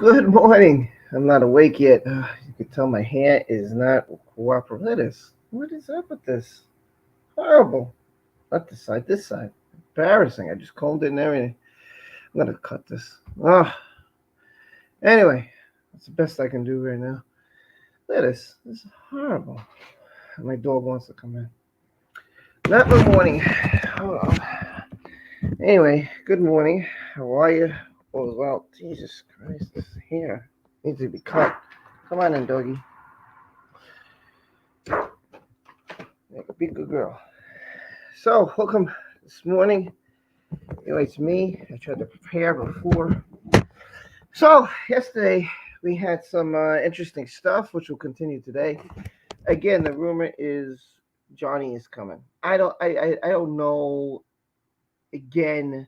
Good morning. I'm not awake yet. You can tell my hair is not cooperative. What is up with this? Horrible. Not this side, this side. Embarrassing. I just combed it and everything. I'm gonna cut this. Anyway, that's the best I can do right now. Look at this. This is horrible. My dog wants to come in. Not in the morning. Hold on. Anyway, good morning. How are you? Oh, well, Jesus Christ, this hair needs to be cut. Come on in, doggy. Be a good girl. So, welcome this morning. Anyway, it's me. I tried to prepare before. So, yesterday we had some interesting stuff, which will continue today. Again, the rumor is Johnny is coming. I don't know. Again,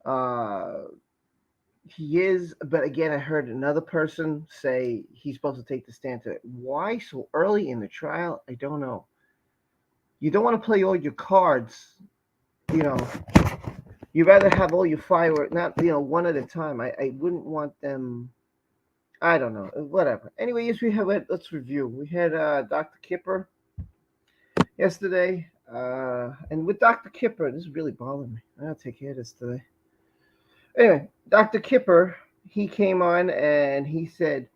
uh, he is, but again, I heard another person say he's supposed to take the stand today. Why so early in the trial? I don't know. You don't want to play all your cards, you know. You rather have all your fireworks, not one at a time. I wouldn't want them. I don't know. Whatever. Anyway, yes, we have it. Let's review. We had Dr. Kipper yesterday, and with Dr. Kipper, this is really bothering me. I gotta take care of this today. Anyway, Dr. Kipper, he came on and he said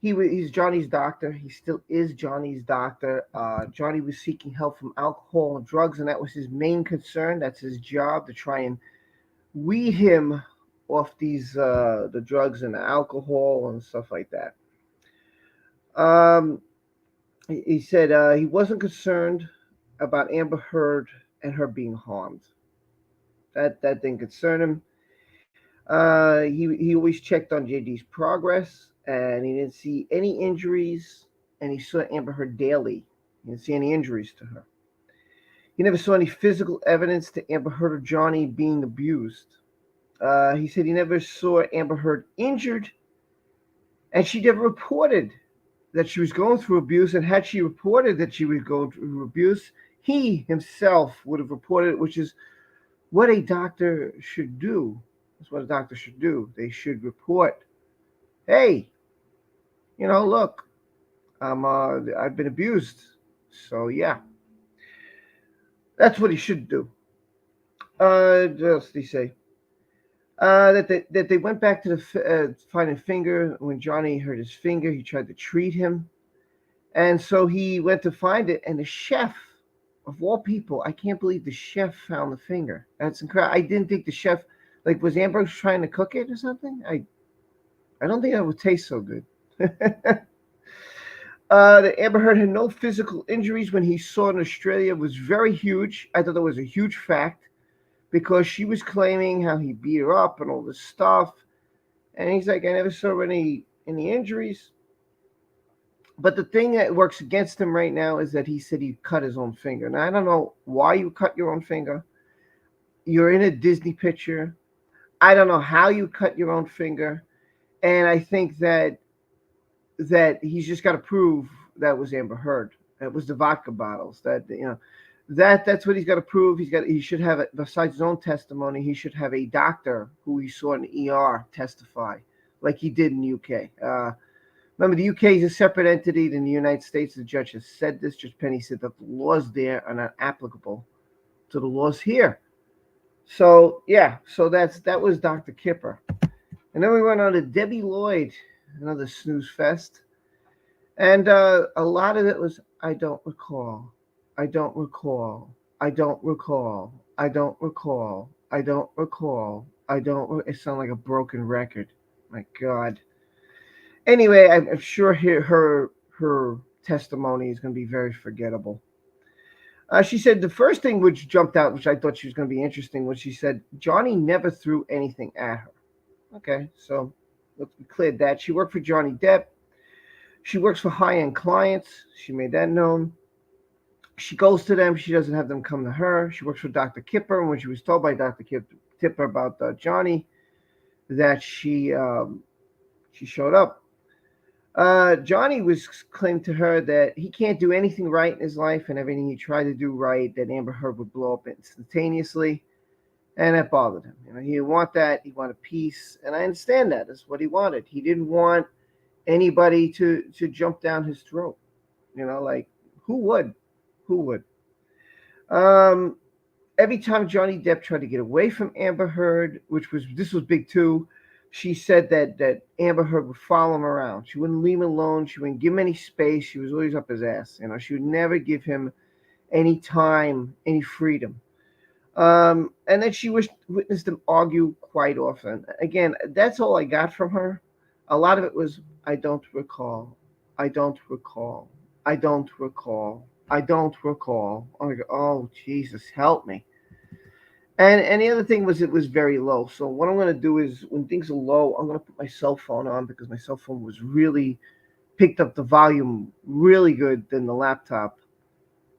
he's Johnny's doctor. He still is Johnny's doctor. Johnny was seeking help from alcohol and drugs, and that was his main concern. That's his job, to try and weed him off these the drugs and the alcohol and stuff like that. Um, he said he wasn't concerned about Amber Heard and her being harmed. That didn't concern him. He always checked on JD's progress, and he didn't see any injuries. And he saw Amber Heard daily. He didn't see any injuries to her. He never saw any physical evidence to Amber Heard or Johnny being abused. He said he never saw Amber Heard injured, and she never reported that she was going through abuse. And had she reported that she was going through abuse, he himself would have reported it, which is what a doctor should do. That's what a doctor should do. They should report, hey, look, I've been abused. So yeah, that's what he should do. What else did he say? That they went back to the finding finger. When Johnny hurt his finger, he tried to treat him, and so he went to find it. And the chef, of all people, I can't believe the chef found the finger. That's incredible. I didn't think the chef, like, was Amber trying to cook it or something? I don't think that would taste so good. The Amber Heard had no physical injuries when he saw it in Australia. It was very huge. I thought that was a huge fact, because she was claiming how he beat her up and all this stuff. And he's like, I never saw any injuries. But the thing that works against him right now is that he said he cut his own finger. Now, I don't know why you cut your own finger. You're in a Disney picture. I don't know how you cut your own finger. And I think that he's just got to prove that was Amber Heard. That was the vodka bottles. That's what he's got to prove. He should have it. Besides his own testimony, he should have a doctor who he saw in the ER testify, like he did in the UK. Remember, the UK is a separate entity than the United States. The judge has said this. Judge Penny said that the laws there are not applicable to the laws here. So yeah, that was Dr. Kipper. And then we went on to Debbie Lloyd, another snooze fest. And a lot of it was, I don't recall. I don't recall. I don't recall. I don't recall. I don't recall. It sounded like a broken record. My God. Anyway, I'm sure her testimony is going to be very forgettable. She said the first thing which jumped out, which I thought she was going to be interesting, was she said Johnny never threw anything at her. Okay, so let's be clear that she worked for Johnny Depp. She works for high-end clients. She made that known. She goes to them. She doesn't have them come to her. She works for Dr. Kipper. And when she was told by Dr. Kipper about Johnny, that she showed up. Johnny was claimed to her that he can't do anything right in his life, and everything he tried to do right, that Amber Heard would blow up instantaneously. And that bothered him. He didn't want that. He wanted peace, and I understand that. That's what he wanted. He didn't want anybody to jump down his throat. Like who would? Who would? Um, every time Johnny Depp tried to get away from Amber Heard, this was big too. She said that Amber Heard would follow him around. She wouldn't leave him alone. She wouldn't give him any space. She was always up his ass. She would never give him any time, any freedom. And then she witnessed them argue quite often. Again, that's all I got from her. A lot of it was, I don't recall. I don't recall. I don't recall. I don't recall. Oh, Jesus, help me. And the other thing was it was very low. So what I'm going to do is when things are low, I'm going to put my cell phone on because my cell phone was really picked up the volume really good than the laptop.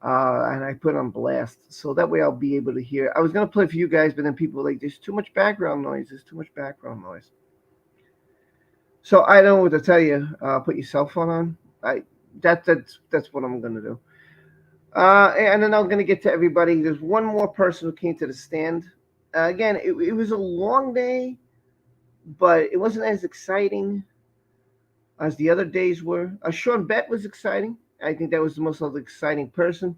And I put on blast. So that way I'll be able to hear. I was going to play for you guys, but then people were like, there's too much background noise. There's too much background noise. So I don't know what to tell you. Put your cell phone on. That's what I'm going to do. And then I'm going to get to everybody. There's one more person who came to the stand. Again, it was a long day, but it wasn't as exciting as the other days were. Sean Bett was exciting. I think that was the most exciting person.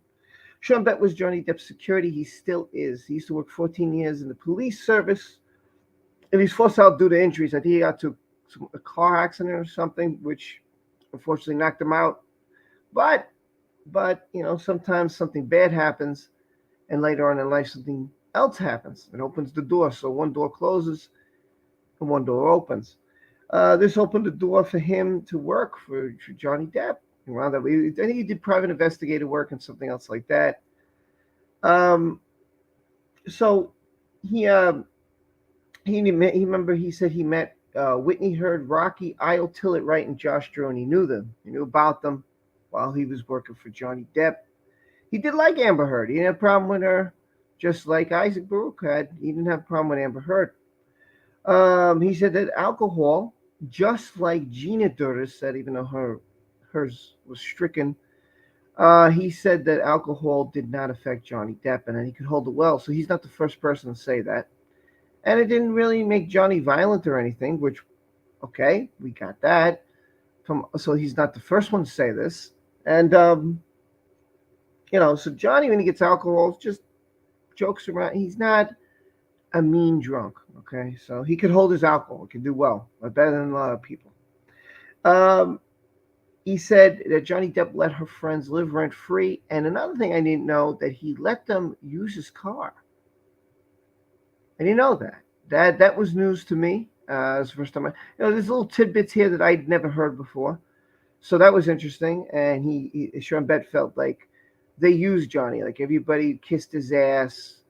Sean Bett was Johnny Depp's security. He still is. He used to work 14 years in the police service. And he's forced out due to injuries. I think he got to a car accident or something, which unfortunately knocked him out. But sometimes something bad happens, and later on in life something else happens. It opens the door. So one door closes and one door opens. This opened the door for him to work for Johnny Depp. I think he did private investigative work and something else like that. So he remember he said he met Whitney Heard, Rocky, Io Tillett Wright, and Josh Drone. He knew them. He knew about them while he was working for Johnny Depp. He did like Amber Heard. He didn't have a problem with her, just like Isaac Baruch had. He didn't have a problem with Amber Heard. He said that alcohol, just like Gina Durdes said, even though hers was stricken, he said that alcohol did not affect Johnny Depp and that he could hold it well. So he's not the first person to say that. And it didn't really make Johnny violent or anything, which, okay, we got that. So he's not the first one to say this. And, so Johnny, when he gets alcohol, just jokes around. He's not a mean drunk, okay? So he could hold his alcohol. He could do well, better than a lot of people. He said that Johnny Depp let her friends live rent-free. And another thing I didn't know, that he let them use his car. I didn't know that. That was news to me. It was the first time there's little tidbits here that I'd never heard before. So that was interesting. And Sean Bett felt like they used Johnny. Like everybody kissed his ass.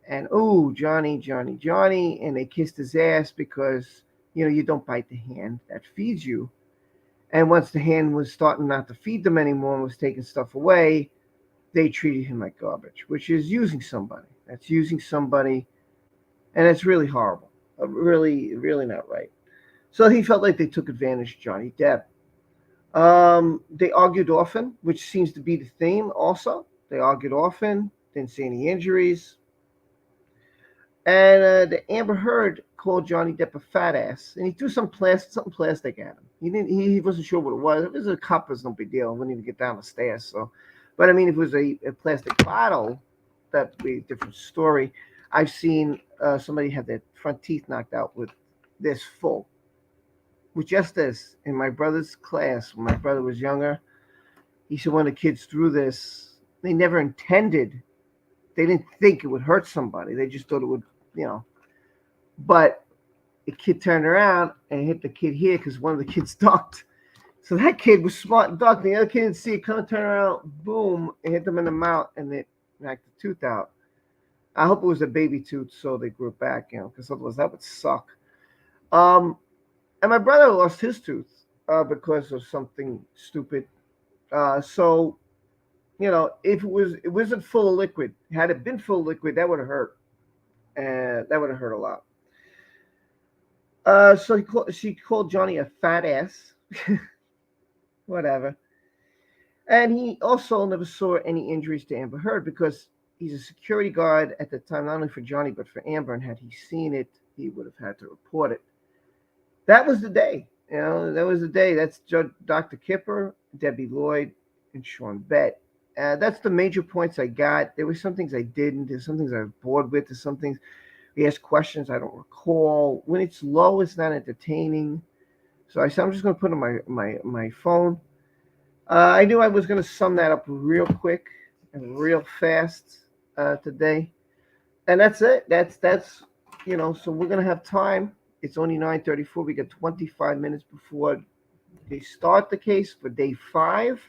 And, oh, Johnny. And they kissed his ass because, you don't bite the hand that feeds you. And once the hand was starting not to feed them anymore and was taking stuff away, they treated him like garbage, which is using somebody. That's using somebody. And it's really horrible. Really, really not right. So he felt like they took advantage of Johnny Depp. They argued often, which seems to be the theme also. They argued often, didn't see any injuries. And the Amber Heard called Johnny Depp a fat ass, and he threw something plastic at him. He wasn't sure what it was. If it was a cup, it's no big deal. It wouldn't even get down the stairs. So, but I mean, if it was a plastic bottle, that'd be a different story. I've seen somebody have their front teeth knocked out with this full, with just this. In my brother's class, when my brother was younger, he said one of the kids threw this. They never intended. They didn't think it would hurt somebody. They just thought it would, But the kid turned around and hit the kid here because one of the kids ducked. So that kid was smart and ducked. The other kid didn't see it come turn around, boom, and hit them in the mouth, and it knocked the tooth out. I hope it was a baby tooth so they grew it back, because otherwise that would suck. And my brother lost his tooth because of something stupid. So, if it wasn't full of liquid, had it been full of liquid, that would have hurt. And that would have hurt a lot. So she called Johnny a fat ass. Whatever. And he also never saw any injuries to Amber Heard because he's a security guard at the time, not only for Johnny but for Amber. And had he seen it, he would have had to report it. That was the day. That was the day. That's Dr. Kipper, Debbie Lloyd, and Sean Bett. That's the major points I got. There were some things I didn't. There's some things I was bored with. There's some things we asked questions I don't recall. When it's low, it's not entertaining. So I said I'm just going to put on my phone. I knew I was going to sum that up real quick and real fast today, and that's it. That's So we're going to have time. It's only 9:34. We got 25 minutes before they start the case for day 5.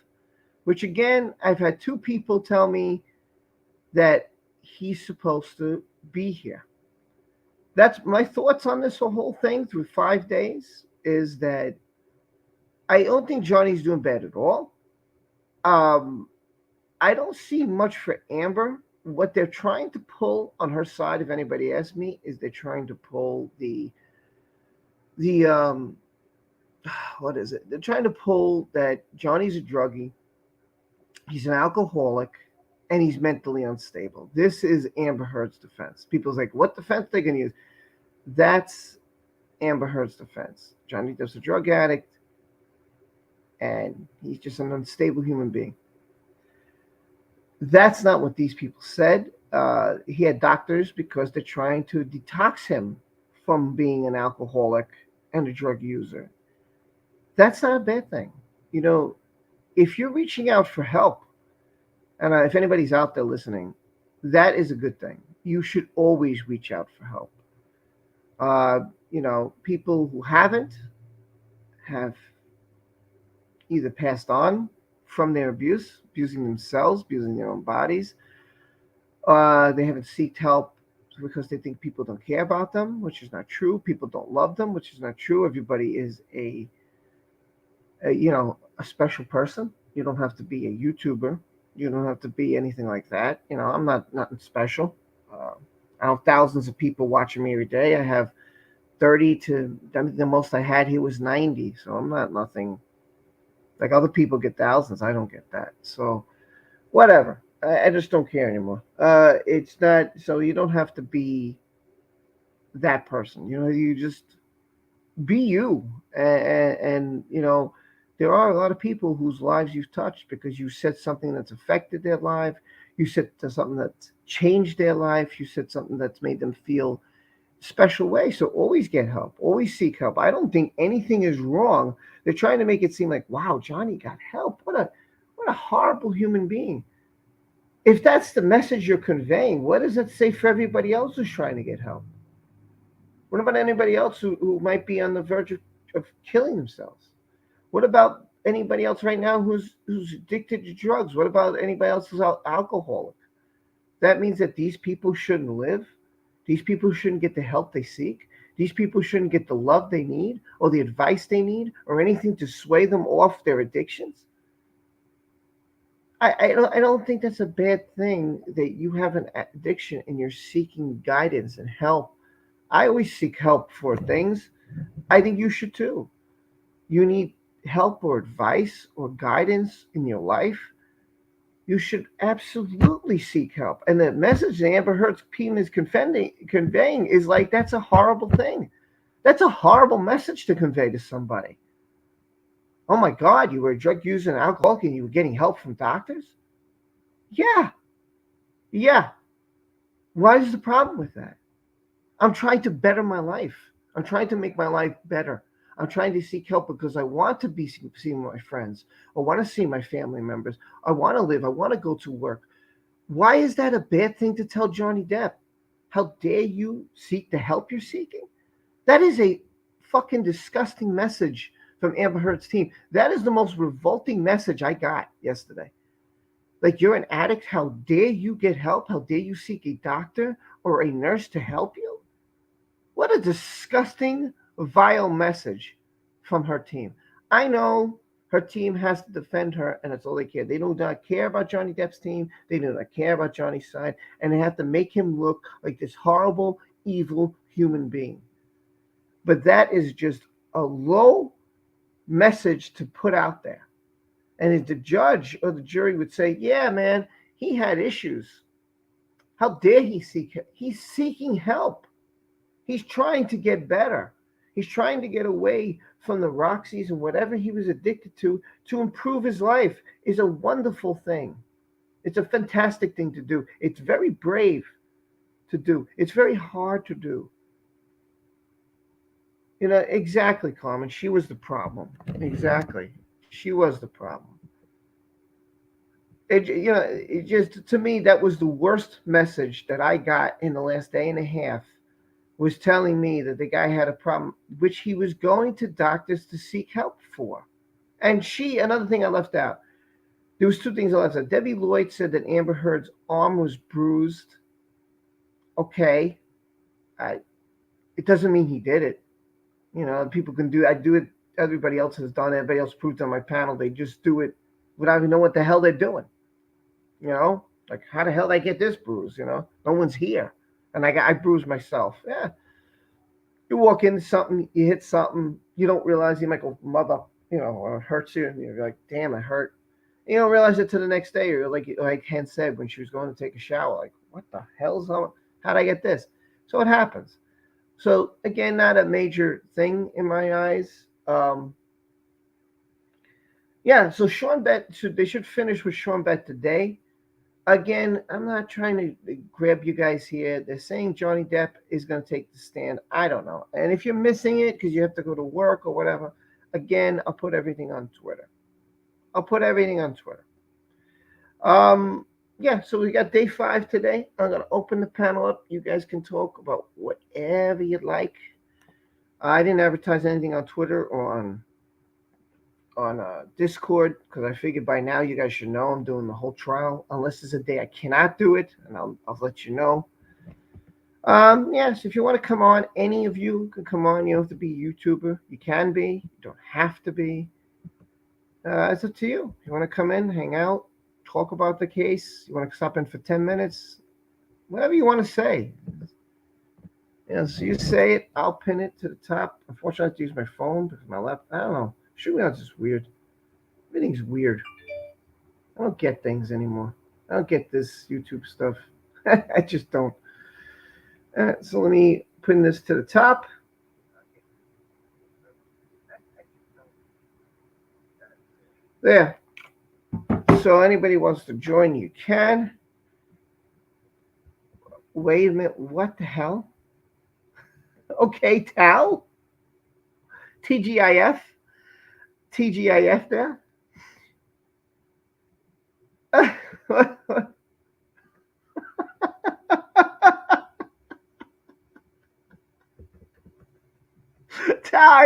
Which again, I've had 2 people tell me that he's supposed to be here. That's my thoughts on this whole thing through 5 days. Is that I don't think Johnny's doing bad at all. I don't see much for Amber. What they're trying to pull on her side, if anybody asks me, is they're trying to pull the what is it? They're trying to pull that Johnny's a druggie, he's an alcoholic, and he's mentally unstable. This is Amber Heard's defense. People's like, what defense they're going to use? That's Amber Heard's defense. Johnny Depp's a drug addict, and he's just an unstable human being. That's not what these people said. He had doctors because they're trying to detox him from being an alcoholic and a drug user. That's not a bad thing. If you're reaching out for help, and if anybody's out there listening, that is a good thing. You should always reach out for help. People who haven't have either passed on from their abusing themselves, abusing their own bodies. They haven't sought help because they think people don't care about them, which is not true. People don't love them, which is not true. Everybody is a special person. You don't have to be a YouTuber. You don't have to be anything like that. I'm not nothing special. I have thousands of people watching me every day. I have 30 to the most I had here was 90. So I'm not nothing like other people get thousands. I don't get that. So whatever. I just don't care anymore. It's not, so you don't have to be that person. You just be you. And there are a lot of people whose lives you've touched because you said something that's affected their life. You said something that's changed their life. You said something that's made them feel special way. So always get help. Always seek help. I don't think anything is wrong. They're trying to make it seem like, wow, Johnny got help. What a horrible human being. If that's the message you're conveying, what does that say for everybody else who's trying to get help? What about anybody else who might be on the verge of killing themselves? What about anybody else right now who's addicted to drugs? What about anybody else who's alcoholic? That means that these people shouldn't live. These people shouldn't get the help they seek. These people shouldn't get the love they need or the advice they need or anything to sway them off their addictions. I don't think that's a bad thing that you have an addiction and you're seeking guidance and help. I always seek help for things. I think you should too. You need help or advice or guidance in your life. You should absolutely seek help. And the message that Amber Heard's team is conveying is like, that's a horrible thing. That's a horrible message to convey to somebody. Oh my God, you were a drug user and alcoholic and you were getting help from doctors? Yeah. What is the problem with that? I'm trying to better my life. I'm trying to make my life better. I'm trying to seek help because I want to be seeing my friends. I want to see my family members. I want to live. I want to go to work. Why is that a bad thing to tell Johnny Depp? How dare you seek the help you're seeking? That is a fucking disgusting message from Amber Heard's team. That is the most revolting message I got yesterday. Like, you're an addict. How dare you get help? How dare you seek a doctor or a nurse to help you? What a disgusting, vile message from her team. I know her team has to defend her, and that's all they care. They do not care about Johnny Depp's team. They do not care about Johnny's side, and they have to make him look like this horrible, evil human being. But that is just a low message to put out there. And if the judge or the jury would say, yeah, man, he had issues. How dare he seek help? He's seeking help. He's trying to get better. He's trying to get away from the Roxys and whatever he was addicted to improve his life. Is a wonderful thing. It's a fantastic thing to do. It's very brave to do. It's very hard to do. Exactly, Carmen. She was the problem. Exactly. She was the problem. It just, to me, that was the worst message that I got in the last day and a half, was telling me that the guy had a problem, which he was going to doctors to seek help for. And another thing I left out, there was two things I left out. Debbie Lloyd said that Amber Heard's arm was bruised. Okay. It doesn't mean he did it. People can do, I do it. Everybody else has done it. Everybody else proved on my panel. They just do it without even knowing what the hell they're doing. Like, how the hell did I get this bruise? No one's here. And I bruised myself. Yeah. You walk into something, you hit something, you don't realize, you might go, mother, or it hurts you. And you're like, damn, it hurt. You don't realize it till the next day. Or like Hen said when she was going to take a shower, like, what the hell's on? How'd I get this? So it happens. So again, not a major thing in my eyes. Yeah, so Sean Bett, they should finish with Sean Bett today. Again, I'm not trying to grab you guys here. They're saying Johnny Depp is going to take the stand. I don't know. And if you're missing it because you have to go to work or whatever, again, I'll put everything on Twitter. Yeah, so we got day 5 today. I'm going to open the panel up. You guys can talk about whatever you'd like. I didn't advertise anything on Twitter or on Discord because I figured by now you guys should know I'm doing the whole trial. Unless there's a day I cannot do it, and I'll let you know. Yes, if you want to come on, any of you can come on. You don't have to be a YouTuber. You can be. You don't have to be. It's up to you. You want to come in, hang out, talk about the case. You want to stop in for 10 minutes? Whatever you want to say. So you say it. I'll pin it to the top. Unfortunately, I have to use my phone because my left. I don't know. Shooting out's just weird. Everything's weird. I don't get things anymore. I don't get this YouTube stuff. I just don't. So let me put this to the top. There. So anybody wants to join, you can. Wait a minute. What the hell? Okay, Tal. TGIF. TGIF there. I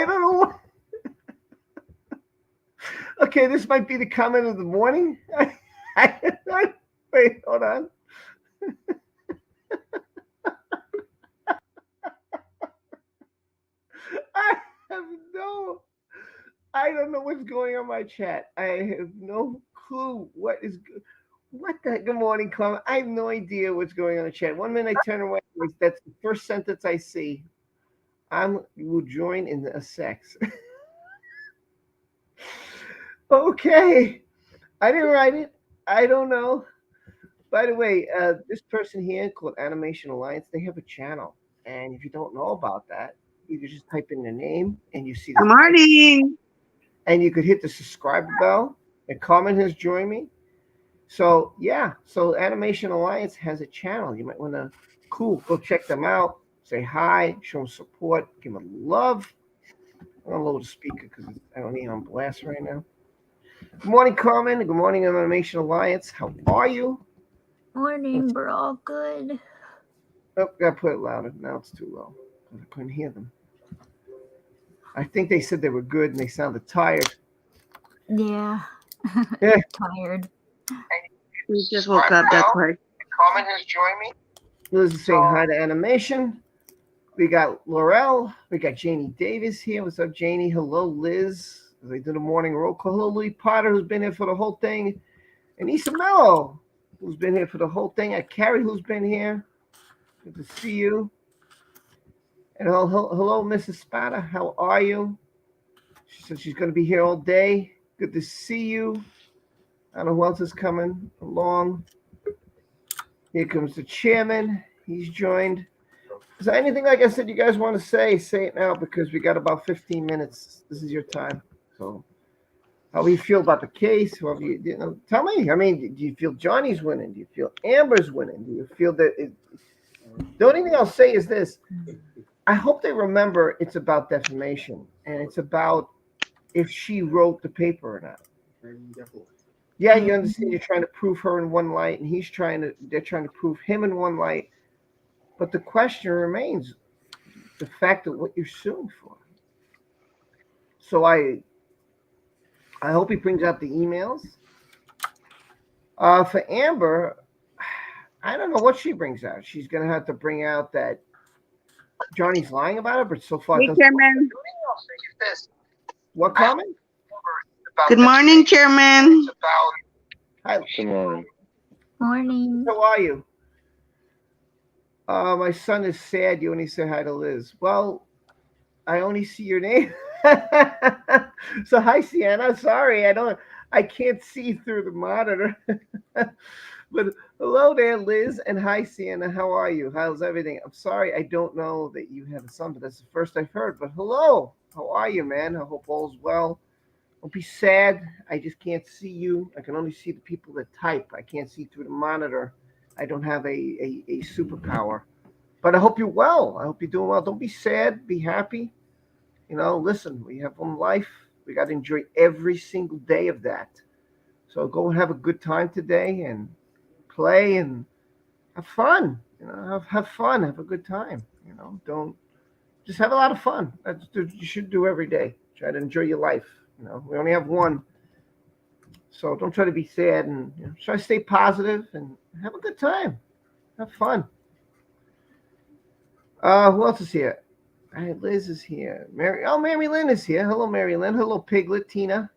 don't know what. Okay, this might be the comment of the morning. Wait, hold on. I don't know what's going on in my chat. I have no clue what the good morning, comment. I have no idea what's going on in the chat. 1 minute I turn away. That's the first sentence I see. You will join in a sex. Okay. I didn't write it. I don't know. By the way, this person here called Animation Alliance, they have a channel. And if you don't know about that, you can just type in their name and you see. Good morning. And you could hit the subscribe bell. And Carmen has joined me. So, yeah. So Animation Alliance has a channel. You might want to, go check them out. Say hi. Show them support. Give them love. I'm going to load the speaker because I don't need it on blast right now. Good morning, Carmen. Good morning, Animation Alliance. How are you? Morning, we're all good. Oh, gotta put it louder. Now it's too low. I couldn't hear them. I think they said they were good and they sounded tired. Yeah. Tired. We just woke up, that's why. Carmen has joined me. Liz is saying hi to Animation. We got Laurel. We got Janie Davis here. What's up, Janie? Hello, Liz. They did a morning roll call. Hello, Lee Potter, who's been here for the whole thing. And Issa Mello, who's been here for the whole thing. And Carrie, who's been here. Good to see you. And hello, Mrs. Spada. How are you? She said she's going to be here all day. Good to see you. I don't know who else is coming along. Here comes the chairman. He's joined. Is there anything, like I said, you guys want to say it now because we got about 15 minutes. This is your time. So, how do you feel about the case? How do you know? Tell me. I mean, do you feel Johnny's winning? Do you feel Amber's winning? Do you feel that the only thing I'll say is this. I hope they remember it's about defamation and it's about if she wrote the paper or not. Yeah, you understand you're trying to prove her in one light and they're trying to prove him in one light. But the question remains the fact of what you're suing for. So I hope he brings out the emails. For Amber, I don't know what she brings out. She's gonna have to bring out that Johnny's lying about it, but so far Hey, Chairman. What comment? Good morning, Chairman. Hi. Good morning. Morning. How are you? My son is sad you only say hi to Liz. Well, I only see your name. So hi, Sienna. Sorry, I can't see through the monitor. But hello there, Liz, and hi, Sienna. How are you? How's everything? I'm sorry, I don't know that you have a son, but that's the first I've heard. But hello, how are you, man? I hope all's well. Don't be sad. I just can't see you. I can only see the people that type. I can't see through the monitor. I don't have a superpower. But I hope you're well. I hope you're doing well. Don't be sad. Be happy. You know, listen, we have one life. We got to enjoy every single day of that. So go and have a good time today and play and have fun. You know, have fun. Have a good time. You know, don't just have a lot of fun. That's what you should do every day. Try to enjoy your life. You know, we only have one. So don't try to be sad and try to stay positive and have a good time. Have fun. Who else is here? All right, Liz is here. Mary Lynn is here. Hello, Mary Lynn. Hello, Piglet, Tina.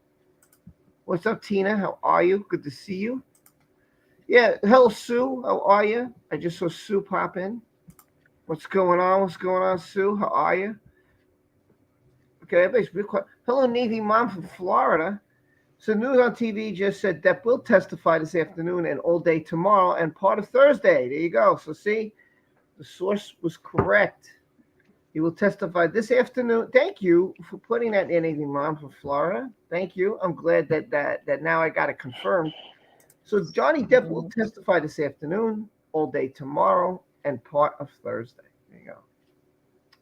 What's up, Tina? How are you? Good to see you. Yeah, hello, Sue. How are you? I just saw Sue pop in. What's going on? What's going on, Sue? How are you? Okay, everybody's real quiet. Hello, Navy Mom from Florida. So news on TV just said Depp will testify this afternoon and all day tomorrow and part of Thursday. There you go. So see, the source was correct. He will testify this afternoon. Thank you for putting that in, Navy Mom from Florida. Thank you. I'm glad that now I got it confirmed. So Johnny Depp will testify this afternoon, all day tomorrow, and part of Thursday. There you go.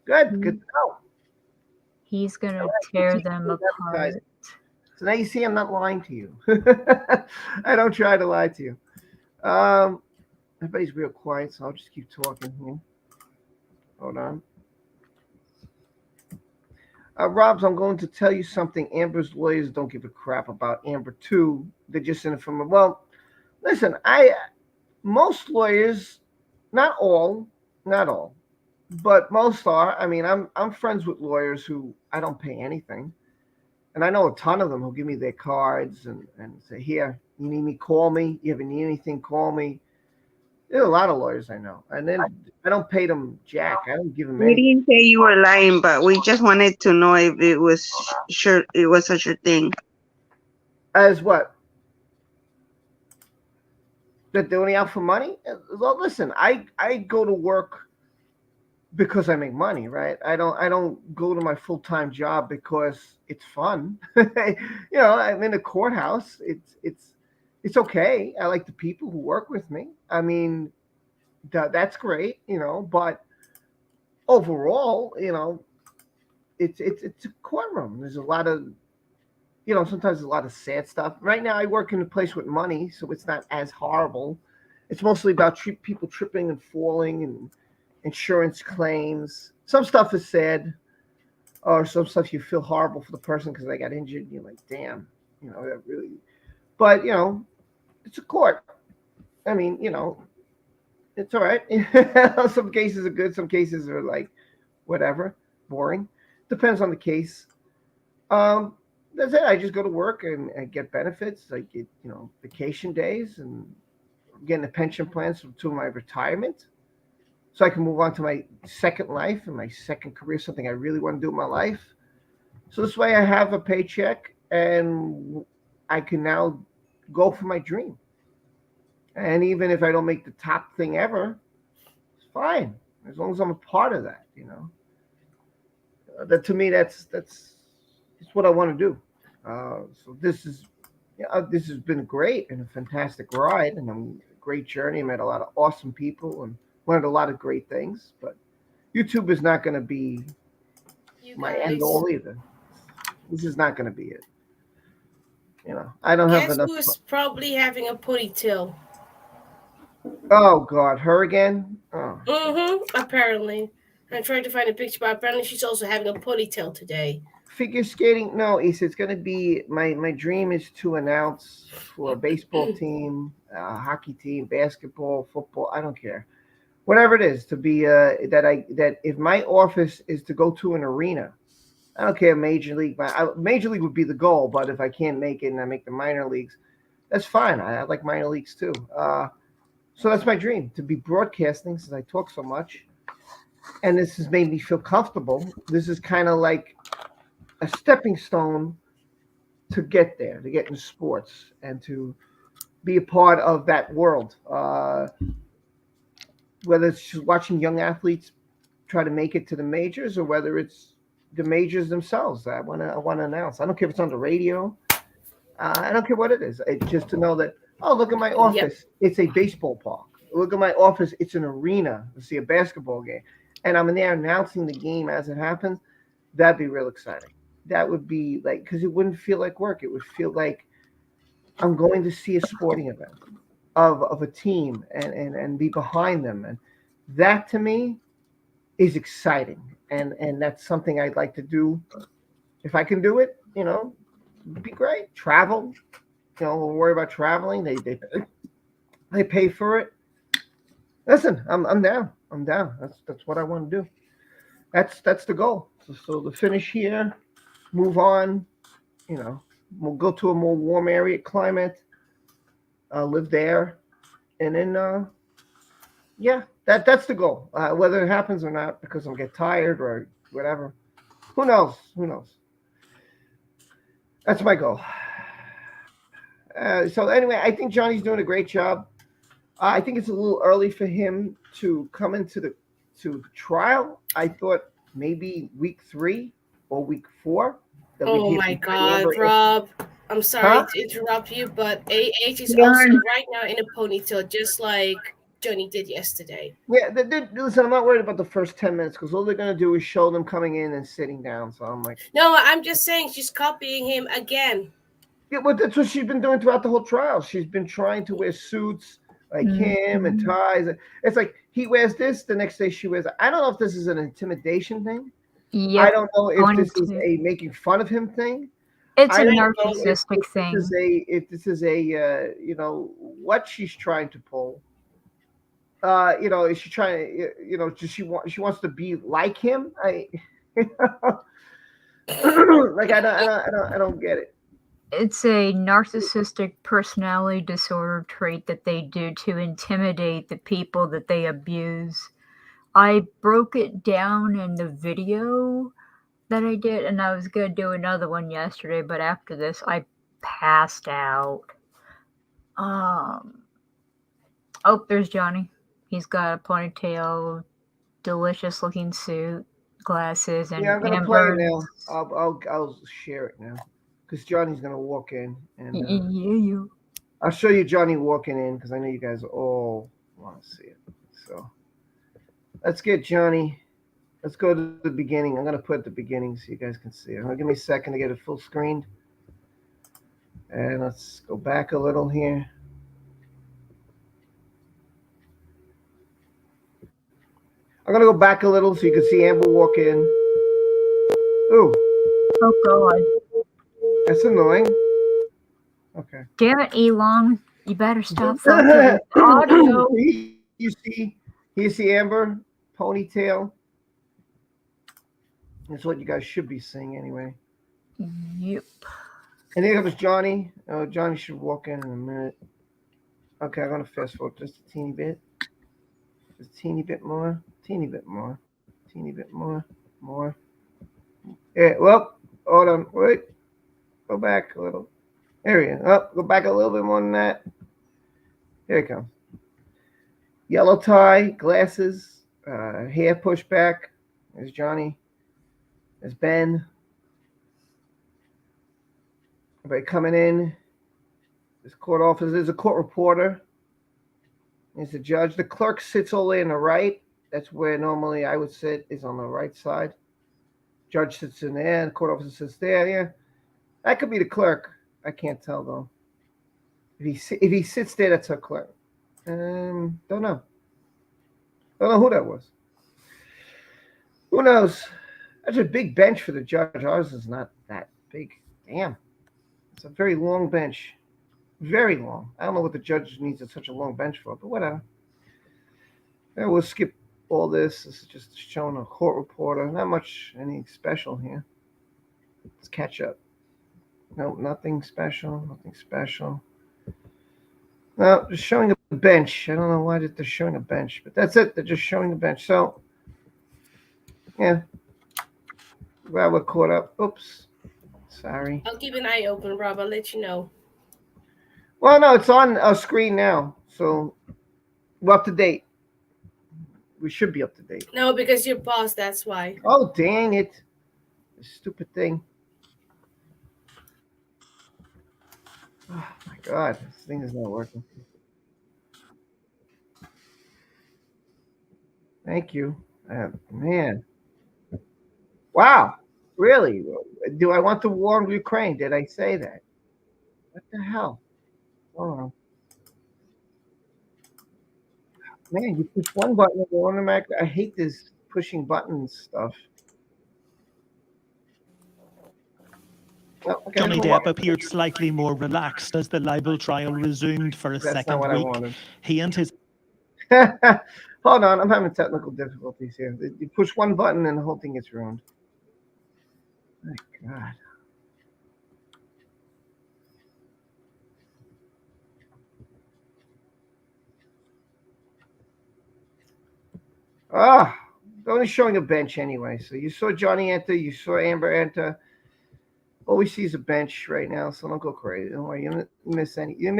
Good to know. He's going to tear them apart. So now you see I'm not lying to you. I don't try to lie to you. Everybody's real quiet, so I'll just keep talking here. Hold on. Robs, I'm going to tell you something. Amber's lawyers don't give a crap about Amber 2. They're just in it from, well, listen, most lawyers, not all, but most are. I mean, I'm friends with lawyers who I don't pay anything. And I know a ton of them who give me their cards and say, here, you need me, call me. You ever need anything, call me. There are a lot of lawyers I know. And then I don't pay them jack. I don't give them We anything. didn't say you were lying, but we just wanted to know if it was such a thing. As what? That they're only out for money? Well, listen, I go to work because I make money, right? I don't go to my full-time job because it's fun. I'm in a courthouse. It's okay. I like the people who work with me. I mean, that's great, but overall, it's a courtroom. There's a lot of, sometimes a lot of sad stuff. Right now I work in a place with money, so it's not as horrible. It's mostly about people tripping and falling and insurance claims. Some stuff is sad, or some stuff you feel horrible for the person because they got injured. And you're like, damn, that really. But it's a court. I mean, it's all right. Some cases are good. Some cases are like, whatever, boring. Depends on the case. That's it. I just go to work and get benefits. I get, vacation days and getting a pension plan to my retirement. So I can move on to my second life and my second career, something I really want to do in my life. So this way I have a paycheck and I can now go for my dream. And even if I don't make the top thing ever, it's fine as long as I'm a part of that. That to me, that's what I want to do. So this has been great and a fantastic ride, and a great journey. I met a lot of awesome people and learned a lot of great things. But YouTube is not going to be You my end guys, all either. This is not going to be it. I don't have guess enough. who's probably having a ponytail? Oh God, her again? Oh, Apparently. I'm trying to find a picture, but apparently she's also having a ponytail today. figure skating? No, Issa, it's going to be my dream is to announce for a baseball team, a hockey team, basketball, football. I don't care, whatever it is, to be that if my office is to go to an arena. I don't care. Major league, major league would be the goal, but if I can't make it and I make the minor leagues, that's fine. I like minor leagues too. So that's my dream, to be broadcasting, since I talk so much, and this has made me feel comfortable. This is kind of like a stepping stone to get there, to get in sports and to be a part of that world. Whether it's just watching young athletes try to make it to the majors, or whether it's the majors themselves. I want to announce. I don't care if it's on the radio. I don't care what it is. It's just to know that, oh, look at my office. It's a baseball park. Look at my office. It's an arena to see a basketball game. And I'm in there announcing the game as it happens. That'd be real exciting. That would be like, because it wouldn't feel like work. It would feel like I'm going to see a sporting event of a team and be behind them. And that to me is exciting. And that's something I'd like to do. If I can do it, it'd be great. Travel, we'll worry about traveling. They pay for it. Listen, I'm down. I'm down. That's what I want to do. That's the goal. So to finish here, move on. We'll go to a more warm area climate. Live there, and then yeah, that's the goal. Whether it happens or not, because I'll get tired or whatever. Who knows? Who knows? That's my goal. So anyway, I think Johnny's doing a great job. I think it's a little early for him to come into the trial. I thought maybe week 3 or week 4. That Oh we'd my hear from God, Amber. Rob. I'm sorry Huh? to interrupt you, but AH is Yarn. also right now in a ponytail, just like Johnny did yesterday. Yeah, listen, I'm not worried about the first 10 minutes because all they're going to do is show them coming in and sitting down. So I'm like, No, I'm just saying she's copying him again. yeah, but that's what she's been doing throughout the whole trial. She's been trying to wear suits like him and ties. It's like he wears this, the next day she wears. I don't know if this is an intimidation thing. Yep. I don't know if this is a making fun of him thing. It's a I don't know narcissistic thing. If this is a what she's trying to pull. Is she trying? Does she wants to be like him? Like I don't get it. It's a narcissistic personality disorder trait that they do to intimidate the people that they abuse. I broke it down in the video that I did, and I was going to do another one yesterday, but after this, I passed out. Oh, there's Johnny. He's got a ponytail, delicious looking suit, glasses, and Yeah, I'm gonna play it now. I'll share it now because Johnny's gonna walk in, and yeah. I'll show you Johnny walking in because I know you guys all want to see it. So let's get Johnny. Let's go to the beginning. I'm gonna put at the beginning so you guys can see it. Give me a second to get it full screened, and let's go back a little here. I'm gonna go back a little so you can see Amber walk in. Ooh. Oh God. That's annoying. Okay. Damn it, Elon. You better stop fucking with audio. You see Amber ponytail. That's what you guys should be seeing anyway. Yep. And then comes Johnny. Oh, Johnny should walk in a minute. Okay, I'm gonna fast forward just a teeny bit. Just a teeny bit more. Teeny bit more. Teeny bit more. More. Yeah, well, hold on. Wait. Go back a little. There we go. Oh, go back a little bit more than that. Here it comes. Yellow tie, glasses, hair pushed back. There's Johnny. There's Ben. Everybody coming in. There's court officer. There's a court reporter. There's the judge. The clerk sits all the way on the right. That's where normally I would sit, is on the right side. Judge sits in there. The court officer sits there. Yeah, that could be the clerk. I can't tell though. If he sits there, that's our clerk. Don't know. Don't know who that was. Who knows? That's a big bench for the judge. Ours is not that big. Damn. It's a very long bench. Very long. I don't know what the judge needs such a long bench for, but whatever. Yeah, we'll skip all this. This is just showing a court reporter. Not much anything special here. Let's catch up. No, nothing special. Nothing special. No, just showing a bench. I don't know why they're showing a bench, but that's it. They're just showing a bench. So, yeah. Well, we're caught up. Oops. Sorry. I'll keep an eye open, Rob. I'll let you know. Well, no, it's on our screen now. So, we're up to date. We should be up to date. No, because you're paused, that's why. Oh, dang it. This stupid thing. Oh, my God. This thing is not working. Thank you. Man. Wow. Really? Do I want the war in Ukraine? Did I say that? What the hell? Oh. Man, you push one button, it automatically. I hate this pushing buttons stuff. Oh, okay, Johnny Depp appeared slightly more relaxed as the libel trial resumed for a That's not second what I week. wanted. He and his Hold on, I'm having technical difficulties here. You push one button and the whole thing gets ruined. My God. Ah, only showing a bench anyway. So you saw Johnny enter, you saw Amber enter. All we see is a bench right now, so don't go crazy. Don't worry, you didn't miss anything. You didn't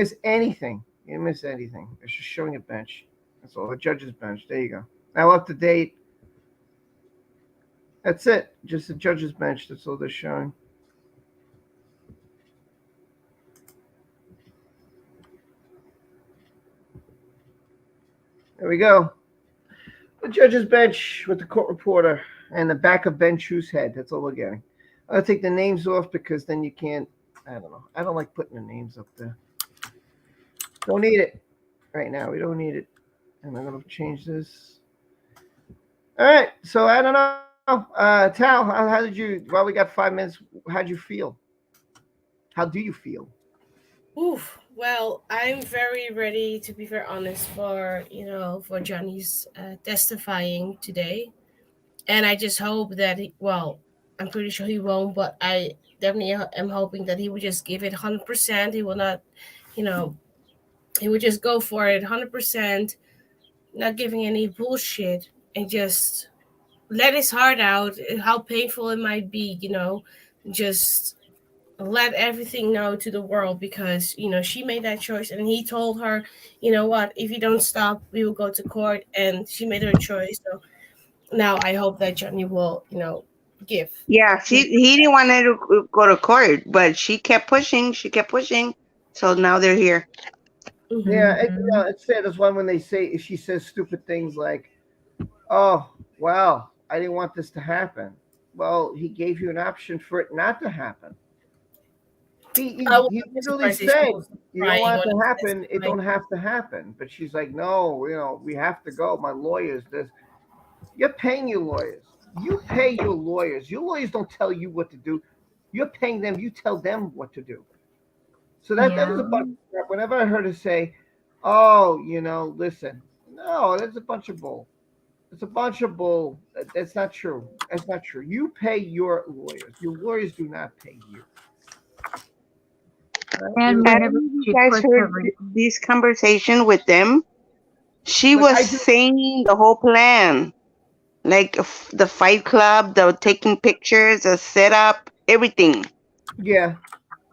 miss anything. It's just showing a bench. That's all. The judge's bench. There you go. Now up to date. That's it. Just the judge's bench. That's all they're showing. There we go. The judge's bench with the court reporter and the back of Ben Chu's head. That's all we're getting. I'll take the names off because then you can't. I don't know. I don't like putting the names up there. Don't need it right now. We don't need it. And I'm going to change this. All right. So I don't know. Tal, how did you, well, we got 5 minutes. How'd you feel? How do you feel? Oof. Well, I'm very ready, to be very honest, for Johnny's testifying today. And I just hope that, I'm pretty sure he won't, but I definitely am hoping that he would just give it 100%. He will not, he would just go for it 100%, not giving any bullshit, and just let his heart out, how painful it might be, just let everything know to the world, because, she made that choice, and he told her, what, if you don't stop, we will go to court, and she made her choice. So now I hope that Johnny will, give. Yeah, he didn't want her to go to court, but she kept pushing. So now they're here. Mm-hmm. Yeah, it's sad as one when they say, she says stupid things like, oh, well, I didn't want this to happen. Well, he gave you an option for it not to happen. He literally said, you don't want it to happen, it don't have to happen. But she's like, no, we have to go. My lawyers, you're paying your lawyers. You pay your lawyers. Your lawyers don't tell you what to do. You're paying them. You tell them what to do. So that is a bunch of crap. Whenever I heard her say, oh, listen. No, that's a bunch of bull. It's a bunch of bull. That's not true. That's not true. You pay your lawyers. Your lawyers do not pay you. And I whenever don't know if she you guys puts heard every- this conversation with them. She But was saying the whole plan, like the Fight Club, the taking pictures, the setup, everything. Yeah.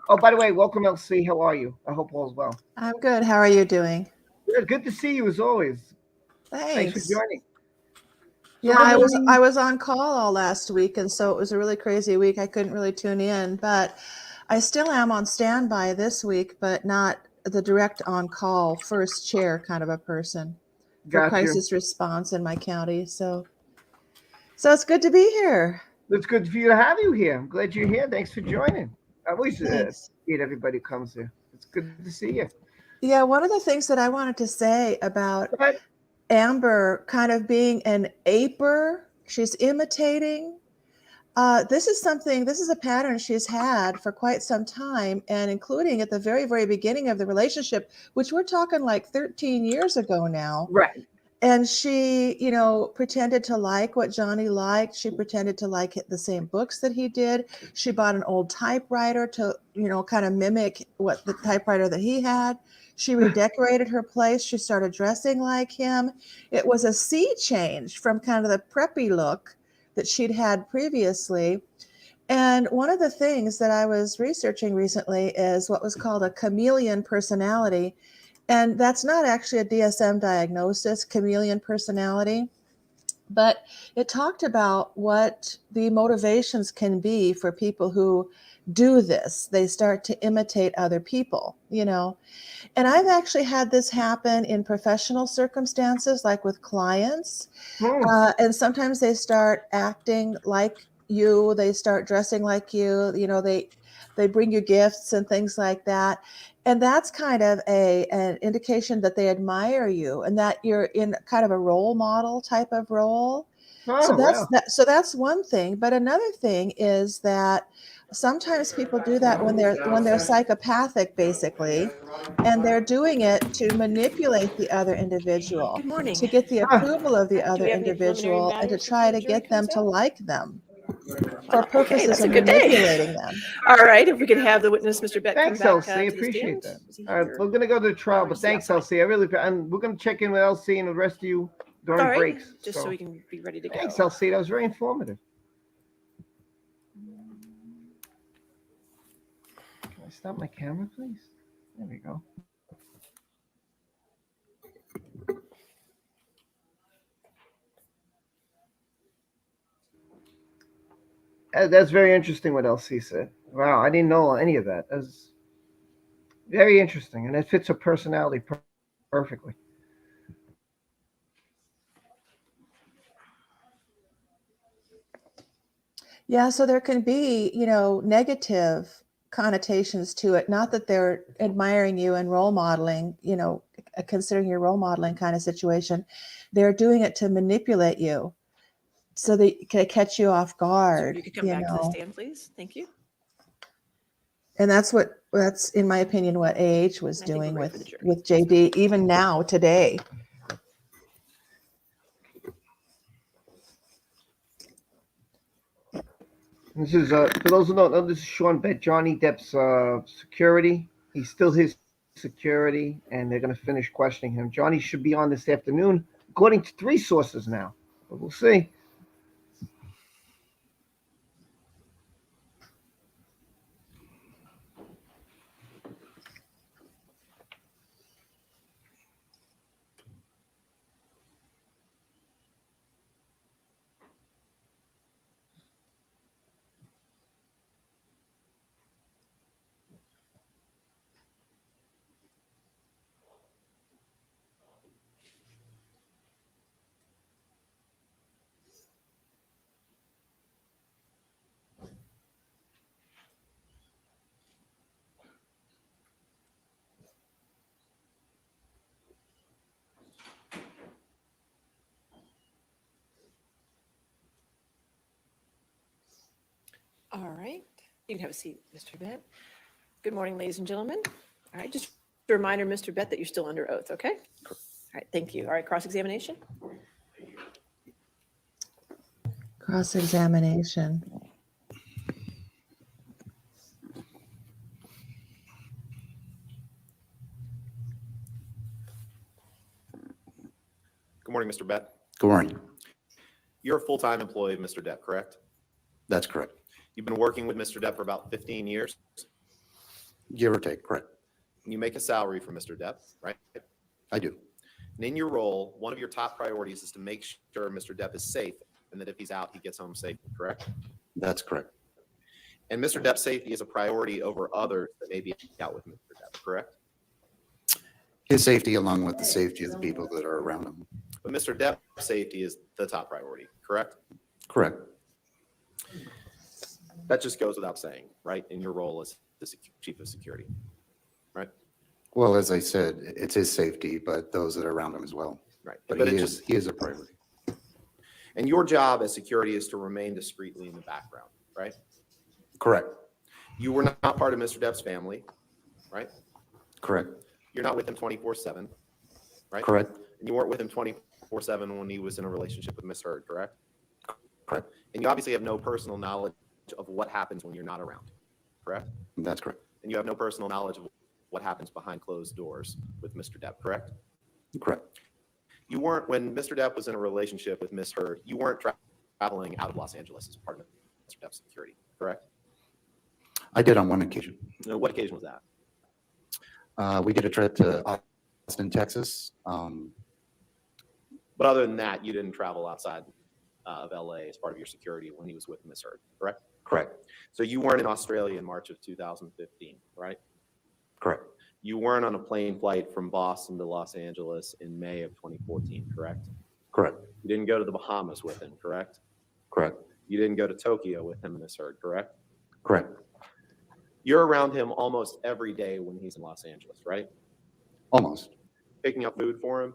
Oh, by the way, welcome, LC. How are you? I hope all's well. I'm good. How are you doing? Good to see you as always. Thanks for Thanks. joining. Yeah, what I do was we- I was on call all last week, and so it was a really crazy week. I couldn't really tune in, but I still am on standby this week, but not the direct on call first chair kind of a person for Gotcha. crisis response in my county. So it's good to be here. It's good for you to have you here. I'm glad you're here. Thanks for joining. I always Thanks. appreciate everybody who comes here. It's good to see you. Yeah, one of the things that I wanted to say about But Amber kind of being an aper, she's imitating. This is a pattern she's had for quite some time, and including at the very, very beginning of the relationship, which we're talking like 13 years ago now. right. And she, pretended to like what Johnny liked. She pretended to like the same books that he did. She bought an old typewriter to, kind of mimic what the typewriter that he had. She redecorated her place. She started dressing like him. It was a sea change from kind of the preppy look that she'd had previously. And one of the things that I was researching recently is what was called a chameleon personality. And that's not actually a DSM diagnosis, chameleon personality, but it talked about what the motivations can be for people who do this. They start to imitate other people, And I've actually had this happen in professional circumstances, like with clients. And sometimes they start acting like you, they start dressing like you, they bring you gifts and things like that. And that's kind of an indication that they admire you and that you're in kind of a role model type of role. So wow. that's one thing. But another thing is that sometimes people do that when they're psychopathic, basically, and they're doing it to manipulate the other individual, Good morning. to get the approval of the other we have any preliminary individual, and to matters try before to the jury get them comes to out? like them for Okay, purposes that's a of good day. manipulating them. All right, if we could have the witness, Mr. Bett, Thanks, come back Elsie. I to the appreciate stand. that. Is he All right, here? we're going to go to the trial, Or but is he thanks, outside? Elsie. And we're going to check in with Elsie and the rest of you during All right, breaks. just so we can be ready to go. Thanks, Elsie. That was very informative. Can I stop my camera, please? There we go. That's very interesting what Elsie said. Wow, I didn't know any of that. That's very interesting, and it fits her personality perfectly. Yeah, so there can be, negative connotations to it. Not that they're admiring you and role modeling, considering your role modeling kind of situation. They're doing it to manipulate you so they can catch you off So guard, if you could come back to the stand, please. Thank you. And that's in my opinion what AH was I think we're doing ready for the jury. with JD even now today. This is for those who don't know, this is Sean Bett, Johnny Depp's security. He's still his security, and they're going to finish questioning him. Johnny should be on this afternoon, according to 3 sources now. But we'll see. All right, you can have a seat, Mr. Bett. Good morning, ladies and gentlemen. All right, just a reminder, Mr. Bett, that you're still under oath, okay? All right, thank you. All right, cross-examination. Cross-examination. Good morning, Mr. Bett. Good morning. You're a full-time employee of Mr. Depp, correct? That's correct. You've been working with Mr. Depp for about 15 years. Give or take, correct. You make a salary for Mr. Depp, right? I do. And in your role, one of your top priorities is to make sure Mr. Depp is safe and that if he's out, he gets home safely, correct? That's correct. And Mr. Depp's safety is a priority over others that may be out with Mr. Depp, correct? His safety along with the safety of the people that are around him. But Mr. Depp's safety is the top priority, correct? Correct. That just goes without saying, right? In your role as the chief of security, right? Well, as I said, it's his safety, but those that are around him as well. Right. But But he it is, he is a priority. And your job as security is to remain discreetly in the background, right? Correct. You were not part of Mr. Depp's family, right? Correct. You're not with him 24/7, right? Correct. And you weren't with him 24/7 when he was in a relationship with Miss Heard, correct? Correct. And you obviously have no personal knowledge of what happens when you're not around, correct? That's correct. And you have no personal knowledge of what happens behind closed doors with Mr. Depp, correct? Correct. You weren't, when Mr. Depp was in a relationship with Miss Heard, you weren't traveling out of Los Angeles as part of Mr. Depp's security, correct? I did on one occasion. What occasion was that? We did a trip to Austin, Texas. But other than that, you didn't travel outside of LA as part of your security when he was with Miss Heard, correct? Correct. So you weren't in Australia in March of 2015, right? Correct. You weren't on a plane flight from Boston to Los Angeles in May of 2014, correct? Correct. You didn't go to the Bahamas with him, correct? Correct. You didn't go to Tokyo with him and Miss Heard, correct? Correct. You're around him almost every day when he's in Los Angeles, right? Almost. Picking up food for him,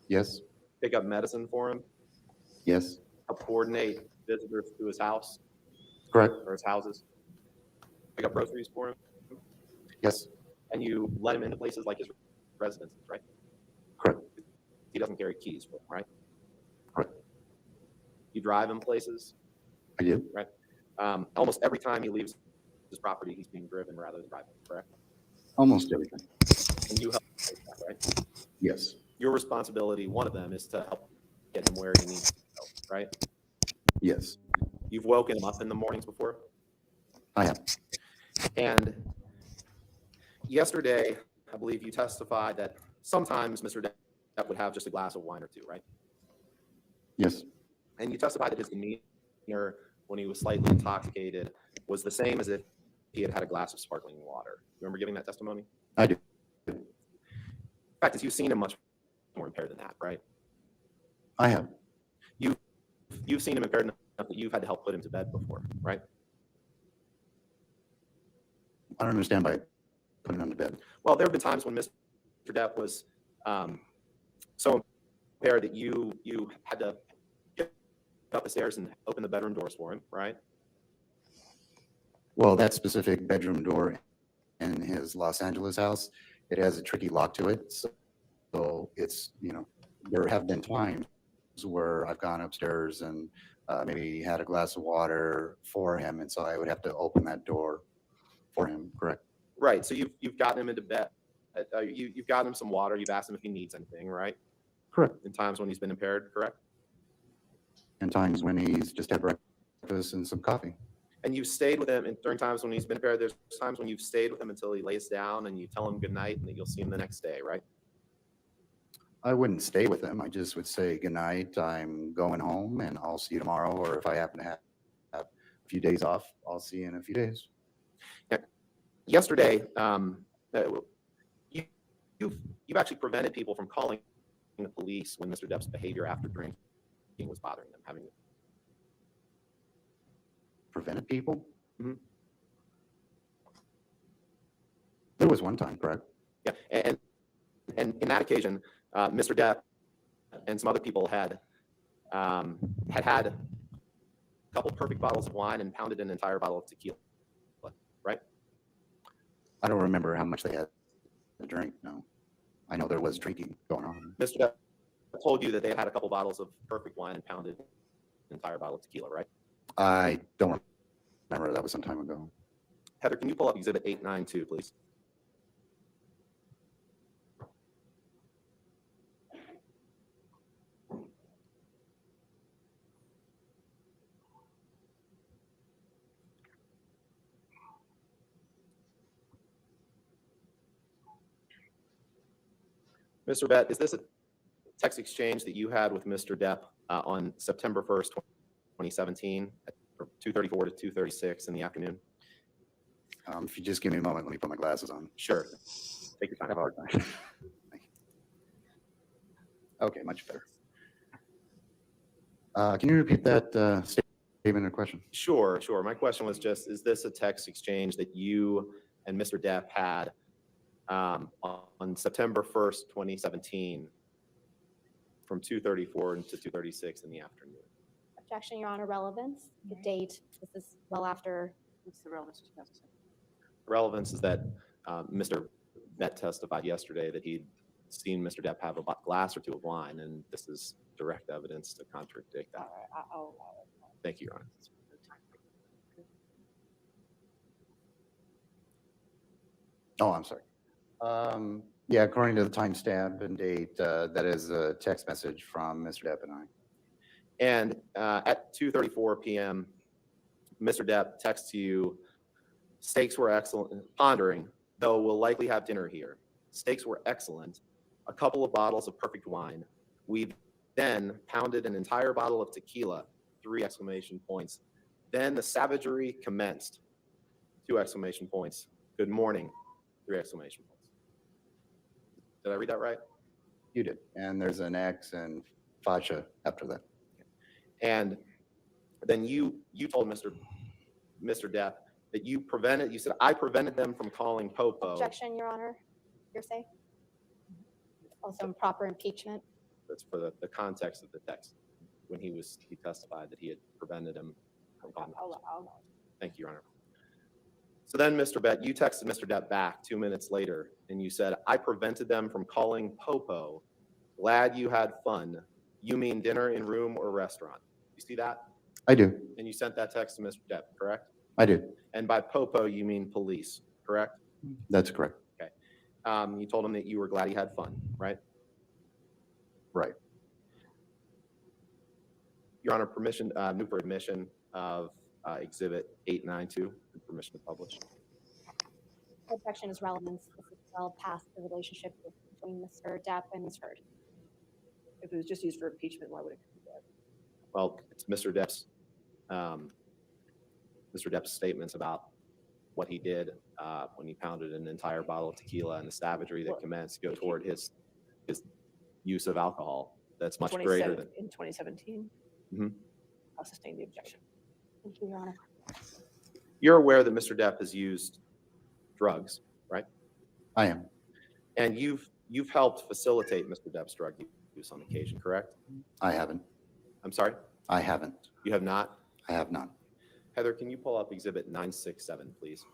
Yes. pick up medicine for him, Yes. help coordinate visitors to his house Correct. or his houses, pick up groceries for him, Yes. and you let him into places like his residences, right? Correct. He doesn't carry keys for him, right? Correct. You drive him places, I do. right? Almost every time he leaves his property, he's being driven rather than driving, correct? Almost everything. And you help with that, right? Yes. Your responsibility, one of them, is to help get him where he needs to go, right? Yes. You've woken him up in the mornings before? I have. And yesterday, I believe you testified that sometimes Mr. Depp would have just a glass of wine or two, right? Yes. And you testified that his demeanor when he was slightly intoxicated was the same as if he had had a glass of sparkling water. You remember giving that testimony? I do. The fact is, you've seen him much more impaired than that, right? I have. You've seen him impaired enough that you've had to help put him to bed before, right? I don't understand by putting him to bed. Well, there have been times when Mr. Depp was so impaired that you had to get up the stairs and open the bedroom doors for him, right? Well, that specific bedroom door in his Los Angeles house, it has a tricky lock to it. So it's, there have been times where I've gone upstairs and maybe had a glass of water for him. And so I would have to open that door for him, correct? Right. So you've gotten him into bed. You've gotten him some water. You've asked him if he needs anything, right? Correct. In times when he's been impaired, correct? And times when he's just had breakfast and some coffee. And you've stayed with him, and during times when he's been impaired, there's times when you've stayed with him until he lays down and you tell him good night and that you'll see him the next day, right? I wouldn't stay with him. I just would say, good night, I'm going home and I'll see you tomorrow. Or if I happen to have a few days off, I'll see you in a few days. Yesterday, you've actually prevented people from calling the police when Mr. Depp's behavior after drinking was bothering them, having Prevented people? Mhm. There was one time, correct? Yeah, and in that occasion, Mr. Depp and some other people had a couple perfect bottles of wine and pounded an entire bottle of tequila, right? I don't remember how much they had to drink, no. I know there was drinking going on. Mr. Depp told you that they had a couple bottles of perfect wine and pounded an entire bottle of tequila, right? I don't remember, that was some time ago. Heather, can you pull up Exhibit 892, please? Mr. Bett, is this a text exchange that you had with Mr. Depp on September 1st, 2017, at 2:34 to 2:36 in the afternoon? If you just give me a moment, let me put my glasses on. Sure. Take your I have time. a hard time. Thank you. Okay, much better. Can you repeat that statement or question? Sure. My question was just, is this a text exchange that you and Mr. Depp had on September 1st, 2017 from 2:34 to 2:36 in the afternoon? Objection, Your Honor. Relevance. The date. This is well after. What's the relevance to 2007? Relevance is that Mr. Bett testified yesterday that he'd seen Mr. Depp have a glass or two of wine, and this is direct evidence to contradict that. All Thank you, Your Honor. Oh, I'm sorry. Yeah, according to the timestamp and date, that is a text message from Mr. Depp and I. And at 2:34 p.m., Mr. Depp texts you, steaks were excellent, pondering, though we'll likely have dinner here. Steaks were excellent, a couple of bottles of perfect wine. We then pounded an entire bottle of tequila, 3 exclamation points. Then the savagery commenced, 2 exclamation points. Good morning, 3 exclamation points. Did I read that right? You did. And there's an X and fascia after that. And then you told Mr. Depp that you said, I prevented them from calling Popo. Objection, Your Honor. Hearsay. Also improper impeachment. That's for the context of the text. When he testified that he had prevented him from calling. Thank you, Your Honor. So then, Mr. Bett, you texted Mr. Depp back 2 minutes later, and you said, I prevented them from calling Popo. Glad you had fun. You mean dinner in room or restaurant? You see that? I do. And you sent that text to Mr. Depp, correct? I did. And by Popo, you mean police, correct? That's correct. Okay. You told him that you were glad he had fun, right? Right. Your Honor, permission, move for admission of Exhibit 892, permission to publish. Objection is relevance. This is well past the relationship between Mr. Depp and Ms. Heard. If it was just used for impeachment, why would it be that? Well, it's Mr. Depp's statements about what he did when he pounded an entire bottle of tequila and the savagery that commenced go toward his use of alcohol. That's much greater than in 2017. Mhm. I'll sustain the objection. Thank you, Your Honor. You're aware that Mr. Depp has used drugs, right? I am. And you've helped facilitate Mr. Depp's drug use on occasion, correct? I haven't. I'm sorry? I haven't. You have not? I have not. Heather, can you pull up Exhibit 967, please?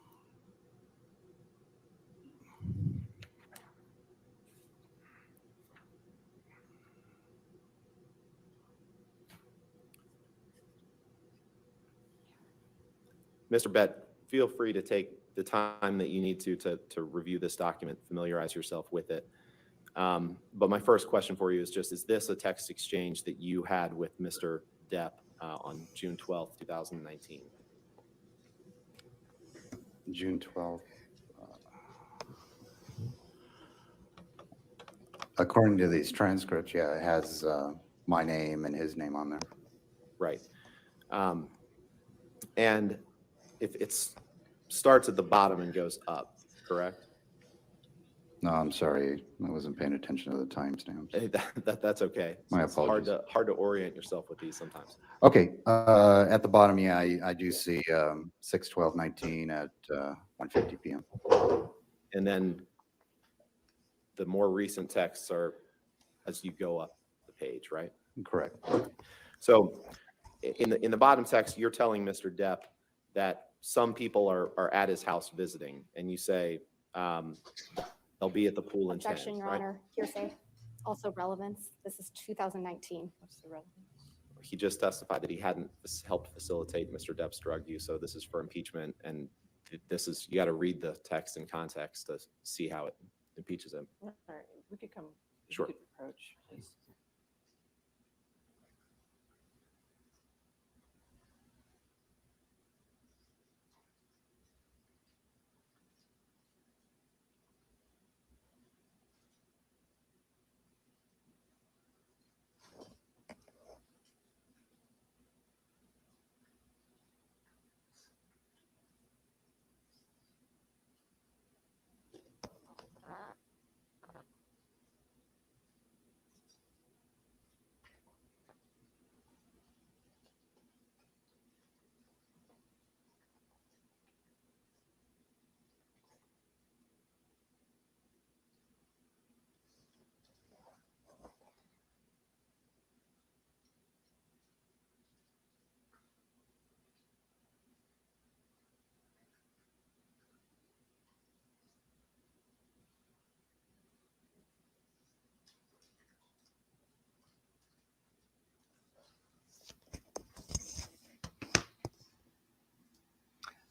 Mr. Bett, feel free to take the time that you need to review this document, familiarize yourself with it. But my first question for you is just, is this a text exchange that you had with Mr. Depp on June 12th, 2019? June 12th. According to these transcripts, yeah, it has my name and his name on there. Right. And if it starts at the bottom and goes up, correct? No, I'm sorry. I wasn't paying attention to the timestamps. Hey, that's okay. My It's apologies. hard to orient yourself with these sometimes. Okay, at the bottom, yeah, I do see 6/12/19 at 1:50 p.m. And then the more recent texts are as you go up the page, right? Correct. So in the bottom text, you're telling Mr. Depp that some people are at his house visiting, and you say they'll be at the pool in 10, Objection, Your right? Honor. Hearsay. Also relevance. This is 2019. What's the relevance? He just testified that he hadn't helped facilitate Mr. Depp's drug use, so this is for impeachment, and this is, you got to read the text in context to see how it impeaches him. All right, we could come. Sure. We could approach, please.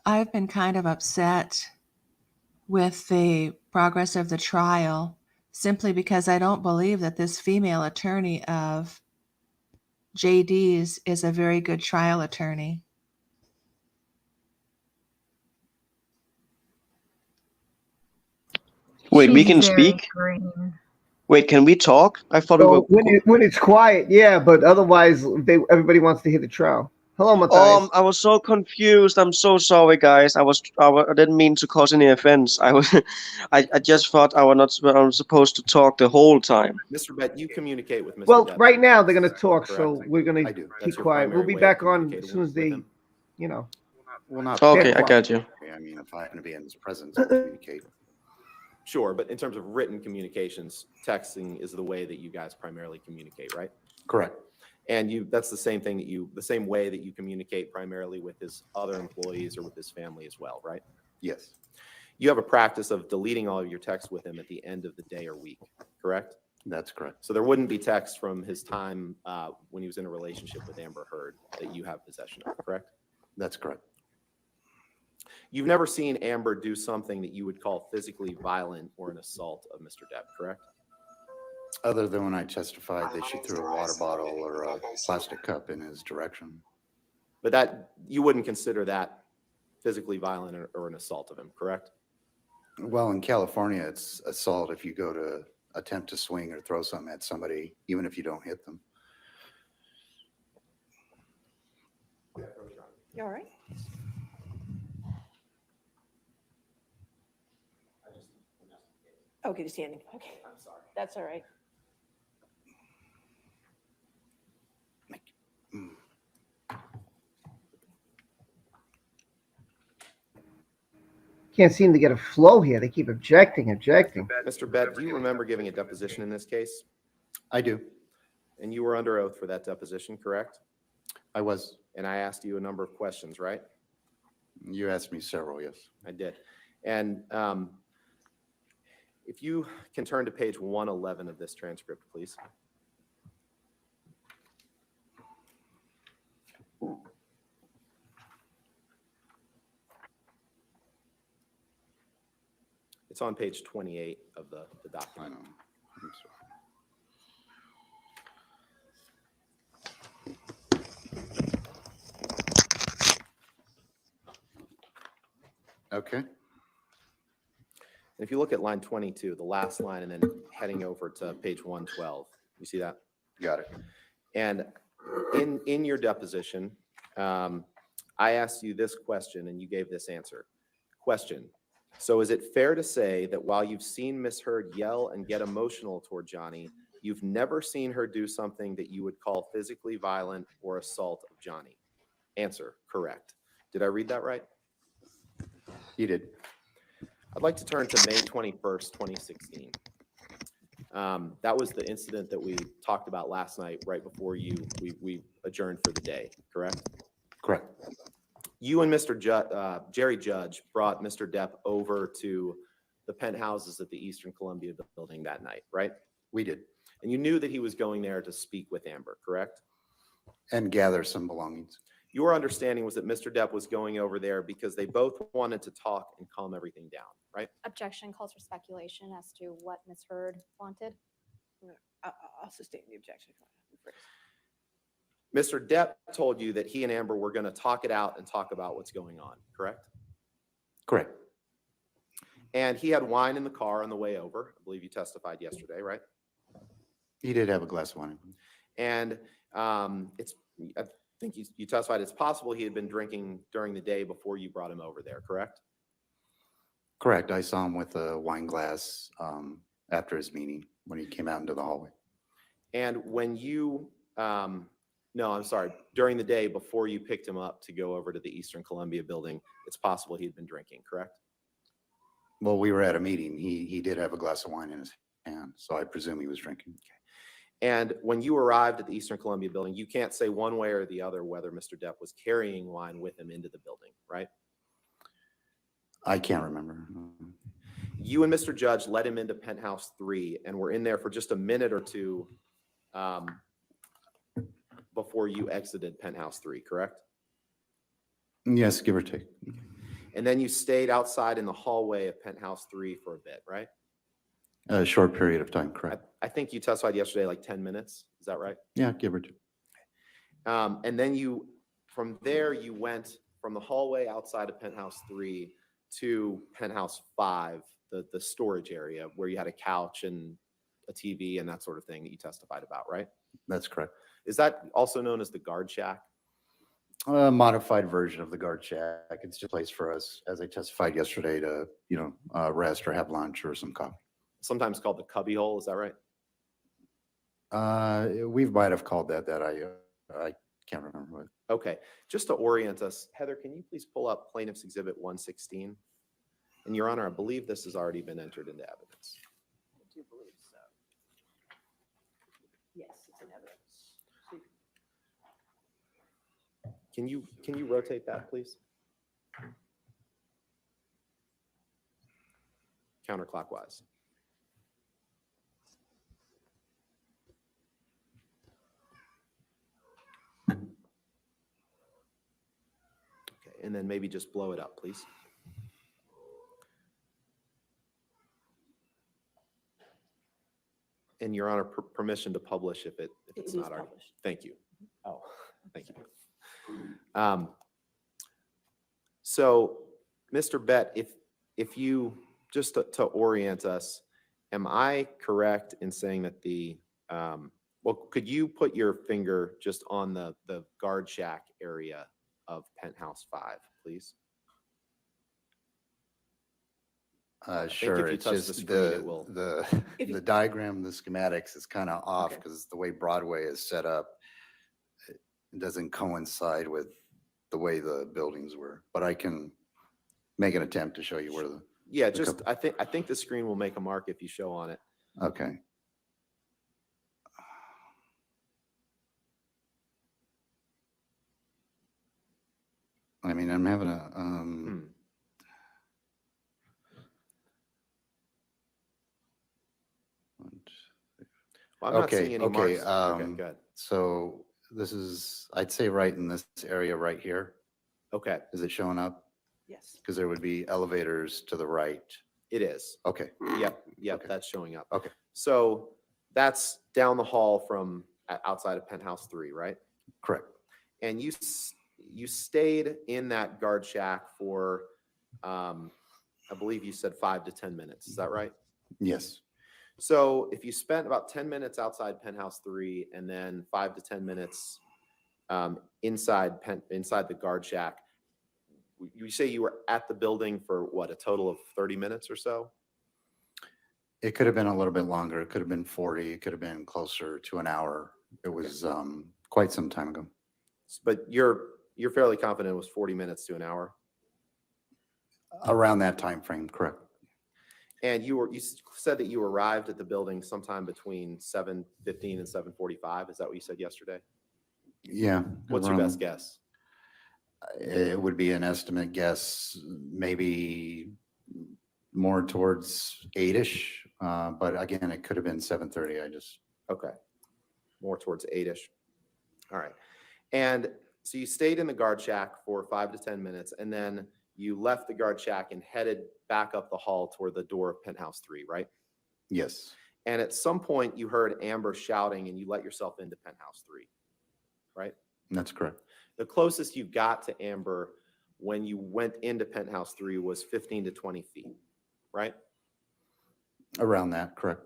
I've been kind of upset with the progress of the trial simply because I don't believe that this female attorney of JD's is a very good trial attorney. Wait, we She's can very speak? green. Wait, can we talk? I thought we were. So when it's quiet, yeah, but otherwise everybody wants to hear the trial. Hello, Matthias. I was so confused. I'm so sorry, guys. I didn't mean to cause any offense. I just thought I was supposed to talk the whole time. Mr. Bett, you communicate with Mr. Well, Depp right through now they're text, going to talk, correct? so we're going I to do. That's keep your quiet. We'll primary be way of back on communicating as soon as with they, him? you know. Well, not. Okay, Yeah. I got you. I mean, if I'm going to be in his presence, I'll communicate. Sure, but in terms of written communications, texting is the way that you guys primarily communicate, right? Correct. And that's the same thing the same way that you communicate primarily with his other employees or with his family as well, right? Yes. You have a practice of deleting all of your texts with him at the end of the day or week, correct? That's correct. So there wouldn't be text from his time when he was in a relationship with Amber Heard that you have possession of, correct? That's correct. You've never seen Amber do something that you would call physically violent or an assault of Mr. Depp, correct? Other than when I testified that she threw a water bottle or a plastic cup in his direction. But that you wouldn't consider that physically violent or an assault of him, correct? Well, in California, it's assault if you go to attempt to swing or throw something at somebody, even if you don't hit them. You all right? Okay, just standing. Okay. I'm sorry. That's all right. Can't seem to get a flow here. They keep objecting. Mr. Bett, do you remember giving a deposition in this case? I do. And you were under oath for that deposition, correct? I was. And I asked you a number of questions, right? You asked me several, yes. I did. And if you can turn to page 111 of this transcript, please. It's on page 28 of the I document. know. I'm sorry. Okay. And if you look at line 22, the last line, and then heading over to page 112, you see that? Got it. And in your deposition, I asked you this question, and you gave this answer. Question: so is it fair to say that while you've seen Miss Heard yell and get emotional toward Johnny, you've never seen her do something that you would call physically violent or assault of Johnny? Answer: correct. Did I read that right? You did. I'd like to turn to May 21st, 2016. That was the incident that we talked about last night, right before we adjourned for the day, correct? Correct. You and Mr. Jerry Judge brought Mr. Depp over to the penthouses at the Eastern Columbia building that night, right? We did. And you knew that he was going there to speak with Amber, correct? And gather some belongings. Your understanding was that Mr. Depp was going over there because they both wanted to talk and calm everything down, right? Objection calls for speculation as to what Ms. Heard wanted. I'll sustain the objection. Mr. Depp told you that he and Amber were going to talk it out and talk about what's going on, correct? Correct. And he had wine in the car on the way over. I believe you testified yesterday, right? He did have a glass of wine. And I think you testified it's possible he had been drinking during the day before you brought him over there, correct? Correct. I saw him with a wine glass after his meeting when he came out into the hallway. And when you, no, I'm sorry, during the day before you picked him up to go over to the Eastern Columbia building, it's possible he had been drinking, correct? Well, we were at a meeting. He did have a glass of wine in his hand, so I presume he was drinking. And when you arrived at the Eastern Columbia building, you can't say one way or the other whether Mr. Depp was carrying wine with him into the building, right? I can't remember. You and Mr. Judge led him into Penthouse 3 and were in there for just a minute or two before you exited Penthouse 3, correct? Yes, give or take. And then you stayed outside in the hallway of penthouse 3 for a bit, right? A short period of time, correct? I think you testified yesterday like 10 minutes. Is that right? Yeah, give or take. And then from there, you went from the hallway outside of penthouse 3 to penthouse 5, the storage area where you had a couch and a TV and that sort of thing that you testified about, right? That's correct. Is that also known as the guard shack? A modified version of the guard shack. It's just a place for us, as I testified yesterday, to, rest or have lunch or some coffee. Sometimes called the cubby hole, is that right? We might have called that. I can't remember what. Okay, just to orient us, Heather, can you please pull up Plaintiff's Exhibit 116? And Your Honor, I believe this has already been entered into evidence. I do believe so. Yes, it's in evidence. Can you rotate that, please? Counterclockwise. Okay, and then maybe just blow it up, please. And Your Honor, permission to publish if it's not already. Published. Thank you. Oh, thank you. So, Mr. Bett, if you, just to orient us, am I correct in saying that could you put your finger just on the guard shack area of penthouse 5, please? Sure. It's just the diagram, the schematics is kind of off because the way Broadway is set up, it doesn't coincide with the way the buildings were. But I can make an attempt to show you where the. Yeah, I think the screen will make a mark if you show on it. Okay. I mean, I'm having a. Well, I'm not seeing any marks. Okay, good. So this is, I'd say, right in this area right here. Okay. Is it showing up? Yes. Because there would be elevators to the right. It is. Okay. Yep, Okay. that's showing up. Okay. So that's down the hall from outside of penthouse 3, right? Correct. And you stayed in that guard shack for, I believe you said 5 to 10 minutes. Is that right? Yes. So if you spent about 10 minutes outside penthouse 3 and then 5 to 10 minutes inside the guard shack, you say you were at the building for what, a total of 30 minutes or so? It could have been a little bit longer. It could have been 40. It could have been closer to an hour. It was quite some time ago. But you're fairly confident it was 40 minutes to an hour? Around that time frame, correct. And you said that you arrived at the building sometime between 7:15 and 7:45. Is that what you said yesterday? Yeah. What's your best guess? It would be an estimate guess, maybe more towards 8-ish. But again, it could have been 7:30. Okay. More towards 8-ish. All right. And so you stayed in the guard shack for 5 to 10 minutes, and then you left the guard shack and headed back up the hall toward the door of penthouse 3, right? Yes. And at some point you heard Amber shouting and you let yourself into penthouse 3, right? That's correct. The closest you got to Amber when you went into penthouse 3 was 15 to 20 feet, right? Around that, correct.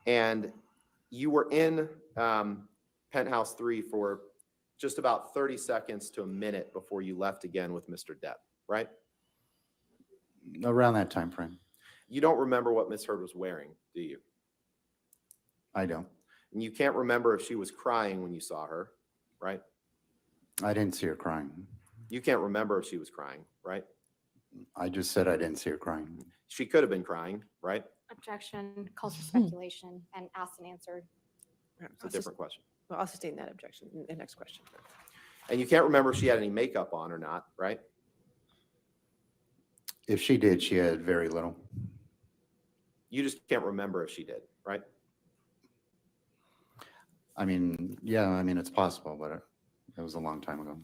And you were in penthouse 3 for just about 30 seconds to a minute before you left again with Mr. Depp, right? Around that time frame. You don't remember what Miss Heard was wearing, do you? I don't. And you can't remember if she was crying when you saw her, right? I didn't see her crying. You can't remember if she was crying, right? I just said I didn't see her crying. She could have been crying, right? Objection calls for speculation and asked and answered. It's a different question. Well, I'll sustain that objection. The next question. And you can't remember if she had any makeup on or not, right? If she did, she had very little. You just can't remember if she did, right? I mean, yeah, I mean, it's possible, but it was a long time ago.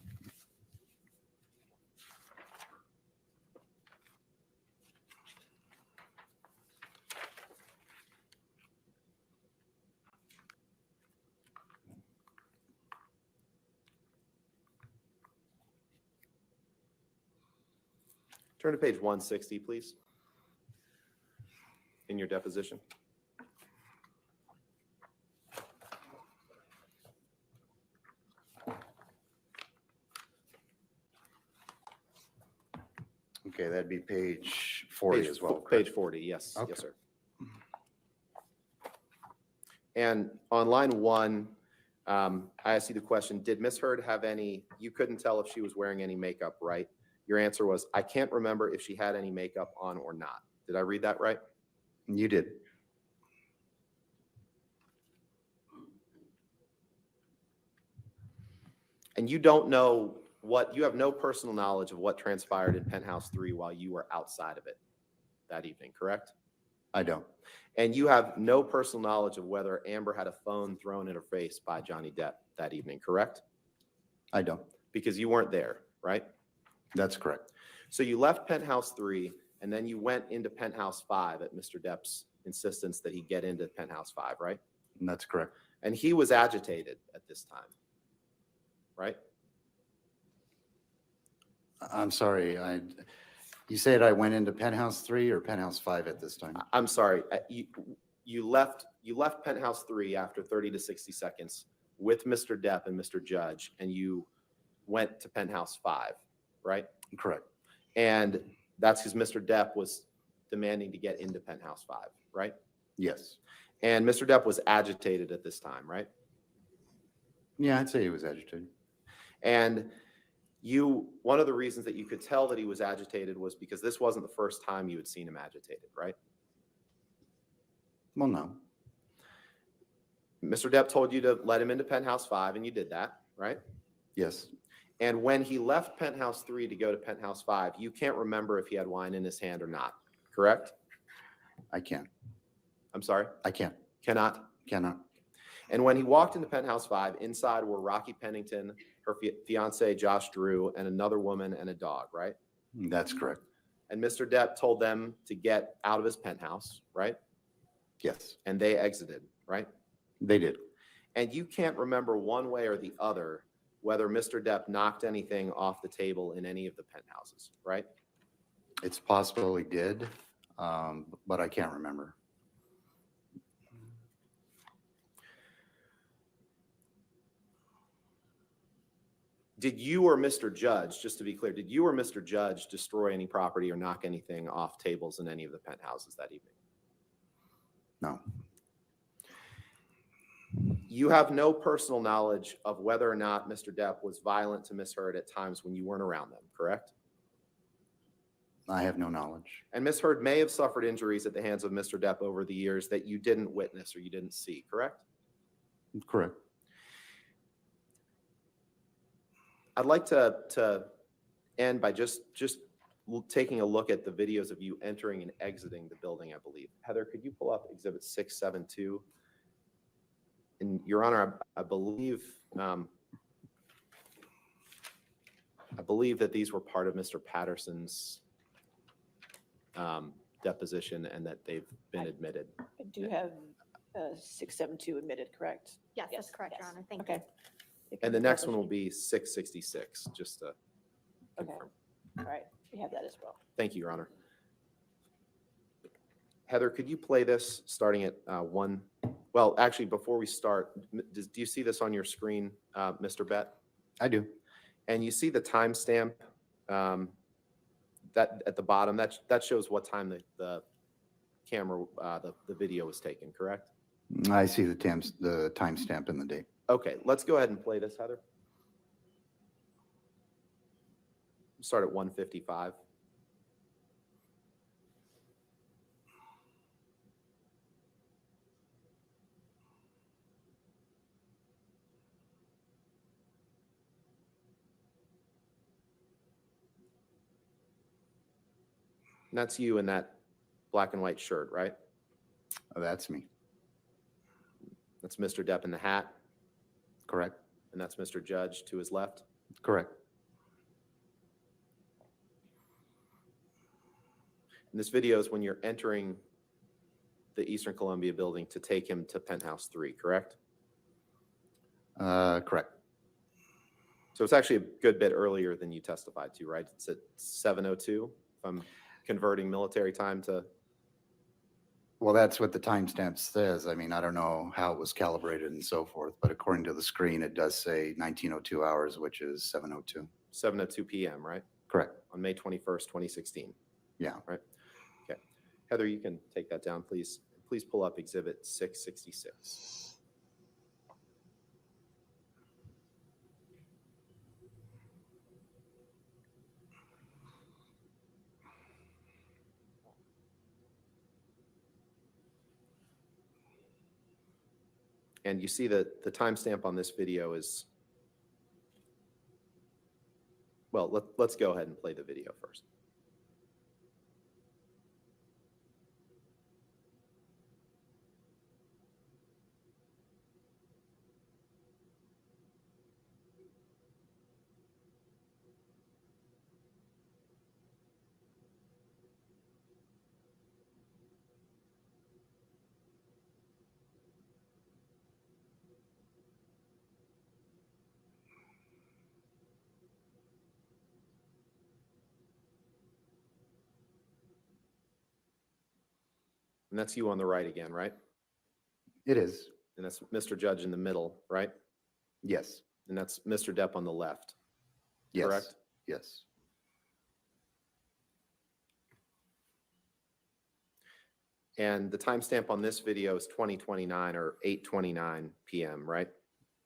Turn to page 160, please, in your deposition. Okay, that'd be page 40 as well. Page 40, yes. Okay. Yes, sir. And on line 1, I asked you the question, did Miss Heard have any, you couldn't tell if she was wearing any makeup, right? Your answer was, I can't remember if she had any makeup on or not. Did I read that right? You did. And you don't know what, you have no personal knowledge of what transpired in Penthouse 3 while you were outside of it that evening, correct? I don't. And you have no personal knowledge of whether Amber had a phone thrown in her face by Johnny Depp that evening, correct? I don't. Because you weren't there, right? That's correct. So you left Penthouse 3, and then you went into Penthouse 5 at Mr. Depp's insistence that he get into Penthouse 5, right? That's correct. And he was agitated at this time, right? I'm sorry. You said I went into Penthouse 3 or Penthouse 5 at this time? I'm sorry. You left Penthouse 3 after 30 to 60 seconds with Mr. Depp and Mr. Judge, and you went to Penthouse 5, right? Correct. And that's because Mr. Depp was demanding to get into Penthouse 5, right? Yes. And Mr. Depp was agitated at this time, right? Yeah, I'd say he was agitated. And one of the reasons that you could tell that he was agitated was because this wasn't the first time you had seen him agitated, right? Well, no. Mr. Depp told you to let him into Penthouse 5, and you did that, right? Yes. And when he left Penthouse 3 to go to Penthouse 5, you can't remember if he had wine in his hand or not, correct? I can't. I'm sorry? I can't. Cannot? Cannot. And when he walked into Penthouse 5, inside were Rocky Pennington, her fiance, Josh Drew, and another woman and a dog, right? That's correct. And Mr. Depp told them to get out of his penthouse, right? Yes. And they exited, right? They did. And you can't remember one way or the other whether Mr. Depp knocked anything off the table in any of the penthouses, right? It's possible he did, but I can't remember. Did you or Mr. Judge, just to be clear, did you or Mr. Judge destroy any property or knock anything off tables in any of the penthouses that evening? No. You have no personal knowledge of whether or not Mr. Depp was violent to Miss Heard at times when you weren't around them, correct? I have no knowledge. And Miss Heard may have suffered injuries at the hands of Mr. Depp over the years that you didn't witness or you didn't see, correct? Correct. I'd like to end by just taking a look at the videos of you entering and exiting the building, I believe. Heather, could you pull up Exhibit 672? And Your Honor, I believe that these were part of Mr. Patterson's deposition and that they've been admitted. I do have 672 admitted, correct? Yes, that's correct, Your Honor. Thank Okay. you. And the next one will be 666, just to Okay. confirm. All right, we have that as well. Thank you, Your Honor. Heather, could you play this starting at 1? Well, actually, before we start, do you see this on your screen, Mr. Bett? I do. And you see the timestamp that at the bottom, that shows what time the camera, the video was taken, correct? I see the timestamp and the date. Okay, let's go ahead and play this, Heather. Start at 1:55. And that's you in that black and white shirt, right? Oh, that's me. That's Mr. Depp in the hat. Correct. And that's Mr. Judge to his left. Correct. And this video is when you're entering the Eastern Columbia building to take him to Penthouse 3, correct? Correct. So it's actually a good bit earlier than you testified to, right? It's at 7:02, I'm converting military time to, Well, that's what the timestamp says. I mean, I don't know how it was calibrated and so forth, but according to the screen, it does say 1902 hours, which is 7:02. 7:02 p.m., right? Correct. On May 21st, 2016. Yeah. Right. Okay. Heather, you can take that down, please. Please pull up Exhibit 666. And you see that the timestamp on this video is, well, let's go ahead and play the video first. And that's you on the right again, right? It is. And that's Mr. Judge in the middle, right? Yes. And that's Mr. Depp on the left, Yes. correct? Yes. And the timestamp on this video is 2029 or 8:29 p.m., right?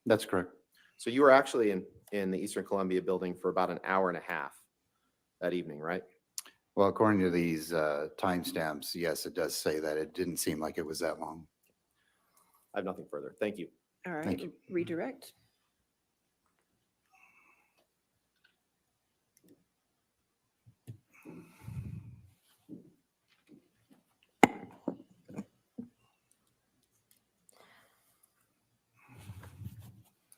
That's correct. So you were actually in the Eastern Columbia building for about an hour and a half that evening, right? Well, according to these timestamps, yes, it does say that. It didn't seem like it was that long. I have nothing further. Thank you. All right, Thank you. redirect.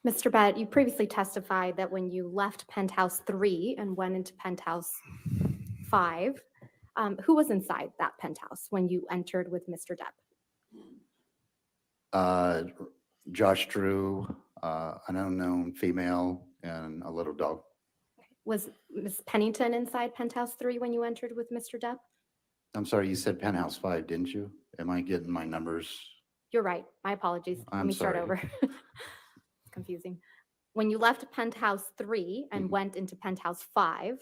Mr. Bett, you previously testified that when you left Penthouse 3 and went into Penthouse 5, who was inside that penthouse when you entered with Mr. Depp? Josh Drew, an unknown female, and a little dog. Was Ms. Pennington inside Penthouse 3 when you entered with Mr. Depp? I'm sorry, you said Penthouse 5, didn't you? Am I getting my numbers? You're right. My apologies. Let I'm me start sorry. over. It's confusing. When you left Penthouse 3 and Mhm. went into Penthouse 5,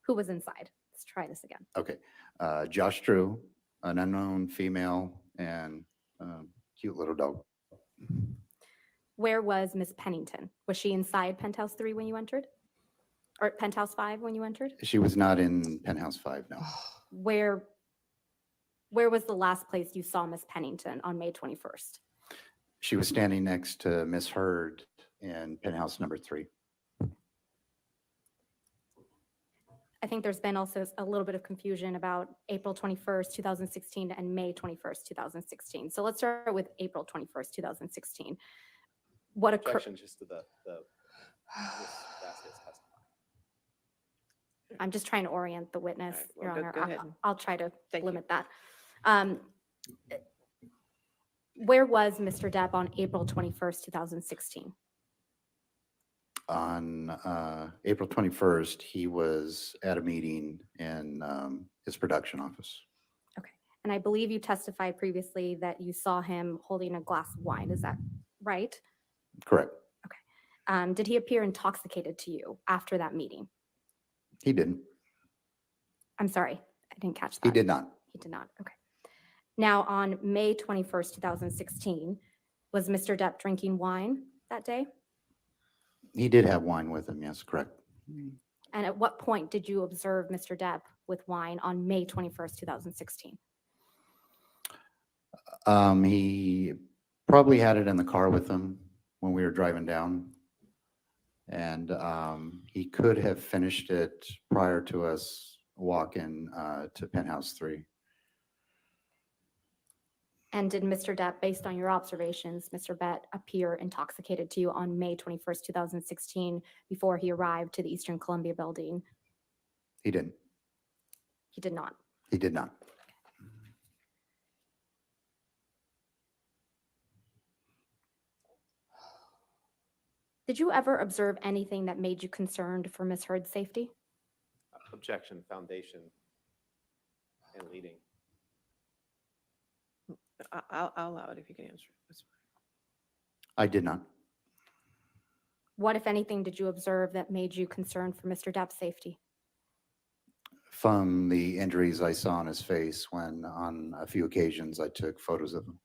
who was inside? Let's try this again. Okay. Josh Drew, an unknown female, and cute little dog. Where was Miss Pennington? Was she inside Penthouse 3 when you entered? Or Penthouse 5 when you entered? She was not in Penthouse 5, no. Where was the last place you saw Miss Pennington on May 21st? She was standing next to Miss Heard in Penthouse number 3. I think there's been also a little bit of confusion about April 21st, 2016 and May 21st, 2016. So let's start with April 21st, 2016. What occurred? Objection just to the Ms. Vasquez testimony. I'm just trying to orient the witness, All right, Your well, Honor. go ahead. I'll try to Thank you. limit that. Where was Mr. Depp on April 21st, 2016? On April 21st, he was at a meeting in his production office. Okay. And I believe you testified previously that you saw him holding a glass of wine. Is that right? Correct. Did he appear intoxicated to you after that meeting? He didn't. I'm sorry, I didn't catch that. He did not. He did not. Okay. Now, on May 21st, 2016, was Mr. Depp drinking wine that day? He did have wine with him. Yes, correct. And at what point did you observe Mr. Depp with wine on May 21st, 2016? He probably had it in the car with him when we were driving down. And he could have finished it prior to us walking to Penthouse 3. And did Mr. Depp, based on your observations, Mr. Bett, appear intoxicated to you on May 21st, 2016, before he arrived to the Eastern Columbia building? He didn't. He did not. He did not. Did you ever observe anything that made you concerned for Ms. Heard's safety? Objection, foundation and leading. I'll allow it if you can answer. That's I did not. What, if anything, did you observe that made you concerned for Mr. Depp's safety? From the injuries I saw on his face when on a few occasions I took photos of him.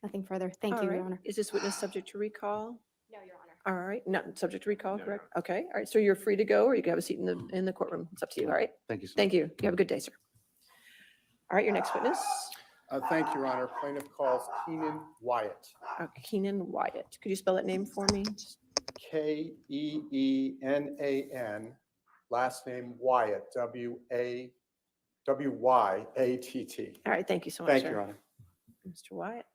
Nothing further. Thank All you, right. Your Honor. Is this witness subject to recall? No, Your Honor. All right, not subject to recall, No, correct? Okay, all right, so you're free to go, or you can have a seat in the courtroom. It's up to you, all right? Thank you so much. Thank you. You have a good day, sir. All right, your next witness, Thank you, Your Honor. Plaintiff calls Keenan Wyatt. Keenan Wyatt. Could you spell that name for me? Keenan, last name Wyatt, Wyatt. All right, thank you so much, Thank sir. you, Your Honor. Mr. Wyatt.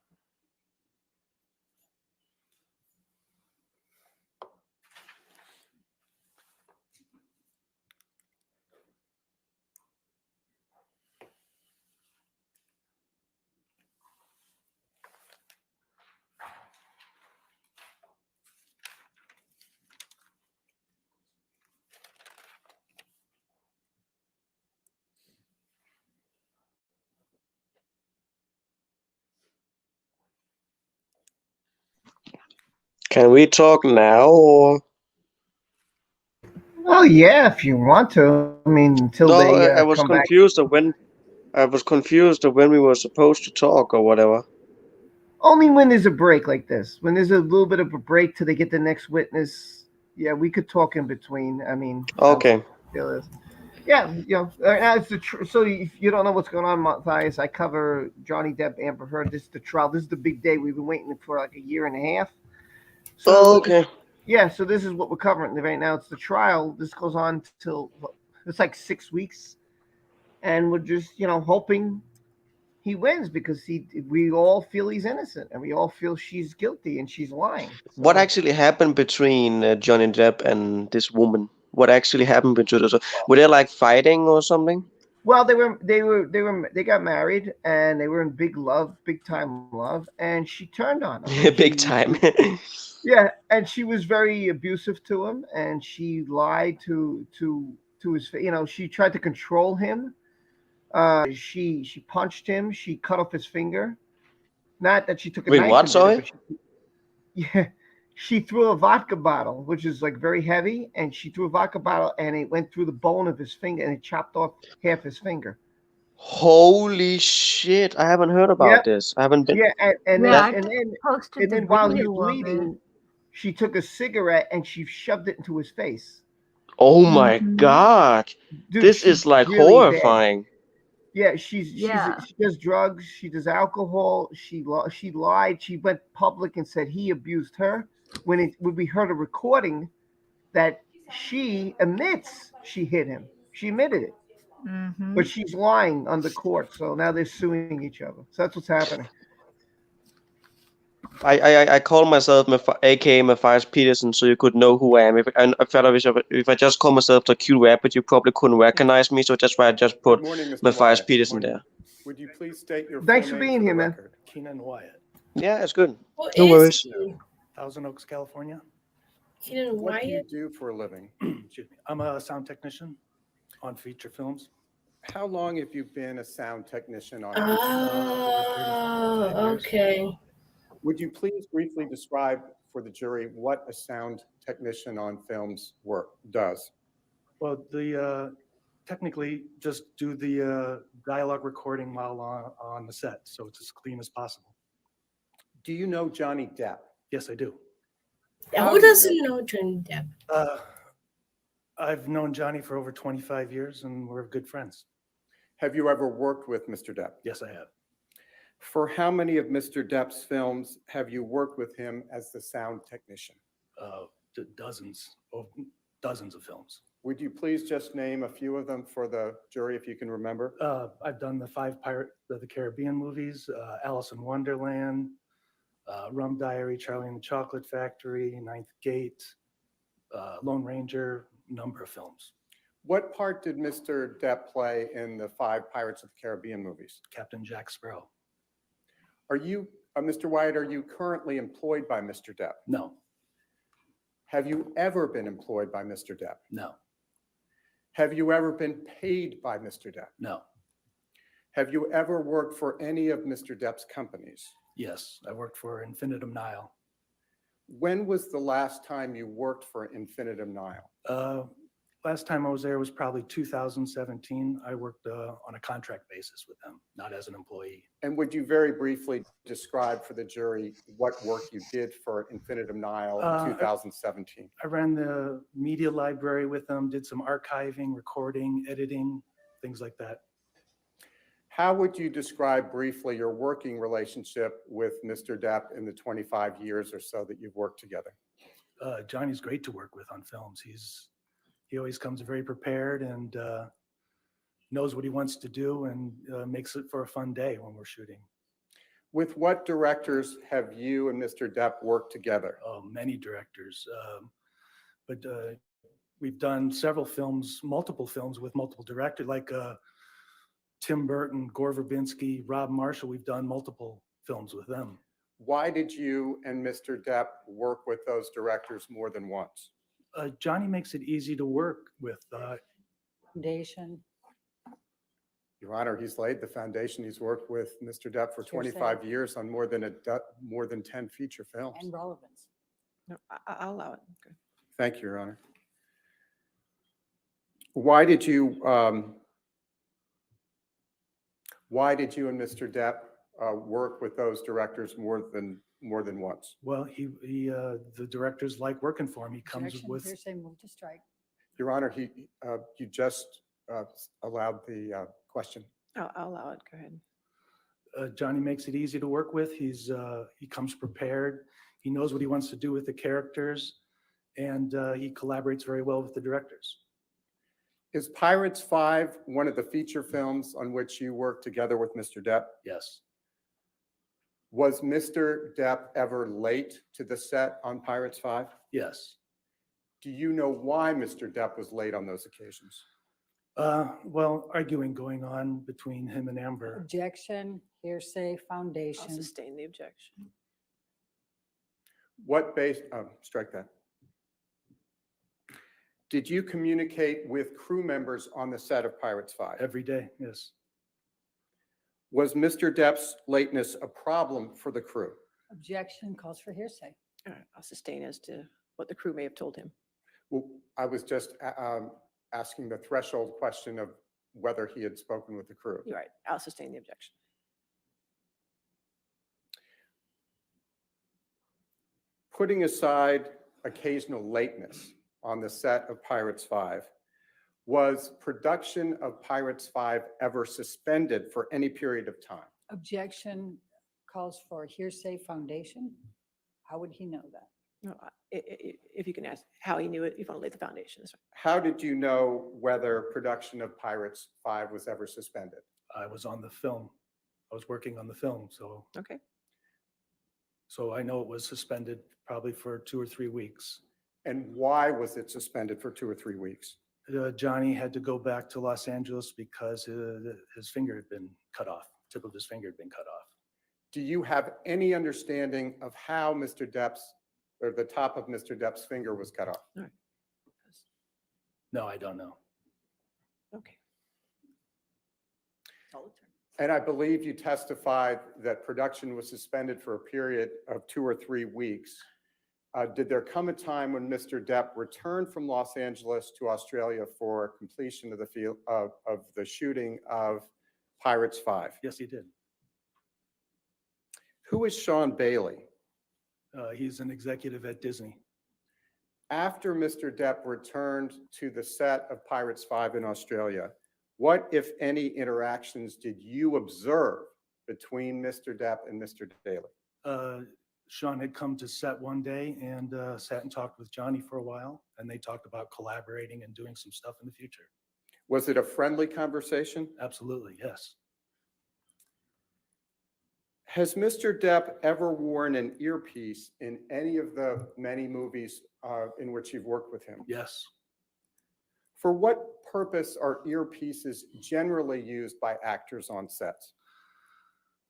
Can we talk now or? Oh yeah, if you want to. I mean, until No, they I was come back. confused of when we were supposed to talk or whatever. Only when there's a break like this. When there's a little bit of a break till they get the next witness. Yeah, we could talk in between. I mean. Okay. Yeah, it's the so if you don't know what's going on, Matthias, I cover Johnny Depp, Amber Heard. This is the trial. This is the big day. We've been waiting for like a year and a half. So, okay. Yeah, so this is what we're covering right now. It's the trial. This goes on till it's like 6 weeks, and we're just hoping he wins because we all feel he's innocent, and we all feel she's guilty and she's lying. What actually happened between Johnny Depp and this woman? What actually happened between us? Were they like fighting or something? Well, they got married and they were in big time love, and she turned on him. Big time. Yeah, and she was very abusive to him, and she lied to his she tried to control him. She punched him. She cut off his finger. Not that she took a Wait, knife. what? And did Sorry? it, but she threw a vodka bottle, which is like very heavy, and she threw a vodka bottle, and it went through the bone of his finger, and it chopped off half his finger. Holy shit! I haven't heard about this. I haven't been. Yeah, and Yeah, then while he's bleeding, she took a cigarette and she shoved it into his face. Oh my god! Dude, this she's is like really horrifying. bad. Yeah, she does drugs. She does alcohol. She lied. She went public and said he abused her. When we heard a recording that she admits she hit him. She admitted it. Mm-hmm. But she's lying on the court. So now they're suing each other. So that's what's happening. I call myself aka Matthias Peterson, so you could know who I am. If I just call myself the cute rabbit, you probably couldn't recognize me. So that's why I just put Matthias Peterson there. Would you please state your Thanks full for name being the here, man. record? Keenan Wyatt, Yeah, it's good. What No is worries. he? Thousand Oaks, California. Keenan What do you Wyatt? do for a living? Excuse me. I'm a sound technician on feature films. How long have you been a sound technician on? Oh, 35 years. okay. Would you please briefly describe for the jury what a sound technician on films does? Well, technically just do the dialogue recording while on the set, so it's as clean as possible. Do you know Johnny Depp? Yes, I do. Who doesn't know Johnny Depp? I've known Johnny for over 25 years, and we're good friends. Have you ever worked with Mr. Depp? Yes, I have. For how many of Mr. Depp's films have you worked with him as the sound technician? Dozens of films. Would you please just name a few of them for the jury if you can remember? I've done the 5 Pirates of the Caribbean movies, Alice in Wonderland, Rum Diary, Charlie and the Chocolate Factory, Ninth Gate, Lone Ranger, number of films. What part did Mr. Depp play in the 5 Pirates of the Caribbean movies? Captain Jack Sparrow. Are you, Mr. Wyatt, are you currently employed by Mr. Depp? No. Have you ever been employed by Mr. Depp? No. Have you ever been paid by Mr. Depp? No. Have you ever worked for any of Mr. Depp's companies? Yes, I worked for Infinitum Nile. When was the last time you worked for Infinitum Nile? Last time I was there was probably 2017. I worked on a contract basis with them, not as an employee. And would you very briefly describe for the jury what work you did for Infinitum Nile in 2017? I ran the media library with them, did some archiving, recording, editing, things like that. How would you describe briefly your working relationship with Mr. Depp in the 25 years or so that you've worked together? Johnny's great to work with on films. He always comes very prepared and knows what he wants to do and makes it for a fun day when we're shooting. With what directors have you and Mr. Depp worked together? Oh, many directors. But we've done several films, multiple films with multiple directors, like Tim Burton, Gore Verbinski, Rob Marshall. We've done multiple films with them. Why did you and Mr. Depp work with those directors more than once? Johnny makes it easy to work with. Foundation. Your Honor, he's laid the foundation. He's worked with Mr. Depp for 25 years on more than 10 feature films. And relevance. No, I'll allow it. Okay. Thank you, Your Honor. Why did you and Mr. Depp work with those directors more than once? Well, the directors like working for him. He comes Objection, with. hearsay, move to strike. Your Honor, you just allowed the question. I'll allow it. Go ahead. Johnny makes it easy to work with. He comes prepared. He knows what he wants to do with the characters, and he collaborates very well with the directors. Is Pirates 5 one of the feature films on which you worked together with Mr. Depp? Yes. Was Mr. Depp ever late to the set on Pirates 5? Yes. Do you know why Mr. Depp was late on those occasions? Well, arguing going on between him and Amber. Objection, hearsay, I'll foundation. sustain the objection. Strike that. Did you communicate with crew members on the set of Pirates 5? Every day, yes. Was Mr. Depp's lateness a problem for the crew? Objection calls for hearsay. All right, I'll sustain as to what the crew may have told him. Well, I was just asking the threshold question of whether he had spoken with the crew. You're right. I'll sustain the objection. Putting aside occasional lateness on the set of Pirates 5, was production of Pirates 5 ever suspended for any period of time? Objection calls for hearsay, foundation. How would he know that? No, if you can ask how he knew it, if you want to lay the foundation. That's right. How did you know whether production of Pirates 5 was ever suspended? I was on the film. I was working on the film, so. Okay. So I know it was suspended probably for 2 or 3 weeks. And why was it suspended for 2 or 3 weeks? Johnny had to go back to Los Angeles because his finger had been cut off. Tip of his finger had been cut off. Do you have any understanding of how the top of Mr. Depp's finger was cut off? All right. No, I don't know. Okay. And I believe you testified that production was suspended for a period of 2 or 3 weeks. Did there come a time when Mr. Depp returned from Los Angeles to Australia for completion of the shooting of Pirates 5? Yes, he did. Who is Sean Bailey? He's an executive at Disney. After Mr. Depp returned to the set of Pirates 5 in Australia, what, if any, interactions did you observe between Mr. Depp and Mr. Bailey? Sean had come to set one day and sat and talked with Johnny for a while, and they talked about collaborating and doing some stuff in the future. Was it a friendly conversation? Absolutely, yes. Has Mr. Depp ever worn an earpiece in any of the many movies in which you've worked with him? Yes. For what purpose are earpieces generally used by actors on sets?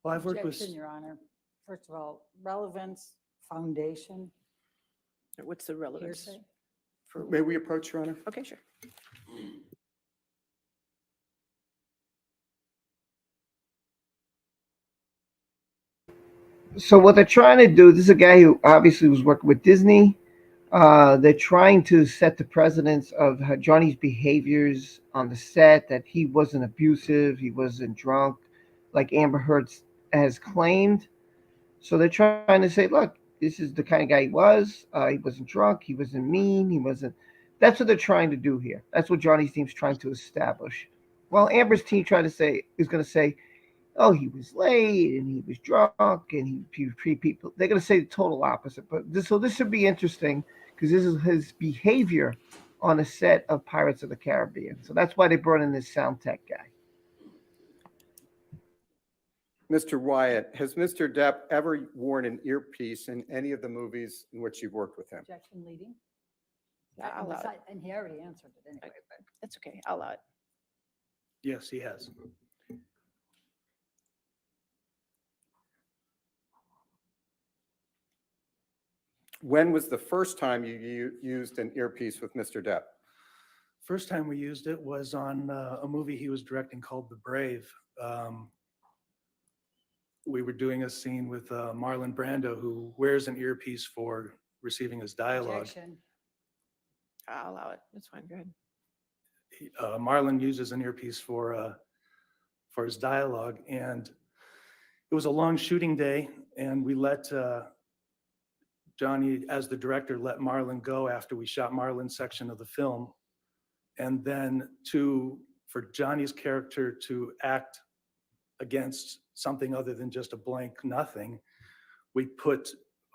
Well, I've worked Objection, with. Your Honor. First of all, relevance, foundation, What's the relevance? hearsay. May we approach, Your Honor? Okay, sure. So what they're trying to do, this is a guy who obviously was working with Disney. They're trying to set the precedence of Johnny's behaviors on the set, that he wasn't abusive, he wasn't drunk, like Amber Heard has claimed. So they're trying to say, look, this is the kind of guy he was. He wasn't drunk, he wasn't mean, he wasn't. That's what they're trying to do here. That's what Johnny's team's trying to establish. Well, Amber's team trying to say is going to say, oh, he was late and he was drunk and he treat people. They're going to say the total opposite. But this should be interesting because this is his behavior on a set of Pirates of the Caribbean. So that's why they brought in this sound tech guy. Mr. Wyatt, has Mr. Depp ever worn an earpiece in any of the movies in which you've worked with him? Objection leading? Yeah, I'll allow it. And he already answered it anyway, but. That's okay. I'll allow it. Yes, he has. When was the first time you used an earpiece with Mr. Depp? First time we used it was on a movie he was directing called The Brave. We were doing a scene with Marlon Brando, who wears an earpiece for receiving his dialogue. Objection. I'll allow it. That's fine. Go ahead. Marlon uses an earpiece for his dialogue, and it was a long shooting day, and we let Johnny, as the director, let Marlon go after we shot Marlon's section of the film, and then for Johnny's character to act against something other than just a blank nothing, we put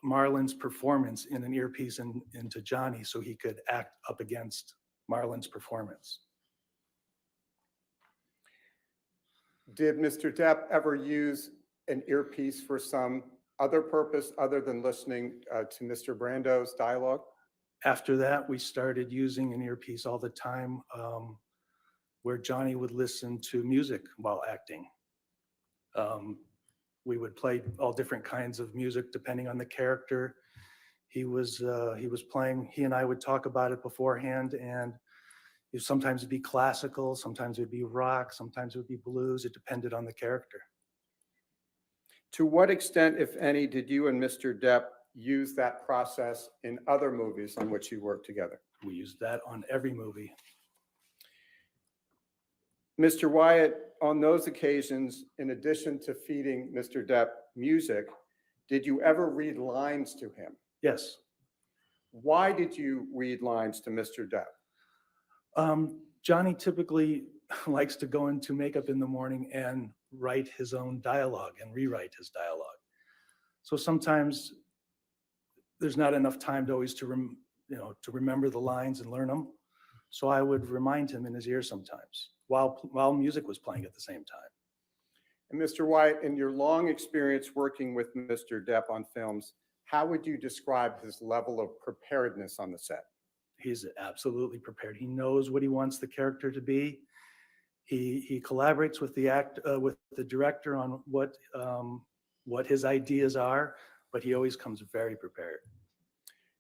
Marlon's performance in an earpiece into Johnny so he could act up against Marlon's performance. Did Mr. Depp ever use an earpiece for some other purpose other than listening to Mr. Brando's dialogue? After that, we started using an earpiece all the time where Johnny would listen to music while acting. We would play all different kinds of music depending on the character he was playing. He and I would talk about it beforehand, and sometimes it'd be classical, sometimes it'd be rock, sometimes it would be blues. It depended on the character. To what extent, if any, did you and Mr. Depp use that process in other movies on which you worked together? We used that on every movie. Mr. Wyatt, on those occasions, in addition to feeding Mr. Depp music, did you ever read lines to him? Yes. Why did you read lines to Mr. Depp? Johnny typically likes to go into makeup in the morning and write his own dialogue and rewrite his dialogue. So sometimes there's not enough time to always to remember the lines and learn them. So I would remind him in his ear sometimes while music was playing at the same time. And Mr. Wyatt, in your long experience working with Mr. Depp on films, how would you describe his level of preparedness on the set? He's absolutely prepared. He knows what he wants the character to be. He collaborates with the director on what his ideas are, but he always comes very prepared.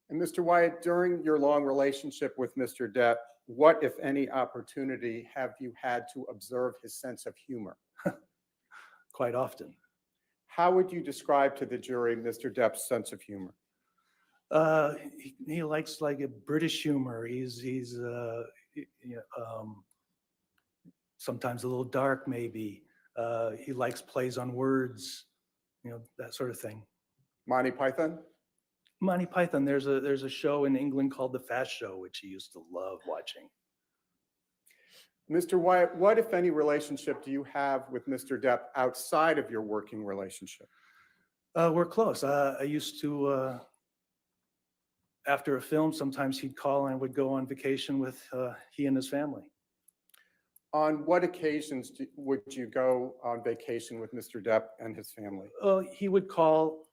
And Mr. Wyatt, during your long relationship with Mr. Depp, what, if any, opportunity have you had to observe his sense of humor? Quite often. How would you describe to the jury Mr. Depp's sense of humor? He likes like a British humor. He's sometimes a little dark, maybe. He likes plays on words, that sort of thing. Monty Python? Monty Python. There's a show in England called The Fast Show, which he used to love watching. Mr. Wyatt, what, if any, relationship do you have with Mr. Depp outside of your working relationship? We're close. I used to, after a film, sometimes he'd call and I would go on vacation with he and his family. On what occasions would you go on vacation with Mr. Depp and his family? He would call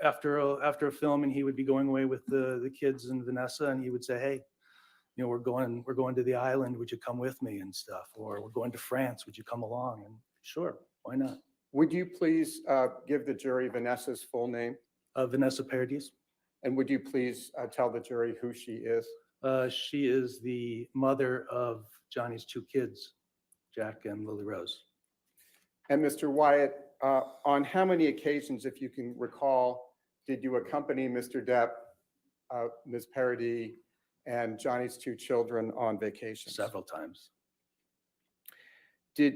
after a film, and he would be going away with the kids and Vanessa, and he would say, "Hey, we're going to the island. Would you come with me?" and stuff. Or, "We're going to France. Would you come along?" And sure, why not? Would you please give the jury Vanessa's full name? Vanessa Paradis. And would you please tell the jury who she is? She is the mother of Johnny's two kids, Jack and Lily Rose. And Mr. Wyatt, On how many occasions, if you can recall, did you accompany Mr. Depp, Ms. Paradis, and Johnny's two children on vacations? Several times.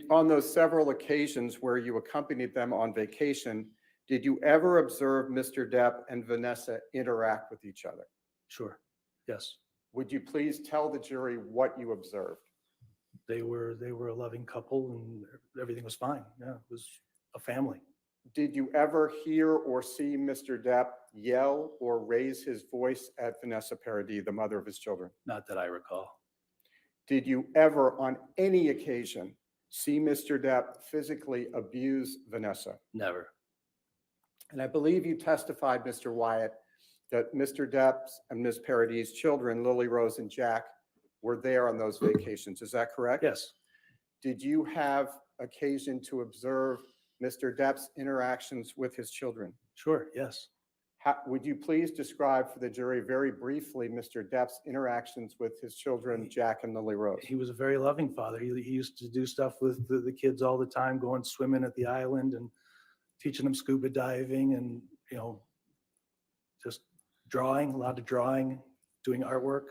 On those several occasions where you accompanied them on vacation, did you ever observe Mr. Depp and Vanessa interact with each other? Sure. Yes. Would you please tell the jury what you observed? They were a loving couple and everything was fine. Yeah, it was a family. Did you ever hear or see Mr. Depp yell or raise his voice at Vanessa Paradis, the mother of his children? Not that I recall. Did you ever, on any occasion, see Mr. Depp physically abuse Vanessa? Never. And I believe you testified, Mr. Wyatt, that Mr. Depp's and Ms. Paradis' children, Lily Rose and Jack, were there on those vacations. Is that correct? Yes. Did you have occasion to observe Mr. Depp's interactions with his children? Sure, yes. Would you please describe for the jury very briefly Mr. Depp's interactions with his children, Jack and Lily Rose? He was a very loving father. He used to do stuff with the kids all the time, going swimming at the island and teaching them scuba diving and, just drawing, a lot of drawing, doing artwork.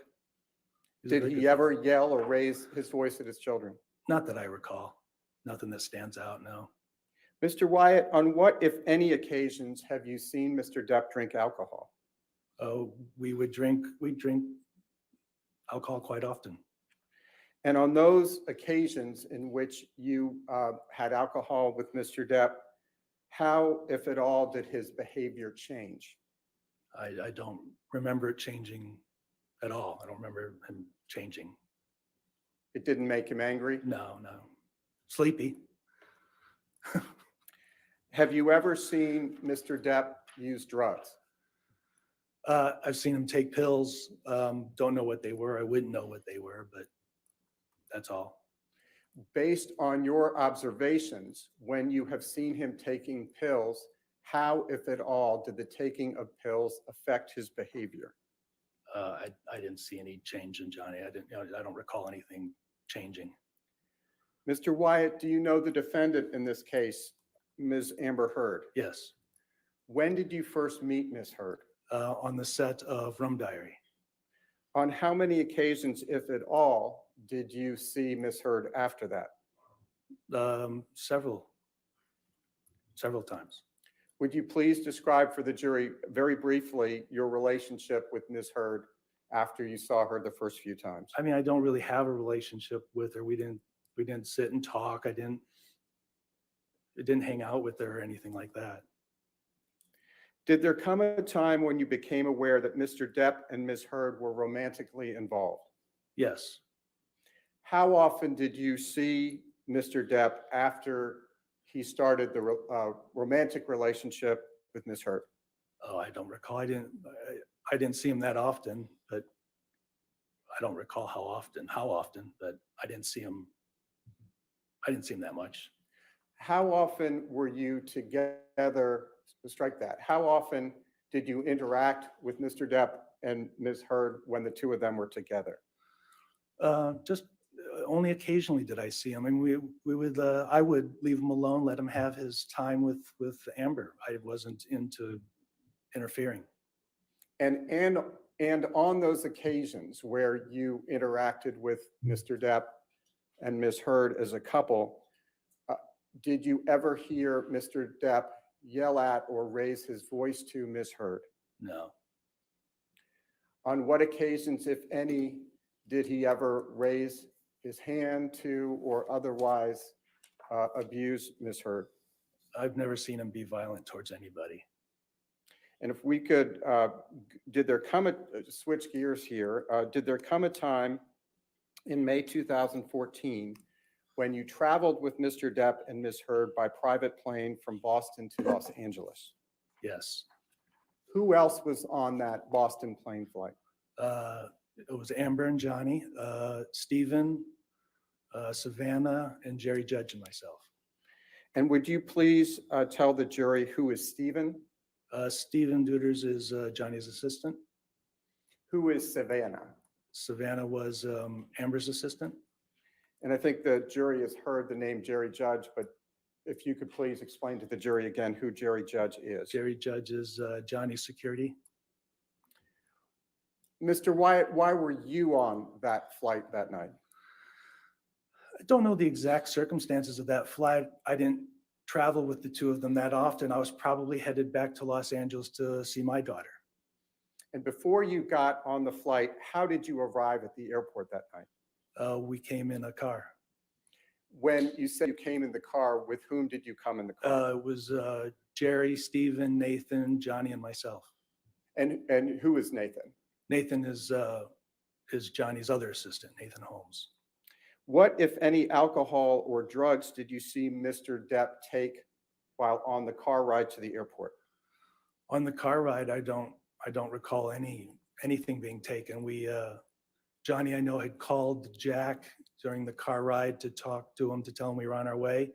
Did he ever yell or raise his voice at his children? Not that I recall. Nothing that stands out, no. Mr. Wyatt, on what, if any, occasions have you seen Mr. Depp drink alcohol? Oh, we'd drink alcohol quite often. And on those occasions in which you had alcohol with Mr. Depp, how, if at all, did his behavior change? I don't remember it changing at all. I don't remember him changing. It didn't make him angry? No. Sleepy. Have you ever seen Mr. Depp use drugs? I've seen him take pills. Don't know what they were. I wouldn't know what they were, but that's all. Based on your observations, when you have seen him taking pills, how, if at all, did the taking of pills affect his behavior? I didn't see any change in Johnny. I don't recall anything changing. Mr. Wyatt, do you know the defendant in this case, Ms. Amber Heard? Yes. When did you first meet Ms. Heard? On the set of Rum Diary. On how many occasions, if at all, did you see Ms. Heard after that? Several times. Would you please describe for the jury very briefly your relationship with Ms. Heard after you saw her the first few times? I mean, I don't really have a relationship with her. We didn't sit and talk. I didn't hang out with her or anything like that. Did there come a time when you became aware that Mr. Depp and Ms. Heard were romantically involved? Yes. How often did you see Mr. Depp after he started the romantic relationship with Ms. Heard? Oh, I don't recall. I didn't see him that often, but I don't recall how often, but I didn't see him that much. How often were you together? Strike that. How often did you interact with Mr. Depp and Ms. Heard when the two of them were together? Just only occasionally did I see him. I mean, I would leave him alone, let him have his time with Amber. I wasn't into interfering. And on those occasions where you interacted with Mr. Depp and Ms. Heard as a couple, did you ever hear Mr. Depp yell at or raise his voice to Ms. Heard? No. On what occasions, if any, did he ever raise his hand to or otherwise abuse Ms. Heard? I've never seen him be violent towards anybody. And if we could, did there come switch gears here, did there come a time in May 2014 when you traveled with Mr. Depp and Ms. Heard by private plane from Boston to Los Angeles? Yes. Who else was on that Boston plane flight? It was Amber and Johnny, Stephen, Savannah, and Jerry Judge and myself. And would you please tell the jury who is Stephen? Stephen Duders is Johnny's assistant. Who is Savannah? Savannah was Amber's assistant. And I think the jury has heard the name Jerry Judge, but if you could please explain to the jury again who Jerry Judge is. Jerry Judge is Johnny's security. Mr. Wyatt, why were you on that flight that night? I don't know the exact circumstances of that flight. I didn't travel with the two of them that often. I was probably headed back to Los Angeles to see my daughter. And before you got on the flight, how did you arrive at the airport that night? We came in a car. When you said you came in the car, with whom did you come in the car? It was Jerry, Stephen, Nathan, Johnny, and myself. And who is Nathan? Nathan is Johnny's other assistant, Nathan Holmes. What, if any, alcohol or drugs did you see Mr. Depp take while on the car ride to the airport? On the car ride, I don't recall anything being taken. Johnny, I know, had called Jack during the car ride to talk to him, to tell him we were on our way.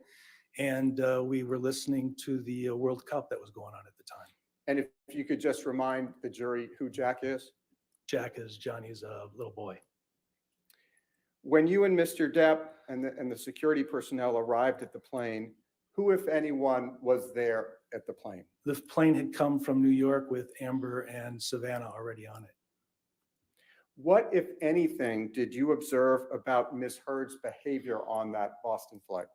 And we were listening to the World Cup that was going on at the time. And if you could just remind the jury who Jack is? Jack is Johnny's little boy. When you and Mr. Depp and the security personnel arrived at the plane, who, if anyone, was there at the plane? The plane had come from New York with Amber and Savannah already on it. What, if anything, did you observe about Ms. Heard's behavior on that Boston flight?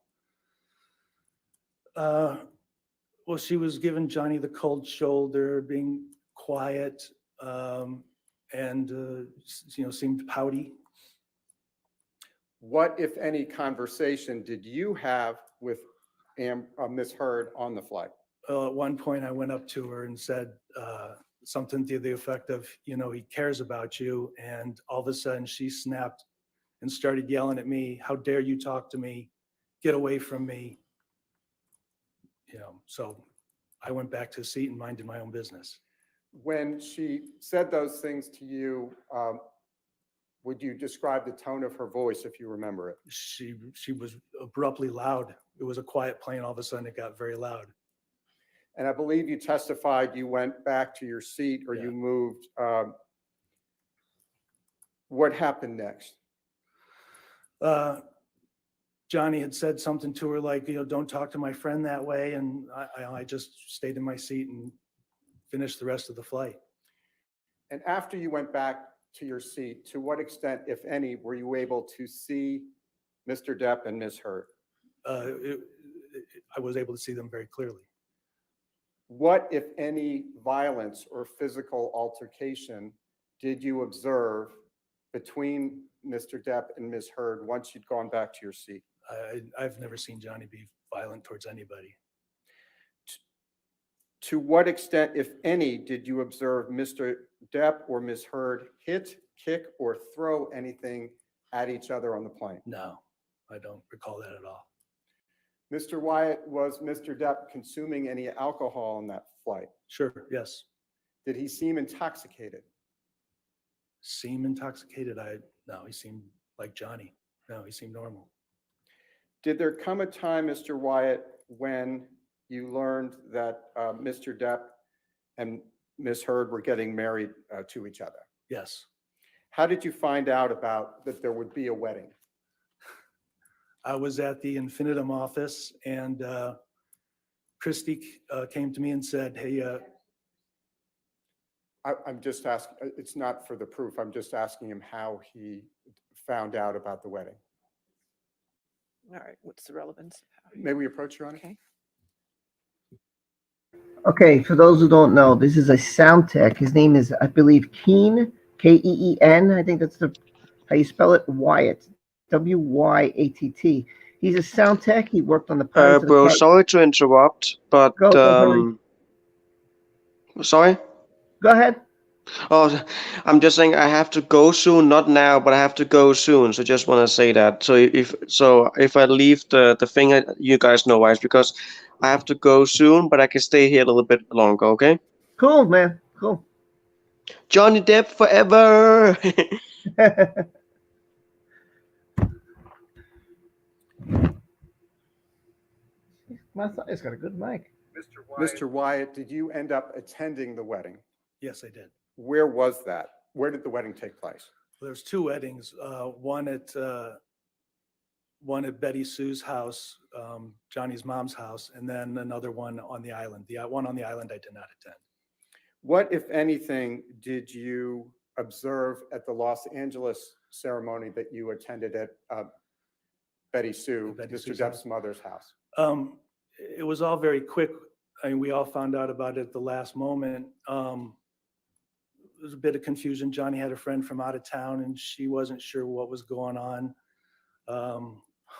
Well, she was giving Johnny the cold shoulder, being quiet, and seemed pouty. What, if any, conversation did you have with Ms. Heard on the flight? At one point, I went up to her and said something to the effect of, he cares about you. And all of a sudden, she snapped and started yelling at me, "How dare you talk to me? Get away from me." So I went back to the seat and minded my own business. When she said those things to you, would you describe the tone of her voice if you remember it? She was abruptly loud. It was a quiet plane. All of a sudden, it got very loud. And I believe you testified you went back to your seat or you moved. What happened next? Johnny had said something to her like, "Don't talk to my friend that way." And I just stayed in my seat and finished the rest of the flight. And after you went back to your seat, to what extent, if any, were you able to see Mr. Depp and Ms. Heard? I was able to see them very clearly. What, if any, violence or physical altercation did you observe between Mr. Depp and Ms. Heard once you'd gone back to your seat? I've never seen Johnny be violent towards anybody. To what extent, if any, did you observe Mr. Depp or Ms. Heard hit, kick, or throw anything at each other on the plane? No, I don't recall that at all. Mr. Wyatt, was Mr. Depp consuming any alcohol on that flight? Sure, yes. Did he seem intoxicated? Seem intoxicated? No, he seemed like Johnny. No, he seemed normal. Did there come a time, Mr. Wyatt, when you learned that Mr. Depp and Ms. Heard were getting married to each other? Yes. How did you find out about that there would be a wedding? I was at the Infinitum office, and Christy came to me and said, "Hey, I'm just asking, it's not for the proof, I'm just asking him how he found out about the wedding." All right, what's the relevance? May we approach, Your Honor? Okay. Okay, for those who don't know, this is a sound tech. His name is, I believe, Keen, K-E-E-N. I think that's how you spell it, Wyatt, W-Y-A-T-T. He's a sound tech. He worked on the Pirates of the Bro, Caribbean. sorry to interrupt, but sorry? Go ahead. Oh, I'm just saying I have to go soon, not now, but I have to go soon. So just want to say that. So if I leave the thing, you guys know why. It's because I have to go soon, but I can stay here a little bit longer. Okay? Cool, man. Cool. Johnny Depp forever. It's got a good mic. Mr. Wyatt, did you end up attending the wedding? yes, I did." Where was that? Where did the wedding take place? There's two weddings. One at one at Betty Sue's house, Johnny's mom's house, and then another one on the island. The one on the island I did not attend. What, if anything, did you observe at the Los Angeles ceremony that you attended at Betty Sue, Mr. Depp's mother's house? It was all very quick. I mean, we all found out about it at the last moment. There was a bit of confusion. Johnny had a friend from out of town, and she wasn't sure what was going on.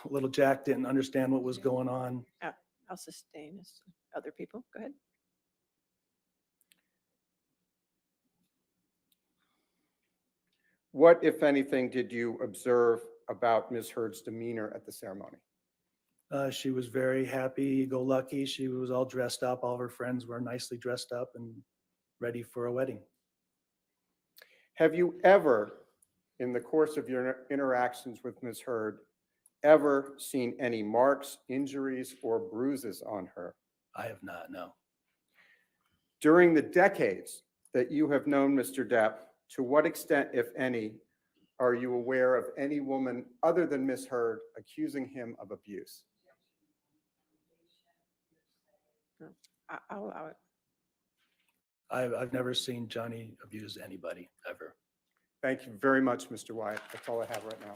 Little Jack didn't understand what was going on. I'll sustain other people. Go ahead. What, if anything, did you observe about Ms. Heard's demeanor at the ceremony? She was very happy-go-lucky. She was all dressed up. All of her friends were nicely dressed up and ready for a wedding. Have you ever, in the course of your interactions with Ms. Heard, ever seen any marks, injuries, or bruises on her? I have not, no. During the decades that you have known Mr. Depp, to what extent, if any, are you aware of any woman other than Ms. Heard accusing him of abuse? I'll allow it. I've never seen Johnny abuse anybody, ever. Thank you very much, Mr. Wyatt. That's all I have right now.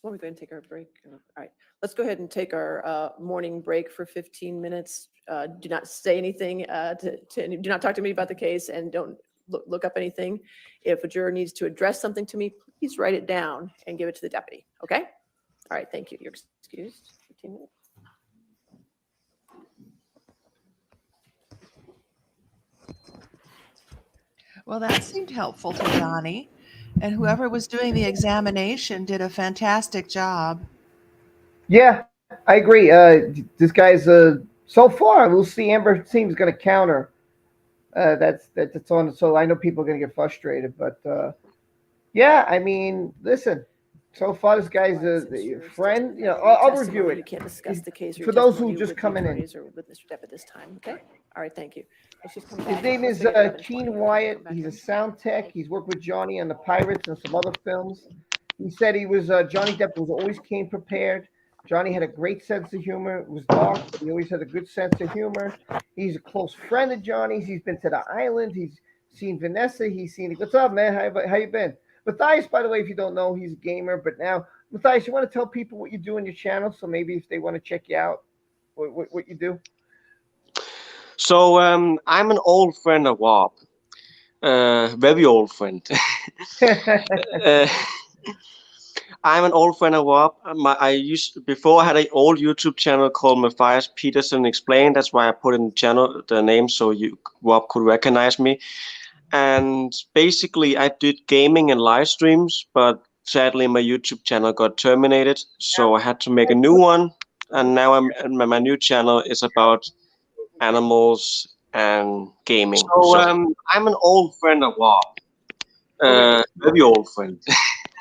Well, we're going to take our break. All right, let's go ahead and take our morning break for 15 minutes. Do not say anything, do not talk to me about the case, and don't look up anything. If a juror needs to address something to me, please write it down and give it to the deputy, okay? All right, thank you. You're excused. 15 minutes. Well, that seemed helpful to Johnny. And whoever was doing the examination did a fantastic job. Yeah, I agree. This guy's so far. We'll see. Amber seems going to counter. That's on. So I know people are going to get frustrated, but yeah, I mean, listen. So far, this guy's a friend. You know, I'll review it. You can't discuss the case or for those testimony who just with the coming in. attorneys or with Mr. Depp at this time. Okay. All right. Thank you. Let's just come His back. name Let's is pick it up in Keenan 20. Wyatt. Come He's a back in. sound tech. He's worked with Johnny on the Pirates and some other films. He said he was Johnny Depp always came prepared. Johnny had a great sense of humor. It was dark, but he always had a good sense of humor. He's a close friend of Johnny's. He's been to the island. He's seen Vanessa. He's seen. What's up, man? How you been? Matthias, by the way, if you don't know, he's a gamer. But now, Matthias, you want to tell people what you do on your channel, so maybe if they want to check you out, what you do. So I'm an old friend of Rob, very old friend. I'm an old friend of Rob. Before I had an old YouTube channel called Matthias Peterson Explained. That's why I put in the name so Rob could recognize me. And basically, I did gaming and live streams, but sadly, my YouTube channel got terminated, so I had to make a new one. And now my new channel is about animals and gaming. So I'm an old friend of Rob, very old friend.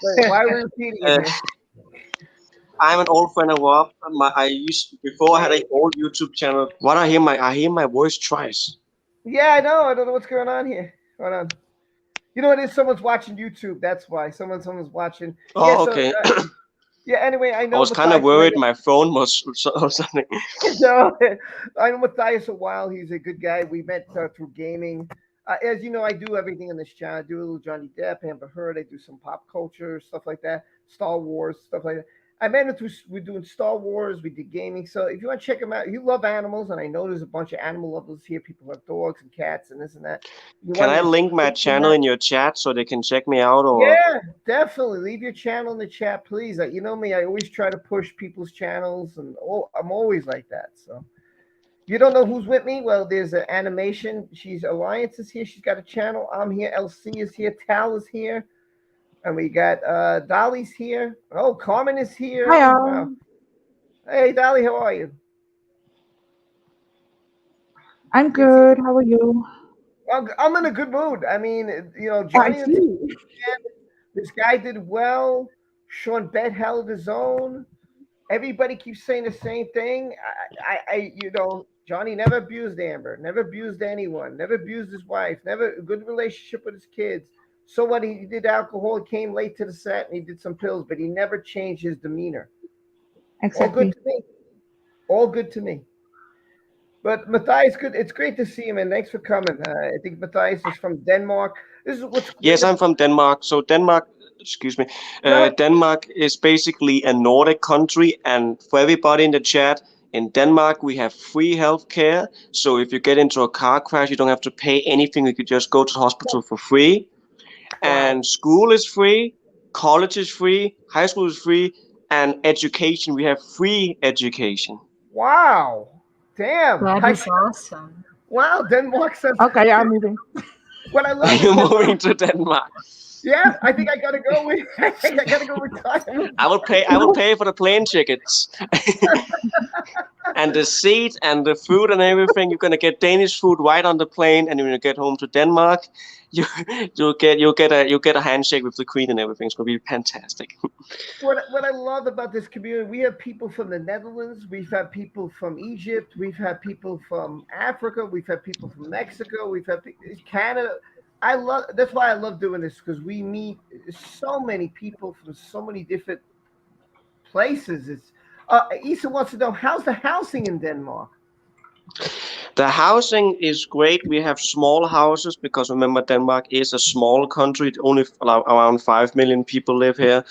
Wait, why are we repeating it here? I'm an old friend of Rob. Before I had an old YouTube channel. What I hear my voice twice. Yeah, I know. I don't know what's going on here. Hold on. You know what it is? Someone's watching YouTube. That's why. Someone's watching. Oh, yeah, so, okay. Yeah, anyway, I know. I was kind of worried my phone was or something. No, I know Matthias a while. He's a good guy. We met through gaming. As you know, I do everything on this channel. I do a little Johnny Depp, Amber Heard. I do some pop culture, stuff like that. Star Wars, stuff like that. I met him through, we're doing Star Wars. We did gaming. So if you want to check him out, you love animals. And I know there's a bunch of animal lovers here. People have dogs and cats and this and that. Can I link my channel in your chat so they can check me out? Or yeah, definitely. Leave your channel in the chat, please. You know me, I always try to push people's channels, and I'm always like that. So you don't know who's with me? Well, there's an animation. Alliance is here. She's got a channel. I'm here. LC is here. Tal is here. And we got Dolly's here. Oh, Carmen is here. Hi, wow. Hey, Dolly, how are you? I'm good. How are you? I'm in a good mood. I mean, you know, Johnny, this guy did well. Sean Bett held his own. Everybody keeps saying the same thing. You know, Johnny never abused Amber, never abused anyone, never abused his wife, never a good relationship with his kids. So what, he did alcohol, he came late to the set and he did some pills, but he never changed his demeanor. All good Exactly. to me. All good to me. But Matthias, good. It's great to see him, and thanks for coming. I think Matthias is from Denmark. This is what's Yes, I'm from Denmark. So Denmark, excuse me, no, Denmark is basically a Nordic country, and for everybody in the chat, in Denmark we have free healthcare. So if you get into a car crash, you don't have to pay anything. You could just go to the hospital for free. And school is free, college is free, high school is free, and education, we have free education. wow, damn, That is awesome. wow, Denmark says. Okay, I'm moving. What I Are love you is moving to Denmark? yeah, I think I gotta go with. I think I gotta go retire. I will pay for the plane tickets. And the seat and the food and everything. You're gonna get Danish food right on the plane, and when you get home to Denmark, you'll get a handshake with the Queen and everything. It's gonna be fantastic. What I love about this community, we have people from the Netherlands, we've had people from Egypt, we've had people from Africa, we've had people from Mexico, we've had Canada. That's why I love doing this, because we meet so many people from so many different places. It's Issa wants to know, how's the housing in Denmark? The housing is great. We have small houses because remember Denmark is a small country. Only around 5 million people live here.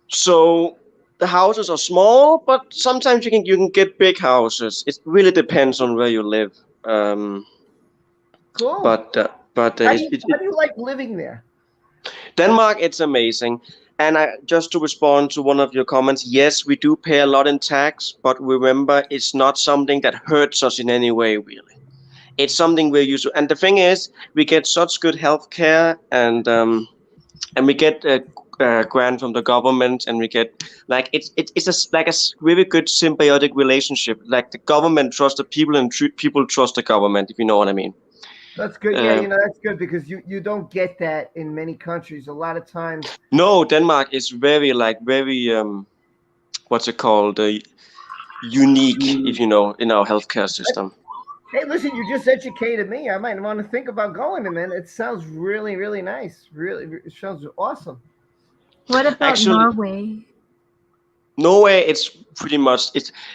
So the houses are small, but sometimes you can get big houses. It really depends on where you live. Cool. But how do you like living there? Denmark, it's amazing. And just to respond to one of your comments, yes, we do pay a lot in tax, but remember, it's not something that hurts us in any way, really. It's something we're used to. And the thing is, we get such good health care, and we get a grant from the government, and we get like it's like a really good symbiotic relationship. Like the government trusts the people, and people trust the government, if you know what I mean. That's good. Yeah, that's good, because you don't get that in many countries. A lot of times. No, Denmark is very what's it called? Unique, if you know, in our healthcare system. Hey, listen, you just educated me. I might want to think about going, man. It sounds really, really nice. Really, it sounds awesome. What about Norway? Norway, it's pretty much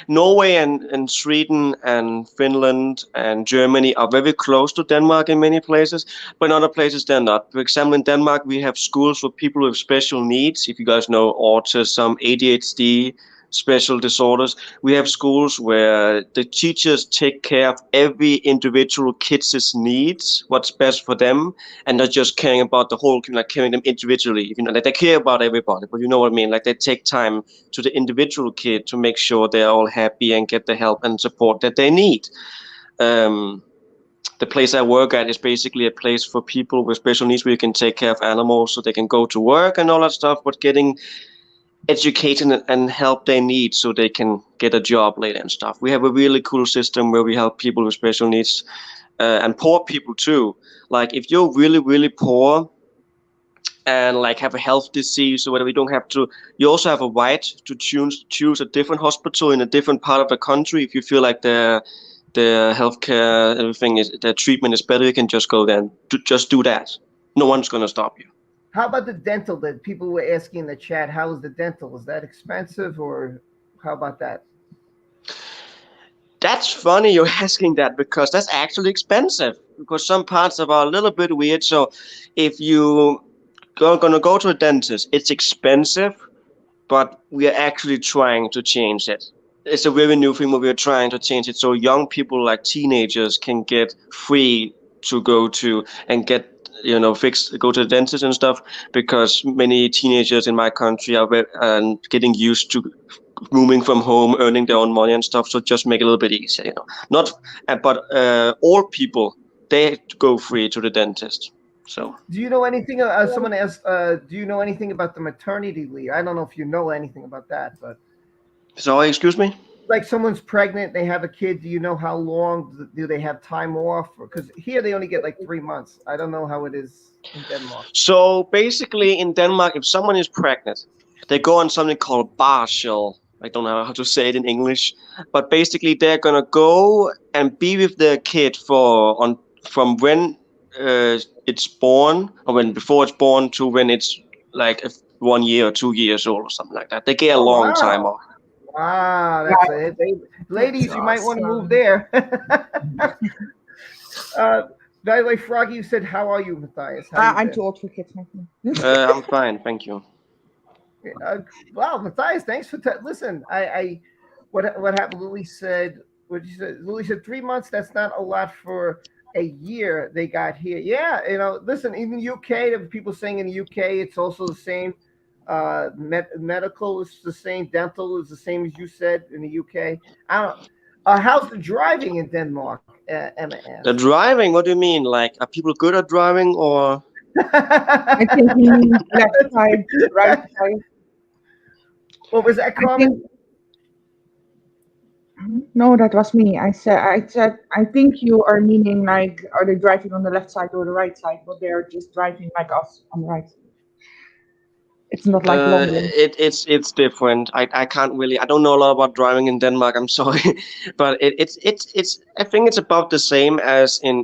Norway and Sweden and Finland and Germany are very close to Denmark in many places, but in other places they're not. For example, in Denmark we have schools for people with special needs. If you guys know autism, ADHD, special disorders, we have schools where the teachers take care of every individual kid's needs, what's best for them, and not just caring about the whole, like caring them individually. You know, like they care about everybody, but you know what I mean. Like they take time to the individual kid to make sure they're all happy and get the help and support that they need. The place I work at is basically a place for people with special needs where you can take care of animals so they can go to work and all that stuff, but getting educated and help they need so they can get a job later and stuff. We have a really cool system where we help people with special needs and poor people too. Like if you're really, really poor and like have a health disease or whatever, you also have a right to choose a different hospital in a different part of the country. If you feel like their healthcare, their treatment is better, you can just go there and just do that. No one's going to stop you. How about the dental that people were asking in the chat? How is the dental? Is that expensive, or how about that? That's funny you're asking that, because that's actually expensive, because some parts are a little bit weird. So if you are going to go to a dentist, it's expensive, but we are actually trying to change it. It's a very new thing where we are trying to change it so young people like teenagers can get free to go to and get go to the dentist and stuff, because many teenagers in my country are getting used to moving from home, earning their own money and stuff. So just make it a little bit easier, but all people, they go free to the dentist. So do you know anything? Someone asked, do you know anything about the maternity leave? I don't know if you know anything about that, but. Sorry, excuse me? Like someone's pregnant, they have a kid. Do you know how long do they have time off? Because here they only get like 3 months. I don't know how it is in Denmark. So basically in Denmark, if someone is pregnant, they go on something called barsel. I don't know how to say it in English, but basically they're gonna go and be with their kid from when it's born, or before it's born to when it's like 1 year or 2 years old or something like that. They get a long time off. Wow, that's it. Ladies, you might want to move there. By the way, Froggy, you said, "How are you, Matthias?" How you I'm been? too old for kids. I'm fine, thank you. Wow, Matthias, thanks for listen. What happened? Lily said, what you said? Lily said 3 months. That's not a lot for a year. They got here. Yeah, listen. Even UK, there were people saying in the UK, it's also the same. Medical is the same. Dental is the same as you said in the UK. I don't. How's the driving in Denmark? Emma The asked. driving, what do you mean? Like, are people good at driving or? I think he means left side, right side. What was that I comment? think no, that was me. I said, I think you are meaning like, are they driving on the left side or the right side? But they're just driving like us on the right. It's not like London. It's different. I can't really. I don't know a lot about driving in Denmark. I'm sorry, but it's. I think it's about the same as in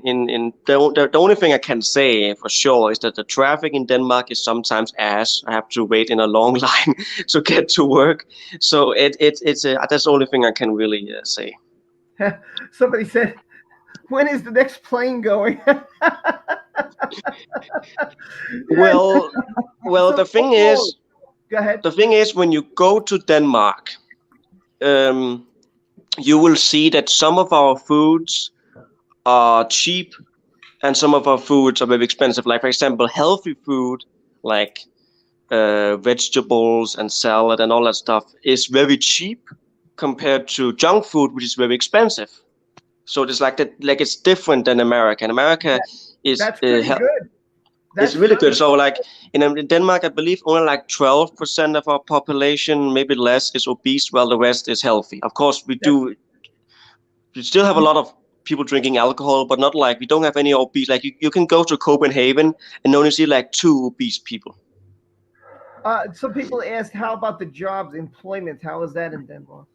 the only thing I can say for sure is that the traffic in Denmark is sometimes ass. I have to wait in a long line to get to work. So it's that's the only thing I can really say. Somebody said, "When is the next plane going?" Well, So the thing overall- is, go ahead. the thing is, when you go to Denmark, you will see that some of our foods are cheap and some of our foods are very expensive. Like, for example, healthy food, like vegetables and salad and all that stuff, is very cheap compared to junk food, which is very expensive. So it's like that. Like, it's different than America. In America, is That's pretty good. It's really good. So, like in Denmark, I believe only like 12% of our population, maybe less, is obese, while the rest is healthy. Of course, we still have a lot of people drinking alcohol, but not like we don't have any obese. Like you can go to Copenhagen and only see like 2 obese people. Some people asked, "How about the jobs, employment? How is that in Denmark?"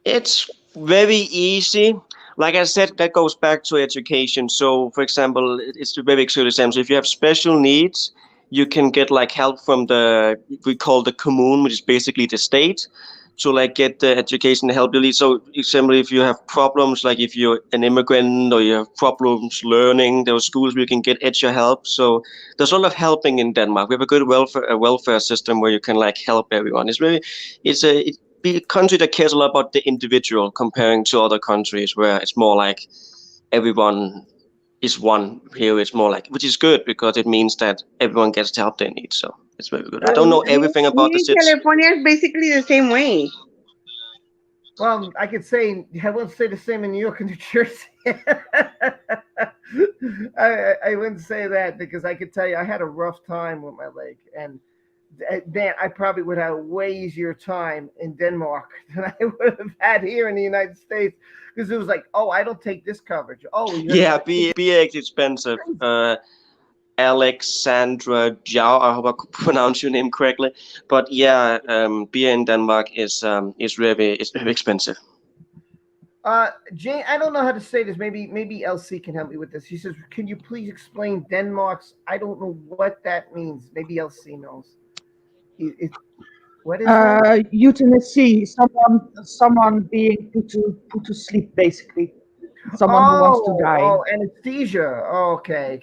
It's very easy. Like I said, that goes back to education. So, for example, it's very clear. So if you have special needs, you can get like help from we call the commune, which is basically the state, to like get the education help you need. So, example, if you have problems, like if you're an immigrant or you have problems learning, there are schools where you can get extra help. So there's a lot of helping in Denmark. We have a good welfare system where you can like help everyone. It's be a country that cares a lot about the individual comparing to other countries where it's more like everyone is one. Here it's more like, which is good because it means that everyone gets the help they need. So it's very good. I don't know everything about the in cities. California is basically the same way. Well, I could say I wouldn't say the same in New York and New Jersey. I wouldn't say that because I could tell you I had a rough time with my leg, and then I probably would have a way easier time in Denmark than I would have had here in the United States because it was like, oh, I don't take this coverage. Oh, Yeah, BA is expensive. Alexandra Jiao, I hope I could pronounce your name correctly. But yeah, beer in Denmark is very expensive. Jane, I don't know how to say this. Maybe LC can help me with this. He says, "Can you please explain Denmark's?" I don't know what that means. Maybe LC knows. What is that? Euthanasia, someone being put to sleep, basically. Someone who wants to die. Oh, anesthesia. Oh, okay.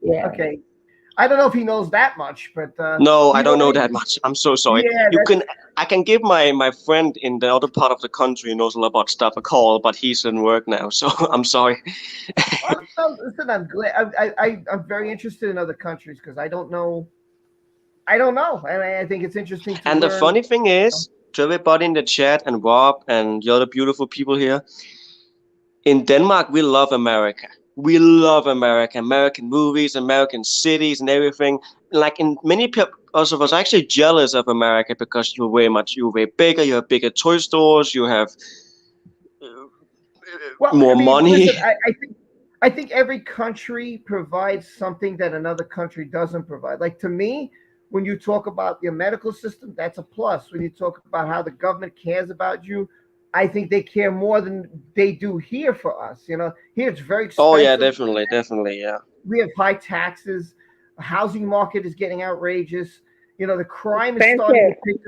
Yeah. Okay. I don't know if he knows that much, but no, I don't know that much. I'm so sorry. Yeah, I can give my friend in the other part of the country who knows a lot about stuff a call, but he's in work now, so I'm sorry. no, listen, I'm glad. I'm very interested in other countries because I don't know. And I think it's interesting to And learn. the funny thing is, to everybody in the chat and Rob and the other beautiful people here, in Denmark, we love America. We love America, American movies, American cities, and everything. Like in many people, of us are actually jealous of America because you're way bigger. You have bigger toy stores. You have more money. Listen, I think every country provides something that another country doesn't provide. Like to me, when you talk about your medical system, that's a plus. When you talk about how the government cares about you, I think they care more than they do here for us. Here it's very expensive. Oh yeah, definitely, yeah. We have high taxes. The housing market is getting outrageous. The crime is starting to pick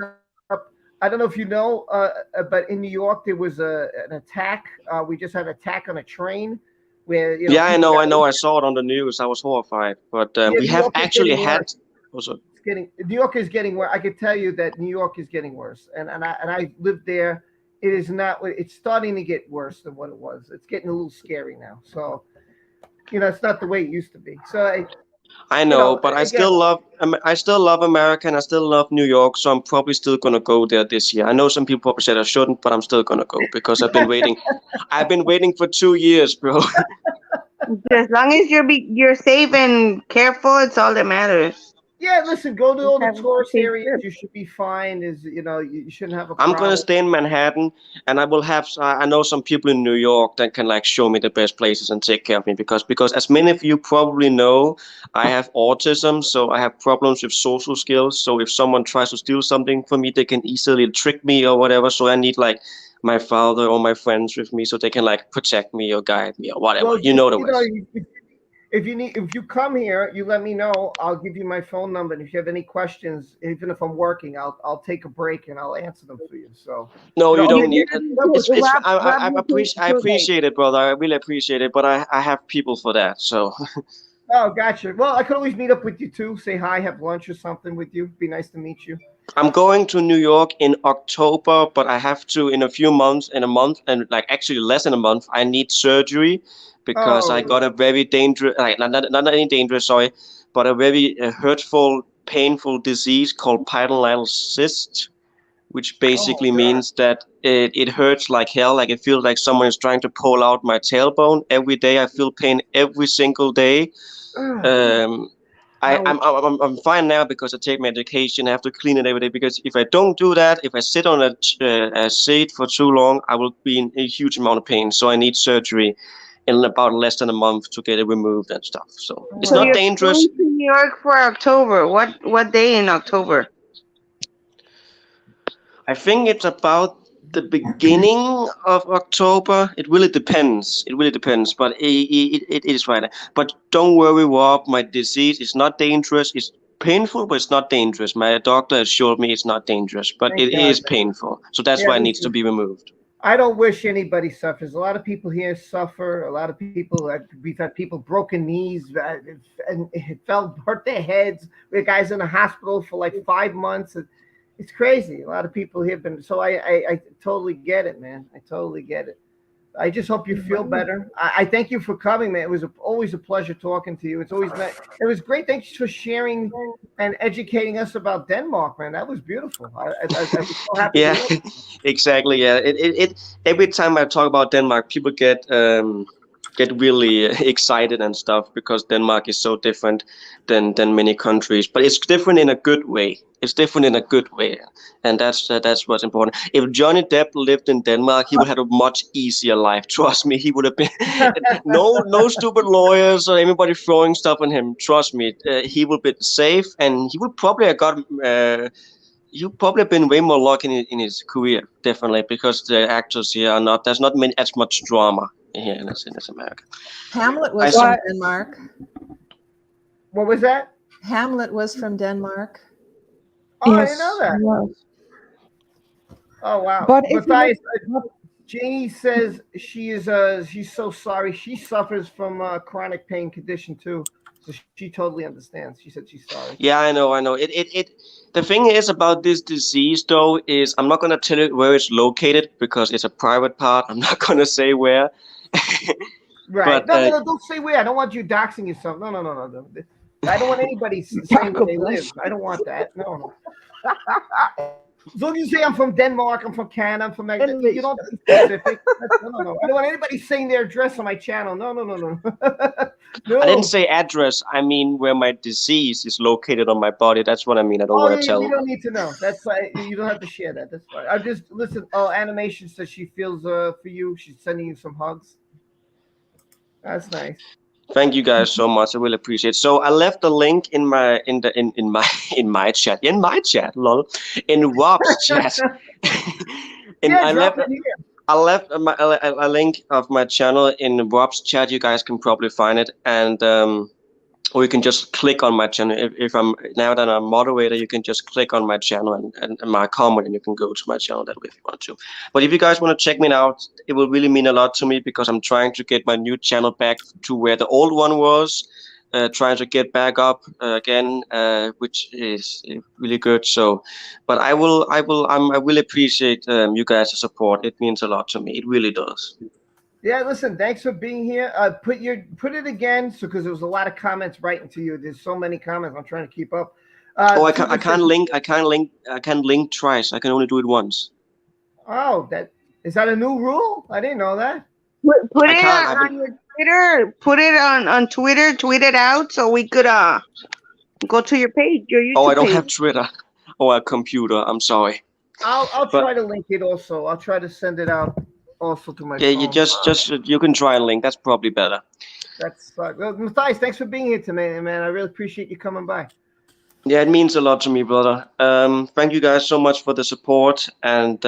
up. I don't know if you know, but in New York there was an attack. We just had an attack on a train where Yeah, I people know, got I know. I saw it on the news. I was horrified. But Yeah, we New have York is actually getting had. worse. Also, New York is getting worse. I could tell you that New York is getting worse, and I lived there. It is not. It's starting to get worse than what it was. It's getting a little scary now. So it's not the way it used to be. So I know, but again, I still love America and I still love New York, so I'm probably still gonna go there this year. I know some people probably said I shouldn't, but I'm still gonna go because I've been waiting. I've been waiting for 2 years, bro. As long as you're safe and careful, it's all that matters. yeah. Listen, go to all the Have a tourist safe areas. trip. You should be fine. You shouldn't have a I'm gonna problem. stay in Manhattan, and I will have. I know some people in New York that can like show me the best places and take care of me because as many of you probably know, I have autism, so I have problems with social skills. So if someone tries to steal something from me, they can easily trick me or whatever. So I need like my father or my friends with me so they can like protect me or guide me or whatever. Well, You know the you way. know, if you come here, you let me know. I'll give you my phone number, and if you have any questions, even if I'm working, I'll take a break and I'll answer them for you. So No, you don't need. It's Rob, Rob, you take I tour guide. appreciate it, brother. I really appreciate it, but I have people for that. So Oh, gotcha. Well, I could always meet up with you too. Say hi, have lunch or something with you. Be nice to meet you. I'm going to New York in October, but I have to in a few months, in a month, and like actually less than a month. I need surgery because I Oh, got a very dangerous, like not any dangerous, sorry, but a very hurtful, painful disease called pineal cyst, which oh basically my God. means that it hurts like hell. Like it feels like someone is trying to pull out my tailbone every day. I feel pain every single day. Ugh. Um, I'm fine now because I take medication. I have to clean it every day because if I don't do that, if I sit on a seat for too long, I will be in a huge amount of pain. So I need surgery in about less than a month to get it removed and stuff. So it's So not you're dangerous. going to New York for October. What day in October? I think it's about the beginning of October. It really depends. It really depends, but it is right. But don't worry, Rob. My disease is not dangerous. It's painful, but it's not dangerous. My doctor assured me it's not dangerous, but Thank it God. is painful. So that's Yeah, why it needs to listen. be removed. I don't wish anybody suffers. A lot of people here suffer. A lot of people, we've had people broken knees and it hurt their heads. We had guys in the hospital for like 5 months. It's crazy. A lot of people here have been. So I totally get it, man. I totally get it. I just hope you feel better. I thank you for coming, man. It was always a pleasure talking to you. It's always nice. It was great. Thanks for sharing and educating us about Denmark, man. That was beautiful. I was so happy. Yeah, To hear. exactly. Yeah, every time I talk about Denmark, people get really excited and stuff because Denmark is so different than many countries. But it's different in a good way. It's different in a good way, and that's what's important. If Johnny Depp lived in Denmark, he would have a much easier life. Trust me, he would have been no stupid lawyers or anybody throwing stuff on him. Trust me, he would be safe, and he would probably have got. You've probably been way more lucky in his career, definitely, because the actors here are not. There's not as much drama here in this America. Hamlet I was saw- from Denmark. What was that? Hamlet was from Denmark. Oh, I Yes, didn't know that. yes. Oh wow. But if you Matthias, look, Janie says she's so sorry. She suffers from chronic pain condition too, so she totally understands. She said she's sorry. Yeah, I know. It. The thing is about this disease, though, is I'm not gonna tell you where it's located because it's a private part. I'm not gonna say where. Right. But No, don't say where. I don't want you doxing yourself. No. I don't want anybody saying where they live. I don't want that. No. As long as you say I'm from Denmark, I'm from Canada, I'm from Mexico, you don't be specific. No. I don't want anybody saying their address on my channel. No. No. I didn't say address. I mean where my disease is located on my body. That's what I mean. I don't want to tell. You don't need to know. That's why you don't have to share that. That's fine. I just listen. Oh, Animation says she feels for you. She's sending you some hugs. That's nice. Thank you guys so much. I really appreciate it. So I left the link in my chat. In my chat, lol. In Rob's chat. I left a link of my channel in Rob's chat. You guys can probably find it. And or you can just click on my channel. If I'm now that I'm a moderator, you can just click on my channel and my comment, and you can go to my channel that way if you want to. But if you guys want to check me out, it will really mean a lot to me because I'm trying to get my new channel back to where the old one was, trying to get back up again, which is really good. So, but I really appreciate you guys' support. It means a lot to me. It really does. Yeah, listen, thanks for being here. Put it again, so because there was a lot of comments writing to you. There's so many comments. I'm trying to keep up. I can't link twice. I can only do it once. Oh, is that a new rule? I didn't know that. Put it on your Twitter. Put it on Twitter. Tweet it out so we could go to your page, your YouTube Oh, I don't page. have Twitter or a computer. I'm sorry. I'll try to link it also. I'll try to send it out also to my Yeah, phone. you just you can try and link. That's probably better. That's well, Matthias, thanks for being here tonight, man. I really appreciate you coming by. Yeah, it means a lot to me, brother. Thank you guys so much for the support, and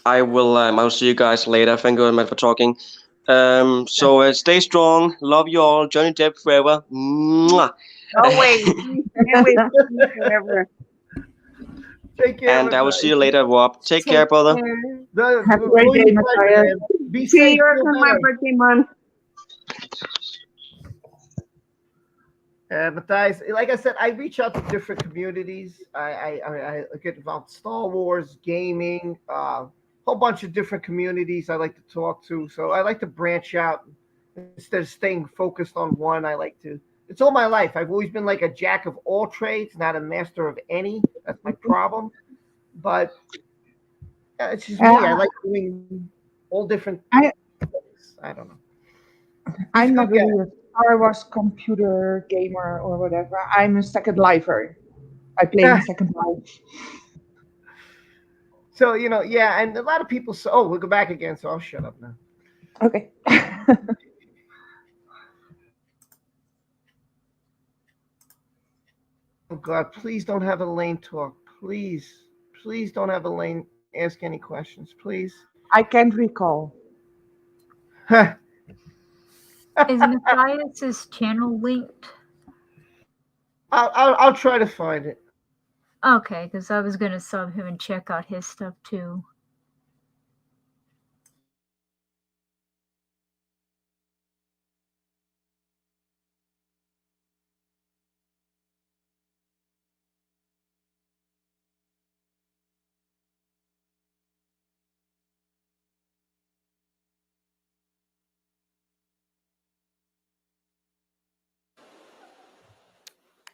I'll see you guys later. Thank you very much for talking. So stay strong. Love you all. Johnny Depp forever. Mwah. Always. Always forever. Take care. And I will see you later, Rob. Take care, brother. Have a great day, Matthias. Be See safe. you feel on my better. birthday month. Matthias, like I said, I reach out to different communities. I get involved in Star Wars, gaming, whole bunch of different communities I like to talk to. So I like to branch out instead of staying focused on one. It's all my life. I've always been like a jack of all trades, not a master of any. That's my problem. But it's just me. I like doing all different things. I don't know. I'm not really a Star Wars computer gamer or whatever. I'm a Second Lifer. I play in Second Life. So, yeah, and a lot of people say, we'll go back again, so I'll shut up now. Okay. Oh, God, please don't have Elaine talk. Please don't have Elaine ask any questions, please. I can't recall. Is Matthias's channel linked? I'll try to find it. Okay, because I was going to sub him and check out his stuff too.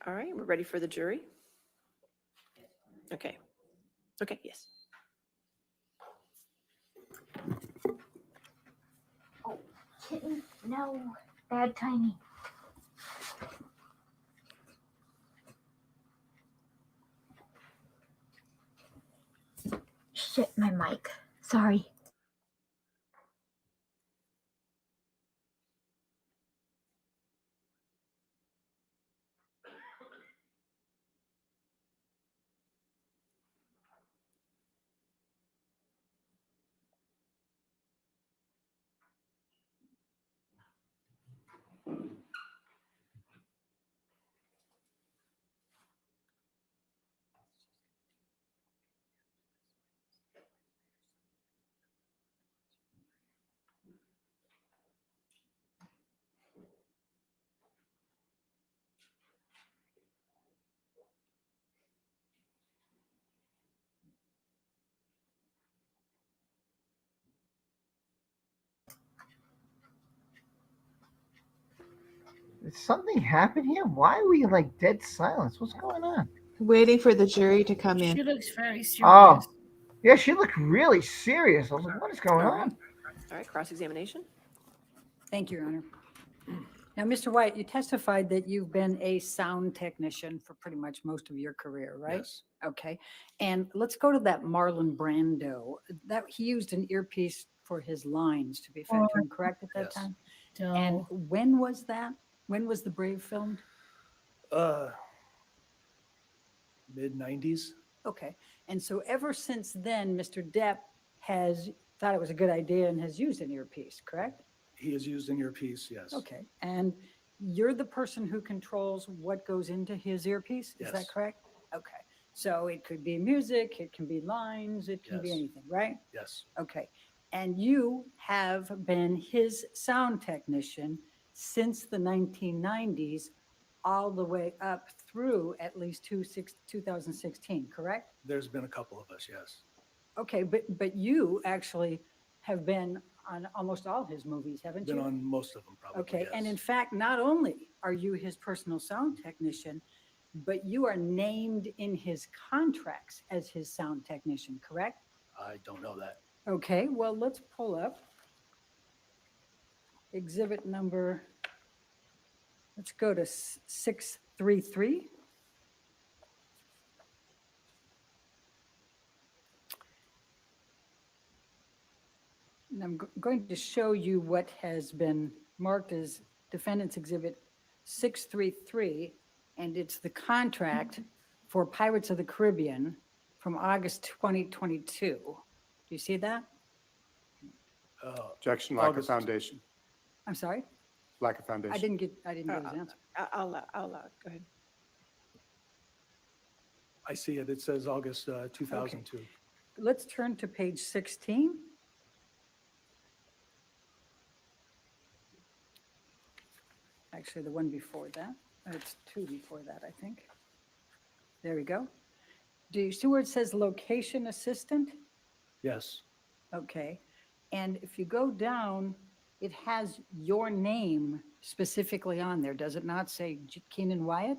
All right, we're ready for the jury. Okay. Okay, yes. Oh, kitten, no, bad timing. Shit, my mic. Sorry. Did something happen here? Why are we in like dead silence? What's going on? Waiting for the jury to come in. She looks very serious. Oh, yeah, she looked really serious. I was like, what is going on? All right, cross-examination. Thank you, Your Honor. Now, Mr. Wyatt, you testified that you've been a sound technician for pretty much most of your career, right? Yes. Okay. And let's go to that Marlon Brando. That he used an earpiece for his lines to be fed to him, correct at that Yes. time? And when was that? When was The Brave filmed? Mid-90s. Okay. And so ever since then, Mr. Depp has thought it was a good idea and has used an earpiece, correct? He has used an earpiece, yes. Okay. And you're the person who controls what goes into his earpiece, is that Yes. correct? Okay, so it could be music, it can be lines, it can be Yes. anything, right? Yes, Okay, and you have been his sound technician since the 1990s, all the way up through at least 2016, correct? there's been a couple of us, yes. Okay, but you actually have been on almost all his movies, haven't Been you? on most of them, probably, Okay, and in yes. fact, not only are you his personal sound technician, but you are named in his contracts as his sound technician, correct? I don't know that. Okay, well, let's pull up exhibit number, let's go to 633. And I'm going to show you what has been marked as Defendant's Exhibit 633, and it's the contract for Pirates of the Caribbean from August 2022. Do you see that? Objection, lack of August. foundation. I'm sorry? Lack of foundation. I didn't get his answer. I'll allow it. Go ahead. I see it. It says August 2002. Let's turn to page 16. Actually, the one before that. It's two before that, I think. There we go. Do you see where it says location assistant? Yes, Okay. And if you go down, it has your name specifically on there. Does it not say Keenan Wyatt?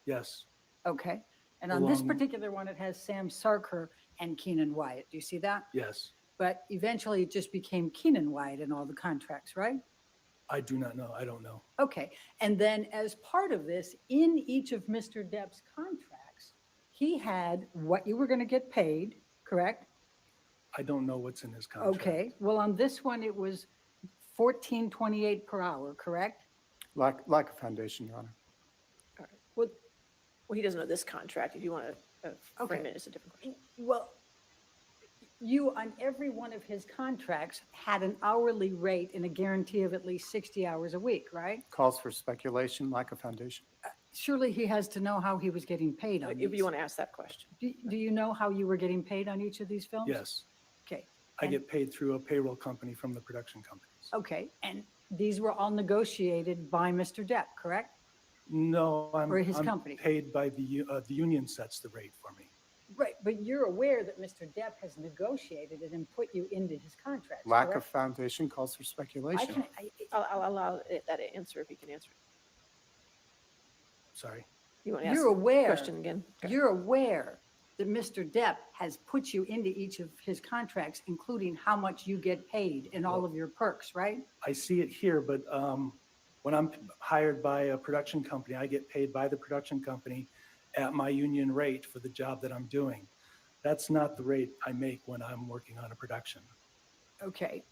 yes, Okay. And on this Along- particular one, it has Sam Sarker and Keenan Wyatt. Do you see that? yes. But eventually it just became Keenan Wyatt in all the contracts, right? I do not know. I don't know. Okay. And then as part of this, in each of Mr. Depp's contracts, he had what you were going to get paid, correct? I don't know what's in his contract. Okay. Well, on this one, it was $14.28 per hour, correct? Lack of foundation, Your Honor. All right. Well, he doesn't know this contract. If you want to frame Okay. it as a different question. Well, you, on every one of his contracts, had an hourly rate and a guarantee of at least 60 hours a week, right? Calls for speculation, lack of foundation. Surely he has to know how he was getting paid on If these. you want to ask that question. Do you know how you were getting paid on each of these films? Yes, Okay. I And- get paid through a payroll company from the production companies. Okay. And these were all negotiated by Mr. Depp, correct? No, Or his I'm company. paid by the union sets the rate for me. Right. But you're aware that Mr. Depp has negotiated it and put you into his contract. Lack of correct? foundation calls for I speculation. can, I'll allow that answer if you can answer it. Sorry. You want to ask you're the aware. question again? Okay. You're aware that Mr. Depp has put you into each of his contracts, including how much you get paid and all of your perks, right? I see it here, but when I'm hired by a production company, I get paid by the production company at my union rate for the job that I'm doing. That's not the rate I make when I'm working on a production. Okay.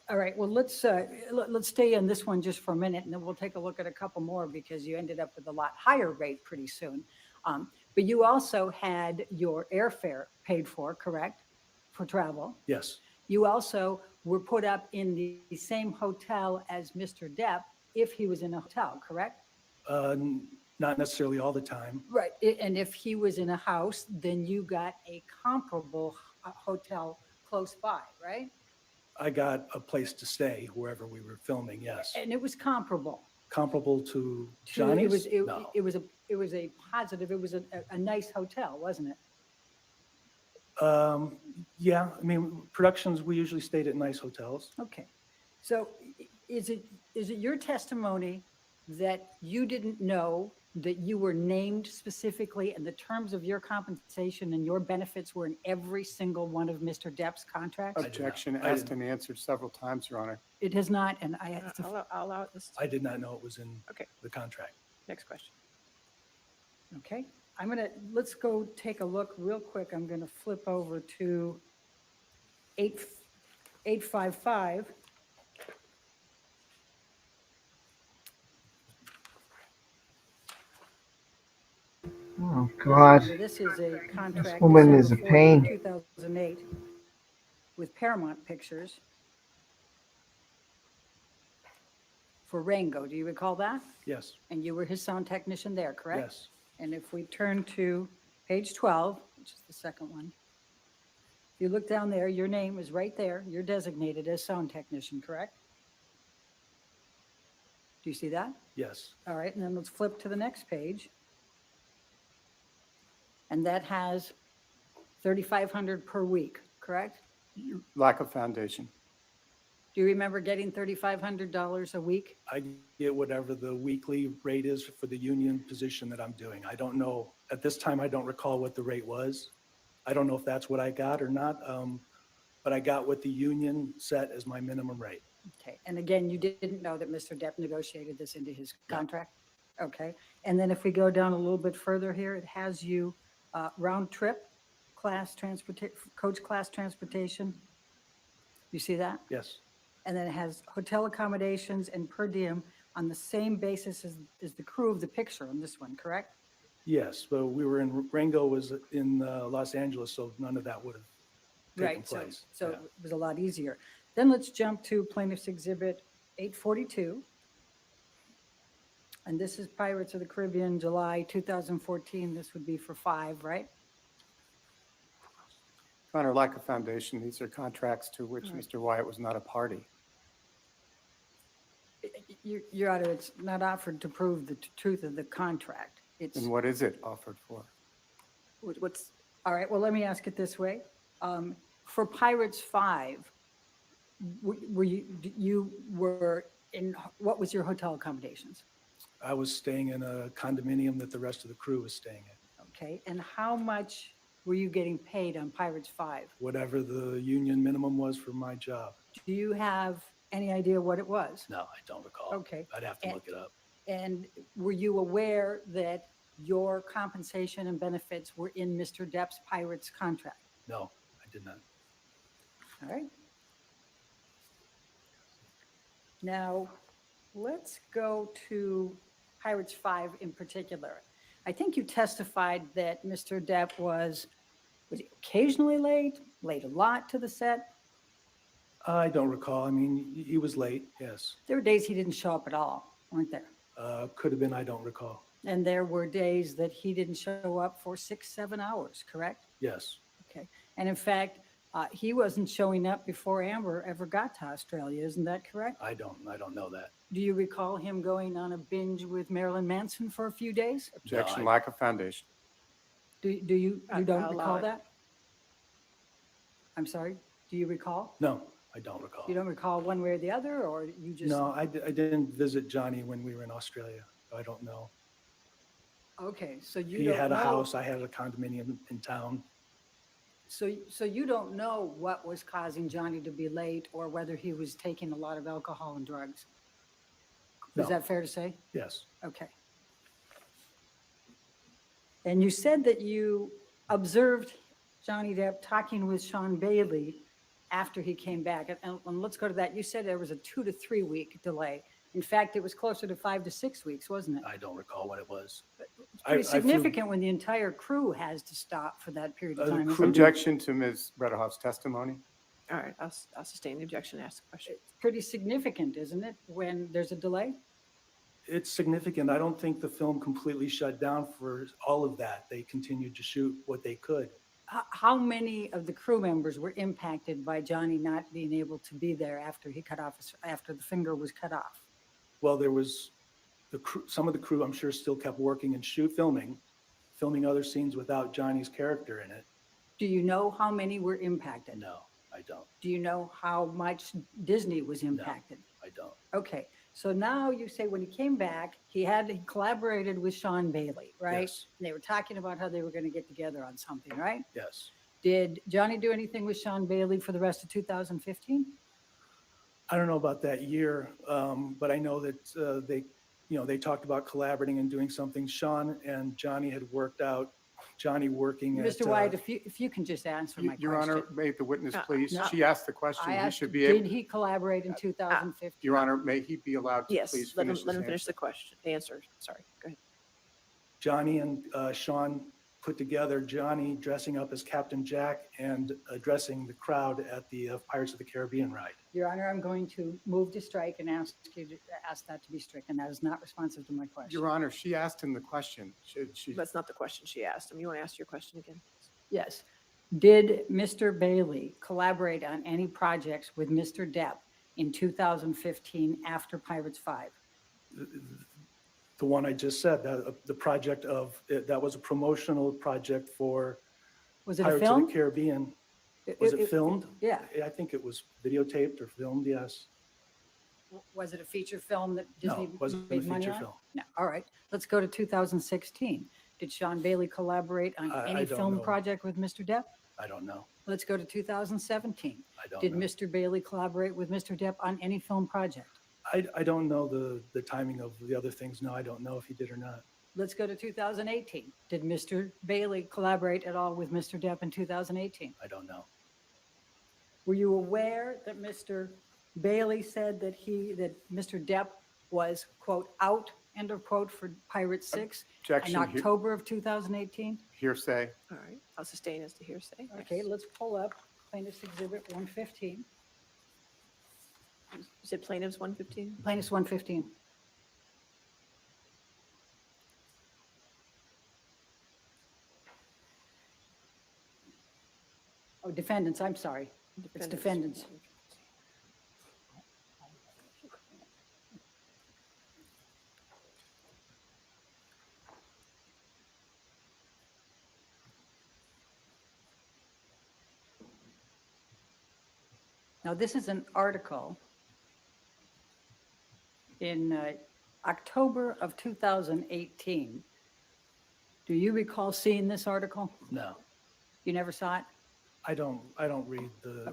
All right. Well, let's stay on this one just for a minute, and then we'll take a look at a couple more because you ended up with a lot higher rate pretty soon. But you also had your airfare paid for, correct, for travel? Yes, You also were put up in the same hotel as Mr. Depp if he was in a hotel, correct? not necessarily all the time. Right. And if he was in a house, then you got a comparable hotel close by, right? I got a place to stay wherever we were filming, yes. And it was comparable. Comparable to It Johnny's? was, No. it was a positive, it was a nice hotel, wasn't it? Yeah, I mean, productions, we usually stayed at nice hotels. Okay. So is it your testimony that you didn't know that you were named specifically and the terms of your compensation and your benefits were in every single one of Mr. Depp's contracts? Objection I asked didn't. and answered several times, Your Honor. It has not, and I have to, I'll allow it this. I did not know it was in Okay. the contract. Next question. okay. Let's go take a look real quick. I'm gonna flip over to 855. Oh, God. This is a contract. woman is a December 14, pain. 2008 with Paramount Pictures for Rango. Do you recall that? Yes, And you were his sound technician there, correct? yes, And if we turn to page 12, which is the second one, if you look down there, your name is right there. You're designated as sound technician, correct? Do you see that? yes, All right, and then let's flip to the next page. And that has 3,500 per week, correct? Lack of foundation. Do you remember getting $3,500 a week? I get whatever the weekly rate is for the union position that I'm doing. I don't know, at this time, I don't recall what the rate was. I don't know if that's what I got or not, but I got what the union set as my minimum rate. Okay, and again, you didn't know that Mr. Depp negotiated this into his contract? Okay, and then if we go down a little bit further here, it has you round trip, coach class transportation. You see that? Yes, And then it has hotel accommodations and per diem on the same basis as the crew of the picture on this one, correct? yes, but we were in, Rango was in Los Angeles, so none of that would have taken Right, place. so Yeah. it was a lot easier. Then let's jump to plaintiff's exhibit 842. And this is Pirates of the Caribbean, July 2014. This would be for 5, right? Your Honor, lack of foundation. These are contracts to which Right. Mr. Wyatt was not a party. Your Honor, it's not offered to prove the truth of the contract. It's, And what is it offered for? what's, all right, well, let me ask it this way. For Pirates 5, you were in, what was your hotel accommodations? I was staying in a condominium that the rest of the crew was staying in. Okay, and how much were you getting paid on Pirates 5? Whatever the union minimum was for my job. Do you have any idea what it was? No, I don't recall. Okay. I'd have to And- look it up. And were you aware that your compensation and benefits were in Mr. Depp's Pirates contract? No, I did not. All right. Now, let's go to Pirates 5 in particular. I think you testified that Mr. Depp was he occasionally late a lot to the set? I don't recall. I mean, he was late, yes. There were days he didn't show up at all, weren't there? Could have been, I don't recall. And there were days that he didn't show up for 6-7 hours, correct? Yes, Okay. And in fact, he wasn't showing up before Amber ever got to Australia, isn't that correct? I don't know that. Do you recall him going on a binge with Marilyn Manson for a few days? Objection, I- lack of foundation. Do you I'll don't allow recall it. that? I'm sorry, do you recall? No, I don't recall. You don't recall one way or the other, or you just? No, I didn't visit Johnny when we were in Australia. I don't know. Okay, so you He don't had a know- house, I had a condominium in town. So you don't know what was causing Johnny to be late or whether he was taking a lot of alcohol and drugs? No. Is that fair to say? Yes, Okay. And you said that you observed Johnny Depp talking with Sean Bailey after he came back. And let's go to that. You said there was a 2 to 3 week delay. In fact, it was closer to 5 to 6 weeks, wasn't it? I don't recall what it was. It's pretty I flew- significant when the entire crew has to stop for that period of The time. isn't crew- it? Objection to Ms. Rederhoff's testimony. All right, I'll sustain the objection and ask the question. It's pretty significant, isn't it, when there's a delay? It's significant. I don't think the film completely shut down for all of that. They continued to shoot what they could. How many of the crew members were impacted by Johnny not being able to be there after after the finger was cut off? Well, there was the crew, some of the crew, I'm sure, still kept working and filming other scenes without Johnny's character in it. Do you know how many were impacted? No, I don't. Do you know how much Disney was impacted? I don't. Okay, so now you say when he came back, he collaborated with Sean Bailey, right? Yes. And they were talking about how they were going to get together on something, right? Yes. Did Johnny do anything with Sean Bailey for the rest of 2015? I don't know about that year, but I know that they talked about collaborating and doing something. Sean and Johnny had worked out, Johnny working at. Mr. Wyatt, if you can just answer my question. Your Honor, may the witness please, no. she asked the question. I He asked, should be did able, he collaborate in 2015? Your Honor, may he be allowed to Yes, please let him finish his finish answer? the question, answer. Sorry, go ahead. Johnny and Sean put together Johnny dressing up as Captain Jack and addressing the crowd at the Pirates of the Caribbean ride. Your Honor, I'm going to move to strike and ask you to ask that to be stricken. That is not responsive to my question. Your Honor, she asked him the question. She, That's not the question she asked him. You want to ask your question again? Yes. Did Mr. Bailey collaborate on any projects with Mr. Depp in 2015 after Pirates 5? The one I just said, the project that was a promotional project for Was it a Pirates film? of the Caribbean. Was it filmed? Yeah. I think it was videotaped or filmed, yes. Was it a feature film that No, Disney it wasn't a made money feature on? film. No. All right. Let's go to 2016. Did Sean Bailey collaborate on I any don't film know. project with Mr. Depp? I don't know. Let's go to 2017. I don't Did know. Mr. Bailey collaborate with Mr. Depp on any film project? I don't know the timing of the other things. No, I don't know if he did or not. Let's go to 2018. Did Mr. Bailey collaborate at all with Mr. Depp in 2018? I don't know. Were you aware that Mr. Bailey said that Mr. Depp was, quote, out, end of quote, for Pirate 6 Objection. in October of 2018? Hearsay. All right, I'll sustain as to hearsay. Okay, let's pull up Plaintiff's Exhibit 115. You said plaintiff's 115? Plaintiff's 115. Oh, defendants, I'm sorry. It's defendants. Now, this is an article in October of 2018. Do you recall seeing this article? No, You never saw it? I don't read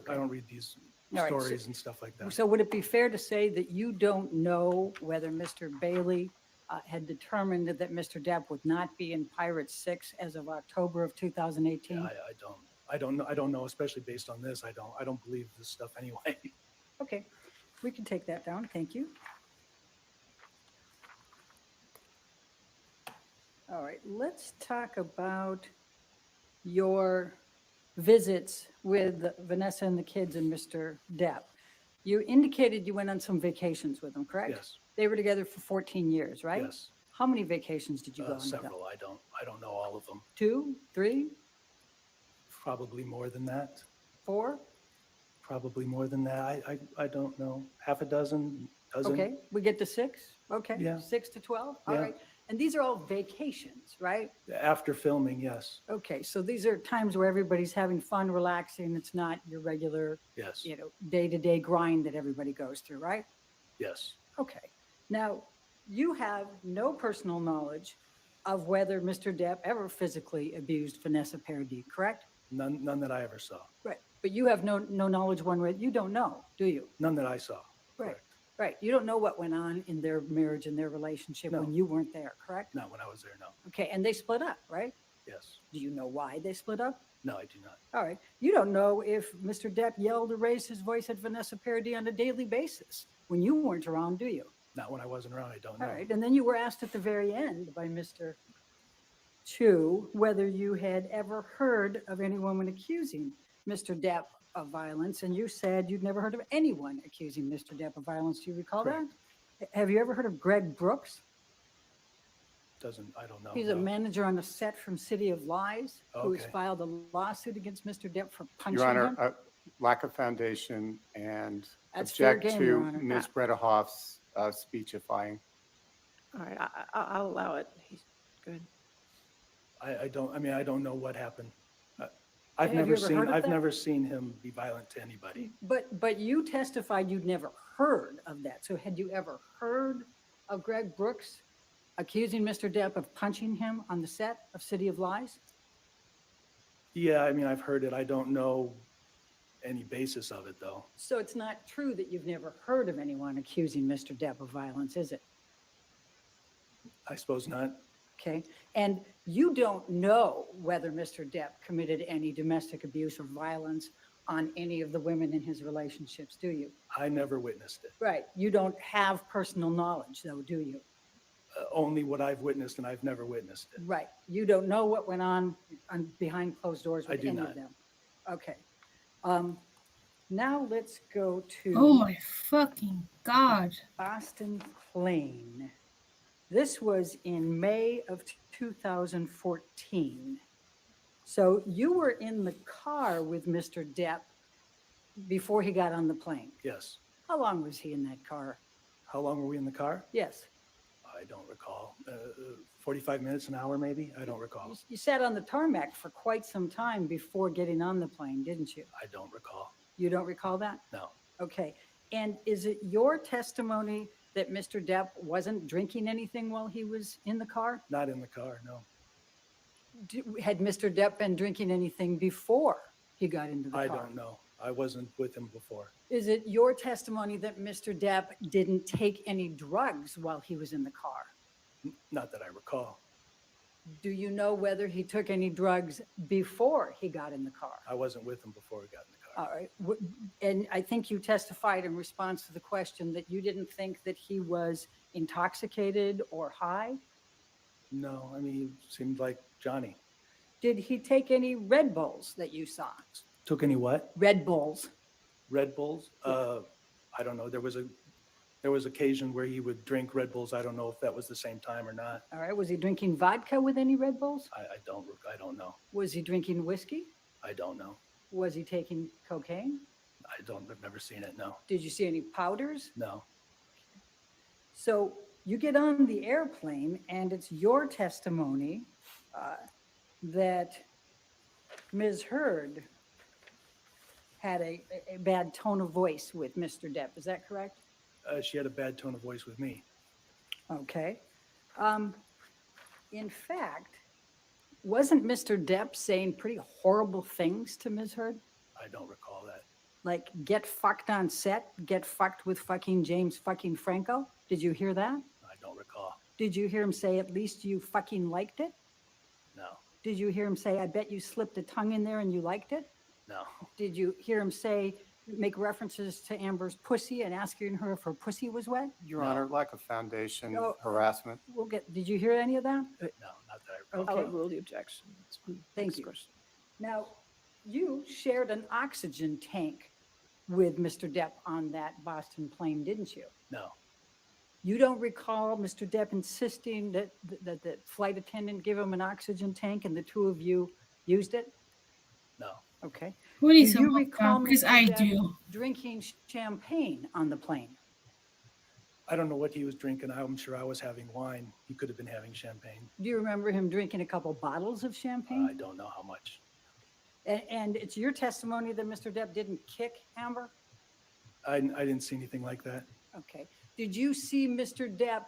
I don't read these All right, so- stories and stuff like that. So would it be fair to say that you don't know whether Mr. Bailey had determined that Mr. Depp would not be in Pirates 6 as of October of 2018? Yeah, I don't know, especially based on this. I don't believe this stuff anyway. Okay, we can take that down. Thank you. All right, let's talk about your visits with Vanessa and the kids and Mr. Depp. You indicated you went on some vacations with them, correct? Yes. They were together for 14 years, right? Yes. How many vacations did you go on with them? Several. I don't know all of them. 2, 3, Probably more than that. 4? Probably more than that. I don't know. Half a dozen. Okay, we get to 6? Okay, Yeah. 6 to 12? All Yeah. right. And these are all vacations, right? After filming, yes. Okay, so these are times where everybody's having fun, relaxing. It's not your regular, Yes. day-to-day grind that everybody goes through, right? Yes. Okay. Now, you have no personal knowledge of whether Mr. Depp ever physically abused Vanessa Paradis, correct? None that I ever saw. Right. But you have no knowledge one way. You don't know, do you? None that I saw. Right. Right. You don't know what went on in their marriage and their relationship No. when you weren't there, correct? Not when I was there, no. Okay. And they split up, right? Yes. Do you know why they split up? No, I do not. All right. You don't know if Mr. Depp yelled or raised his voice at Vanessa Paradis on a daily basis when you weren't around, do you? Not when I wasn't around, I don't know. All right. And then you were asked at the very end by Mr. Chu whether you had ever heard of any woman accusing Mr. Depp of violence. And you said you'd never heard of anyone accusing Mr. Depp of violence. Do you recall that? Have you ever heard of Greg Brooks? I don't know. He's a manager on a set from City of Lies who has Okay. filed a lawsuit against Mr. Depp for punching Your him. Honor, lack of foundation and That's fair object game, Your to Honor. Ms. Bredehoff's speechifying. All right, I'll allow it. Good. I don't know what happened. Have I've you never ever seen heard of I've that? never seen him be violent to anybody. But you testified you'd never heard of that. So had you ever heard of Greg Brooks accusing Mr. Depp of punching him on the set of City of Lies? Yeah, I've heard it. I don't know any basis of it though. So it's not true that you've never heard of anyone accusing Mr. Depp of violence, is it? I suppose not. Okay. And you don't know whether Mr. Depp committed any domestic abuse or violence on any of the women in his relationships, do you? I never witnessed it. Right. You don't have personal knowledge, though, do you? Only what I've witnessed, and I've never witnessed it. Right. You don't know what went on behind closed doors I with do any not. of them. Okay. Now let's go to. Oh my fucking God. Boston Plain. This was in May of 2014. So you were in the car with Mr. Depp before he got on the plane. Yes. How long was he in that car? How long were we in the car? Yes. I don't recall. 45 minutes, an hour maybe? I don't recall. You sat on the tarmac for quite some time before getting on the plane, didn't you? I don't recall. You don't recall that? No. Okay. And is it your testimony that Mr. Depp wasn't drinking anything while he was in the car? Not in the car, no. Had Mr. Depp been drinking anything before he got into the car? I don't know. I wasn't with him before. Is it your testimony that Mr. Depp didn't take any drugs while he was in the car? Not that I recall. Do you know whether he took any drugs before he got in the car? I wasn't with him before we got in the car. All right. And I think you testified in response to the question that you didn't think that he was intoxicated or high? No, I mean, he seemed like Johnny. Did he take any Red Bulls that you saw? Took any what? Red Bulls. Red Bulls? I don't know. There was occasion where he would drink Red Bulls. I don't know if that was the same time or not. All right. Was he drinking vodka with any Red Bulls? I don't know. Was he drinking whiskey? I don't know. Was he taking cocaine? I've never seen it, no. Did you see any powders? No. So you get on the airplane and it's your testimony that Ms. Heard had a bad tone of voice with Mr. Depp. Is that correct? She had a bad tone of voice with me. Okay. In fact, wasn't Mr. Depp saying pretty horrible things to Ms. Heard? I don't recall that. Like, get fucked on set, get fucked with fucking James fucking Franco? Did you hear that? I don't recall. Did you hear him say, at least you fucking liked it? No. Did you hear him say, I bet you slipped a tongue in there and you liked it? No. Did you hear him say, make references to Amber's pussy and asking her if her pussy was wet? Your Honor, lack of foundation, No. harassment. Did you hear any of that? No, not that I recall. I'll Okay. rule the objection. That's fine. Thank Next you. question. Now, you shared an oxygen tank with Mr. Depp on that Boston plane, didn't you? No. You don't recall Mr. Depp insisting that the flight attendant give him an oxygen tank and the two of you used it? No. Okay. What is Do you about recall that? Because Mr. I Depp do. drinking champagne on the plane? I don't know what he was drinking. I'm sure I was having wine. He could have been having champagne. Do you remember him drinking a couple bottles of champagne? I don't know how much. And it's your testimony that Mr. Depp didn't kick Amber? I didn't see anything like that. Okay. Did you see Mr. Depp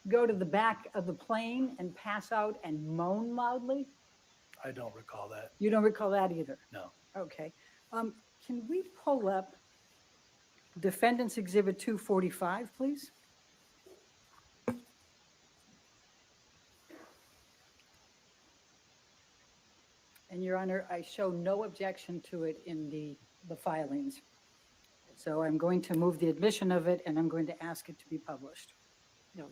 go to the back of the plane and pass out and moan loudly? I don't recall that. You don't recall that either? No. Okay. Can we pull up Defendant's Exhibit 245, please? And Your Honor, I show no objection to it in the filings. So I'm going to move the admission of it and I'm going to ask it to be published. No.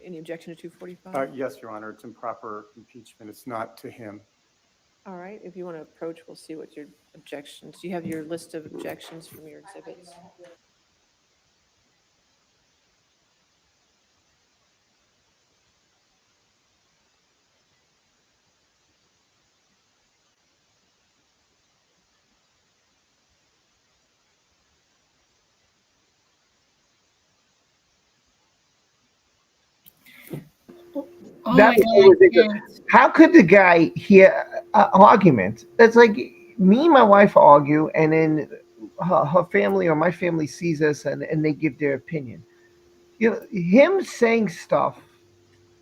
Any objection to 245? Yes, Your Honor, it's improper impeachment. It's not to him. All right, if you want to approach, we'll see what your objections, do you have your list of objections from your exhibits? Oh That my was God, I ridiculous. can't. How could the guy hear argument? It's like me and my wife argue, and then her family or my family sees us, and they give their opinion. You know, him saying stuff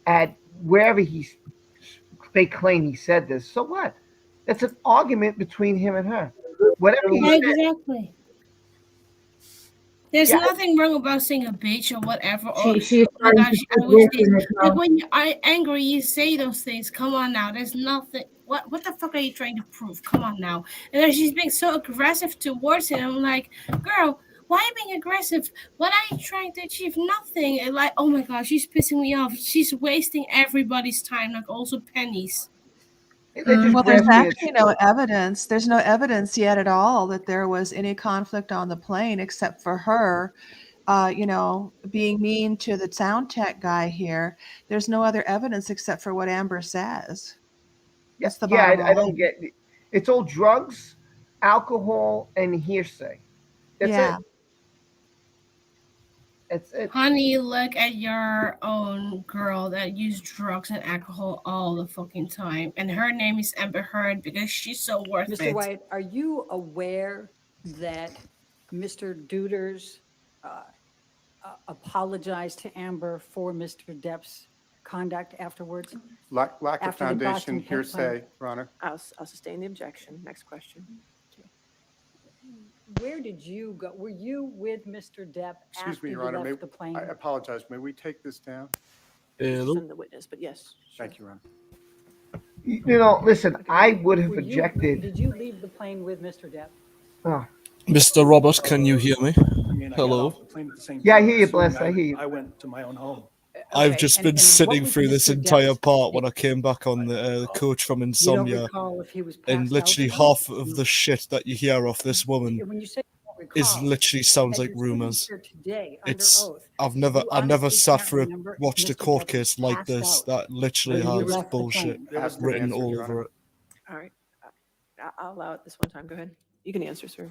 at wherever they claim he said this. So what? It's an argument between him and her. Whatever he said. Exactly. There's Yeah. nothing wrong about saying a bitch or whatever. Or, She's oh my trying gosh, to I wish provoke this. him as Like well. when you are angry, you say those things. Come on now. There's nothing. What the fuck are you trying to prove? Come on now. And then she's being so aggressive towards him. I'm like, girl, Why being aggressive? What are you trying to achieve? Nothing. And like, oh my gosh, she's pissing me off. She's wasting everybody's time, like also Penny's. They're just Well, there's grasping at actually no evidence. There's no evidence yet at all that there was any conflict on the plane except for her, being mean to the sound tech guy here. There's no other evidence except for what Amber says. That's the bottom I don't line. get it. It's all drugs, alcohol, and hearsay. That's Yeah. it. That's it. Honey, look at your own girl that used drugs and alcohol all the fucking time. And her name is Amber Heard because she's so worth Mr. it. Wyatt, are you aware that Mr. Duders apologized to Amber for Mr. Depp's conduct afterwards? Lack of After the foundation, Boston Pet hearsay, Your Honor. I'll sustain the objection. Next question. Where did you go? Were you with Mr. Depp Excuse after me, you Your Honor. left the plane? I apologize. May we take this down? Send the witness, but yes. Thank you, Your Honor. You know, listen, I would have Did objected. you leave the plane with Mr. Depp? Mr. Roberts, can you hear me? I mean, I got Hello. off the plane at the same Yeah, I time, hear you, assuming Bless. I hear you. I went to my own home. I've just been sitting was through this Mr. entire Depp's- part when I came back on the coach from You don't Insomnia, recall if he was and passed literally out? half of the shit that you hear off this woman When you say you don't is recall, literally sounds as like you're sitting rumors. here today under It's oath, I've you never honestly sat can't for remember if watched a Mr. court Depp case like passed this out that literally when you has left the bullshit plane. Has been written answered, all Your over Honor. it. All right. I'll allow it this one time. Go ahead. You can answer, sir.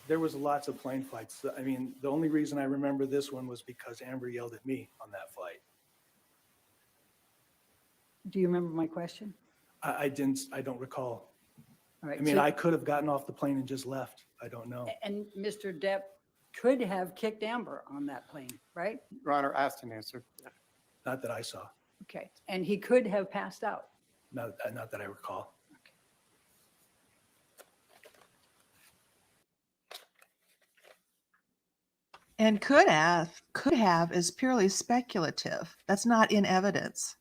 There was lots of plane fights. I mean, the only reason I remember this one was because Amber yelled at me on that flight. Do you remember my question? I don't recall. All right. I mean, so- I could have gotten off the plane and just left. I don't know. And Mr. Depp could have kicked Amber on that plane, right? Your Honor, asked and answered. Not that I saw. Okay. And he could have passed out. Not that I recall. And could have is purely speculative. That's not in evidence.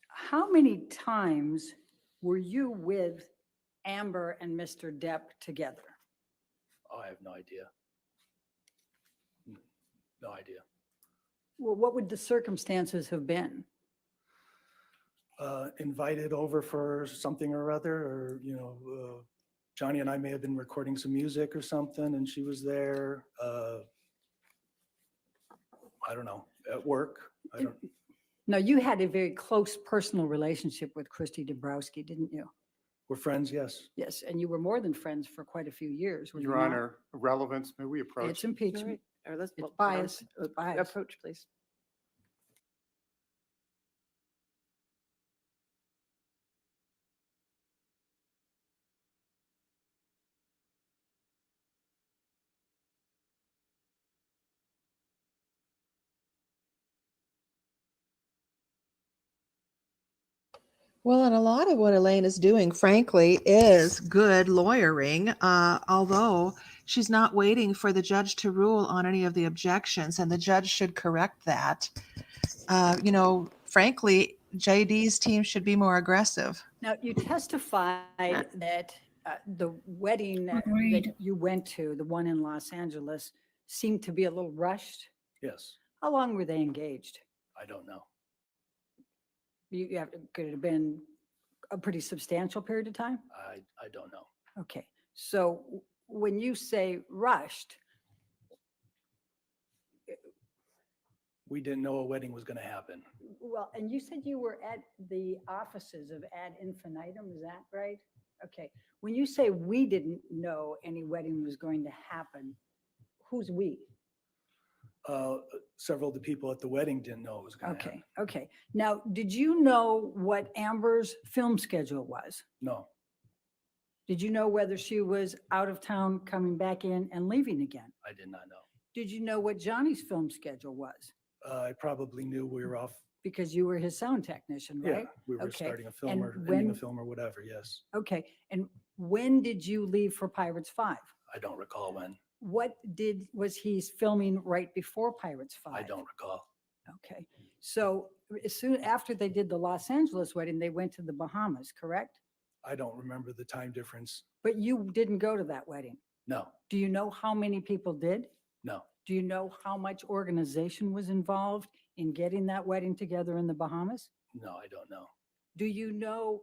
How many times were you with Amber and Mr. Depp together? Oh, I have no idea. No idea. Well, what would the circumstances have been? Invited over for something or other, or, Johnny and I may have been recording some music or something, and she was there. I don't know, at work. I don't. No, you had a very close personal relationship with Christy Dabrowski, didn't you? We're friends, yes. Yes, and you were more than friends for quite a few years. were you Your not? Honor, relevance, may we approach? It's impeachment. All right. All right, let's It's bias. It's bias. approach, please. Well, and a lot of what Elaine is doing, frankly, is good lawyering, although she's not waiting for the judge to rule on any of the objections, and the judge should correct that. Frankly, JD's team should be more aggressive. Now, you testified that the wedding that Agreed. you went to, the one in Los Angeles, seemed to be a little rushed. Yes, How long were they engaged? I don't know. Could it have been a pretty substantial period of time? I don't know. Okay, so when you say rushed, We didn't know a wedding was going to happen. well, and you said you were at the offices of Ad Infinitum, is that right? Okay, when you say we didn't know any wedding was going to happen, who's we? Several of the people at the wedding didn't know it was going to happen. Okay. Now, did you know what Amber's film schedule was? No, Did you know whether she was out of town, coming back in and leaving again? I did not know. Did you know what Johnny's film schedule was? I probably knew we were off. Because you were his sound technician, Yeah, right? we were Okay, starting a film and or ending a when- film or whatever, yes. Okay, and when did you leave for Pirates 5? I don't recall when. Was he filming right before Pirates 5? I don't recall. Okay, so as soon after they did the Los Angeles wedding, they went to the Bahamas, correct? I don't remember the time difference. But you didn't go to that wedding. No, Do you know how many people did? no, Do you know how much organization was involved in getting that wedding together in the Bahamas? no, I don't know. Do you know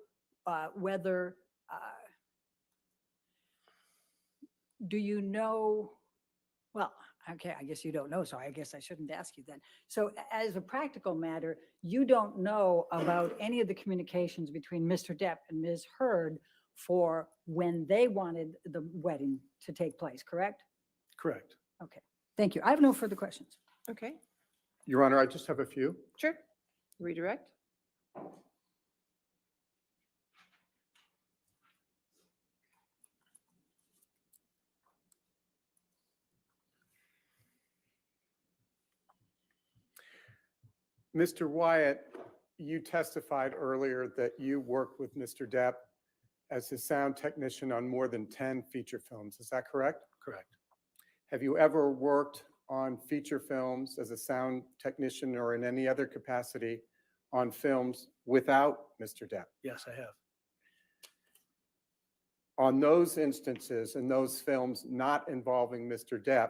whether, do you know, well, okay, I guess you don't know, so I guess I shouldn't ask you then. So as a practical matter, you don't know about any of the communications between Mr. Depp and Ms. Heard for when they wanted the wedding to take place, correct? Correct. Okay, thank you. I have no further questions. Okay, Your Honor, I just have a few. sure. Redirect. Mr. Wyatt, you testified earlier that you worked with Mr. Depp as his sound technician on more than 10 feature films. Is that correct? Correct. Have you ever worked on feature films as a sound technician or in any other capacity on films without Mr. Depp? Yes, I have. On those instances and those films not involving Mr. Depp,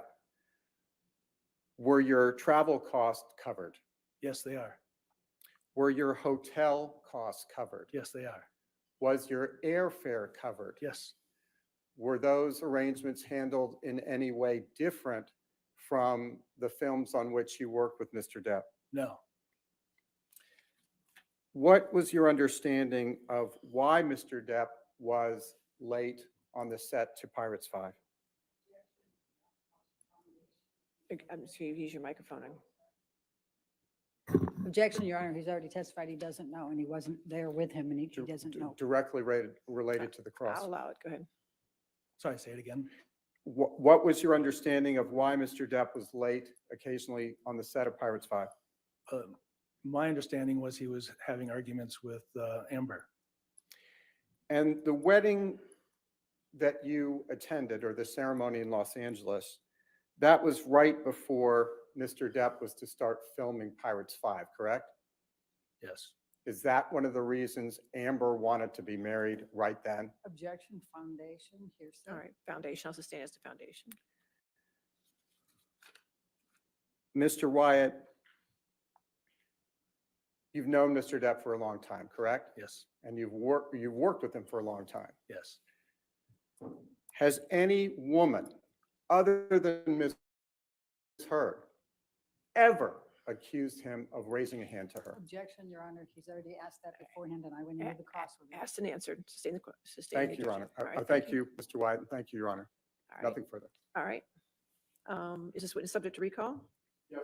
were your travel costs covered? Yes, they are. Were your hotel costs covered? Yes, they are. Was your airfare covered? Yes. Were those arrangements handled in any way different from the films on which you worked with Mr. Depp? No. What was your understanding of why Mr. Depp was late on the set to Pirates 5? I'm just going to use your microphone. Objection, Your Honor. He's already testified he doesn't know, and he wasn't there with him, and he doesn't know. Directly related to the cross. I'll allow it. Go ahead. Sorry, say it again. What was your understanding of why Mr. Depp was late occasionally on the set of Pirates 5? My understanding was he was having arguments with Amber. And the wedding that you attended, or the ceremony in Los Angeles, that was right before Mr. Depp was to start filming Pirates 5, correct? Yes. Is that one of the reasons Amber wanted to be married right then? Objection, foundation, hearsay. All right, foundation. I'll sustain as the foundation. Mr. Wyatt, you've known Mr. Depp for a long time, correct? Yes. And you've worked with him for a long time. Yes. Has any woman other than Ms. Heard ever accused him of raising a hand to her? Objection, Your Honor. He's already asked that beforehand, and I went into the cross with him. Asked and answered. Sustain the Thank you, Your Honor. All right, Thank you, Mr. Wyatt, and thank you, Your Honor. All right. Nothing further. All right. Is this witness subject to recall? Yes.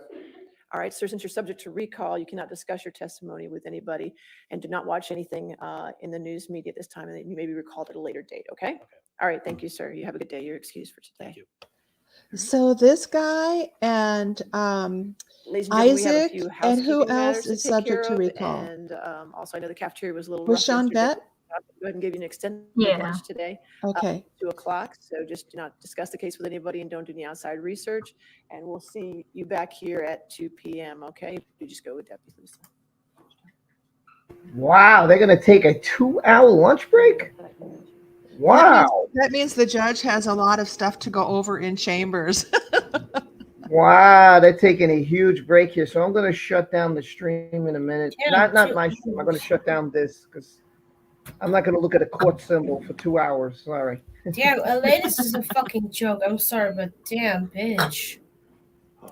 All right, sir, since you're subject to recall, you cannot discuss your testimony with anybody and do not watch anything in the news media at this time, and you may be recalled at a later date, okay? All right, thank you, sir. You have a good day. You're excused for today. Thank you. So this guy and Ladies and gentlemen, we have a Isaac few and who housekeeping else matters is to take subject care to of, recall? And also, I know the cafeteria was a little Was rough Sean yesterday. Bett? I'll go ahead and give you an extended Yeah. lunch today. Okay. 2 o'clock. So just do not discuss the case with anybody and don't do any outside research. And we'll see you back here at 2 p.m. Okay? You just go with Deputy Lisa. Wow, they're going to take a 2-hour lunch break? Wow. That means the judge has a lot of stuff to go over in chambers. Wow, they're taking a huge break here. So I'm going to shut down the stream in a minute. Yeah, Not my stream. I'm going to shut down this because I'm not going to look at a court symbol for 2 hours. Sorry. Damn, Alanis is a fucking joke. I'm sorry, but damn, bitch.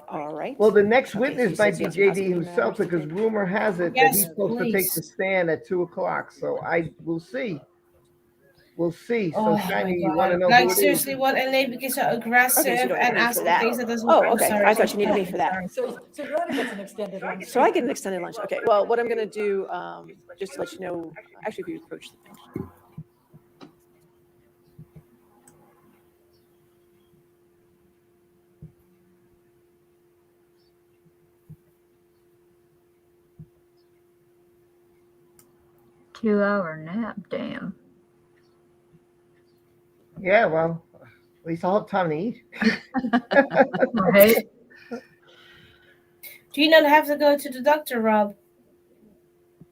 All right. Well, the next Okay, witness so might be yes, JD housekeeping himself matters to because rumor has it that Yes, he's supposed to take please. the stand at 2 o'clock. So we'll see. We'll see. So Oh Shiny, my you want to god. know Like who it is? seriously, what LA because so aggressive Okay, so you don't and need me for asking that. things that doesn't Oh, I'm okay. sorry. I thought you needed me for that. Sorry. So Your Honor gets an extended lunch. So I get an extended lunch. Okay, well, what I'm going to do, just to let you know, actually, if you approach the bench. Two-hour nap, damn. Yeah, well, at least I'll have time to eat. Right? Do you not have to go to the doctor, Rob?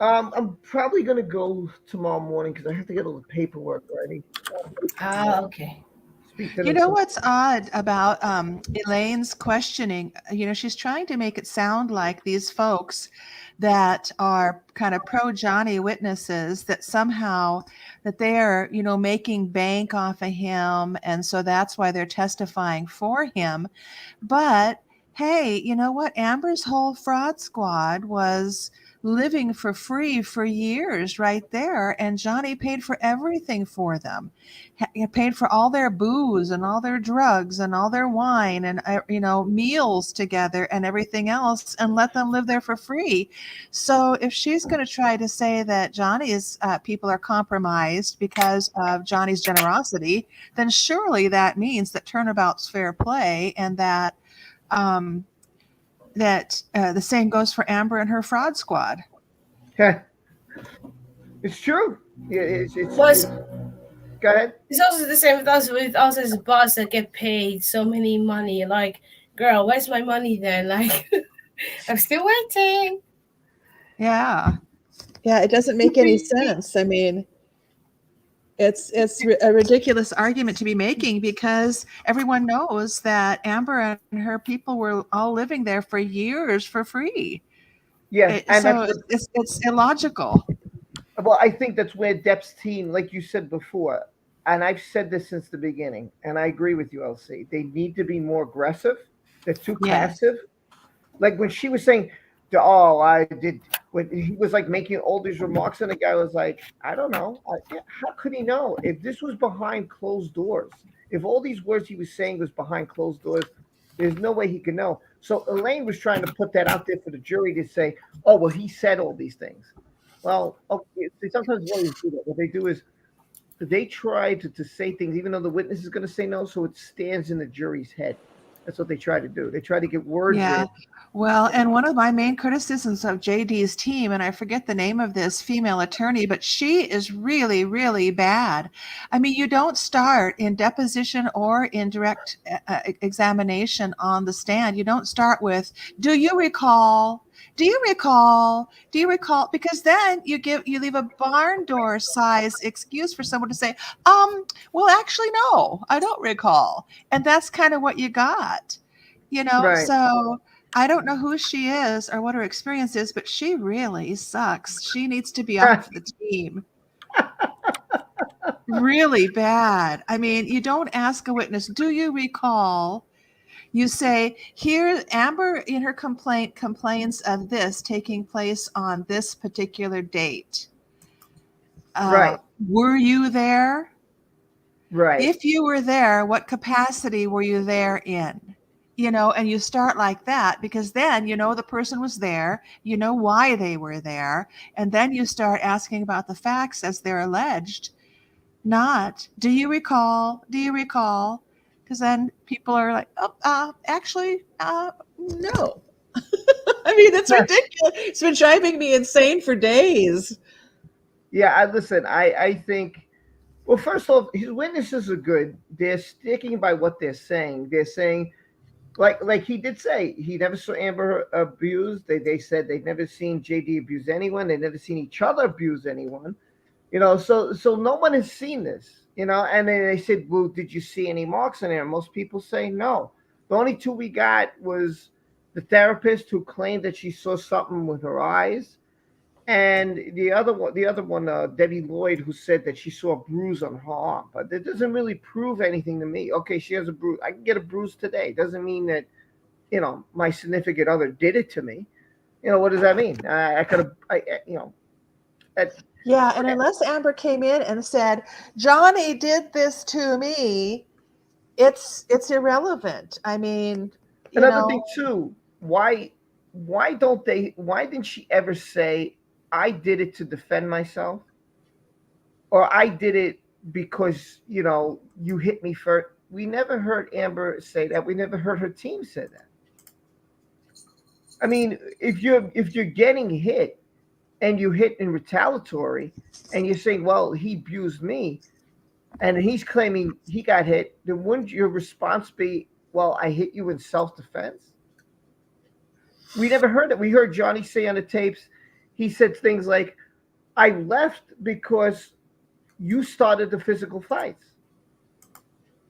I'm probably gonna go tomorrow morning because I have to get all the paperwork ready. Ah, okay. speak to You them. know what's odd about Elaine's questioning? You know, she's trying to make it sound like these folks that are kind of pro Johnny witnesses, that somehow that they're, you know, making bank off of him, and so that's why they're testifying for him. But hey, you know what? Amber's whole fraud squad was living for free for years right there, and Johnny paid for everything for them. He paid for all their booze and all their drugs and all their wine and you know, meals together and everything else, and let them live there for free. So if she's going to try to say that Johnny's people are compromised because of Johnny's generosity, then surely that means that turnabout's fair play, and that the same goes for Amber and her fraud squad. Yeah, it's true. Yeah, Was go ahead. It's also the same with us as a boss that get paid so many money. Like, girl, where's my money then? Like, I'm still waiting. Yeah, it doesn't make any sense. I mean, it's a ridiculous argument to be making, because everyone knows that Amber and her people were all living there for years for free. Yeah, and so it's illogical. Well, I think that's where Depp's team, like you said before, and I've said this since the beginning, and I agree with you, Elsie. They need to be more aggressive. They're too passive. Like when she was saying, "Oh, I did," when he was like making all these remarks, and the guy was like, "I don't know. How could he know if this was behind closed doors? If all these words he was saying was behind closed doors, there's no way he could know." So Elaine was trying to put that out there for the jury to say, "Oh, well, he said all these things." Well, okay, sometimes lawyers do that. What they do is they try to say things, even though the witness is going to say no, so it stands in the jury's head. That's what they try to do. They try to get words in. Well, and one of my main criticisms of JD's team, and I forget the name of this female attorney, but she is really, really bad. I mean, you don't start in deposition or in direct examination on the stand. You don't start with, "Do you recall? Do you recall? Do you recall?" Because then you leave a barn door size excuse for someone to say, well, actually, no, I don't recall. And that's kind of what you got, you know? Right. So I don't know who she is or what her experience is, but she really sucks. She needs to be off the team. Really bad. I mean, you don't ask a witness, "Do you recall?" You say, "Here, Amber in her complaint complains of this taking place on this particular date. Right. Were you there? Right. If you were there, what capacity were you there in?" You know, and you start like that, because then you know the person was there, you know why they were there, and then you start asking about the facts as they're alleged, not, "Do you recall? Do you recall?" Because then people are like, actually, no. I mean, it's ridiculous. It's been driving me insane for days. Yeah, I think, well, first off, his witnesses are good. They're sticking by what they're saying. They're saying, like he did say, he never saw Amber abused. They said they've never seen JD abuse anyone. They've never seen each other abuse anyone. You know, so no one has seen this, you know. And then they said, "Well, did you see any marks on there?" Most people say no. The only two we got was the therapist who claimed that she saw something with her eyes, and the other one, Debbie Lloyd, who said that she saw a bruise on her arm. But that doesn't really prove anything to me. Okay, she has a bruise. I can get a bruise today. Doesn't mean that, you know, my significant other did it to me. You know, what does that mean? I could have, you know. Yeah, and unless Amber came in and said, "Johnny did this to me," it's irrelevant. I mean, another thing too, why didn't she ever say, "I did it to defend myself," or "I did it because, you know, you hit me first"? We never heard Amber say that. We never heard her team say that. I mean, if you're getting hit and you hit in retaliatory, and you're saying, "Well, he abused me," and he's claiming he got hit, then wouldn't your response be, "Well, I hit you in self-defense"? We never heard that. We heard Johnny say on the tapes, he said things like, "I left because you started the physical fights."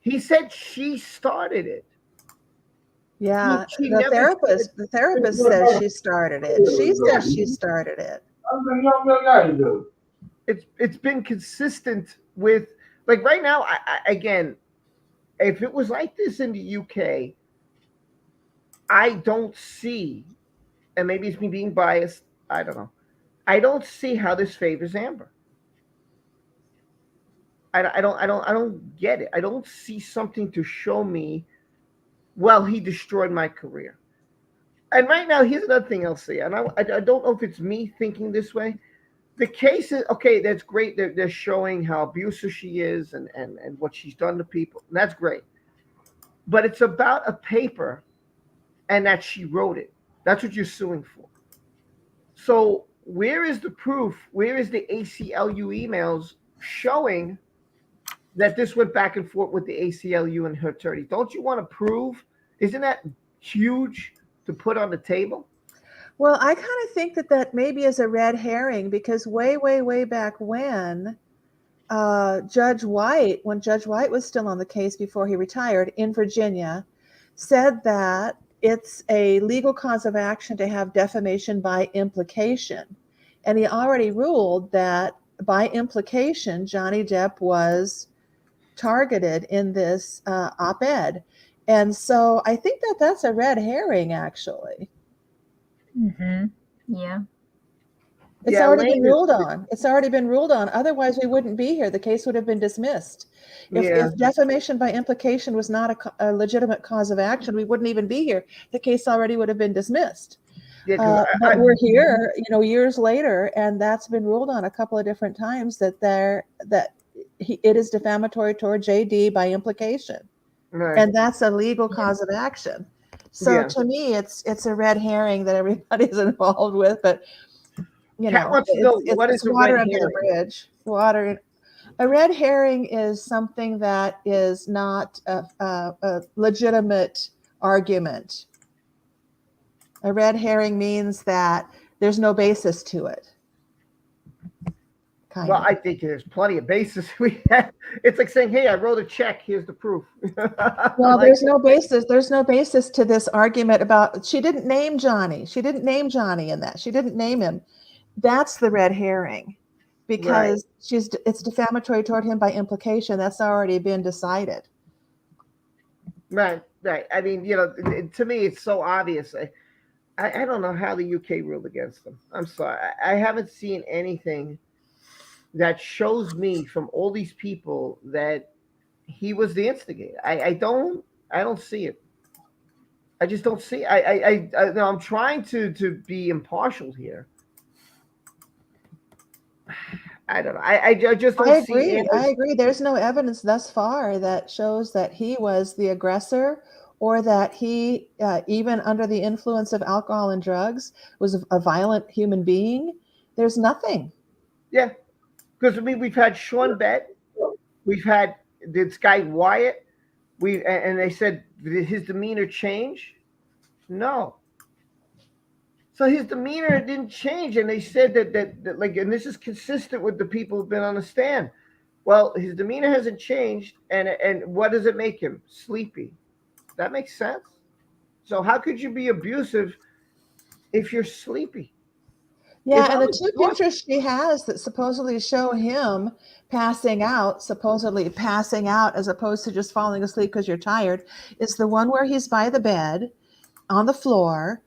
He said she started it. Yeah, She the never therapist. The therapist says she started it. She says she started it. It's been consistent with, like, right now. Again, if it was like this in the UK, I don't see, and maybe it's me being biased. I don't know. I don't see how this favors Amber. I don't get it. I don't see something to show me. Well, he destroyed my career. And right now, here's another thing I'll say, and I don't know if it's me thinking this way. The case is okay. That's great. They're showing how abusive she is and what she's done to people. And that's great. But it's about a paper, and that she wrote it. That's what you're suing for. So where is the proof? Where is the ACLU emails showing that this went back and forth with the ACLU and her attorney? Don't you want to prove? Isn't that huge to put on the table? Well, I kind of think that maybe is a red herring, because way back when Judge White was still on the case before he retired in Virginia, said that it's a legal cause of action to have defamation by implication. And he already ruled that by implication, Johnny Depp was targeted in this op-ed. And so I think that's a red herring, actually. Mm-hmm. Yeah. It's already been ruled on. It's already been ruled on. Otherwise, we wouldn't be here. The case would have been dismissed. If defamation by implication was not a legitimate cause of action, we wouldn't even be here. The case already would have been dismissed. Yeah, but we're here, years later, and that's been ruled on a couple of different times that it is defamatory toward JD by implication, right. And that's a legal cause of action. So to me, it's a red herring that everybody's involved with, but. It's water under the bridge. A red herring is something that is not a legitimate argument. A red herring means that there's no basis to it. Well, I think there's plenty of basis. It's like saying, "Hey, I wrote a check. Here's the proof." Well, there's no basis. There's no basis to this argument about. She didn't name Johnny. She didn't name Johnny in that. She didn't name him. That's the red herring, because it's defamatory toward him by implication. That's already been decided. Right. I mean, to me, it's so obvious. I don't know how the UK ruled against them. I'm sorry. I haven't seen anything that shows me from all these people that he was the instigator. I don't see it. I just don't see. I'm trying to be impartial here. I don't know. I just don't see. I agree. There's no evidence thus far that shows that he was the aggressor, or that he, even under the influence of alcohol and drugs, was a violent human being. There's nothing. Yeah, because we've had Sean Bett, we've had this guy Wyatt, and they said, did his demeanor change? No. So his demeanor didn't change, and they said that like, and this is consistent with the people who've been on the stand. Well, his demeanor hasn't changed, and what does it make him? Sleepy. That makes sense. So how could you be abusive if you're sleepy? Yeah, and the two pictures she has that supposedly show him supposedly passing out as opposed to just falling asleep because you're tired, is the one where he's by the bed on the floor,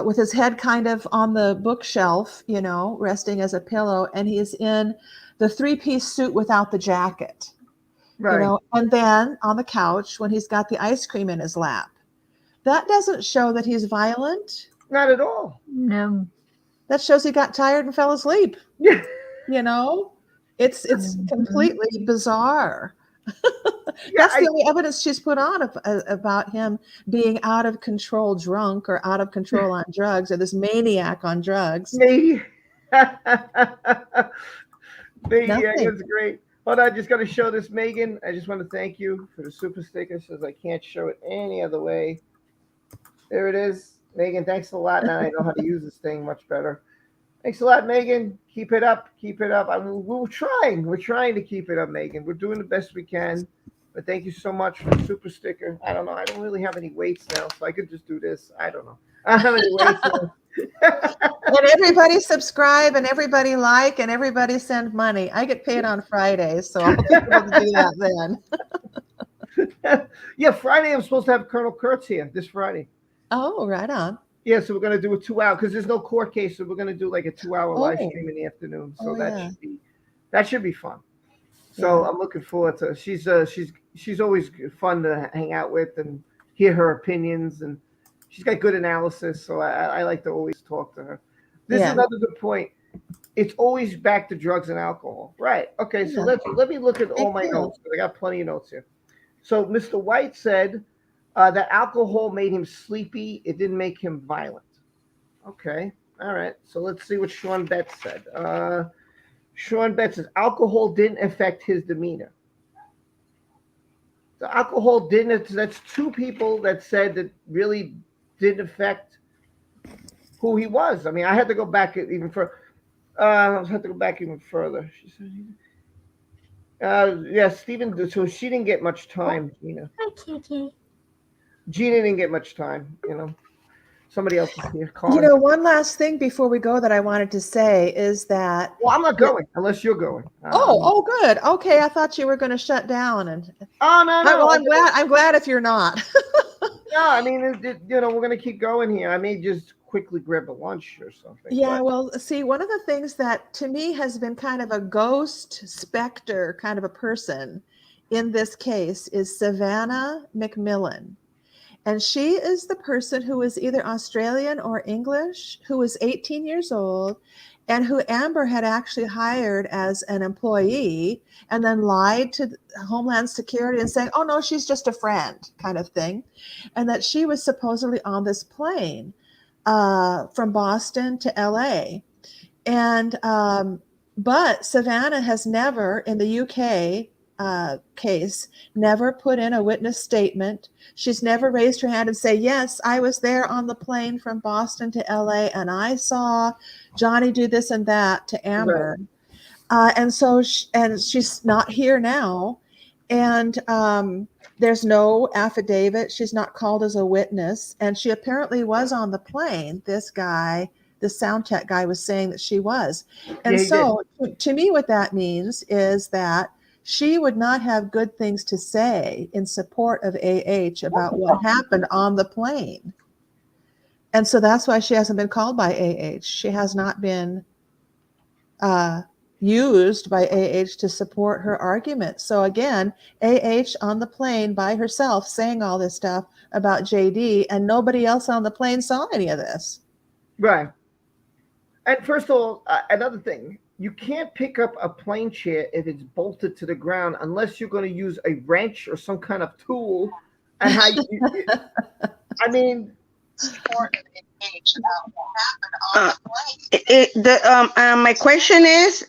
with his head kind of on the bookshelf, resting as a pillow, and he's in the 3-piece suit without the jacket, right? And then on the couch when he's got the ice cream in his lap. That doesn't show that he's violent. Not at all. No. That shows he got tired and fell asleep. Yeah. It's completely bizarre. That's the only evidence she's put on about him being out of control drunk, or out of control on drugs, or this maniac on drugs. Maniac is great. Hold on, I just got to show this, Megan. I just want to thank you for the super sticker. Says I can't show it any other way. There it is. Megan, thanks a lot. Now I know how to use this thing much better. Thanks a lot, Megan. Keep it up. Keep it up. We're trying to keep it up, Megan. We're doing the best we can. But thank you so much for the super sticker. I don't know. I don't really have any weights now, so I could just do this. I don't know. I don't have any weights now. And everybody subscribe and everybody like and everybody send money. I get paid on Fridays, so I'll be able to do that then. Yeah, Friday I'm supposed to have Colonel Kurtz here this Friday. Oh, right on. Yeah, so we're gonna do a 2-hour because there's no court case, so we're gonna do like a 2-hour live Oh. stream in the afternoon. So Oh, yeah. that should be fun. So Yeah. I'm looking forward to. She's always fun to hang out with and hear her opinions, and she's got good analysis. So I like to always talk to her. This is Yeah. another good point. It's always back to drugs and alcohol. Right. Okay. So Yeah. let me look at all Thank my you. notes. I got plenty of notes here. So Mr. White said that alcohol made him sleepy. It didn't make him violent. Okay. All right. So let's see what Sean Bett said. Sean Bett says alcohol didn't affect his demeanor. The alcohol didn't. That's two people that said that really didn't affect who he was. I mean, I had to go back even further. I had to go back even further. She said, yeah, Stephen. So she didn't get much time, Gina. Hi, Kiki. Gina didn't get much time. Somebody else is here. You know, one last thing before we go that I wanted to say is that. Well, I'm not going unless you're going. Oh, good. Okay, I thought you were going to shut down. And oh no. Well, I'm glad if you're not. No, I mean, we're going to keep going here. I may just quickly grab a lunch or something. Yeah, but. well, see, one of the things that to me has been kind of a ghost specter kind of a person in this case is Savannah McMillan. And she is the person who is either Australian or English, who was 18 years old, and who Amber had actually hired as an employee and then lied to Homeland Security and saying, oh, no, she's just a friend kind of thing. And that she was supposedly on this plane from Boston to LA. And but Savannah has never, in the UK case, never put in a witness statement. She's never raised her hand and say, yes, I was there on the plane from Boston to LA and I saw Johnny do this and that to Amber. Right. And so she's not here now. And there's no affidavit. She's not called as a witness. And she apparently was on the plane. This guy, the sound tech guy, was saying that she was. And yeah, so to me, what that means is that she would not have good things to say in support of AH about what happened on the plane. And so that's why she hasn't been called by AH. She has not been used by AH to support her argument. So again, AH on the plane by herself saying all this stuff about JD, and nobody else on the plane saw any of this. Right. And first of all, another thing, you can't pick up a plane chair if it's bolted to the ground unless you're going to use a wrench or some kind of tool. And how I mean, my question is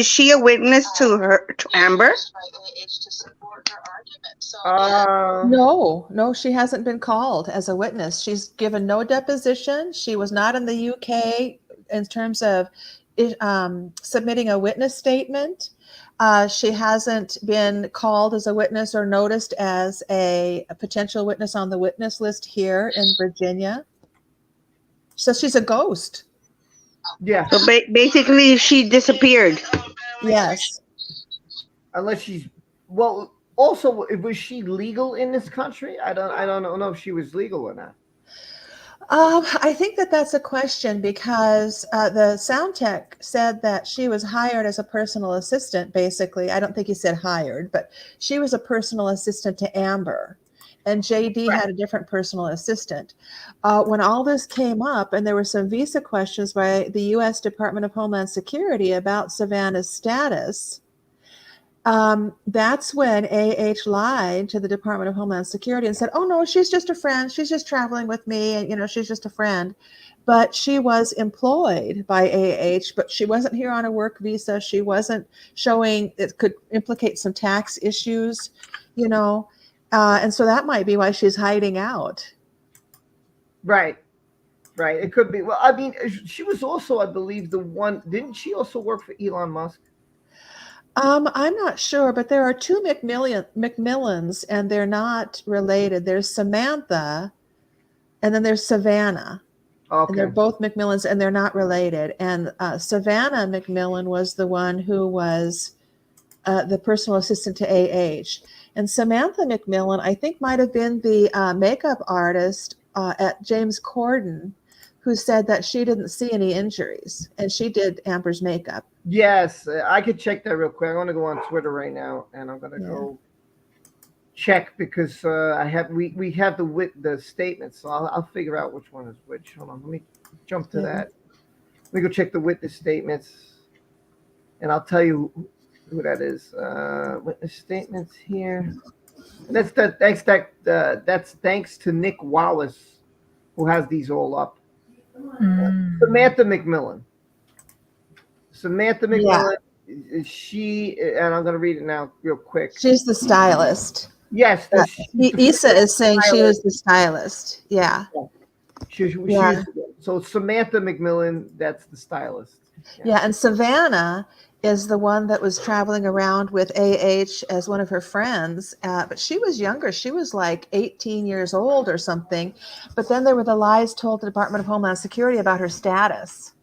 she a witness to Amber? No, she hasn't been called as a witness. She's given no deposition. She was not in the UK in terms of submitting a witness statement. She hasn't been called as a witness or noticed as a potential witness on the witness list here in Virginia. So she's a ghost. Yeah. So basically she disappeared. Yes. Unless she's, well, also, was she legal in this country? I don't know if she was legal or not. I think that's a question because the sound tech said that she was hired as a personal assistant, basically. I don't think he said hired, but she was a personal assistant to Amber. And JD had a different personal assistant. When all this came up and there were some visa questions by the U.S. Department of Homeland Security about Savannah's status, that's when AH lied to the Department of Homeland Security and said, oh, no, she's just a friend. She's just traveling with me. And, she's just a friend. But she was employed by AH, but she wasn't here on a work visa. She wasn't showing it could implicate some tax issues, and so that might be why she's hiding out. Right. It could be. Well, I mean, she was also, I believe, the one. Didn't she also work for Elon Musk? I'm not sure, but there are two Macmillans, and they're not related. There's Samantha, and then there's Savannah. And they're Okay. both Macmillans, and they're not related. And Savannah Macmillan was the one who was the personal assistant to AH. And Samantha Macmillan, I think, might have been the makeup artist at James Corden, who said that she didn't see any injuries, and she did Amber's makeup. Yes, I could check that real quick. I'm gonna go on Twitter right now, and I'm gonna go check because we have the statements, so I'll figure out which one is which. Hold on, let me jump to that. Let me go check the witness statements, and I'll tell you who that is. Witness statements here. And that's thanks to Nick Wallace, who has these all up. Samantha Macmillan. Samantha Macmillan. She, and I'm going to read it now real quick. She's the stylist. Yes. Issa is saying she was the stylist. Yeah. So Samantha Macmillan, that's the stylist. Yeah, and Savannah is the one that was traveling around with AH as one of her friends, but she was younger. She was like 18 years old or something. But then there were the lies told to the Department of Homeland Security about her status.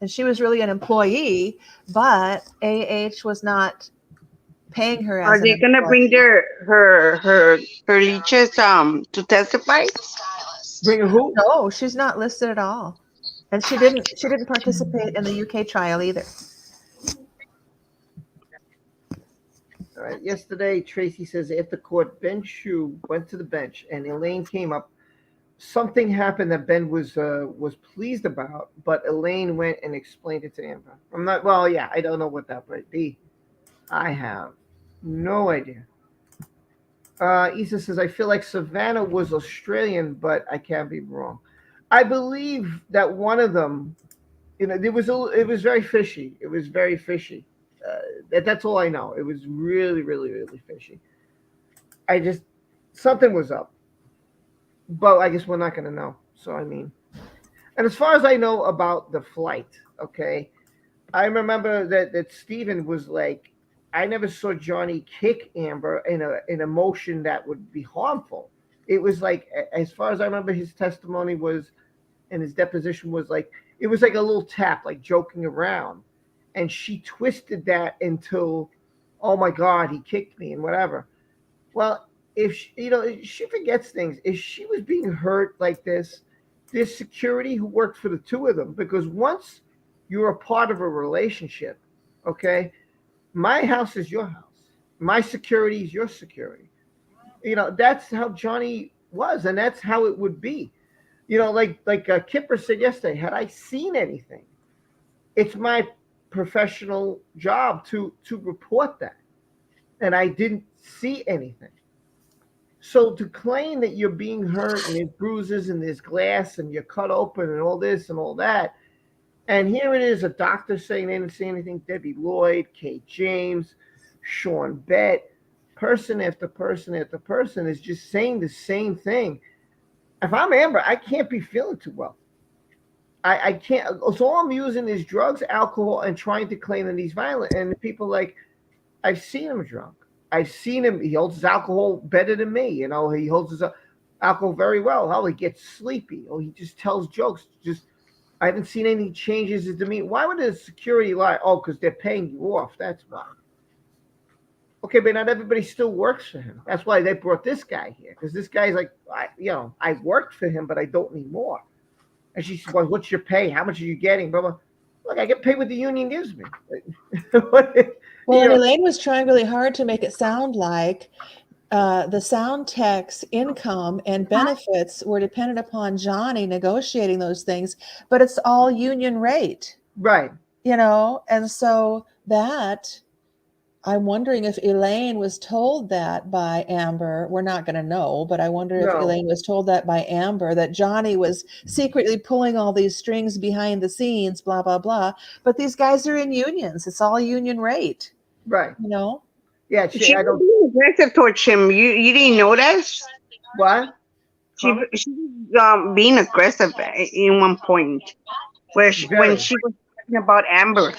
And she was really an employee, but AH was not paying her as Are they going to bring her leeches to testify? Bring who? No, she's not listed at all. And she didn't participate in the UK trial either. All right. Yesterday, Tracy says at the court, Ben Shue went to the bench and Elaine came up. Something happened that Ben was pleased about, but Elaine went and explained it to Amber. I don't know what that might be. I have no idea. Issa says, I feel like Savannah was Australian, but I can't be wrong. I believe that one of them, it was very fishy. It was very fishy. That's all I know. It was really, really, really fishy. Something was up. But I guess we're not going to know. So, and as far as I know about the flight, okay, I remember that Stephen was like, I never saw Johnny kick Amber in a motion that would be harmful. It was like, as far as I remember, his testimony was, and his deposition was like, it was like a little tap, like joking around. And she twisted that until, oh my God, he kicked me and whatever. Well, if she forgets things. If she was being hurt like this, there's security who worked for the two of them, because once you're a part of a relationship, okay, my house is your house. My security is your security. That's how Johnny was, and that's how it would be. Like Kipper said yesterday, had I seen anything, it's my professional job to report that. And I didn't see anything. So to claim that you're being hurt and there's bruises and there's glass and you're cut open and all this and all that, and here it is, a doctor saying they didn't see anything, Debbie Lloyd, Kate James, Sean Bett, person after person after person is just saying the same thing. If I'm Amber, I can't be feeling too well. I can't. So all I'm using is drugs, alcohol, and trying to claim that he's violent. And people like, I've seen him drunk. I've seen him. He holds his alcohol better than me. He holds his alcohol very well. How he gets sleepy. He just tells jokes. I haven't seen any changes in demeanor. Why would the security lie? Oh, because they're paying you off. That's why. Okay, but not everybody still works for him. That's why they brought this guy here, because this guy's like, I worked for him, but I don't need more. And she said, well, what's your pay? How much are you getting? Blah, blah. Look, I get paid what the union gives me. Well, Elaine was trying really hard to make it sound like the sound tech's income and benefits were dependent upon Johnny negotiating those things, but it's all union rate. Right. And so that, I'm wondering if Elaine was told that by Amber. We're not going to know, but I wonder if Elaine was told that by Amber, that Johnny was secretly pulling all these strings behind the scenes, blah, blah, blah. But these guys are in unions. It's all union rate. Right. Yeah, she was being aggressive towards him. You didn't notice? What? She was being aggressive in one point when she was talking about Amber.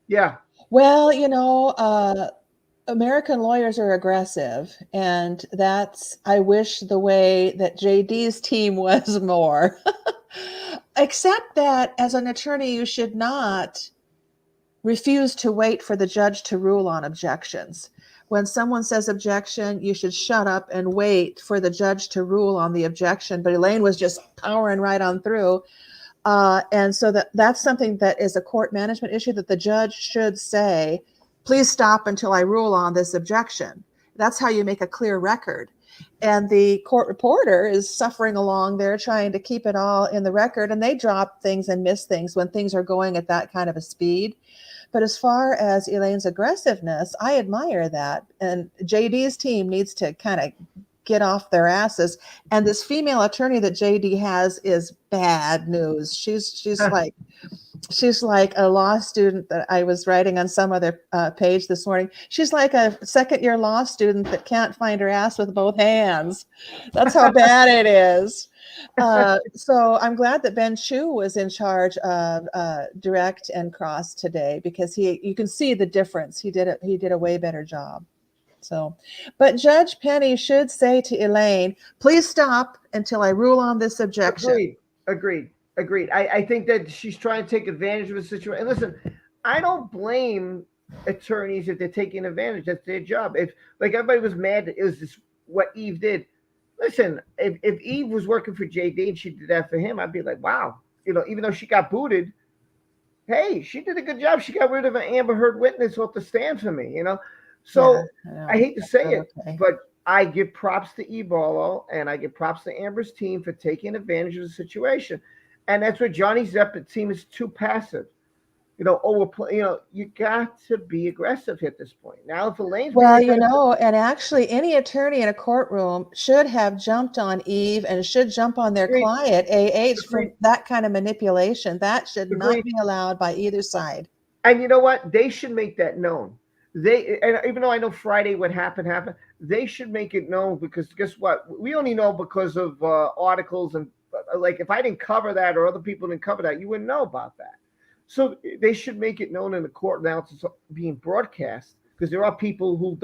Yeah. Well, American lawyers are aggressive, and I wish the way that JD's team was more. Except that as an attorney, you should not refuse to wait for the judge to rule on objections. When someone says objection, you should shut up and wait for the judge to rule on the objection. But Elaine was just powering right on through. And so that's something that is a court management issue that the judge should say, please stop until I rule on this objection. That's how you make a clear record. And the court reporter is suffering along there trying to keep it all in the record, and they drop things and miss things when things are going at that kind of a speed. But as far as Elaine's aggressiveness, I admire that. And JD's team needs to kind of get off their asses. And this female attorney that JD has is bad news. She's like a law student that I was writing on some other page this morning. She's like a second-year law student that can't find her ass with both hands. That's how bad it is. So I'm glad that Ben Chu was in charge of direct and cross today, because you can see the difference. He did a way better job. So, but Judge Penny should say to Elaine, please stop until I rule on this objection. Agreed. I think that she's trying to take advantage of the situation. And listen, I don't blame attorneys if they're taking advantage. That's their job. If like everybody was mad that it was this what Eve did. Listen, if Eve was working for JD and she did that for him, I'd be like, wow. Even though she got booted, hey, she did a good job. She got rid of an Amber Heard witness off the stand for me, So yeah, I hate to say it, but I give props to Eve Barlow and I give props to Amber's team for taking advantage of the situation. And that's where Johnny Depp's team is too passive. You got to be aggressive at this point. Now, if Elaine's and actually any attorney in a courtroom should have jumped on Eve and should jump on their client, AH, for that kind of manipulation. That should not be allowed by either side. And you know what? They should make that known. And even though I know Friday what happened, they should make it known, because guess what? We only know because of articles, and like if I didn't cover that or other people didn't cover that, you wouldn't know about that. So they should make it known in the court now it's being broadcast, because there are people who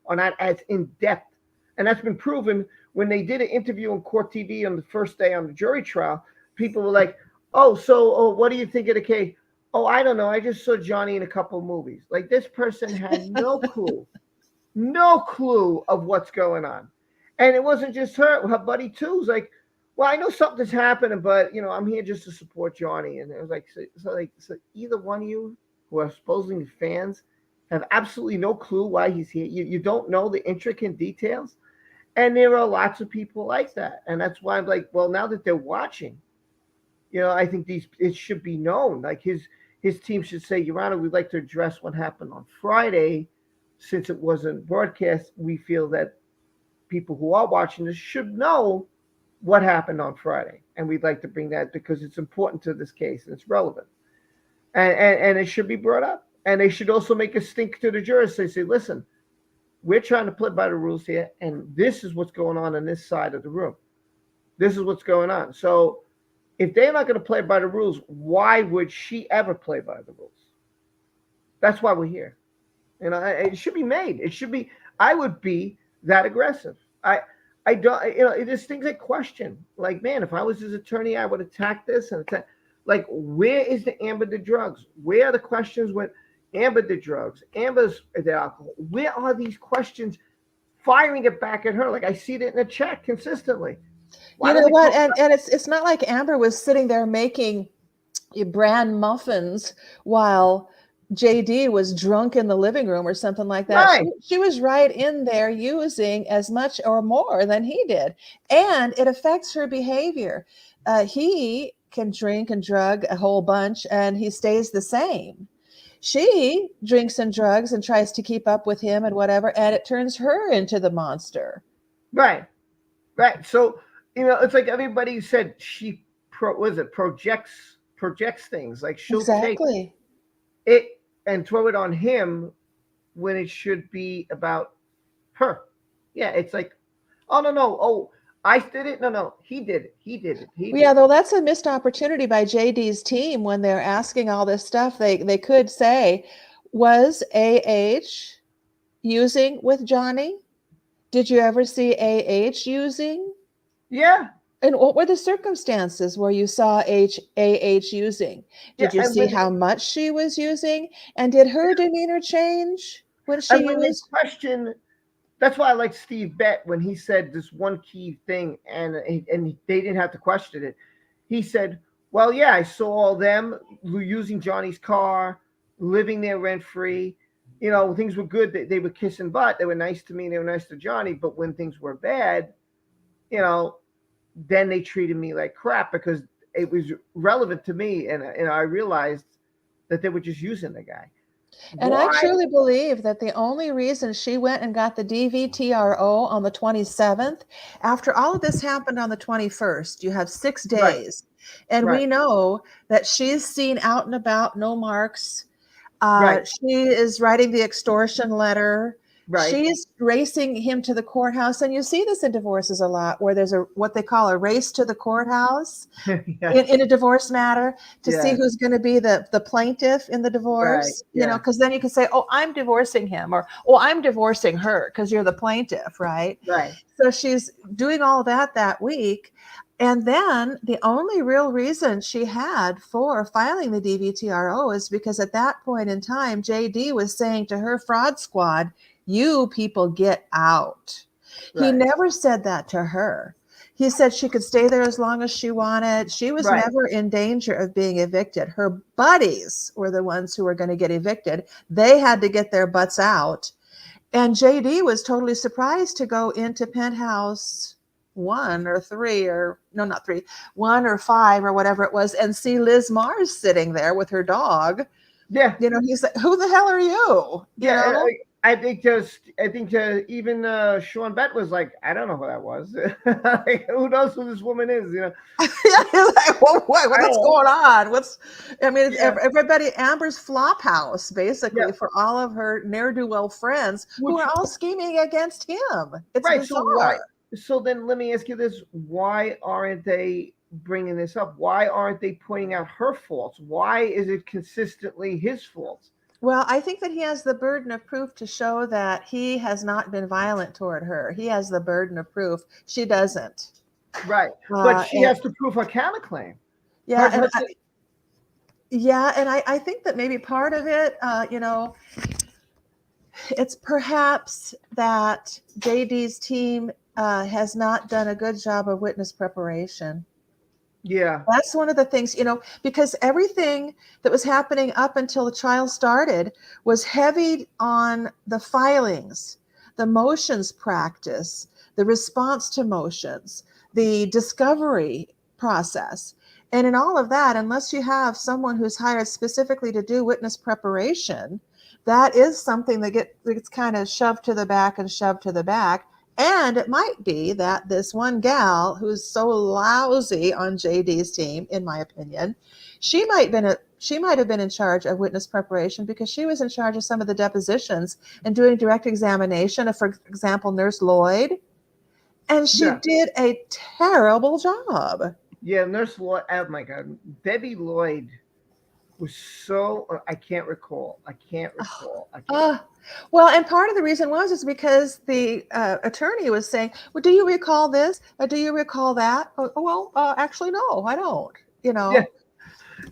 are not as in depth, and that's been proven when they did an interview on Court TV on the first day on the jury trial. People were like, "Oh, what do you think of the case?" "Oh, I don't know. I just saw Johnny in a couple of movies." Like, this person had no clue of what's going on. And it wasn't just her. Her buddy too was like, "Well, I know something's happening, but I'm here just to support Johnny." And it was like, so either one of you who are supposedly fans have absolutely no clue why he's here. You don't know the intricate details. And there are lots of people like that. And that's why I'm like, well, now that they're watching, I think it should be known. Like his team should say, "Your Honor, we'd like to address what happened on Friday. Since it wasn't broadcast, we feel that people who are watching this should know what happened on Friday. And we'd like to bring that because it's important to this case and it's relevant." And it should be brought up. And they should also make a stink to the jurors. They say, "Listen, we're trying to play by the rules here, and this is what's going on this side of the room. This is what's going on." So if they're not going to play by the rules, why would she ever play by the rules? That's why we're here. It should be made. It should be. I would be that aggressive. I don't. There's things I question. Like, man, if I was his attorney, I would attack this and attack. Like, where is the Amber did drugs? Where are the questions when Amber did drugs? Amber's did alcohol. Where are these questions? Firing it back at her. Like, I see it in the chat consistently. You know what? And it's not like Amber was sitting there making bran muffins while JD was drunk in the living room or something like that. Right. She was right in there using as much or more than he did. And it affects her behavior. He can drink and drug a whole bunch and he stays the same. She drinks and drugs and tries to keep up with him and whatever, and it turns her into the monster. Right. So, it's like everybody said she projects things. Like, she'll take it and throw it on him when it should be about her. Yeah, it's like, "Oh, no. Oh, I did it. No, he did it. He did it. Though that's a missed opportunity by JD's team when they're asking all this stuff. They could say, Was AH using with Johnny? Did you ever see AH using? Yeah. And what were the circumstances where you saw AH using? Yeah. Did you And see when how much she was using? And did her demeanor change when she they used? question, that's why I like Steve Bett when he said this one key thing, and they didn't have to question it. He said, "Well, yeah, I saw all them using Johnny's car, living there rent free. You know, things were good. They were kissing butt. They were nice to me. They were nice to Johnny. But when things were bad, you know, then they treated me like crap because it was relevant to me, and I realized that they were just using the guy. And I Why? truly believe that the only reason she went and got the DVTRO on the 27th, after all of this happened on the 21st, you have 6 Right. days. And Right. we know that she's seen out and about, no marks. Right. She is writing the extortion letter. Right. She's racing him to the courthouse. And you see this in divorces a lot, where there's what they call a race to the courthouse Yeah. in a divorce matter to see Yeah. who's going to be the plaintiff in the Right. divorce, Yeah. because then you can say, oh, I'm divorcing him, or, oh, I'm divorcing her because you're the plaintiff, right? Right. So she's doing all that week. And then the only real reason she had for filing the DVTRO is because at that point in time, JD was saying to her fraud squad, you people get out. He Right. never said that to her. He said she could stay there as long as she wanted. She was Right. never in danger of being evicted. Her buddies were the ones who were going to get evicted. They had to get their butts out. And JD was totally surprised to go into penthouse 1 or 3, or no, not 3, 1 or 5 or whatever it was, and see Liz Mars sitting there with her dog. Yeah. He's like, who the hell are you? Yeah. know? I think even Sean Bett was like, I don't know who that was. Like, who knows who this woman is? Yeah, he's like, what's going on? Yeah. Everybody, Amber's flop house, basically, Yeah. for all of her ne'er-do-well friends who are all scheming against him. It's Right. bizarre. So then let me ask you this. Why aren't they bringing this up? Why aren't they pointing out her faults? Why is it consistently his faults? Well, I think that he has the burden of proof to show that he has not been violent toward her. He has the burden of proof. She doesn't. Right. But she has to prove her counterclaim. Yeah. Her- And I think that maybe part of it, it's perhaps that JD's team has not done a good job of witness preparation. Yeah. That's one of the things, because everything that was happening up until the trial started was heavy on the filings, the motions practice, the response to motions, the discovery process. And in all of that, unless you have someone who's hired specifically to do witness preparation, that is something that gets kind of shoved to the back and shoved to the back. And it might be that this one gal who's so lousy on JD's team, in my opinion, she might have been in charge of witness preparation because she was in charge of some of the depositions and doing direct examination of, for example, Nurse Lloyd. And she did a terrible job. Yeah, Nurse Lloyd. Oh my God, Debbie Lloyd was so. I can't recall. Well, and part of the reason is because the attorney was saying, well, do you recall this? Or do you recall that? Actually, no, I don't, Yeah.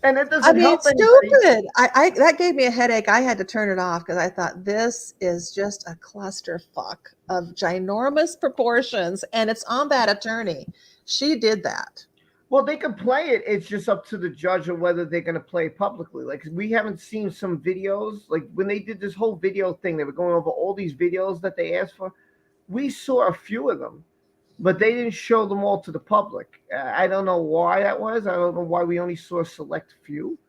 And it doesn't help stupid. That gave me a headache. I had to turn it off because I thought this is just a clusterfuck of ginormous proportions. And it's on that attorney. She did that. Well, they can play it. It's just up to the judge on whether they're going to play it publicly. Like, we haven't seen some videos. Like, when they did this whole video thing, they were going over all these videos that they asked for. We saw a few of them, but they didn't show them all to the public. I don't know why that was. I don't know why we only saw a select few.